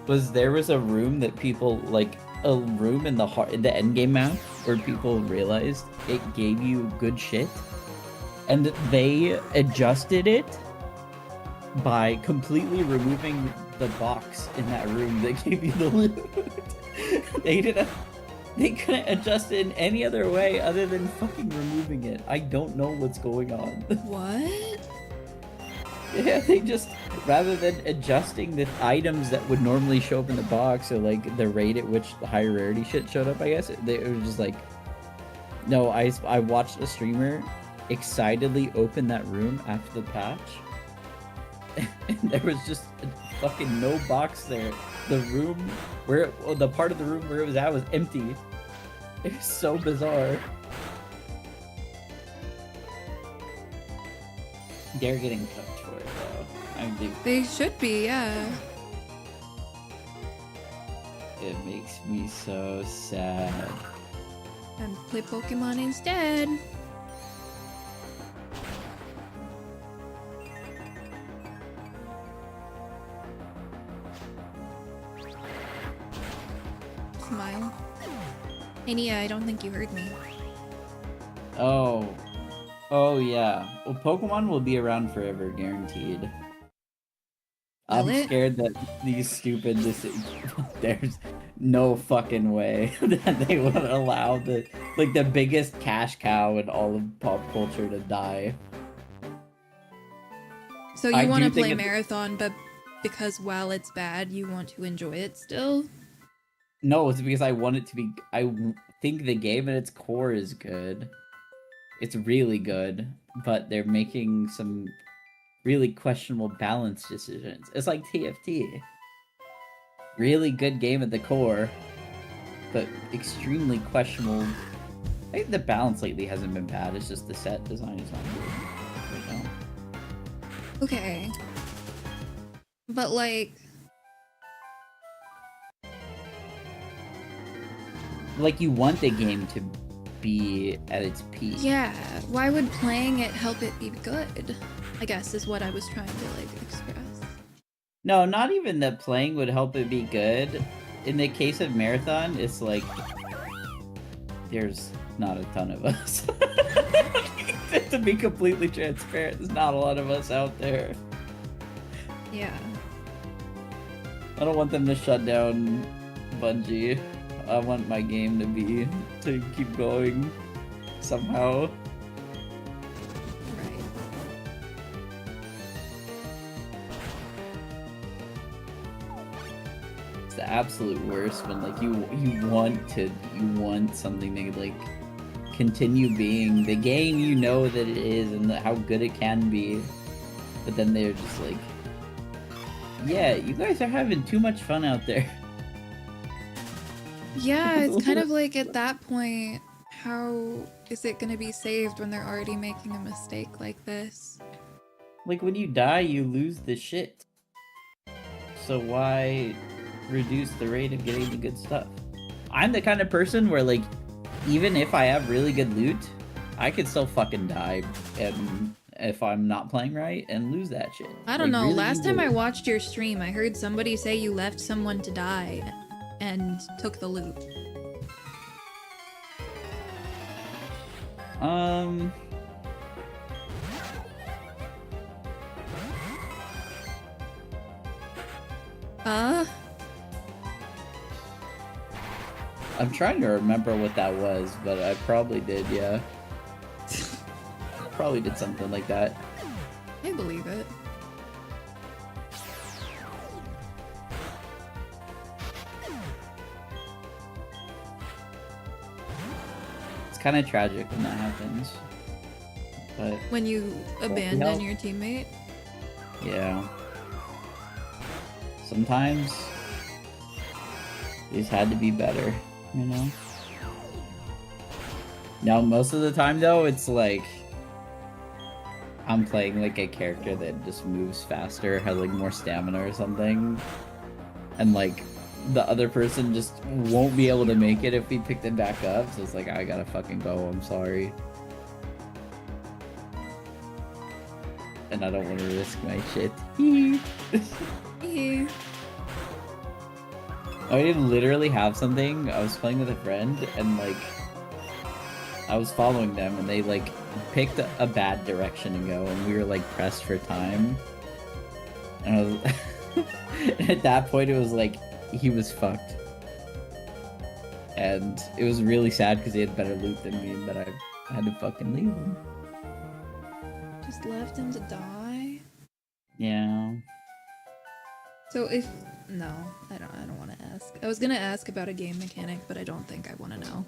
was there was a room that people like a room in the end game map where people realized it gave you good shit, and they adjusted it by completely removing the box in that room that gave you the loot. They couldn't adjust it in any other way other than fucking removing it. I don't know what's going on. What? Yeah, they just, rather than adjusting the items that would normally show up in the box, or like the rate at which the higher rarity shit showed up, I guess, it was just like, no, I watched a streamer excitedly open that room after the patch, and there was just fucking no box there. The room where the part of the room where it was at was empty. It was so bizarre. They're getting cooked for it though. I mean, They should be, yeah. it makes me so sad. And play Pokemon instead. Smile. Hey Nia, I don't think you heard me. Oh. Oh, yeah. Well, Pokemon will be around forever, guaranteed. I'm Will it? scared that these stupid there's no fucking way that they would allow the biggest cash cow in all of pop culture to die. So I you want do to think play it- Marathon, but because while it's bad, you want to enjoy it still? No, it's because I want it to be. Think the game at its core is good. It's really good, but they're making some really questionable balance decisions. It's like TFT. Really good game at the core, but extremely questionable. I think the balance lately hasn't been bad. It's just the set design is not good right now. Okay. But like, Like you want the game to be at its peak. yeah, why would playing it help it be good? I guess is what I was trying to like express. No, not even that playing would help it be good. In the case of Marathon, it's like there's not a ton of us. To be completely transparent, there's not a lot of us out there. Yeah. I don't want them to shut down Bungie. I want my game to keep going somehow. Right. It's the absolute worst when like you want something to like continue being the game you know that it is and how good it can be, but then they're just like, yeah, you guys are having too much fun out there. Yeah, it's kind of like at that point, how is it gonna be saved when they're already making a mistake like this? Like when you die, you lose the shit. So why reduce the rate of getting the good stuff? I'm the kind of person where like, even if I have really good loot, I could still fucking die and if I'm not playing right and lose that shit. I don't Like, know, really last time I easily. watched your stream, I heard somebody say you left someone to die and took the loot. I'm trying to remember what that was, but I probably did, yeah. Probably did something like that. I believe it. It's kind of tragic when that happens. But When you abandon your teammate. yeah. Sometimes these had to be better, you know? Now, most of the time, though, it's like I'm playing like a character that just moves faster, has like more stamina or something, and like the other person just won't be able to make it if we pick them back up. So it's like, I gotta fucking go. I'm sorry. And I don't want to risk my shit. Yeah. I didn't literally have something. I was playing with a friend and like I was following them and they like picked a bad direction to go and we were like pressed for time. And I was at that point it was like he was fucked. And it was really sad because he had better loot than me, but I had to fucking leave him. Just left him to die? Yeah. So if no, I don't want to ask. I was gonna ask about a game mechanic, but I don't think I want to know.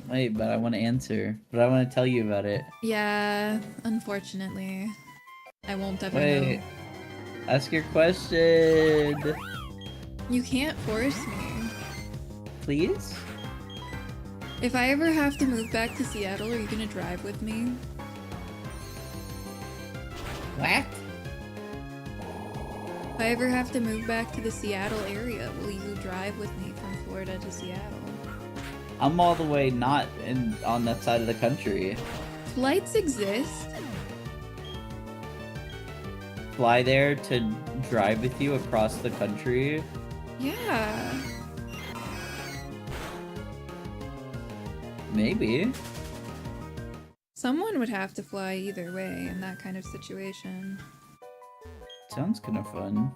Wait, but I want to answer. But I want to tell you about it. Yeah, unfortunately, I won't ever Wait. know. Ask your question. You can't force me. Please? If I ever have to move back to Seattle, are you gonna drive with me? What? If I ever have to move back to the Seattle area, will you drive with me from Florida to Seattle? I'm all the way not on that side of the country. Flights exist. Fly there to drive with you across the country. Yeah. Maybe. Someone would have to fly either way in that kind of situation. Sounds kind of fun.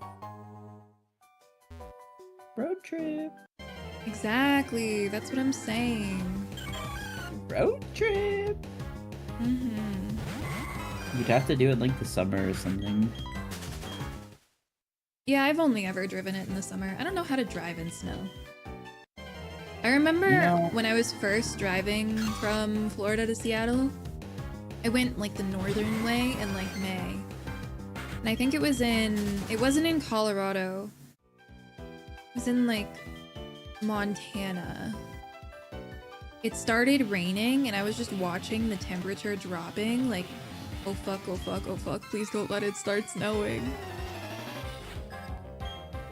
Road trip. Exactly. That's what I'm saying. Road trip. Mm-hmm. You'd have to do it like the summer or something. Yeah, I've only ever driven it in the summer. I don't know how to drive in snow. I remember when I was first driving from Florida to Seattle, I went like the northern way in like May. And I think it wasn't in Colorado. It was in like Montana. It started raining and I was just watching the temperature dropping, like, oh fuck, oh fuck, oh fuck, please don't let it start snowing.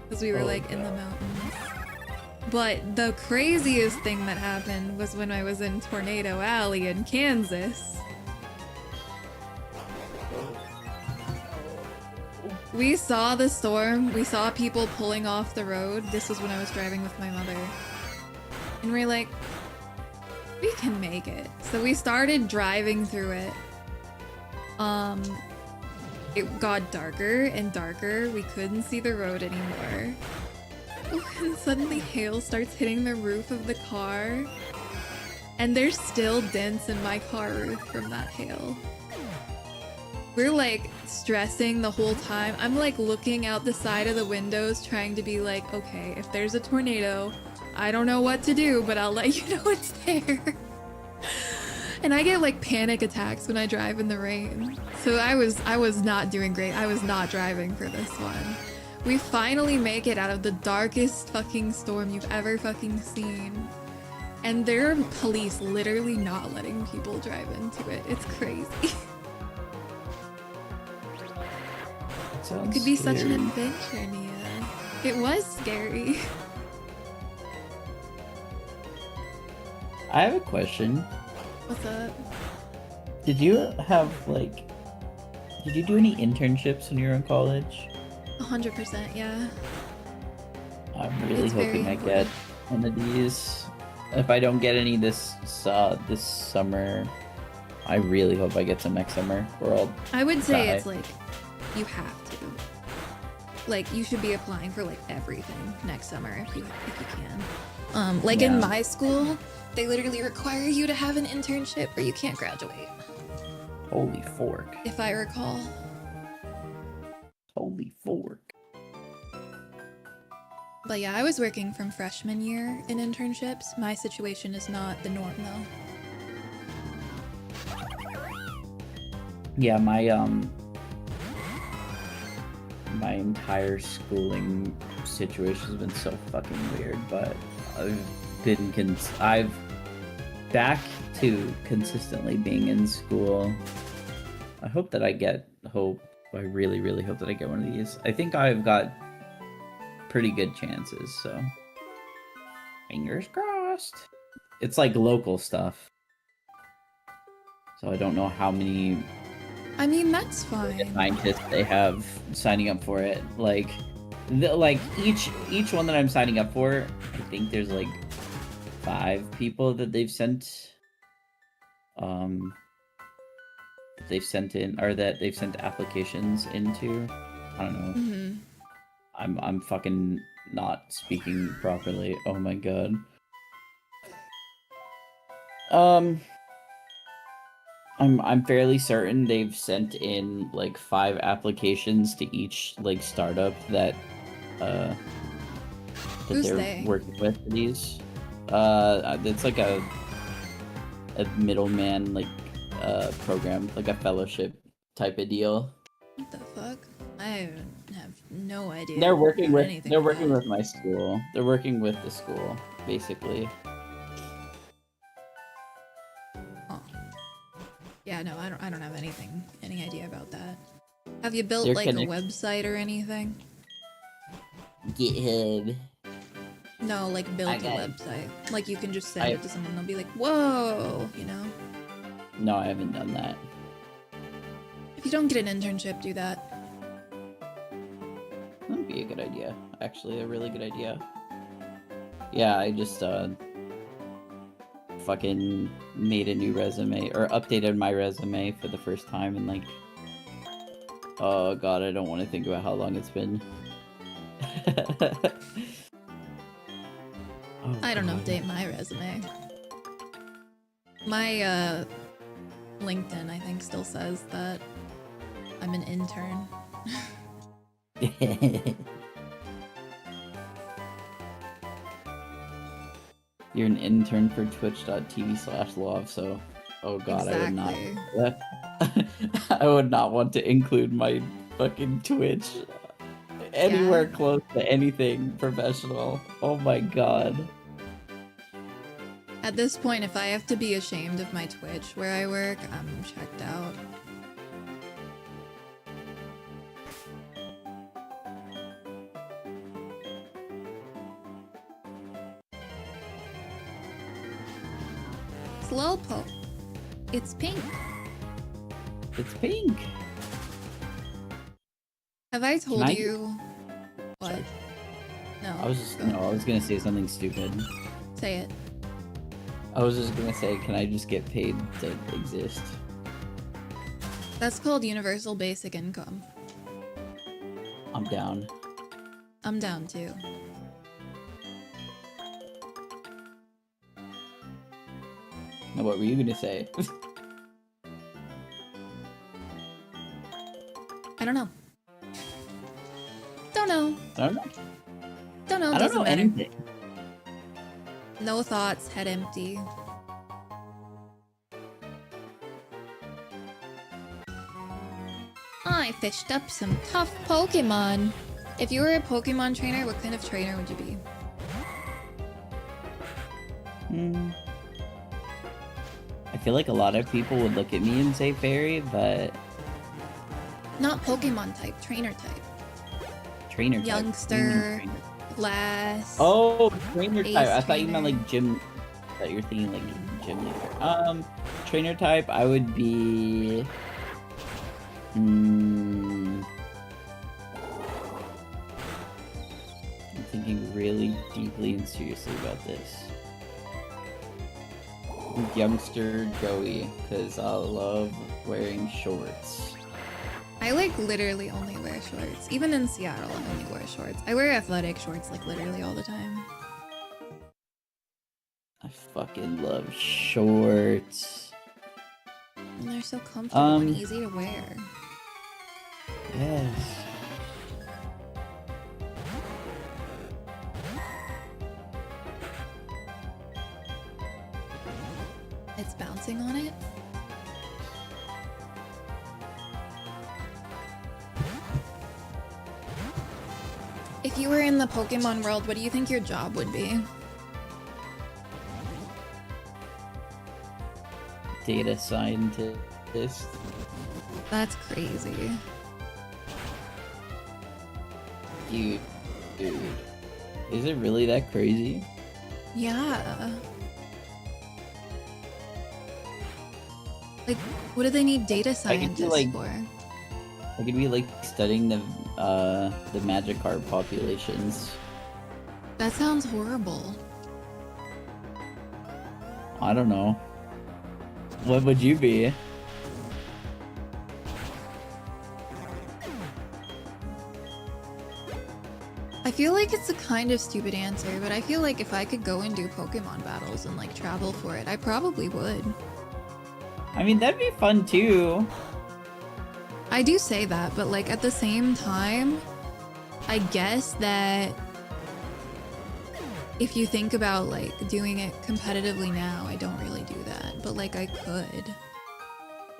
Because we were like in the mountains. But the craziest thing that happened was when I was in Tornado Alley in Kansas. We saw the storm, we saw people pulling off the road. This was when I was driving with my mother. And we're like, we can make it. So we started driving through it. It got darker and darker. We couldn't see the road anymore. And suddenly hail starts hitting the roof of the car. And there's still dents in my car roof from that hail. We're like stressing the whole time. I'm like looking out the side of the windows trying to be like, okay, if there's a tornado, I don't know what to do, but I'll let you know it's there. And I get like panic attacks when I drive in the rain. So I was not doing great. I was not driving for this one. We finally make it out of the darkest fucking storm you've ever fucking seen. And there are police literally not letting people drive into it. It's crazy. It could be such an adventure, Nia. It was scary. I have a question. What's up? Did you do any internships when you were in college? 100%, yeah. I'm really It's very hoping I get one of these. If I don't get any this summer, I really hope I get some next summer. I would say die. it's like, you have to. Like, you should be applying for like everything next summer if you can. Like in my school, they literally require you to have an internship or you can't graduate. Holy fork. If I recall. Holy fork. But yeah, I was working from freshman year in internships. My situation is not the norm though. Yeah, my entire schooling situation has been so fucking weird, but I've back to consistently being in school. I really, really hope that I get one of these. I think I've got pretty good chances, so fingers crossed. It's like local stuff, so I don't know how many. I mean, that's fine. Scientists they have signing up for it. Like each one that I'm signing up for, I think there's like 5 people that they've sent applications into. I don't know. Mm-hmm. I'm fucking not speaking properly. Oh my god. I'm fairly certain they've sent in like 5 applications to each like startup that they're working with for these. It's like a middleman like program, like a fellowship type of deal. What the fuck? I have no idea. They're working with my school. They're working with the school, basically. Yeah, no, I don't have any idea about that. Have you built They're like a website or anything? GitHub. No, like build a website. Like you can just send it to someone and they'll be like, whoa, you know? No, I haven't done that. If you don't get an internship, do that. That'd be a good idea. Actually, a really good idea. Yeah, I just fucking made a new resume or updated my resume for the first time in like, oh god, I don't want to think about how long it's been. Oh, I don't God. update my resume. My LinkedIn, I think, still says that I'm an intern. You're an intern for twitch.tv/love, so oh god, Exactly. I would not want to include my fucking Twitch anywhere close to anything professional. Oh my god. At this point, if I have to be ashamed of my Twitch where I work, I'm checked out. Slowpoke. It's pink. It's pink. Have I told I- you what? Sorry. No. I was just go. no, I was gonna say something stupid. Say it. I was just gonna say, can I just get paid to exist? That's called universal basic income. I'm down. I'm down too. Now, what were you gonna say? I don't know. Don't know. I don't know. Don't know. I don't Doesn't know matter. anything. No thoughts, head empty. I fished up some tough Pokemon. If you were a Pokemon trainer, what kind of trainer would you be? I feel like a lot of people would look at me and say fairy, but Not Pokemon type, trainer type. trainer type. Youngster, glass. Oh, trainer Ace type. I thought you meant trainer. like gym. I thought you were thinking like gym leader. Trainer type. I would be. I'm thinking really deeply and seriously about this. Youngster Joey, because I love wearing shorts. I like literally only wear shorts. Even in Seattle, I only wear shorts. I wear athletic shorts like literally all the time. I fucking love shorts. And they're so comfortable and Um, easy to wear. Yes. It's bouncing on it. If you were in the Pokemon world, what do you think your job would be? Data scientist. That's crazy. Dude. Is it really that crazy? Yeah. Like, what do they need data I could scientists do, like- for? I could be like studying the Magikarp populations. That sounds horrible. I don't know. What would you be? I feel like it's a kind of stupid answer, but I feel like if I could go and do Pokemon battles and like travel for it, I probably would. I mean, that'd be fun too. I do say that, but like at the same time, I guess that if you think about like doing it competitively now, I don't really do that, but like I could.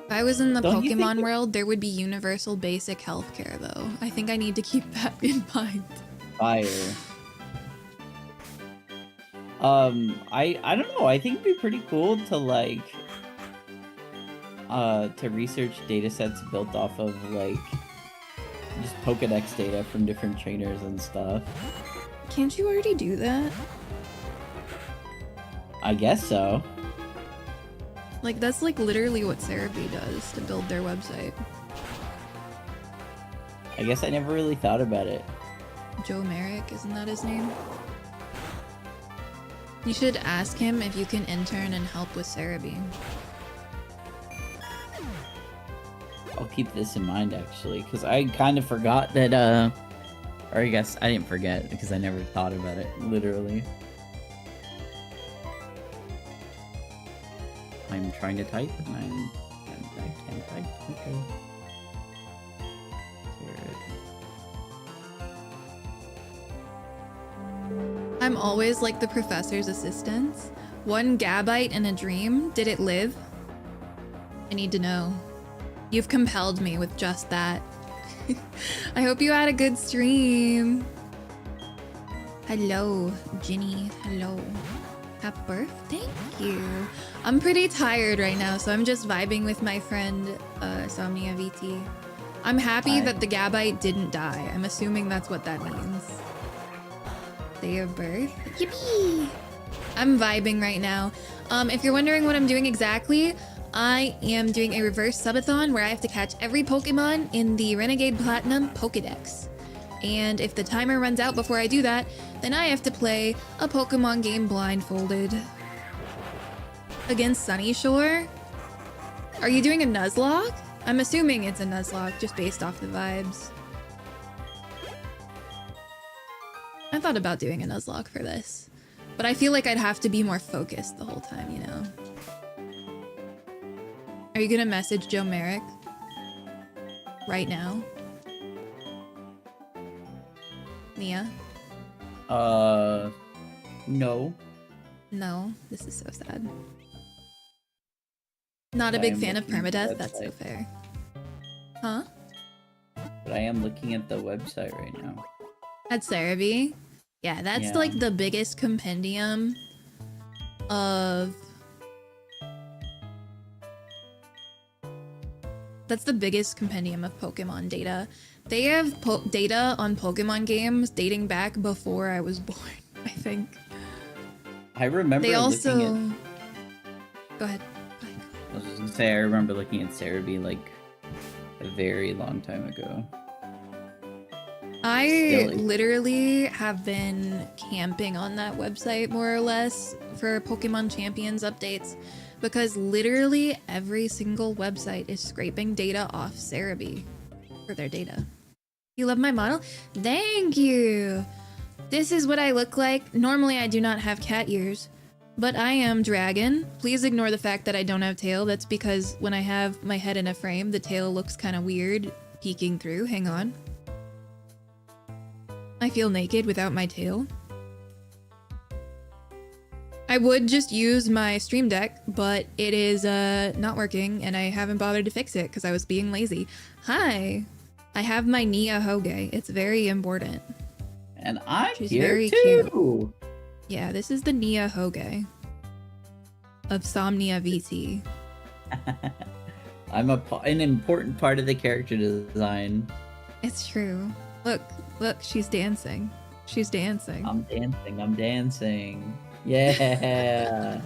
If I was in the Don't you think Pokemon that- world, there would be universal basic healthcare though. I think I need to keep that in mind. Fire. I don't know. I think it'd be pretty cool to like to research data sets built off of like just Pokedex data from different trainers and stuff. Can't you already do that? I guess so. Like that's like literally what Cerebi does to build their website. I guess I never really thought about it. Joe Merrick, isn't that his name? You should ask him if you can intern and help with Cerebi. I'll keep this in mind, actually, because I kind of forgot that, or I guess I didn't forget, because I never thought about it, literally. I'm trying to type, and I can't type. Okay. I'm always like the professor's assistants. 1 Gabite in a dream. Did it live? I need to know. You've compelled me with just that. I hope you had a good stream. Hello, Ginny. Hello. Happy birthday. Thank you. I'm pretty tired right now, so I'm just vibing with my friend, Somnia VT. I'm happy that the Gabite didn't die. I'm assuming that's what that means. Day of birth. Yippee! I'm vibing right now. If you're wondering what I'm doing exactly, I am doing a reverse subathon where I have to catch every Pokemon in the Renegade Platinum pokedex. And if the timer runs out before I do that, then I have to play a Pokemon game blindfolded. Against Sunny Shore? Are you doing a Nuzlocke? I'm assuming it's a Nuzlocke, just based off the vibes. I thought about doing a Nuzlocke for this, but I feel like I'd have to be more focused the whole time, you know? Are you gonna message Joe Merrick right now? Nia? No. No, this is so sad. Not a big fan of permadeath, that's so fair. Huh? But I am looking at the website right now. At Cerebi? Yeah, that's like the biggest compendium of... That's the biggest compendium of Pokemon data. They have data on Pokemon games dating back before I was born, I think. I remember they also... looking Go ahead. I was just gonna say, I remember looking at Cerebi like a very long time ago. I literally have been camping on that website more or less for Pokemon Champions updates because literally every single website is scraping data off Cerebi for their data. You love my model? Thank you! This is what I look like. Normally I do not have cat ears, but I am dragon. Please ignore the fact that I don't have tail. That's because when I have my head in a frame, the tail looks kind of weird peeking through. Hang on. I feel naked without my tail. I would just use my Stream Deck, but it is not working and I haven't bothered to fix it because I was being lazy. Hi! I have my Nia Hoge. It's very important. And I'm She's here very too! Cute. Yeah, this is the Nia Hoge of Somnia VT. I'm an important part of the character design. It's true. Look, she's dancing. She's dancing. I'm dancing. Yeah.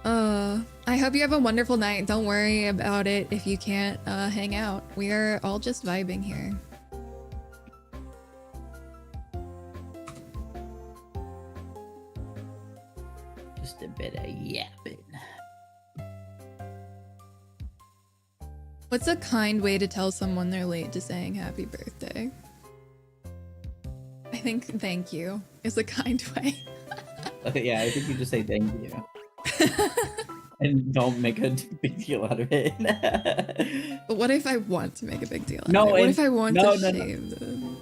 I hope you have a wonderful night. Don't worry about it if you can't hang out. We are all just vibing here. Just a bit of yapping. What's a kind way to tell someone they're late to saying happy birthday? I think thank you is a kind way. Yeah, I think you just say thank you. And don't make a big deal out of it. But what if I want to make a big deal out No, of it? What if I want to shame them?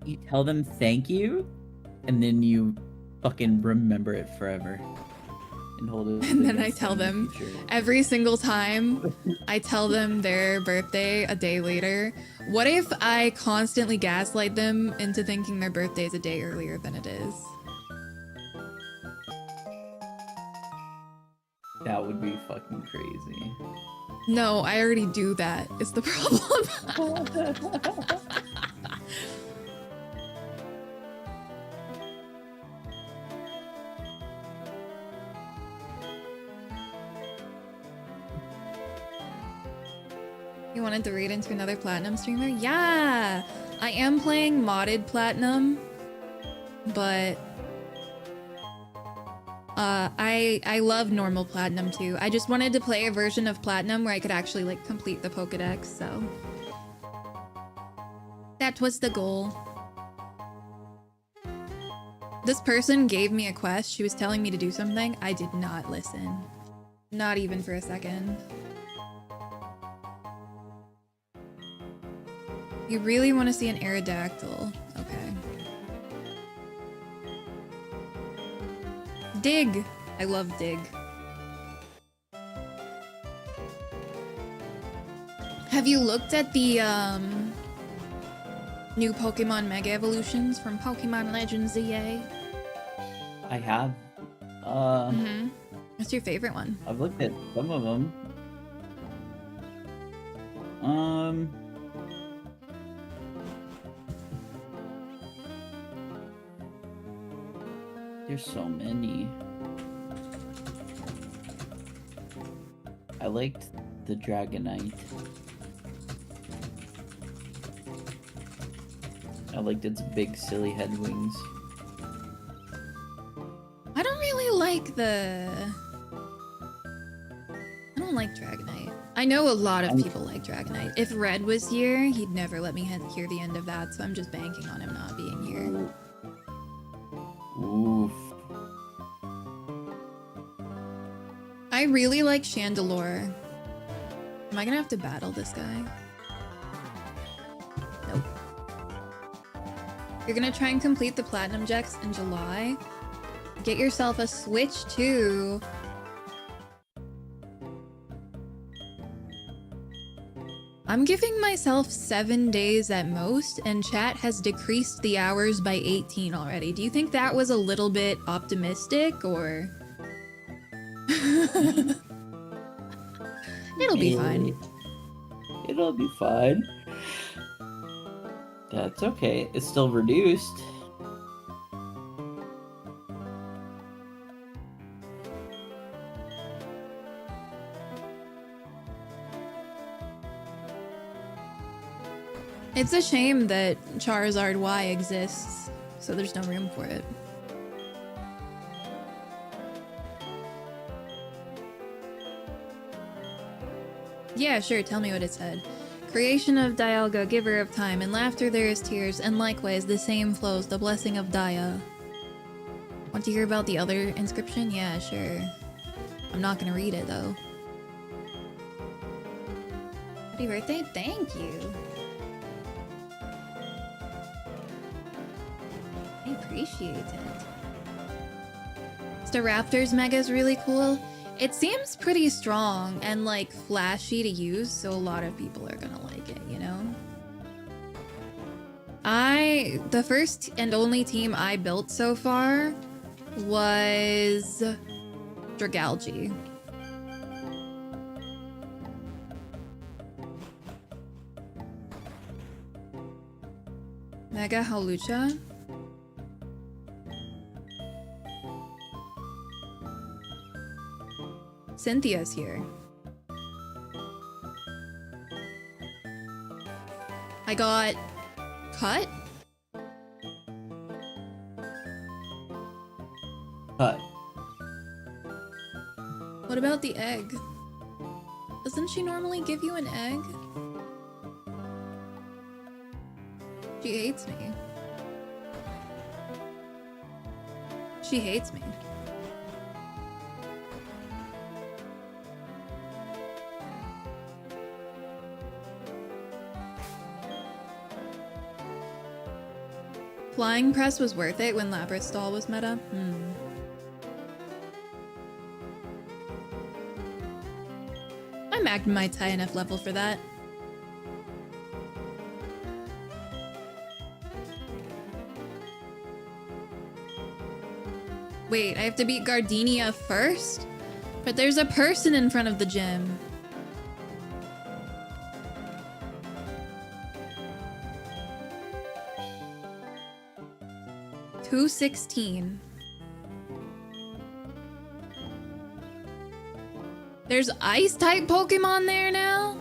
You tell them thank you, and then you fucking remember it forever. And hold it. And then I tell them every single time I tell them their birthday a day later. What if I constantly gaslight them into thinking their birthday is a day earlier than it is? That would be fucking crazy. No, I already do that. Is the problem. You wanted to raid into another platinum streamer? Yeah! I am playing modded platinum, but I love normal platinum too. I just wanted to play a version of platinum where I could actually like complete the pokedex, so that was the goal. This person gave me a quest. She was telling me to do something. I did not listen. Not even for a second. You really want to see an Aerodactyl? Okay. Dig! I love Dig. Have you looked at the new Pokemon Mega Evolutions from Pokemon Legends ZA? I have. What's your favorite one? I've looked at some of them. There's so many. I liked the Dragonite. I liked its big silly head wings. I don't really like the... I don't like Dragonite. I know a lot of people like Dragonite. If Red was here, he'd never let me hear the end of that, so I'm just banking on him not being here. Oof. I really like Chandelure. Am I gonna have to battle this guy? Nope. You're gonna try and complete the Platinum Jex in July. Get yourself a Switch too. I'm giving myself 7 days at most, and chat has decreased the hours by 18 already. Do you think that was a little bit optimistic, or? It'll be fine. It'll be fine. That's okay. It's still reduced. It's a shame that Charizard Y exists, so there's no room for it. Yeah, sure, tell me what it said. Creation of Dialga, giver of time, and laughter there is tears, and likewise the same flows the blessing of Dia. Want to hear about the other inscription? Yeah, sure. I'm not gonna read it, though. Happy birthday? Thank you! I appreciate it. Staraptor's Mega is really cool. It seems pretty strong and like flashy to use, so a lot of people are gonna like it, you know? The first and only team I built so far was Dragalge. Mega Hawlucha. Cynthia's here. I got cut. Cut. What about the egg? Doesn't she normally give you an egg? She hates me. She hates me. Flying Press was worth it when Labrador was meta? My Magnemite's high enough level for that. Wait, I have to beat Gardenia first? But there's a person in front of the gym. $216. There's ice-type Pokemon there now?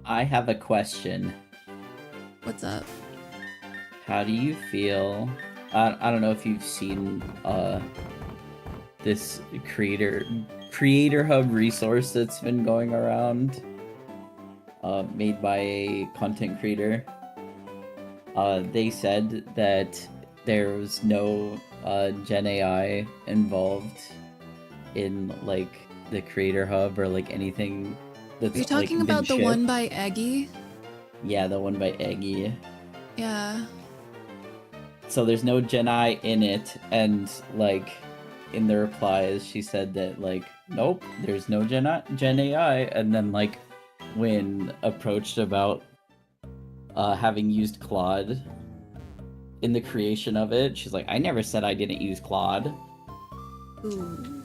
I have a question. What's up? How do you feel? I don't know if you've seen this creator hub resource that's been going around, made by a content creator. They said that there was no Gen AI involved in like the creator hub or like anything that's. You're talking like, been about the shipped. one by Eggy? Yeah, the one by Eggy. Yeah. So there's no Gen AI in it, and like in the replies, she said that like, nope, there's no Gen AI, and then like when approached about having used Claude in the creation of it, she's like, I never said I didn't use Claude. Ooh.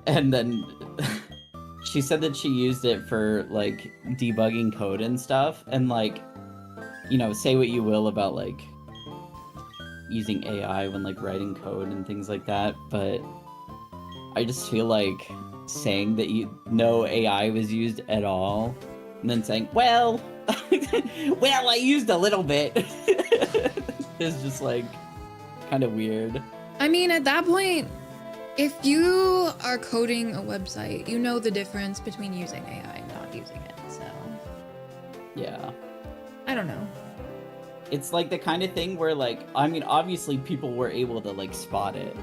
And then she said that she used it for like debugging code and stuff, and like, you know, say what you will about like using AI when like writing code and things like that, but I just feel like saying that no AI was used at all, and then saying, well, well, I used a little bit, is just like kind of weird. I mean, at that point, if you are coding a website, you know the difference between using AI and not using it, so. Yeah. I don't know. It's like the kind of thing where like, I mean, obviously people were able to like spot it.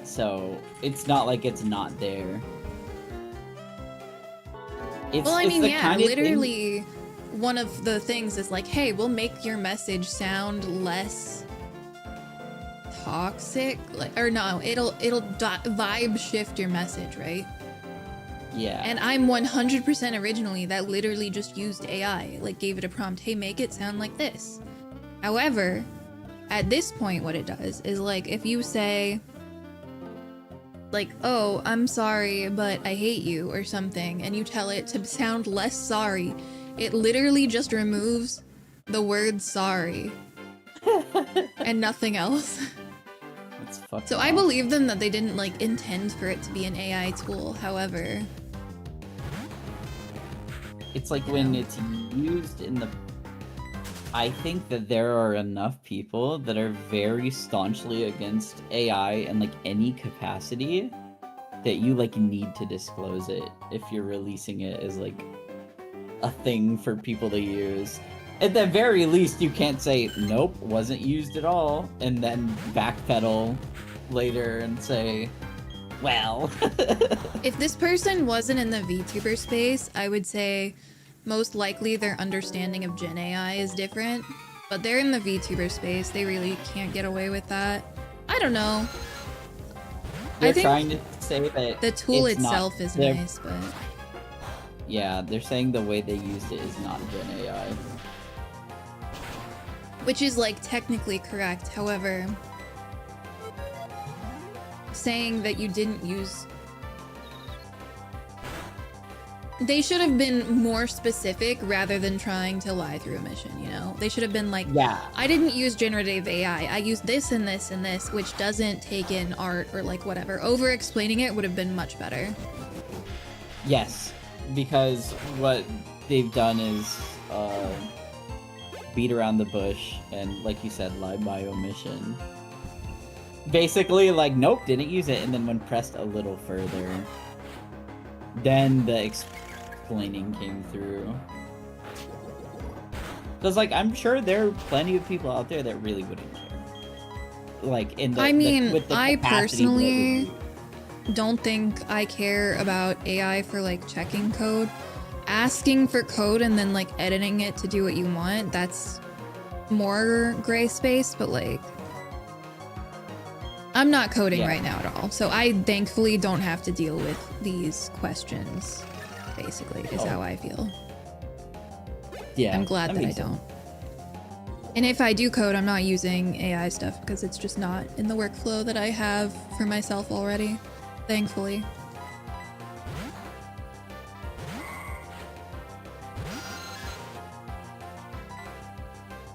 So it's not like it's not there. Well, I mean, yeah, kind of literally one of the things is like, hey, we'll make your message sound less toxic, like, or no, it'll vibe shift your message, right? Yeah. And I'm 100% originally that literally just used AI, like gave it a prompt, hey, make it sound like this. However, at this point, what it does is like, if you say like, oh, I'm sorry, but I hate you or something, and you tell it to sound less sorry, it literally just removes the word sorry and nothing else. That's fucking So I believe them that they didn't like intend for it to be an AI tool. However, it's like when it's used in the... I think that there are enough people that are very staunchly against AI in like any capacity that you like need to disclose it if you're releasing it as like a thing for people to use. At the very least, you can't say, nope, wasn't used at all, and then backpedal later and say, well. if this person wasn't in the VTuber space, I would say most likely their understanding of Gen AI is different, but they're in the VTuber space. They really can't get away with that. I don't know. They're I think trying to say that the tool it's itself is they're- nice, but Yeah, they're saying the way they used it is not Gen AI. which is like technically correct. However, saying that you didn't use, they should have been more specific rather than trying to lie through a mission, you know? They should have been like, Yeah. I didn't use generative AI. I used this and this and this, which doesn't take in art or like whatever. Over explaining it would have been much better. Yes, because what they've done is beat around the bush and, like you said, lie by omission. Basically, like, nope, didn't use it, and then when pressed a little further, then the explaining came through. Because, like, I'm sure there are plenty of people out there that really wouldn't care. Like, in the... I mean, with the I capacity that personally we- don't think I care about AI for like checking code. Asking for code and then like editing it to do what you want, that's more gray space, but like I'm not coding Yeah. right now at all. So I thankfully don't have to deal with these questions, basically, is Oh. how I feel. Yeah, I'm glad that I makes sense. don't. And if I do code, I'm not using AI stuff because it's just not in the workflow that I have for myself already, thankfully.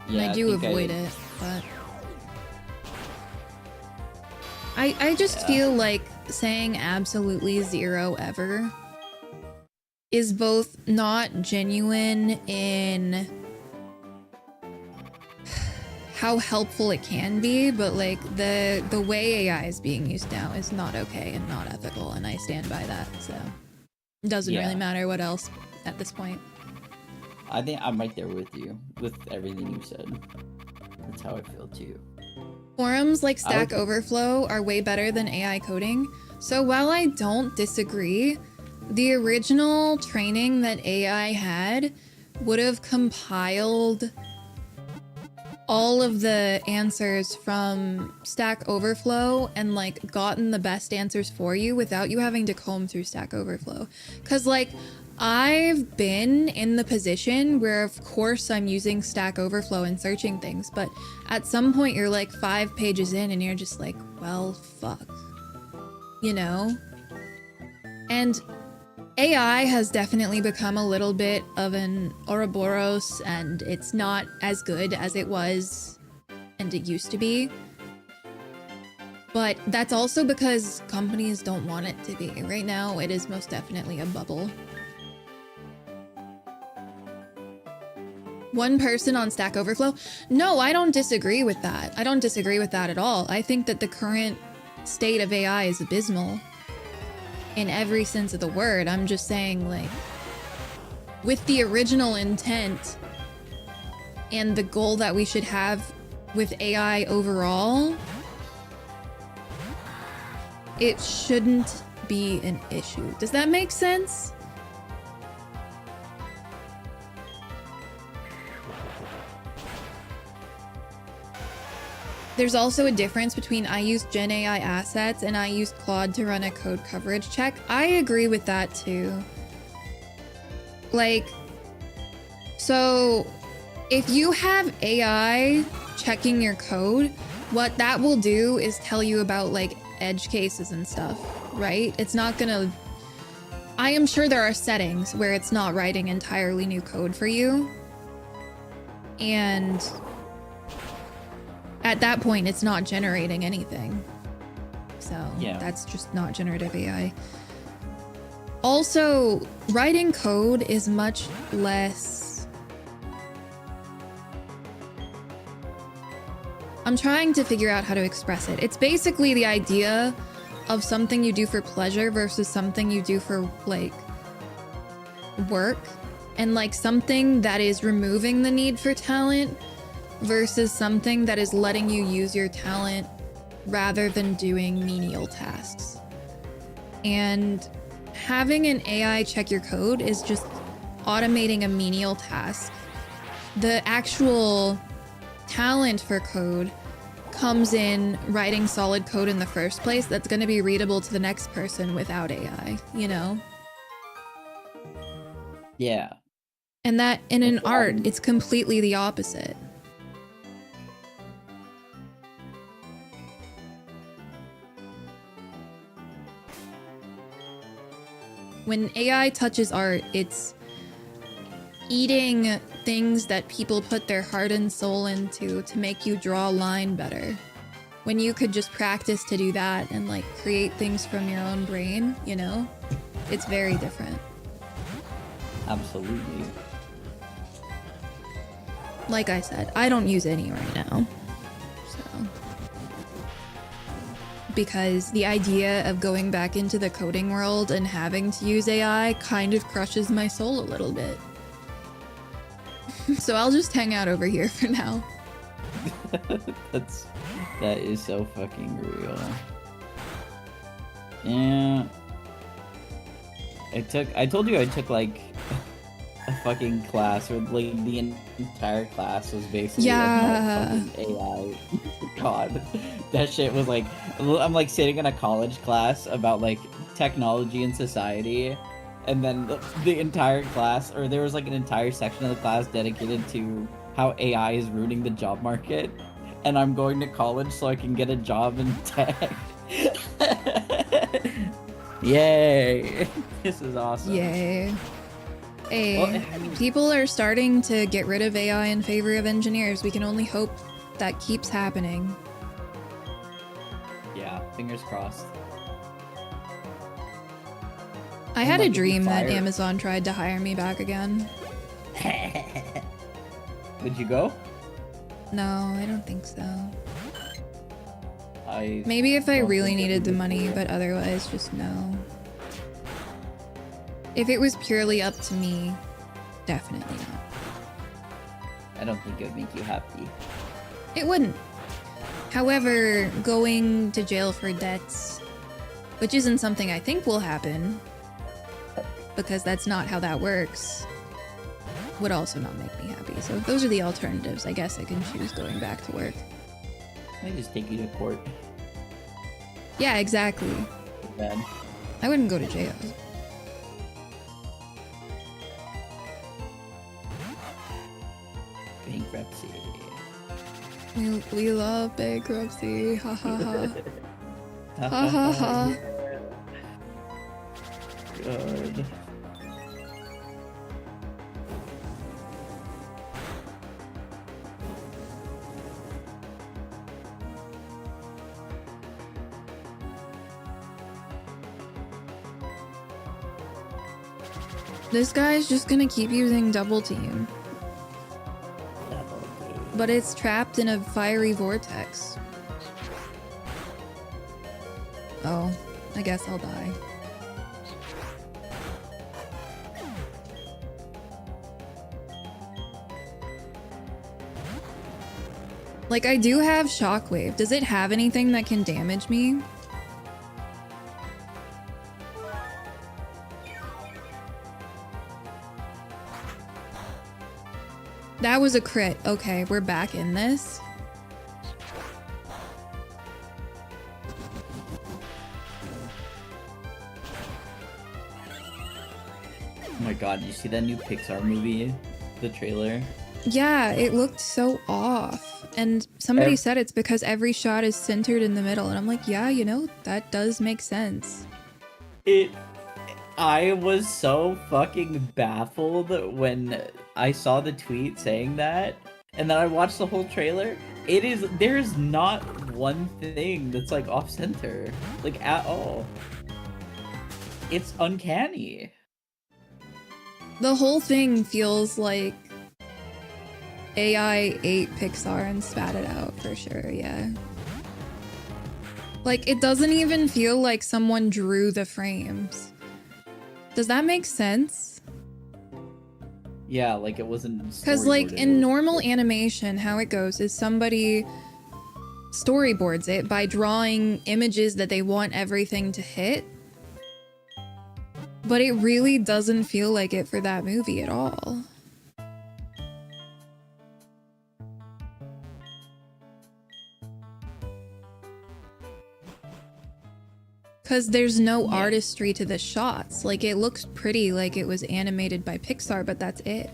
And Yeah, I do think avoid it, but I just Yeah. feel like saying absolutely zero ever is both not genuine in how helpful it can be, but like the way AI is being used now is not okay and not ethical, and I stand by that. So it doesn't really matter what else at this point. I think I'm right there with you with everything you said. That's how I feel too. Forums like Stack Overflow are way better than AI coding. So while I don't disagree, the original training that AI had would have compiled all of the answers from Stack Overflow and like gotten the best answers for you without you having to comb through Stack Overflow. Cause like I've been in the position where of course I'm using Stack Overflow and searching things, but at some point you're like 5 pages in and you're just like, well, fuck, you know? And AI has definitely become a little bit of an Ouroboros, and it's not as good as it was and it used to be. But that's also because companies don't want it to be. Right now, it is most definitely a bubble. One person on Stack Overflow? No, I don't disagree with that. I don't disagree with that at all. I think that the current state of AI is abysmal. In every sense of the word. I'm just saying, like, with the original intent and the goal that we should have with AI overall, it shouldn't be an issue. Does that make sense? There's also a difference between I used Gen AI assets and I used Claude to run a code coverage check. I agree with that too. Like, so if you have AI checking your code, what that will do is tell you about like edge cases and stuff, right? It's not gonna, I am sure there are settings where it's not writing entirely new code for you. And at that point, it's not generating anything. So that's just not generative AI. Also, writing code is much less... I'm trying to figure out how to express it. It's basically the idea of something you do for pleasure versus something you do for, like, work. And, like, something that is removing the need for talent versus something that is letting you use your talent rather than doing menial tasks. And having an AI check your code is just automating a menial task. The actual talent for code comes in writing solid code in the first place that's going to be readable to the next person without AI, you know? Yeah. And that in an art, it's completely the opposite. When AI touches art, it's eating things that people put their heart and soul into to make you draw a line better. When you could just practice to do that and like create things from your own brain, you know? It's very different. Absolutely. Like I said, I don't use any right now. Because the idea of going back into the coding world and having to use AI kind of crushes my soul a little bit. So I'll just hang out over here for now. That is so fucking real. Yeah. I told you I took like a fucking class where like the entire class was basically about fucking AI. God, that shit was like, I'm like sitting in a college class about like technology and society, and then the entire class, or there was like an entire section of the class dedicated to how AI is ruining the job market, and I'm going to college so I can get a job in tech. Yay! This is awesome. Yay. Hey, well, people are starting to get rid of AI in favor of engineers. We can only hope that keeps happening. Yeah, fingers crossed. I had a Like, if you dream that fire- Amazon tried to hire me back again. Would you go? No, I don't think so. I Maybe if I don't really think needed the would money, do it. but otherwise just no. If it was purely up to me, definitely not. I don't think it would make you happy. It wouldn't. However, going to jail for debts, which isn't something I think will happen, because that's not how that works, would also not make me happy. So if those are the alternatives, I guess I can choose going back to work. I just take you to court. Yeah, exactly. Then I wouldn't go to jail. bankruptcy. We love bankruptcy. Ha ha ha. Ha ha ha. God. This guy's just gonna keep using double team. But it's trapped in a fiery vortex. Oh, I guess I'll die. Like, I do have shockwave. Does it have anything that can damage me? That was a crit. Okay, we're back in this. Oh my god, you see that new Pixar movie? The trailer? Yeah, it looked so off. And somebody Ev- said it's because every shot is centered in the middle. And I'm like, yeah, you know, that does make sense. I was so fucking baffled when I saw the tweet saying that, and then I watched the whole trailer. There's not one thing that's like off center, like at all. It's uncanny. The whole thing feels like AI ate Pixar and spat it out for sure, yeah. Like, it doesn't even feel like someone drew the frames. Does that make sense? Yeah, like it wasn't. Because, like, storyboarded, it in was normal just- animation, how it goes is somebody storyboards it by drawing images that they want everything to hit. But it really doesn't feel like it for that movie at all. Because there's no Yeah. artistry to the shots. Like, it looks pretty like it was animated by Pixar, but that's it.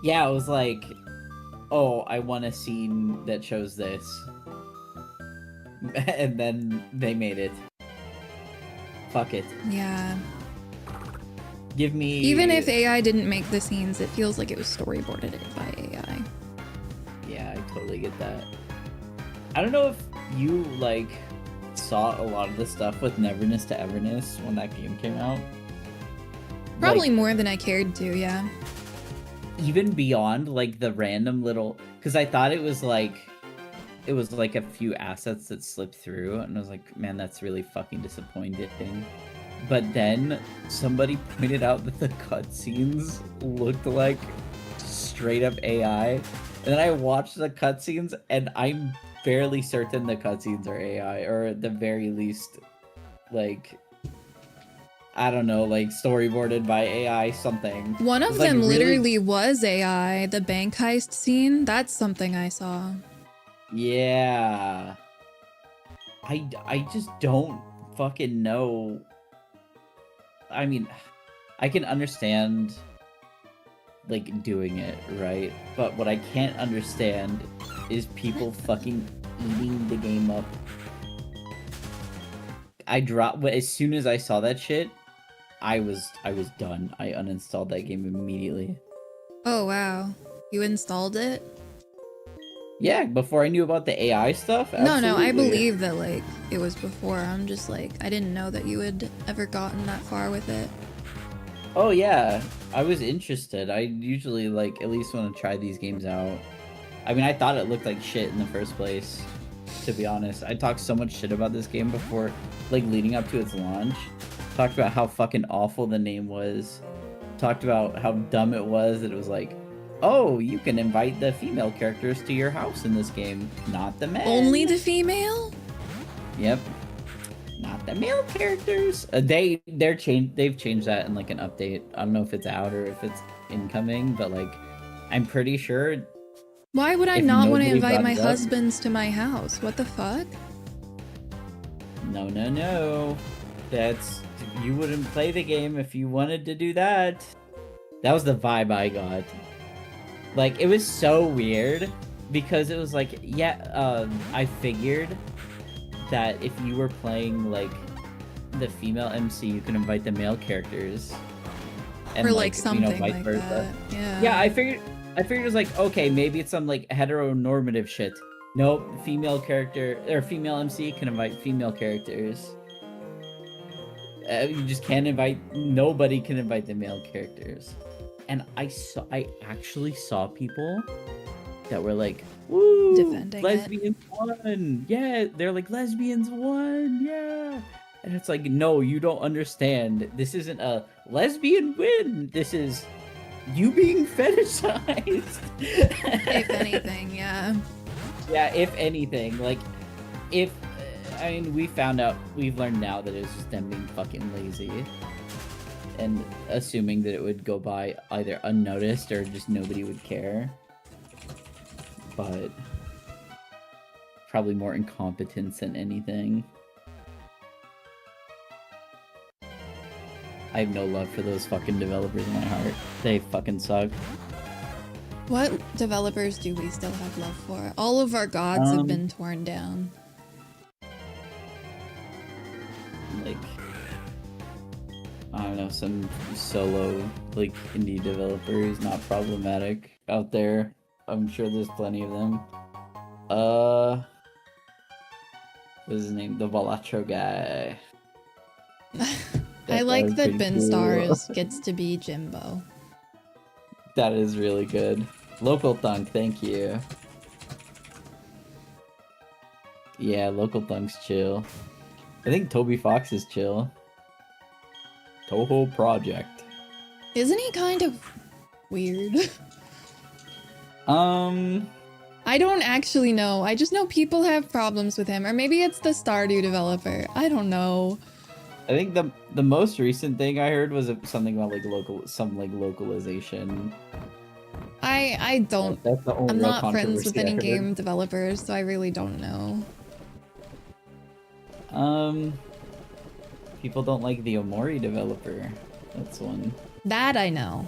Yeah, it was like, oh, I want a scene that shows this, and then they made it. Fuck it. Yeah. Give me. Even if AI didn't make the scenes, it feels like it was storyboarded by AI. Yeah, I totally get that. I don't know if you like saw a lot of the stuff with Neverness to Everness when that game came out. Probably Like, more than I cared to, yeah. even beyond like the random little, because I thought it was like a few assets that slipped through, and I was like, man, that's really fucking disappointing. But then somebody pointed out that the cutscenes looked like straight up AI, and then I watched the cutscenes, and I'm fairly certain the cutscenes are AI, or at the very least, like, I don't know, like storyboarded by AI something. One of It's, like, them really- literally was AI. The bank heist scene, that's something I saw. Yeah. I just don't fucking know. I mean, I can understand like doing it, right? But what I can't understand is people fucking eating the game up. As soon as I saw that shit, I was done. I uninstalled that game immediately. Oh, wow. You installed it? Yeah, before I knew about the AI stuff. No, I Absolutely. believe that like it was before. I'm just like I didn't know that you had ever gotten that far with it. Oh yeah, I was interested. I usually like at least want to try these games out. I mean, I thought it looked like shit in the first place, to be honest. I talked so much shit about this game before, like leading up to its launch. Talked about how fucking awful the name was. Talked about how dumb it was. That it was like, oh, you can invite the female characters to your house in this game, not the men. Only the female? Yep. Not the male characters. They've changed that in like an update. I don't know if it's out or if it's incoming, but like I'm pretty sure. Why would I If not want to nobody invite brought my it up- husbands to my house? What the fuck? No. That's you wouldn't play the game if you wanted to do that. That was the vibe I got. Like it was so weird because it was like, yeah, I figured that if you were playing like the female MC, you can invite the male characters. And Or like something vice like versa. that. Yeah. Yeah, I figured it was like, okay, maybe it's some like heteronormative shit. Nope, female character or female MC can invite female characters. You just can't invite. Nobody can invite the male characters. And I actually saw people that were like, "Woo, Defending lesbians won!" Yeah, they're like, "Lesbians won!" Yeah, and it's like, no, you don't understand. This isn't a lesbian win. This is you being fetishized. If anything, yeah. Yeah, if anything, like, if I mean, we've learned now that it's just them being fucking lazy. And assuming that it would go by either unnoticed or just nobody would care. But probably more incompetence than anything. I have no love for those fucking developers in my heart. They fucking suck. What developers do we still have love for? All of our gods have been torn down. Like, I don't know, some solo, like, indie developer who's not problematic out there. I'm sure there's plenty of them. What's his name? The Balatro guy. I like was that pretty Ben cool. Stars gets to be Jimbo. That is really good. Local Thunk, thank you. Yeah, Local Thunk's chill. I think Toby Fox is chill. Toho Project. Isn't he kind of weird? I don't actually know. I just know people have problems with him. Or maybe it's the Stardew developer. I don't know. I think the most recent thing I heard was something about like localization. I don't. That's the only I'm real not friends with controversy I any heard. game developers, so I really don't know. People don't like the Omori developer. That's one. That I know.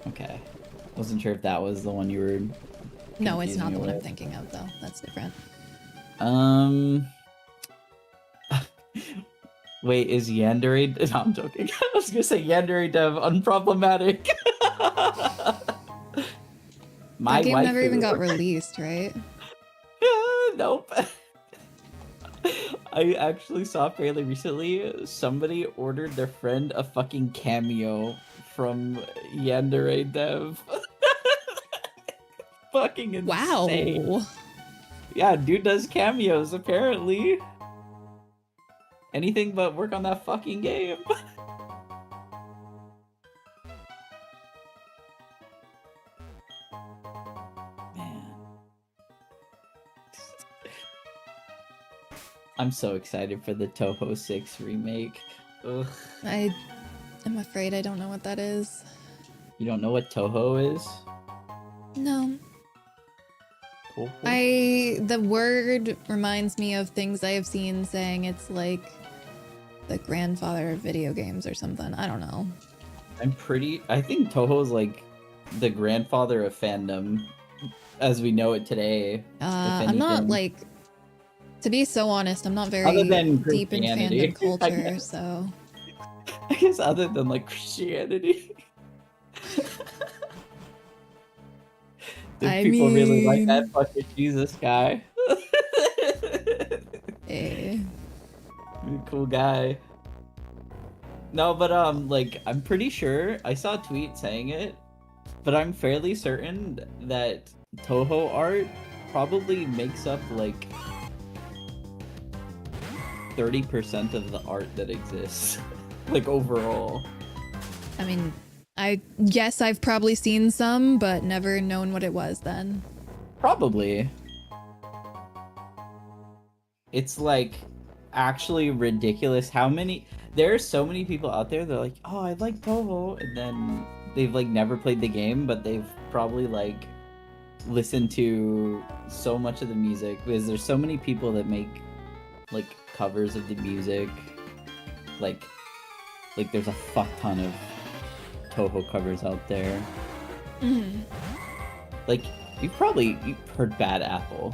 Okay. Wasn't sure if that was the one you were. No, it's confusing not me the one I'm with. thinking of, though. That's different. Wait, is Yandere? No, I'm joking. I was gonna say Yandere dev unproblematic. My That game wife never even got released, right? Nope. I actually saw fairly recently somebody ordered their friend a fucking cameo from Yandere dev. Fucking insane. Wow. Yeah, dude does cameos apparently. Anything but work on that fucking game. Man. I'm so excited for the Toho 6 remake. Ugh. I am afraid I don't know what that is. You don't know what Toho is? No. Toho? The word reminds me of things I have seen saying it's like the grandfather of video games or something. I don't know. I think Toho's like the grandfather of fandom as we know it today. if I'm not anything. like, to be so honest, I'm not very Other than deep in Christianity, fandom culture, I guess. so. I guess other than like Christianity. I People really like mean- that fucking Jesus guy. Eh. Cool guy. No, but like I'm pretty sure I saw a tweet saying it, but I'm fairly certain that Toho art probably makes up like 30% of the art that exists, like overall. I mean, I guess I've probably seen some, but never known what it was then. Probably. It's like actually ridiculous how many there are so many people out there that are like, oh, I like Toho, and then they've like never played the game, but they've probably like listened to so much of the music because there's so many people that make like covers of the music. Like there's a fuck ton of Toho covers out there. Mm-hmm. Like you've heard Bad Apple.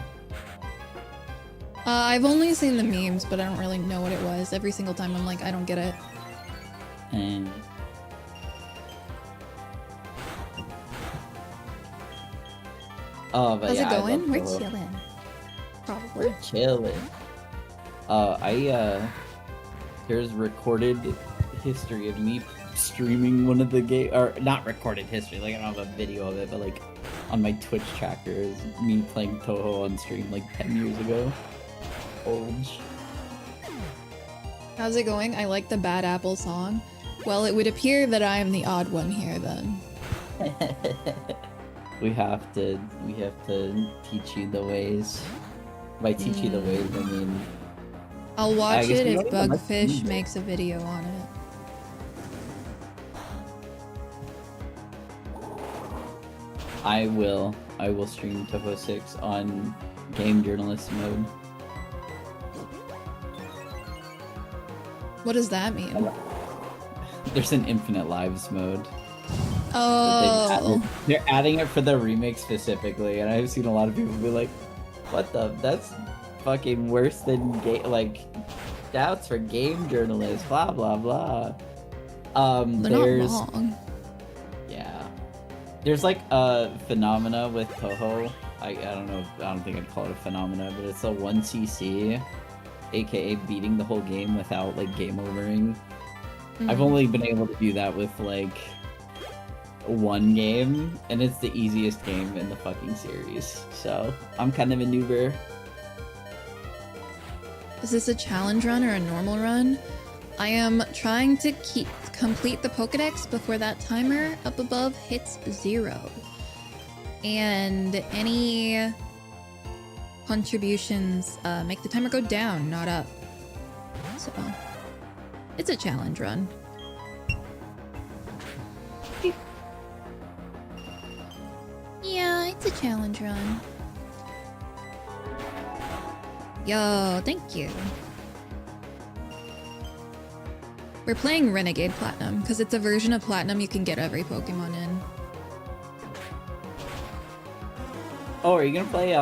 I've only seen the memes, but I don't really know what it was. Every single time I'm like, I don't get it. And oh, but How's yeah, it I going? love We're Toho. chilling. Probably. We're chilling. Here's recorded history of me streaming one of the game, or not recorded history, like I don't have a video of it, but like on my Twitch tracker is me playing Toho on stream like 10 years ago. Old. How's it going? I like the Bad Apple song. Well, it would appear that I am the odd one here then. we have to teach you the ways. By teach you the ways, I mean I'll watch guess it we if don't even like Bugfish music. makes a video on it. I will stream Toho 6 on game journalist mode. What does that mean? There's an infinite lives mode. Oh. They're adding it for the remake specifically, and I've seen a lot of people be like, "What the? That's fucking worse than like doubts for game journalists." Blah blah blah. They're there's not wrong. yeah, there's like a phenomena with Toho. I don't know. I don't think I'd call it a phenomena, but it's a 1cc, aka beating the whole game without like game overing. I've only been able to do that with like one game, and it's the easiest game in the fucking series. So I'm kind of a noober. Is this a challenge run or a normal run? I am trying to complete the pokedex before that timer up above hits 0. And any contributions make the timer go down, not up. So it's a challenge run. Yeah, it's a challenge run. Yo, thank you. We're playing Renegade Platinum, because it's a version of Platinum you can get every Pokemon in. Oh, are you gonna play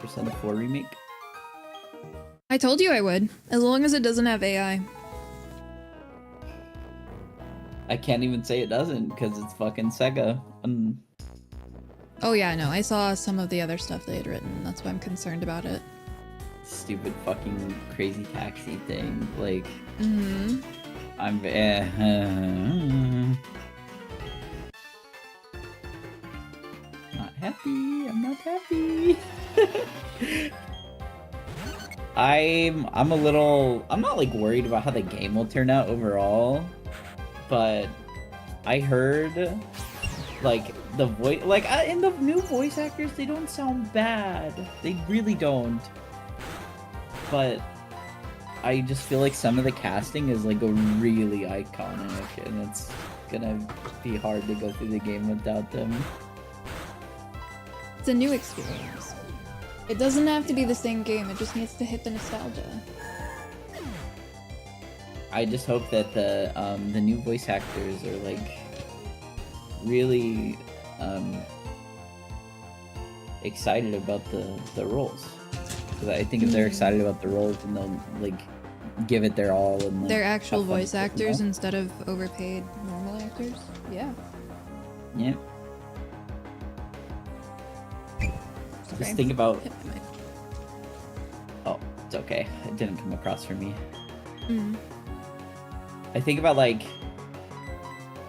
Persona 4 remake? I told you I would, as long as it doesn't have AI. I can't even say it doesn't because it's fucking Sega. Oh yeah, no, I saw some of the other stuff they had written, that's why I'm concerned about it. Stupid fucking crazy taxi thing. Like, Mm-hmm. I'm not happy. I'm not happy. I'm a little. I'm not like worried about how the game will turn out overall, but I heard like the voice, like in the new voice actors, they don't sound bad. They really don't. But I just feel like some of the casting is like really iconic, and it's gonna be hard to go through the game without them. It's a new experience. It doesn't have to be the same game, it just needs to hit the nostalgia. I just hope that the new voice actors are like really excited about the roles. Because I think if they're excited about the roles, then they'll like give it their all. And like, They're actual have fun voice with it, you actors know? instead of overpaid normal actors? Yeah. Yeah. Just think about. Hit my mic. Oh, it's okay. It didn't come across for me. Mm. I think about like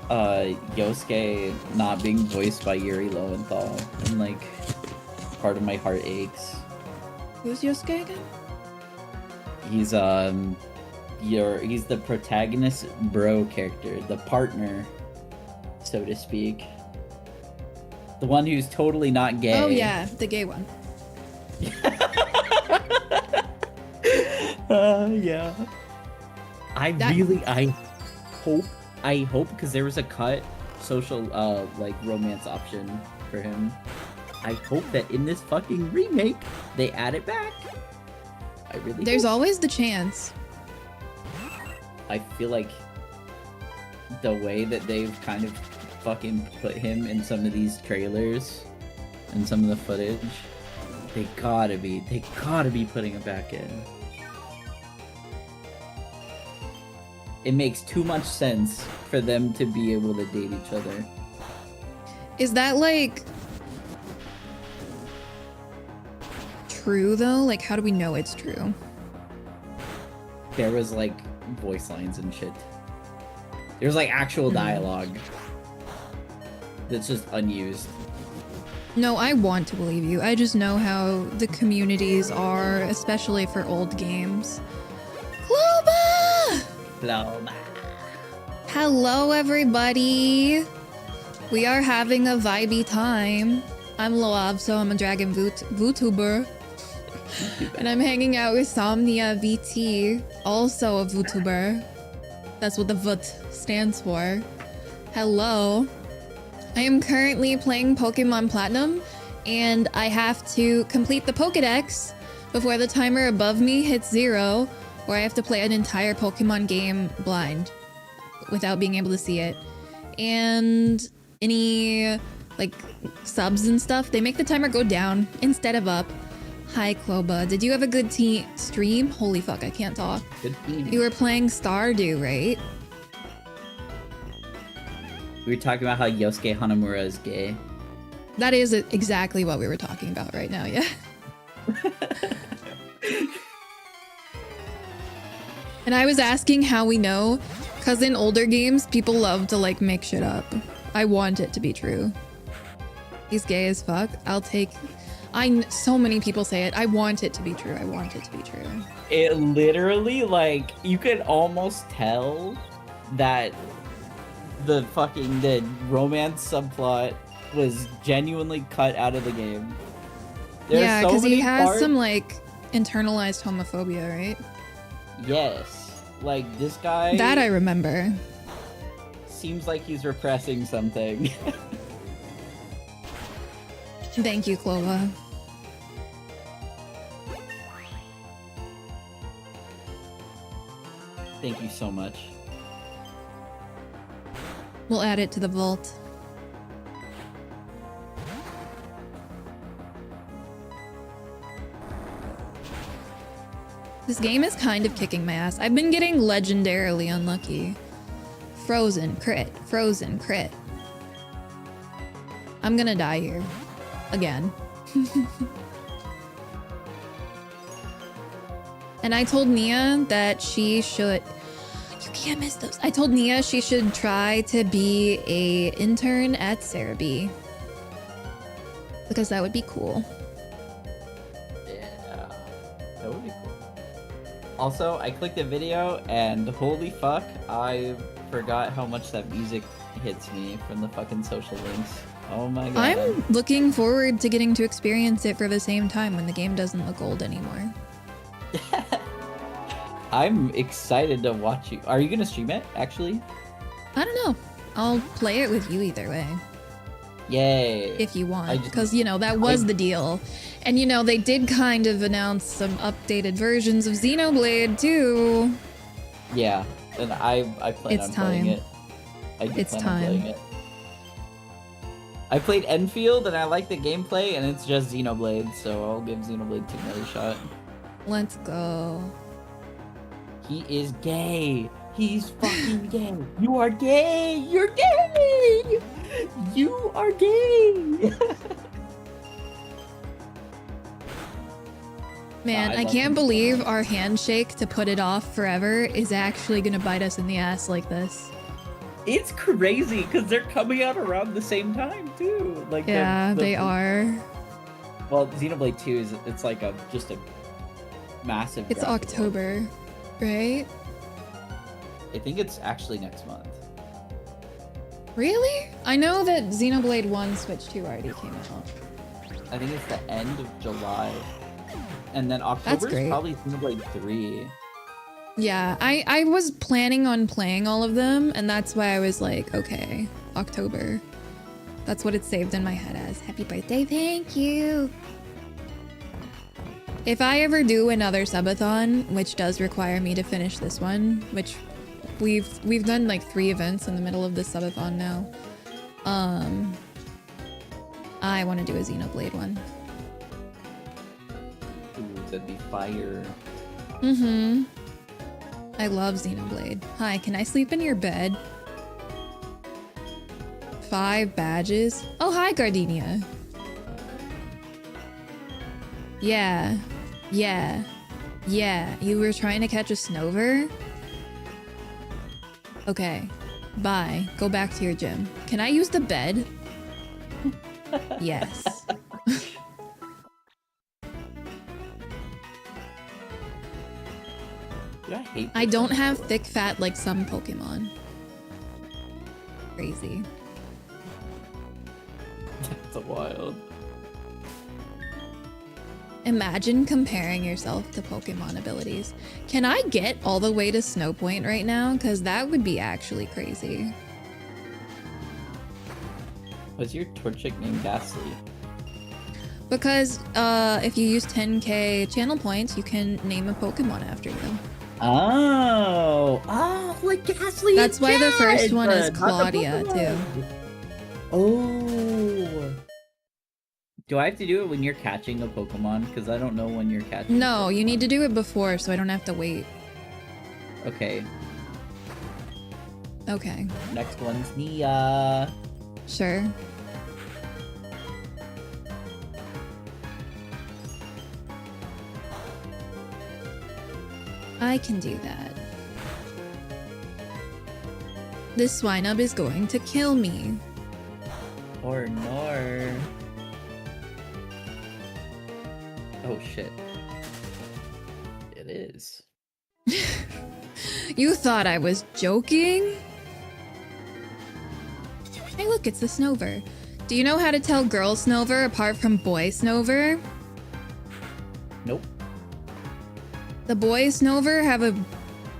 Yosuke not being voiced by Yuri Lowenthal, and like part of my heart aches. Who's Yosuke again? He's he's the protagonist bro character, the partner, so to speak. The one who's totally not gay. Oh yeah, the gay one. Yeah. I hope because there was a cut social like romance option for him. I hope that in this fucking remake they add it back. I really There's hope. always the chance. I feel like the way that they've kind of fucking put him in some of these trailers and some of the footage, they gotta be putting him back in. It makes too much sense for them to be able to date each other. Is that like true though? Like how do we know it's true? There was like voice lines and shit. There's like actual dialogue that's just unused. No, I want to believe you. I just know how the communities are, especially for old games. Cloba! Hello, everybody. We are having a vibey time. I'm Loab, so I'm a dragon VTuber. And I'm hanging out with Somnia VT, also a VTuber. That's what the VT stands for. Hello. I am currently playing Pokemon Platinum, and I have to complete the pokedex before the timer above me hits 0, or I have to play an entire Pokemon game blind without being able to see it. And any like subs and stuff, they make the timer go down instead of up. Hi Cloba, did you have a good stream? Holy fuck, I can't talk. Good team. You were playing Stardew, right? We were talking about how Yosuke Hanamura is gay. That is exactly what we were talking about right now, yeah. And I was asking how we know, because in older games, people love to like make shit up. I want it to be true. He's gay as fuck. I'll take... so many people say it. I want it to be true. I want it to be true. It literally, like, you could almost tell that the romance subplot was genuinely cut out of the game. Yeah, because he has parts- some like internalized homophobia, right? Yes. Like, this guy... That I remember. Seems like he's repressing something. Thank you, Cloba. Thank you so much. We'll add it to the vault. This game is kind of kicking my ass. I've been getting legendarily unlucky. Frozen crit. Frozen crit. I'm gonna die here. Again. And I told Nia that she should... You can't miss those. I told Nia she should try to be a intern at Cerebi. Because that would be cool. Yeah. That would be cool. Also, I clicked the video and holy fuck, I forgot how much that music hits me from the fucking social links. Oh my god. I'm looking forward to getting to experience it for the same time when the game doesn't look old anymore. I'm excited to watch you. Are you gonna stream it, actually? I don't know. I'll play it with you either way. Yay. If you want. Because, you know, that was the deal. And, you know, they did kind of announce some updated versions of Xenoblade, too. Yeah, and I plan on playing it. I do plan on playing it. I played Enfield and I like the gameplay and it's just Xenoblade, so I'll give Xenoblade 2 another shot. Let's go. He is gay. He's fucking gay. You are gay. You're gay. You are gay. Man, I love can't them so believe much. our handshake to put it off forever is actually gonna bite us in the ass like this. It's crazy because they're coming out around the same time too. Like Yeah, they are. Well, Xenoblade 2 is it's like just a massive. It's graphical. October, right? I think it's actually next month. Really? I know that Xenoblade 1 Switch 2 already came out. I think it's the end of July, and then October is great. probably Xenoblade 3. Yeah, I was planning on playing all of them, and that's why I was like, okay, October. That's what it's saved in my head as. Happy birthday, thank you. If I ever do another subathon, which does require me to finish this one, which we've done like 3 events in the middle of this subathon now. I want to do a Xenoblade one. Ooh, that'd be fire. Mm-hmm. I love Xenoblade. Hi, can I sleep in your bed? 5 badges. Oh, hi, Gardenia. Yeah. Yeah. Yeah. You were trying to catch a Snover? Okay. Bye. Go back to your gym. Can I use the bed? Yes. Dude, I hate. I this don't one. have thick fat like some Pokemon. Crazy. That's wild. Imagine comparing yourself to Pokemon abilities. Can I get all the way to Snow Point right now? Because that would be actually crazy. What's your Torchic named Ghastly? Because if you use 10k channel points, you can name a Pokemon after you. Oh, like Ghastly. That's why the first one is not the Claudia, Pokemon. too. Oh. Do I have to do it when you're catching a Pokemon? Because I don't know when you're catching. No, you need to do it before so I don't have to wait. Okay. Okay, Next one's Nia. sure. I can do that. This Swinub is going to kill me. Or Nor. Oh shit. It is. You thought I was joking? Hey look, it's the Snover. Do you know how to tell girl Snover apart from boy Snover? Nope. The boy Snover have a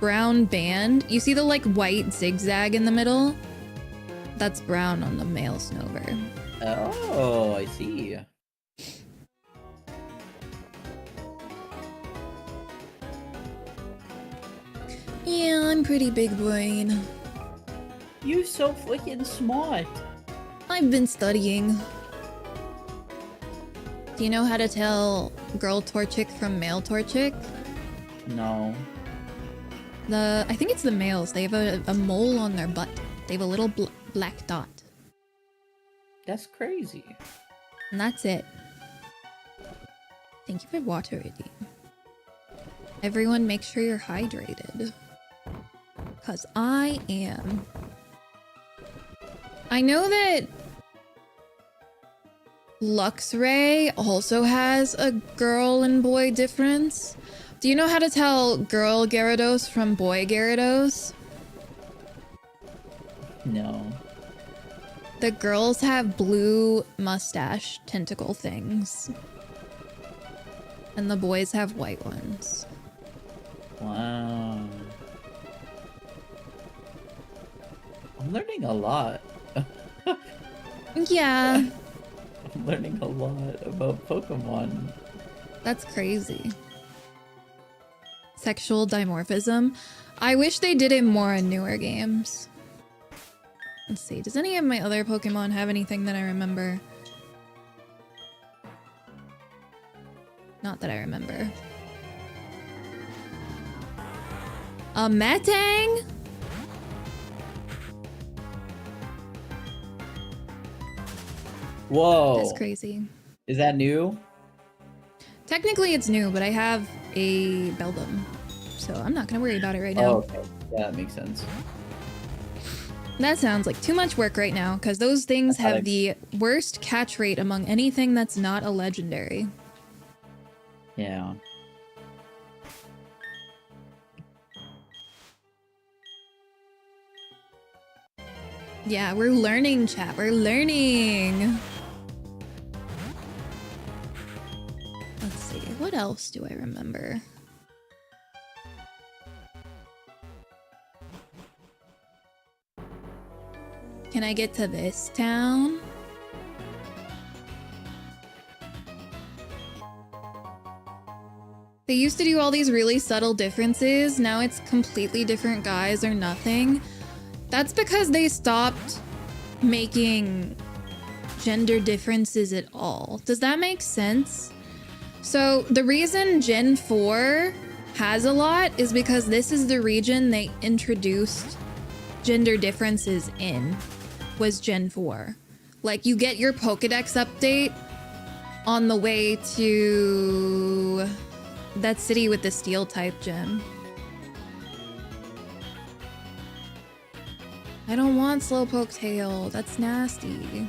brown band. You see the like white zigzag in the middle? That's brown on the male Snover. Oh, I see. Yeah, I'm pretty big brain. You so freaking smart. I've been studying. Do you know how to tell girl Torchic from male Torchic? No. I think it's the males. They have a mole on their butt. They have a little black dot. That's crazy. And that's it. Thank you for water, Eddie. Everyone make sure you're hydrated. Cause I am. I know that Luxray also has a girl and boy difference. Do you know how to tell girl Gyarados from boy Gyarados? No. The girls have blue mustache tentacle things. And the boys have white ones. Wow. I'm learning a lot. Yeah, I'm learning a lot about Pokemon. that's crazy. Sexual dimorphism. I wish they did it more in newer games. Let's see, does any of my other Pokemon have anything that I remember? Not that I remember. A Metang? Whoa. That's crazy. Is that new? Technically it's new, but I have a Beldum, so I'm not gonna worry about it right now. Oh, okay. Yeah, that makes sense. That sounds like too much work right now, because those things have the worst catch rate among anything that's not a legendary. Yeah. Yeah, we're learning, chat. We're learning. Let's see. What else do I remember? Can I get to this town? They used to do all these really subtle differences. Now it's completely different guys or nothing. That's because they stopped making gender differences at all. Does that make sense? So the reason Gen 4 has a lot is because this is the region they introduced gender differences in, was Gen 4. Like, you get your Pokedex update on the way to that city with the steel type gym. I don't want Slowpoke Tail. That's nasty.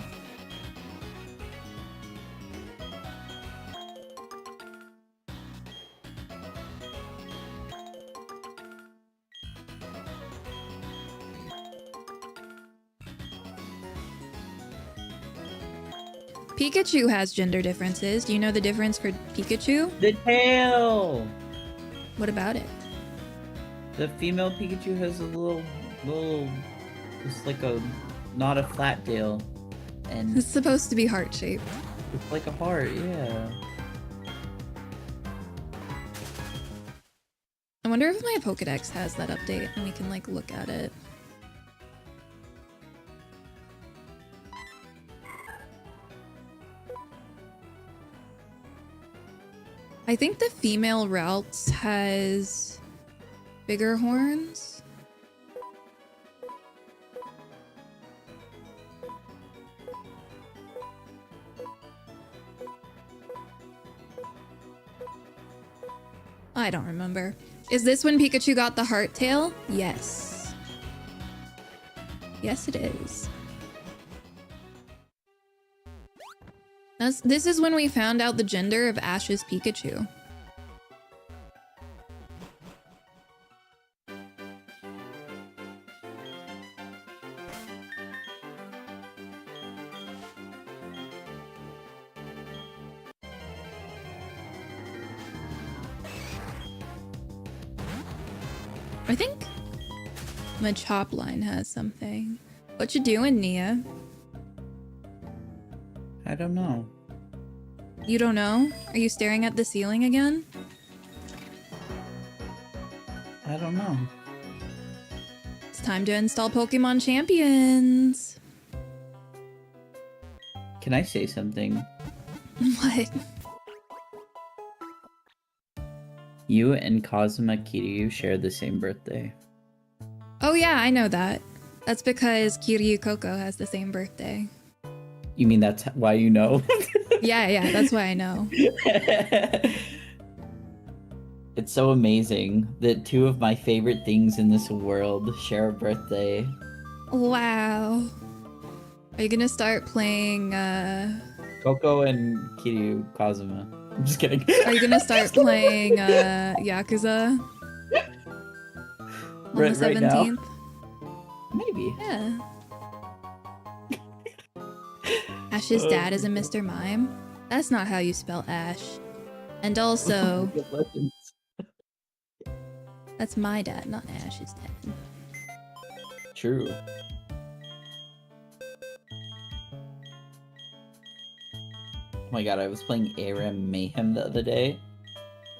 Pikachu has gender differences. Do you know the difference for Pikachu? The tail! What about it? The female Pikachu has a little, it's like a, not a flat tail. And It's supposed to be heart-shaped. it's like a heart, yeah. I wonder if my Pokedex has that update and we can, like, look at it. I think the female Routes has bigger horns. I don't remember. Is this when Pikachu got the heart tail? Yes. Yes, it is. This is when we found out the gender of Ash's Pikachu. I think my chop line has something. What you doing, Nia? I don't know. You don't know? Are you staring at the ceiling again? I don't know. It's time to install Pokemon Champions. Can I say something? What? You and Kazuma Kiryu share the same birthday. Oh yeah, I know that. That's because Kiryu Koko has the same birthday. You mean that's why you know? Yeah, that's why I know. It's so amazing that two of my favorite things in this world share a birthday. Wow. Are you gonna start playing, Coco and Kiryu Kazuma. I'm just kidding. Are you gonna start playing, Yakuza? On the 17th? Maybe. Yeah. Ash's dad is a Mr. Mime? That's not how you spell Ash. And also, that's my dad, not Ash's dad. True. Oh my god, I was playing ARAM Mayhem the other day.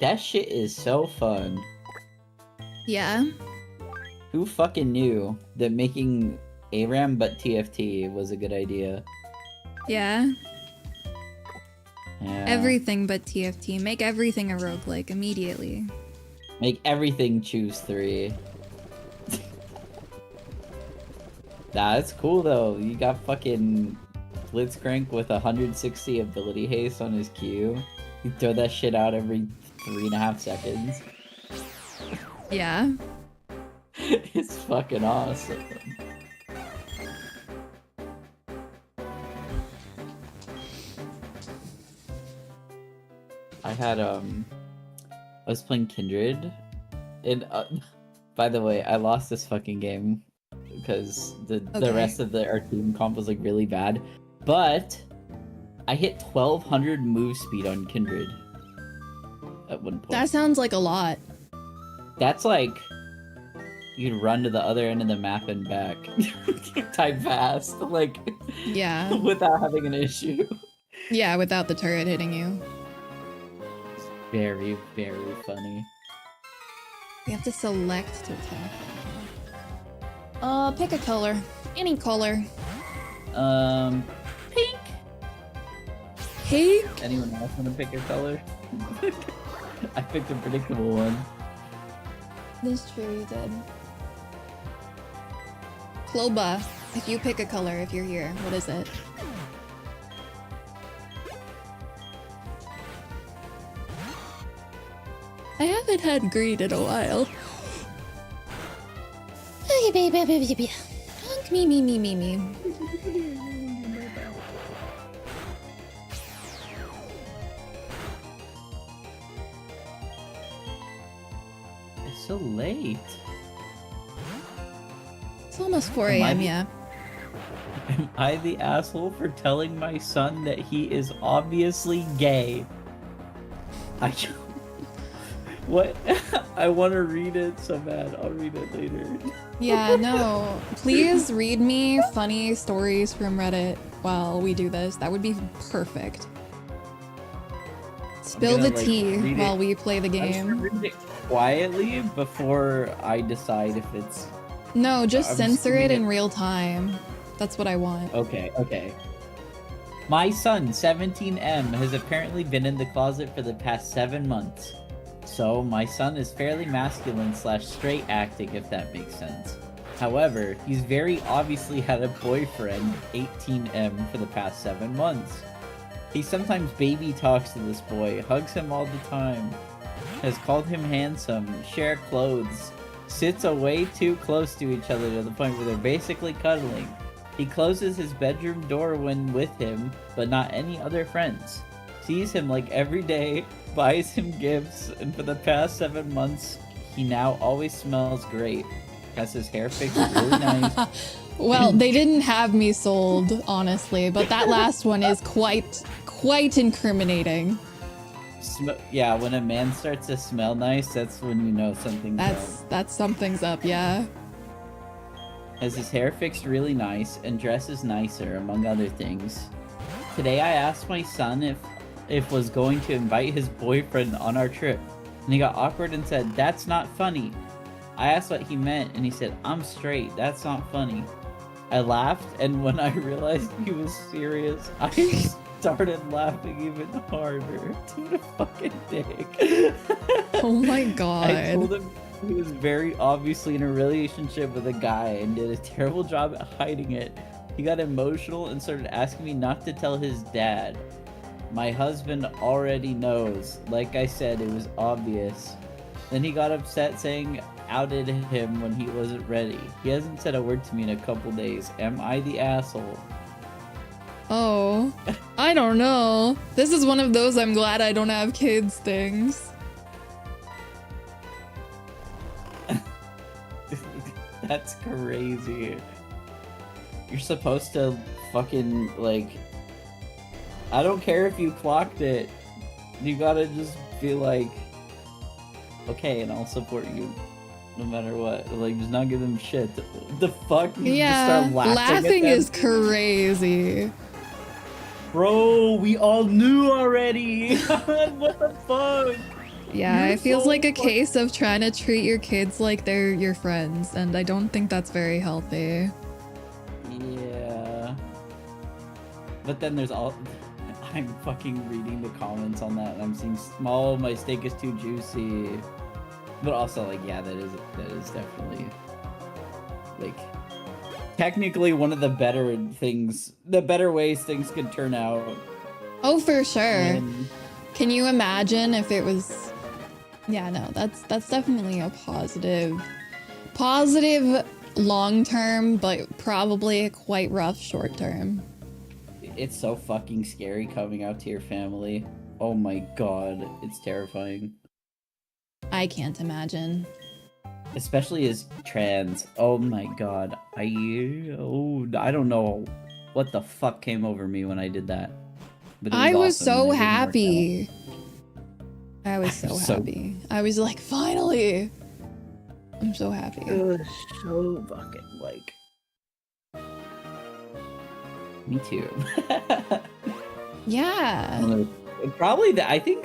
That shit is so fun. Yeah? Who fucking knew that making ARAM but TFT was a good idea? Yeah? Yeah. Everything but TFT. Make everything a roguelike immediately. Make everything choose 3. Nah, it's cool though. You got fucking Blitzcrank with 160 ability haste on his Q. You throw that shit out every 3.5 seconds. Yeah. It's fucking awesome. I was playing Kindred, and by the way, I lost this fucking game because the rest of our team comp was like really bad, but I hit 1200 move speed on Kindred at one point. That sounds like a lot. That's like you'd run to the other end of the map and back type fast, like Yeah. without having an issue. Yeah, without the turret hitting you. Very, very funny. We have to select to attack. Pick a color. Any color. Pink. Pink? Anyone else want to pick a color? I picked a predictable one. That's true, you did. Cloba, if you pick a color, if you're here, what is it? I haven't had green in a while. Honk me. It's so late. It's almost 4 Am I a.m., the- yeah. Am I the asshole for telling my son that he is obviously gay? What? I want to read it so bad. I'll read it later. Yeah, no. Please read me funny stories from Reddit while we do this. That would be perfect. Spill gonna, the like, tea read while it. we play the I'm just gonna game. read it quietly before I decide if it's... No, just I'm censor it assuming in real time. That's what I want. Okay. My son, 17M, has apparently been in the closet for the past 7 months. So, my son is fairly masculine / straight acting, if that makes sense. However, he's very obviously had a boyfriend, 18M, for the past 7 months. He sometimes baby talks to this boy, hugs him all the time, has called him handsome, share clothes, sits way too close to each other to the point where they're basically cuddling. He closes his bedroom door when with him, but not any other friends. Sees him like every day, buys him gifts, and for the past 7 months, he now always smells great. Has his hair fixed really nice. Well, they didn't have me sold, honestly, but that last one is quite incriminating. Yeah, when a man starts to smell nice, that's when you know something's up. That's something's up, yeah. Has his hair fixed really nice and dresses nicer, among other things. Today I asked my son if was going to invite his boyfriend on our trip, and he got awkward and said, "That's not funny." I asked what he meant, and he said, "I'm straight, that's not funny." I laughed, and when I realized he was serious, I started laughing even harder. Dude, a fucking dick. Oh my god. I told him he was very obviously in a relationship with a guy and did a terrible job at hiding it. He got emotional and started asking me not to tell his dad. My husband already knows. Like I said, it was obvious. Then he got upset saying outed him when he wasn't ready. He hasn't said a word to me in a couple days. Am I the asshole? Oh, I don't know. This is one of those I'm glad I don't have kids things. That's crazy. You're supposed to fucking, like... I don't care if you clocked it. You gotta just be like... Okay, and I'll support you. No matter what. Like, just not give them shit. The fuck? You Yeah, just start laughing at laughing them? is crazy. Bro, we all knew already! What the fuck? Yeah, You're it feels so like a fuck- case of trying to treat your kids like they're your friends, and I don't think that's very healthy. Yeah. But then there's all... I'm fucking reading the comments on that, and I'm seeing small, my steak is too juicy. But also, like, yeah, that is definitely... Like... Technically one of the better things... The better ways things could turn out. Oh, for sure. When Can you imagine if it was... Yeah, no, that's definitely a positive long term, but probably quite rough short term. It's so fucking scary coming out to your family. Oh my god, it's terrifying. I can't imagine. Especially as trans. Oh my god. I don't know what the fuck came over me when I did that. But it I was awesome, so and it didn't work out. happy. I was so happy. I was like, finally! I'm so happy. It was so fucking like... Me too. Yeah. Probably I think...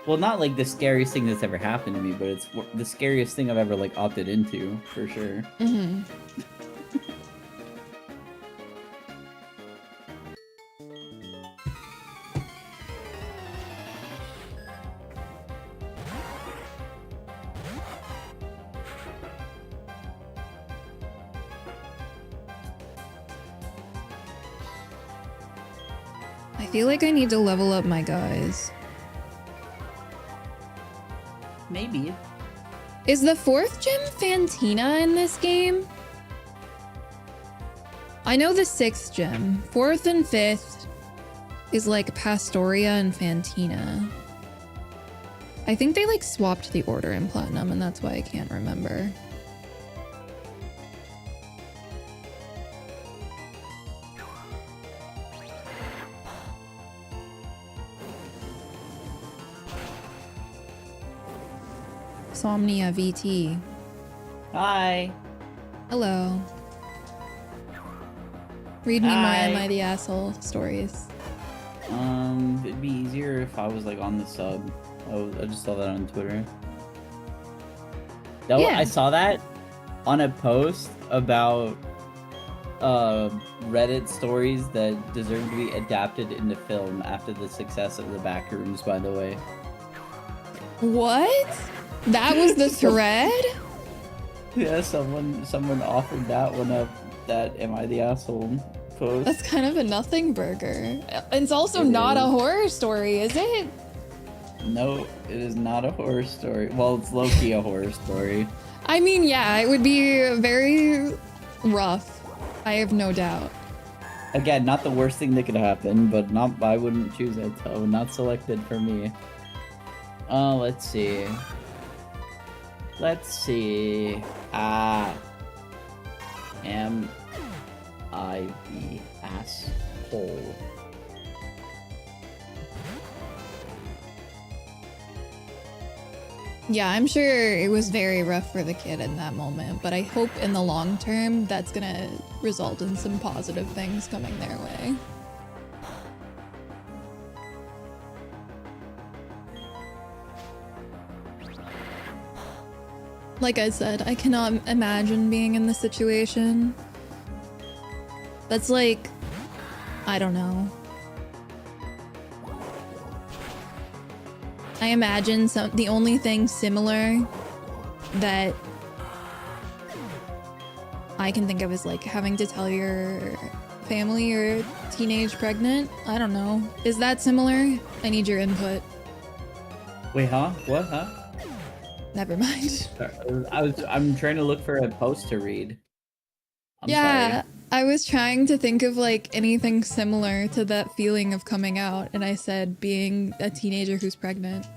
Well, not like the scariest thing that's ever happened to me, but it's the scariest thing I've ever like opted into, for sure. Mm-hmm. I feel like I need to level up my guys. Maybe. Is the 4th gym Fantina in this game? I know the 6th gym. 4th and 5th is like Pastoria and Fantina. I think they like swapped the order in Platinum and that's why I can't remember. Somnia VT. Hi. Hello. Read me more Hi. Am I the Asshole stories. It'd be easier if I was like on the sub. I just saw that on Twitter. No, Yeah. I saw that on a post about Reddit stories that deserve to be adapted into film after the success of the Backrooms, by the way. What? That was the thread? Yeah, someone offered that one up, that Am I the Asshole post. That's kind of a nothing burger. It's also It not a is. horror story, is it? No, it is not a horror story. Well, it's low-key a horror story. I mean, yeah, it would be very rough. I have no doubt. Again, not the worst thing that could happen, but I wouldn't choose it, so not selected for me. Let's see. Am I the asshole? Yeah, I'm sure it was very rough for the kid in that moment, but I hope in the long term that's gonna result in some positive things coming their way. Like I said, I cannot imagine being in this situation. That's like, I don't know. I imagine the only thing similar that I can think of is like having to tell your family you're teenage pregnant. I don't know. Is that similar? I need your input. Wait, huh? What, huh? Never mind. I'm trying to look for a post to read. I'm Yeah, sorry. I was trying to think of like anything similar to that feeling of coming out, and I said being a teenager who's pregnant.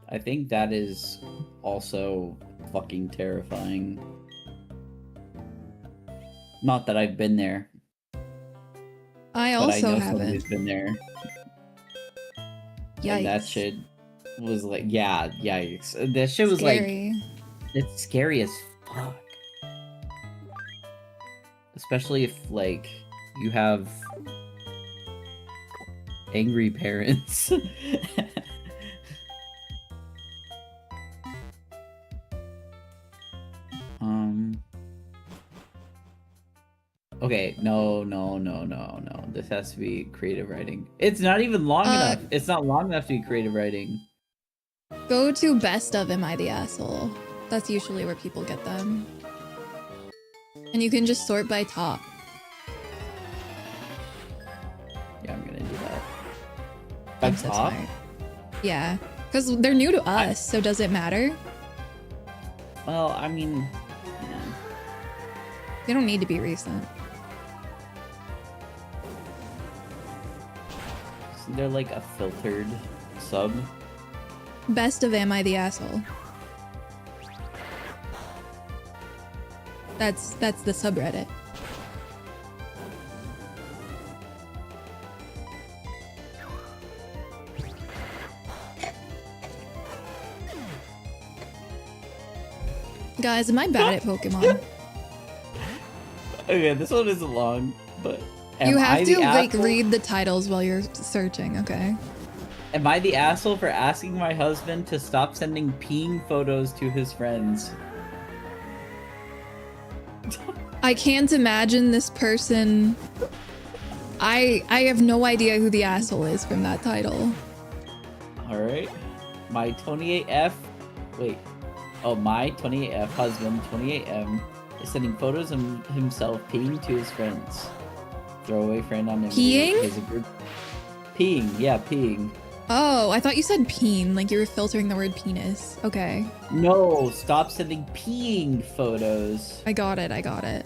I think that is also fucking terrifying. Not that I've been there, I but I also know someone who's haven't. been there. Yikes. And that shit was like, yeah, yikes. That shit was Scary. like, it's scary as fuck. Especially if, like, you have angry parents. Okay, no. This has to be creative writing. It's not even long enough. It's not long enough to be creative writing. Go to best of Am I the Asshole? That's usually where people get them. And you can just sort by top. Yeah, I'm gonna do that. I'm so top? smart. Yeah, because they're new to us, so does it matter? Well, I mean, yeah. They don't need to be recent. They're like a filtered sub. Best of Am I the Asshole? That's the subreddit. Guys, am I bad at Pokemon? Okay, this one isn't long, but You have I to the like asshole? read the titles while you're searching, okay? Am I the asshole for asking my husband to stop sending peeing photos to his friends? I can't imagine this person. I have no idea who the asshole is from that title. Alright. My 28F. Wait. Oh, my 28F husband, 28M, is sending photos of himself peeing to his friends. Throwaway friend on Peeing? Is a group. Peeing, yeah, peeing. Oh, I thought you said peen, like you were filtering the word penis. Okay. No, stop sending peeing photos. I got it, I got it.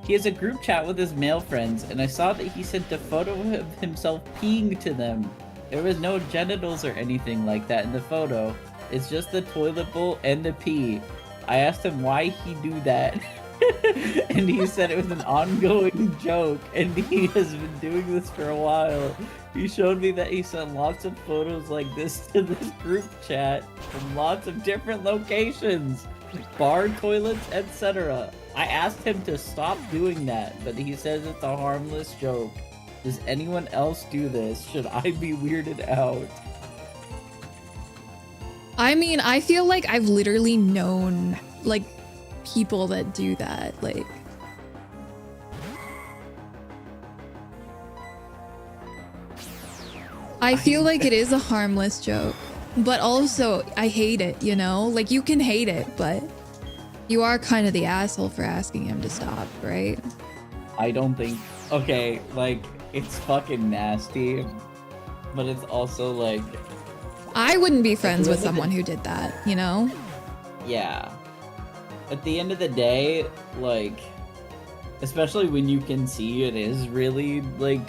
He has a group chat with his male friends, and I saw that he sent a photo of himself peeing to them. There was no genitals or anything like that in the photo. It's just the toilet bowl and the pee. I asked him why he do that, and he said it was an ongoing joke, and he has been doing this for a while. He showed me that he sent lots of photos like this to this group chat from lots of different locations, bar toilets, etc. I asked him to stop doing that, but he says it's a harmless joke. Does anyone else do this? Should I be weirded out? I mean, I feel like I've literally known, like, people that do that, like... I feel like it is a harmless joke, but also I hate it, you know? Like, you can hate it, but you are kind of the asshole for asking him to stop, right? I don't think... Okay, like, it's fucking nasty, but it's also like... I wouldn't be friends with someone who did that, you know? Yeah. At the end of the day, like, especially when you can see it is really, like,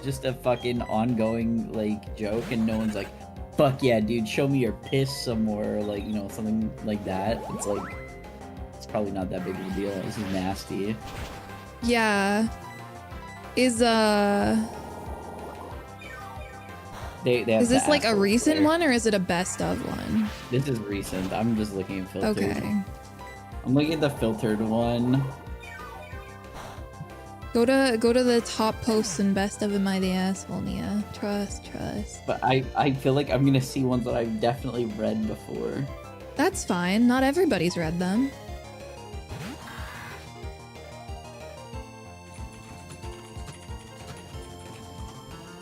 just a fucking ongoing, like, joke, and no one's like, fuck yeah, dude, show me your piss some more, or, like, you know, something like that. It's like, it's probably not that big of a deal. This is nasty. Yeah. Is Is this like a recent one or is it a best of one? This is recent. I'm just looking at filtered. Okay. I'm looking at the filtered one. Go to the top posts and best of Am I the Asshole, Nia. Trust. But I feel like I'm gonna see ones that I've definitely read before. That's fine. Not everybody's read them.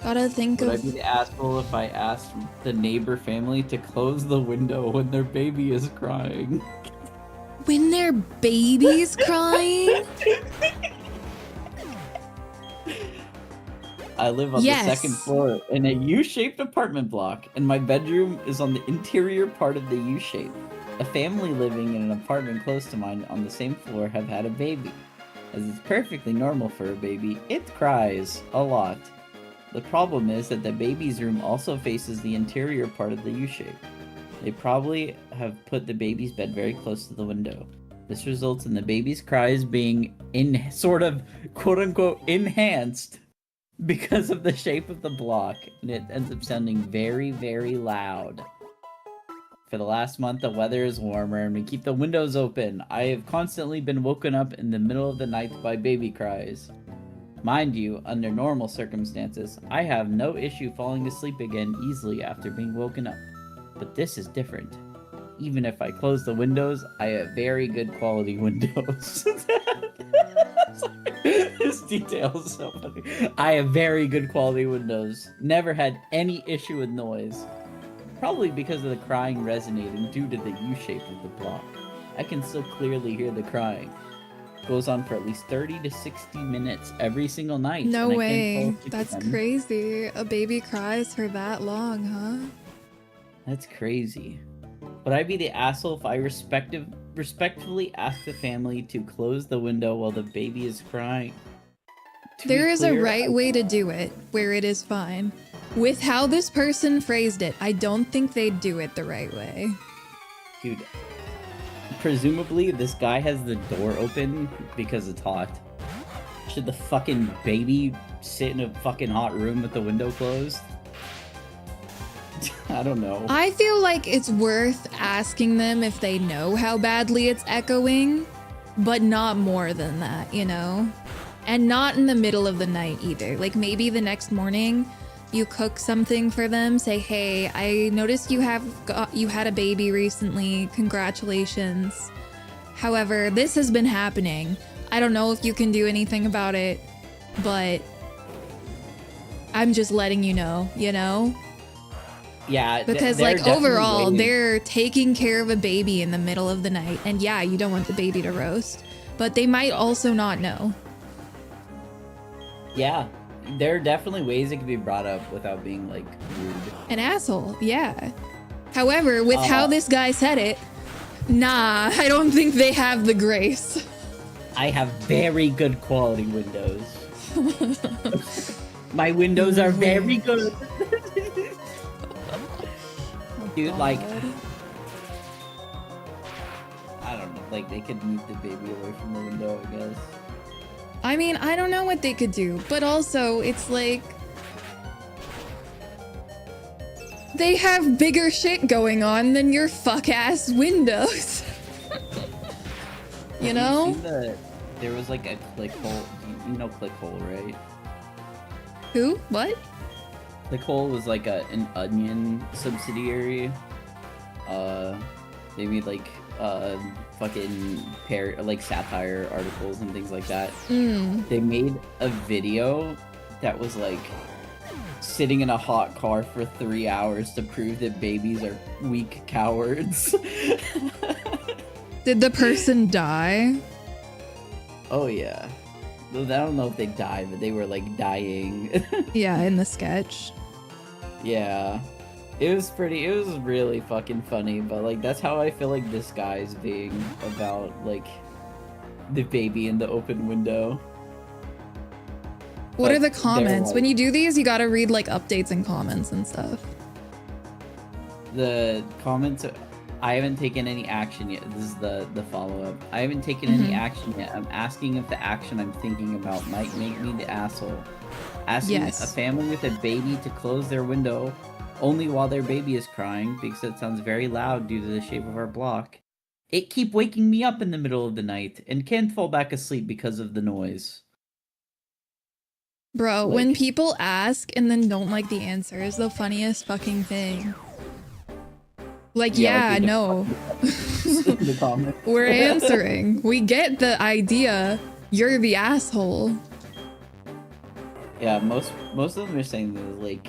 Gotta think Would I of... be the asshole if I asked the neighbor family to close the window when their baby is crying? When their baby's crying? I live on Yes. the second floor in a U-shaped apartment block, and my bedroom is on the interior part of the U-shape. A family living in an apartment close to mine on the same floor have had a baby. As it's perfectly normal for a baby, it cries a lot. The problem is that the baby's room also faces the interior part of the U-shape. They probably have put the baby's bed very close to the window. This results in the baby's cries being sort of quote-unquote enhanced because of the shape of the block, and it ends up sounding very, very loud. For the last month, the weather is warmer and we keep the windows open. I have constantly been woken up in the middle of the night by baby cries. Mind you, under normal circumstances, I have no issue falling asleep again easily after being woken up. But this is different. Even if I close the windows, I have very good quality windows. This detail is so funny. I have very good quality windows. Never had any issue with noise. Probably because of the crying resonating due to the U-shape of the block. I can still clearly hear the crying. goes on for at least 30 to 60 minutes every single night. No and I can't way. fall asleep That's again. crazy. A baby cries for that long, huh? That's crazy. Would I be the asshole if I respectfully ask the family to close the window while the baby is crying? There is a right way to do it, where it is fine. With how this person phrased it, I don't think they'd do it the right way. Dude, presumably this guy has the door open because it's hot. Should the fucking baby sit in a fucking hot room with the window closed? I don't know. I feel like it's worth asking them if they know how badly it's echoing, but not more than that, you know? And not in the middle of the night either. Like maybe the next morning you cook something for them, say, "Hey, I noticed you had a baby recently. Congratulations. However, this has been happening. I don't know if you can do anything about it, but I'm just letting you know, you know?" Yeah, Because they're like definitely overall, waiting. they're taking care of a baby in the middle of the night. And yeah, you don't want the baby to roast, but they might also not know. Yeah, there are definitely ways it can be brought up without being like rude. An asshole, yeah. However, with how this guy said it, nah, I don't think they have the grace. I have very good quality windows. My windows are very good. Dude, like, I don't know, like they could move the baby away from the window, I guess. I mean, I don't know what they could do, but also it's like they have bigger shit going on than your fuck ass windows. You know? Have you seen there was like a clickhole. You know clickhole, right? Who? What? Clickhole was like an Onion subsidiary. They made like fucking like satire articles and things like that. They made a video that was like sitting in a hot car for 3 hours to prove that babies are weak cowards. Did the person die? Oh yeah. I don't know if they died, but they were like dying. Yeah, in the sketch. Yeah. It was really fucking funny, but like that's how I feel like this guy's being about like the baby in the open window. What But are the they're, comments? like- When you do these, you gotta read like updates and comments and stuff. The comments, I haven't taken any action yet. This is the follow-up. I haven't taken any action yet. I'm asking if the action I'm thinking about might make me the asshole. Asking Yes. a family with a baby to close their window only while their baby is crying because it sounds very loud due to the shape of our block. It keep waking me up in the middle of the night and can't fall back asleep because of the noise. Bro, Like- when people ask and then don't like the answer is the funniest fucking thing. Like, yeah, like they no. the comment. We're answering. We get the idea. You're the asshole. Yeah, most of them are saying that like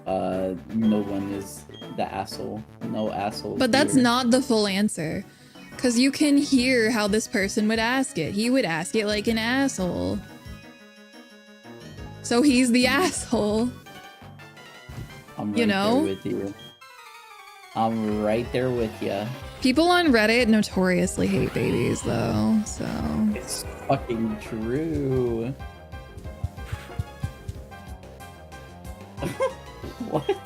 no one is the asshole. No asshole. But that's not the full answer. Because you can hear how this person would ask it. He would ask it like an asshole. So he's the asshole. I'm right you know? there with you. I'm right there with you. People on Reddit notoriously hate babies, though, so... It's fucking true. What?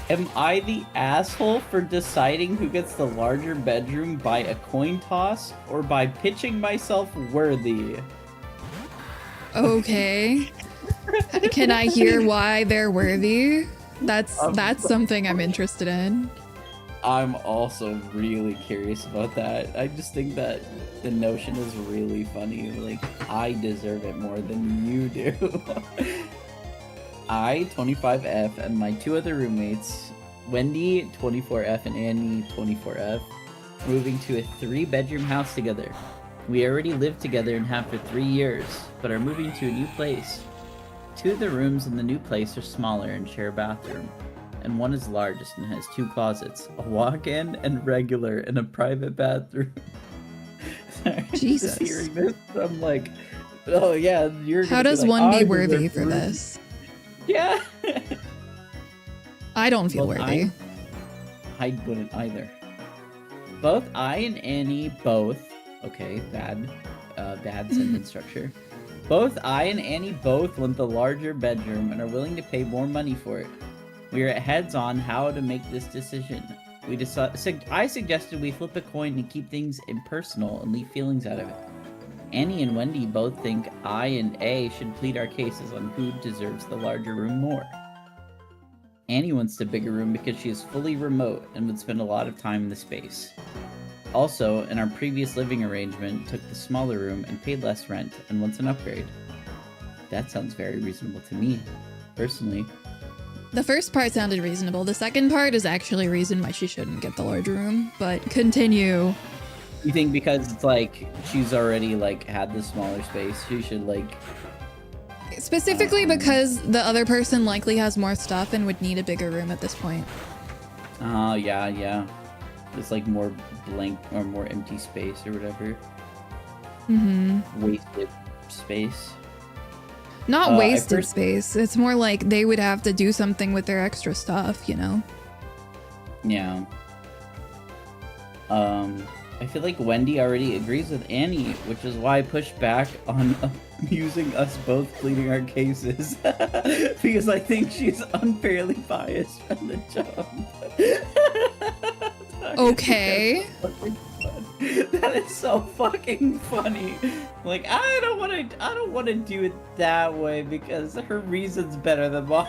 Am I the asshole for deciding who gets the larger bedroom by a coin toss or by pitching myself worthy? Okay. Can I hear why they're worthy? That's something I'm interested in. I'm also really curious about that. I just think that the notion is really funny. Like, I deserve it more than you do. I, 25F, and my two other roommates, Wendy, 24F, and Annie, 24F, moving to a 3-bedroom house together. We already lived together and have for 3 years, but are moving to a new place. 2 of the rooms in the new place are smaller and share a bathroom, and one is largest and has 2 closets, a walk-in and regular, and a private bathroom. Jesus. Just hearing this, I'm like, oh yeah, you're. How gonna does be like, one be "I worthy deserve for room." this? Yeah. I don't feel Well, worthy. I wouldn't either. Both I and Annie okay, bad sentence structure. Both I and Annie both want the larger bedroom and are willing to pay more money for it. We are at heads on how to make this decision. I suggested we flip a coin to keep things impersonal and leave feelings out of it. Annie and Wendy both think I and A should plead our cases on who deserves the larger room more. Annie wants the bigger room because she is fully remote and would spend a lot of time in the space. Also, in our previous living arrangement, took the smaller room and paid less rent and wants an upgrade. That sounds very reasonable to me, personally. The first part sounded reasonable. The second part is actually a reason why she shouldn't get the larger room, but continue. You think because it's like she's already like had the smaller space, she should like... Specifically because the other person likely has more stuff and would need a bigger room at this point. Oh, yeah. It's like more blank or more empty space or whatever. Wasted space. Not wasted space. It's more like they would have to do something with their extra stuff, you know? Yeah. I feel like Wendy already agrees with Annie, which is why I pushed back on using us both pleading our cases. Because I think she's unfairly biased from the jump. Okay. That is so fucking funny. Like, I don't want to do it that way because her reason's better than mine.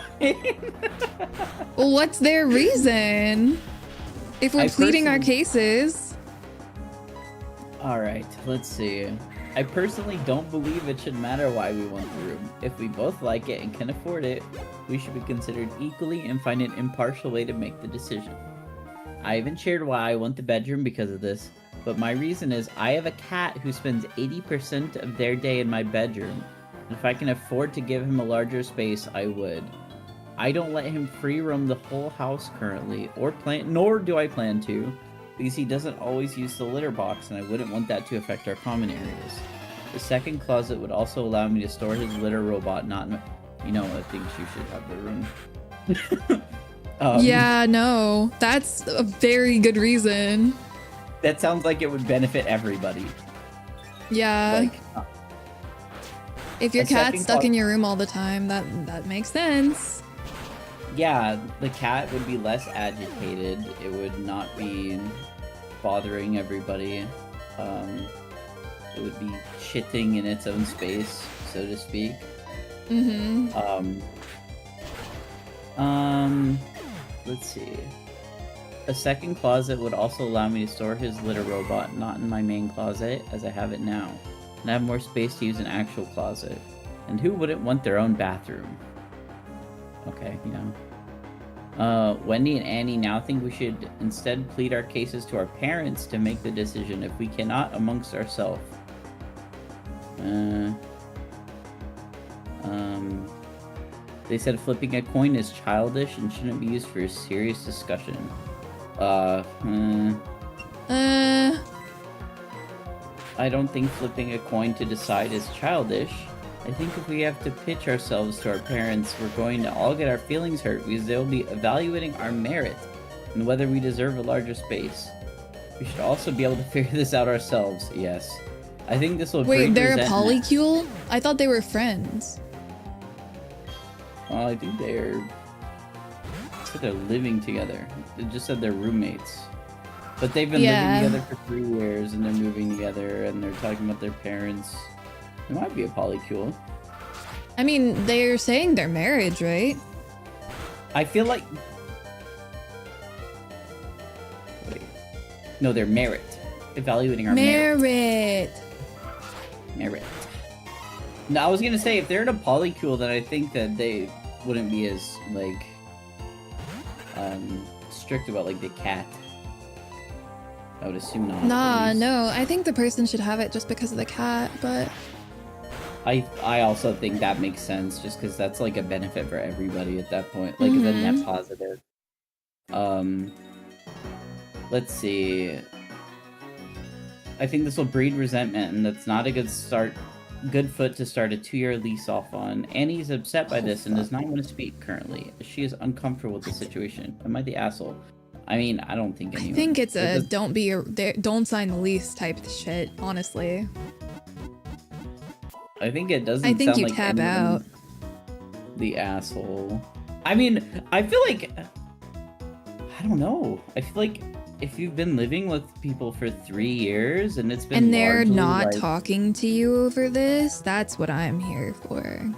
Well, what's their reason? If we're pleading our cases. Alright, let's see. I personally don't believe it should matter why we want the room. If we both like it and can afford it, we should be considered equally and find an impartial way to make the decision. I haven't shared why I want the bedroom because of this, but my reason is I have a cat who spends 80% of their day in my bedroom, and if I can afford to give him a larger space, I would. I don't let him free roam the whole house currently, nor do I plan to, because he doesn't always use the litter box, and I wouldn't want that to affect our common areas. The second closet would also allow me to store his litter robot, not in you know, I think you should have the room. Yeah, no, that's a very good reason. That sounds like it would benefit everybody. Yeah. Like, if your cat's stuck in your room all the time, that makes sense. Yeah, the cat would be less agitated. It would not be bothering everybody. It would be shitting in its own space, so to speak. Let's see. A second closet would also allow me to store his litter robot, not in my main closet, as I have it now. And I have more space to use an actual closet. And who wouldn't want their own bathroom? Okay, yeah. Wendy and Annie now think we should instead plead our cases to our parents to make the decision if we cannot amongst ourselves. They said flipping a coin is childish and shouldn't be used for a serious discussion. I don't think flipping a coin to decide is childish. I think if we have to pitch ourselves to our parents, we're going to all get our feelings hurt because they'll be evaluating our merit and whether we deserve a larger space. We should also be able to figure this out ourselves, yes. I think this will Wait, they're a resentment. polycule? I thought they were friends. I think they're living together. It just said they're roommates. But they've been living together for 3 years and they're moving together and they're talking about their parents. It might be a polycule. I mean, they're saying their marriage, right? I feel like... Wait. No, their merit. Evaluating our merit. Merit. No, I was gonna say, if they're in a polycule, then I think that they wouldn't be as, like, strict about, like, the cat. I would assume not. Nah, no. I think the person should have it just because of the cat, but... I also think that makes sense, just because that's, like, a benefit for everybody at that point. Like, it's a net positive. Let's see. I think this will breed resentment, and that's not a good foot to start a 2-year lease off on. Annie's upset by this and does not want to speak currently. She is uncomfortable with the situation. Am I the asshole? I mean, I don't think anyone. I think it's a don't sign the lease type of shit, honestly. I think it doesn't. I think sound you like tap out. The asshole. I mean, I feel like I don't know. I feel like if you've been living with people for 3 years and it's been And they're largely, not like, talking to you over this, that's what I'm here for.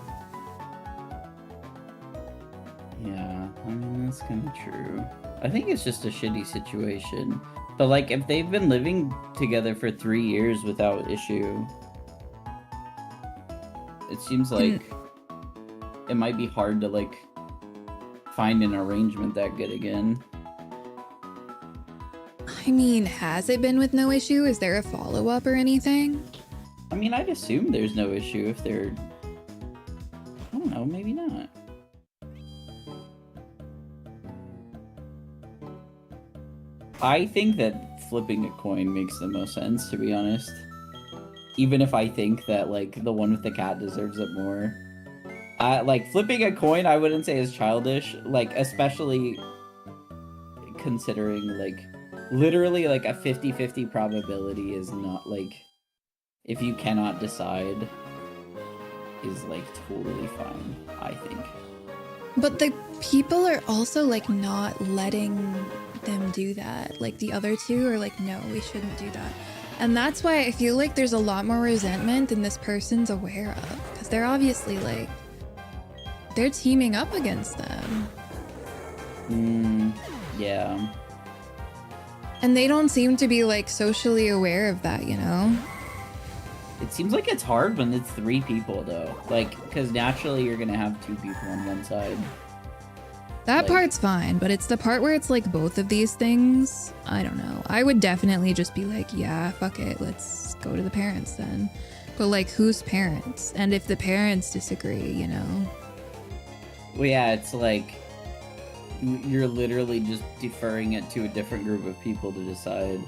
Yeah, I mean, that's kind of true. I think it's just a shitty situation. But, like, if they've been living together for 3 years without issue, it seems like it might be hard to, like, find an arrangement that good again. I mean, has it been with no issue? Is there a follow-up or anything? I mean, I'd assume there's no issue if they're... I don't know, maybe not. I think that flipping a coin makes the most sense, to be honest. Even if I think that, like, the one with the cat deserves it more. Like, flipping a coin, I wouldn't say is childish. Like, especially considering, like, literally, like, a 50-50 probability is not, like, if you cannot decide, is, like, totally fine, I think. But the people are also, like, not letting them do that. Like, the other two are like, no, we shouldn't do that. And that's why I feel like there's a lot more resentment than this person's aware of. Because they're obviously, like, they're teaming up against them. Yeah. And they don't seem to be, like, socially aware of that, you know? It seems like it's hard when it's 3 people, though. Like, because naturally you're gonna have 2 people on one side. That Like- part's fine, but it's the part where it's, like, both of these things. I don't know. I would definitely just be like, yeah, fuck it. Let's go to the parents then. But, like, whose parents? And if the parents disagree, you know? Well, yeah, it's like you're literally just deferring it to a different group of people to decide.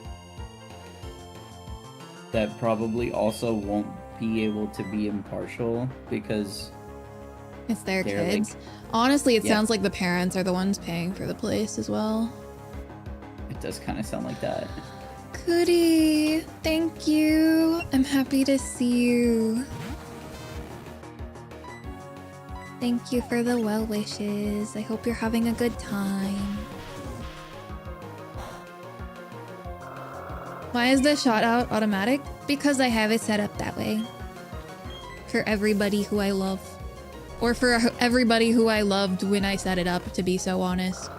That probably also won't be able to be impartial because It's their they're, kids. like- Honestly, it Yeah. sounds like the parents are the ones paying for the place as well. it does kind of sound like that. Goody. Thank you. I'm happy to see you. Thank you for the well wishes. I hope you're having a good time. Why is the shout out automatic? Because I have it set up that way. For everybody who I love. Or for everybody who I loved when I set it up, to be so honest.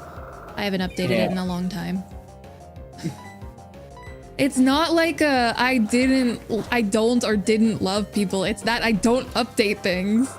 I haven't updated it in a long time. It's not like I don't or didn't love people. It's that I don't update things.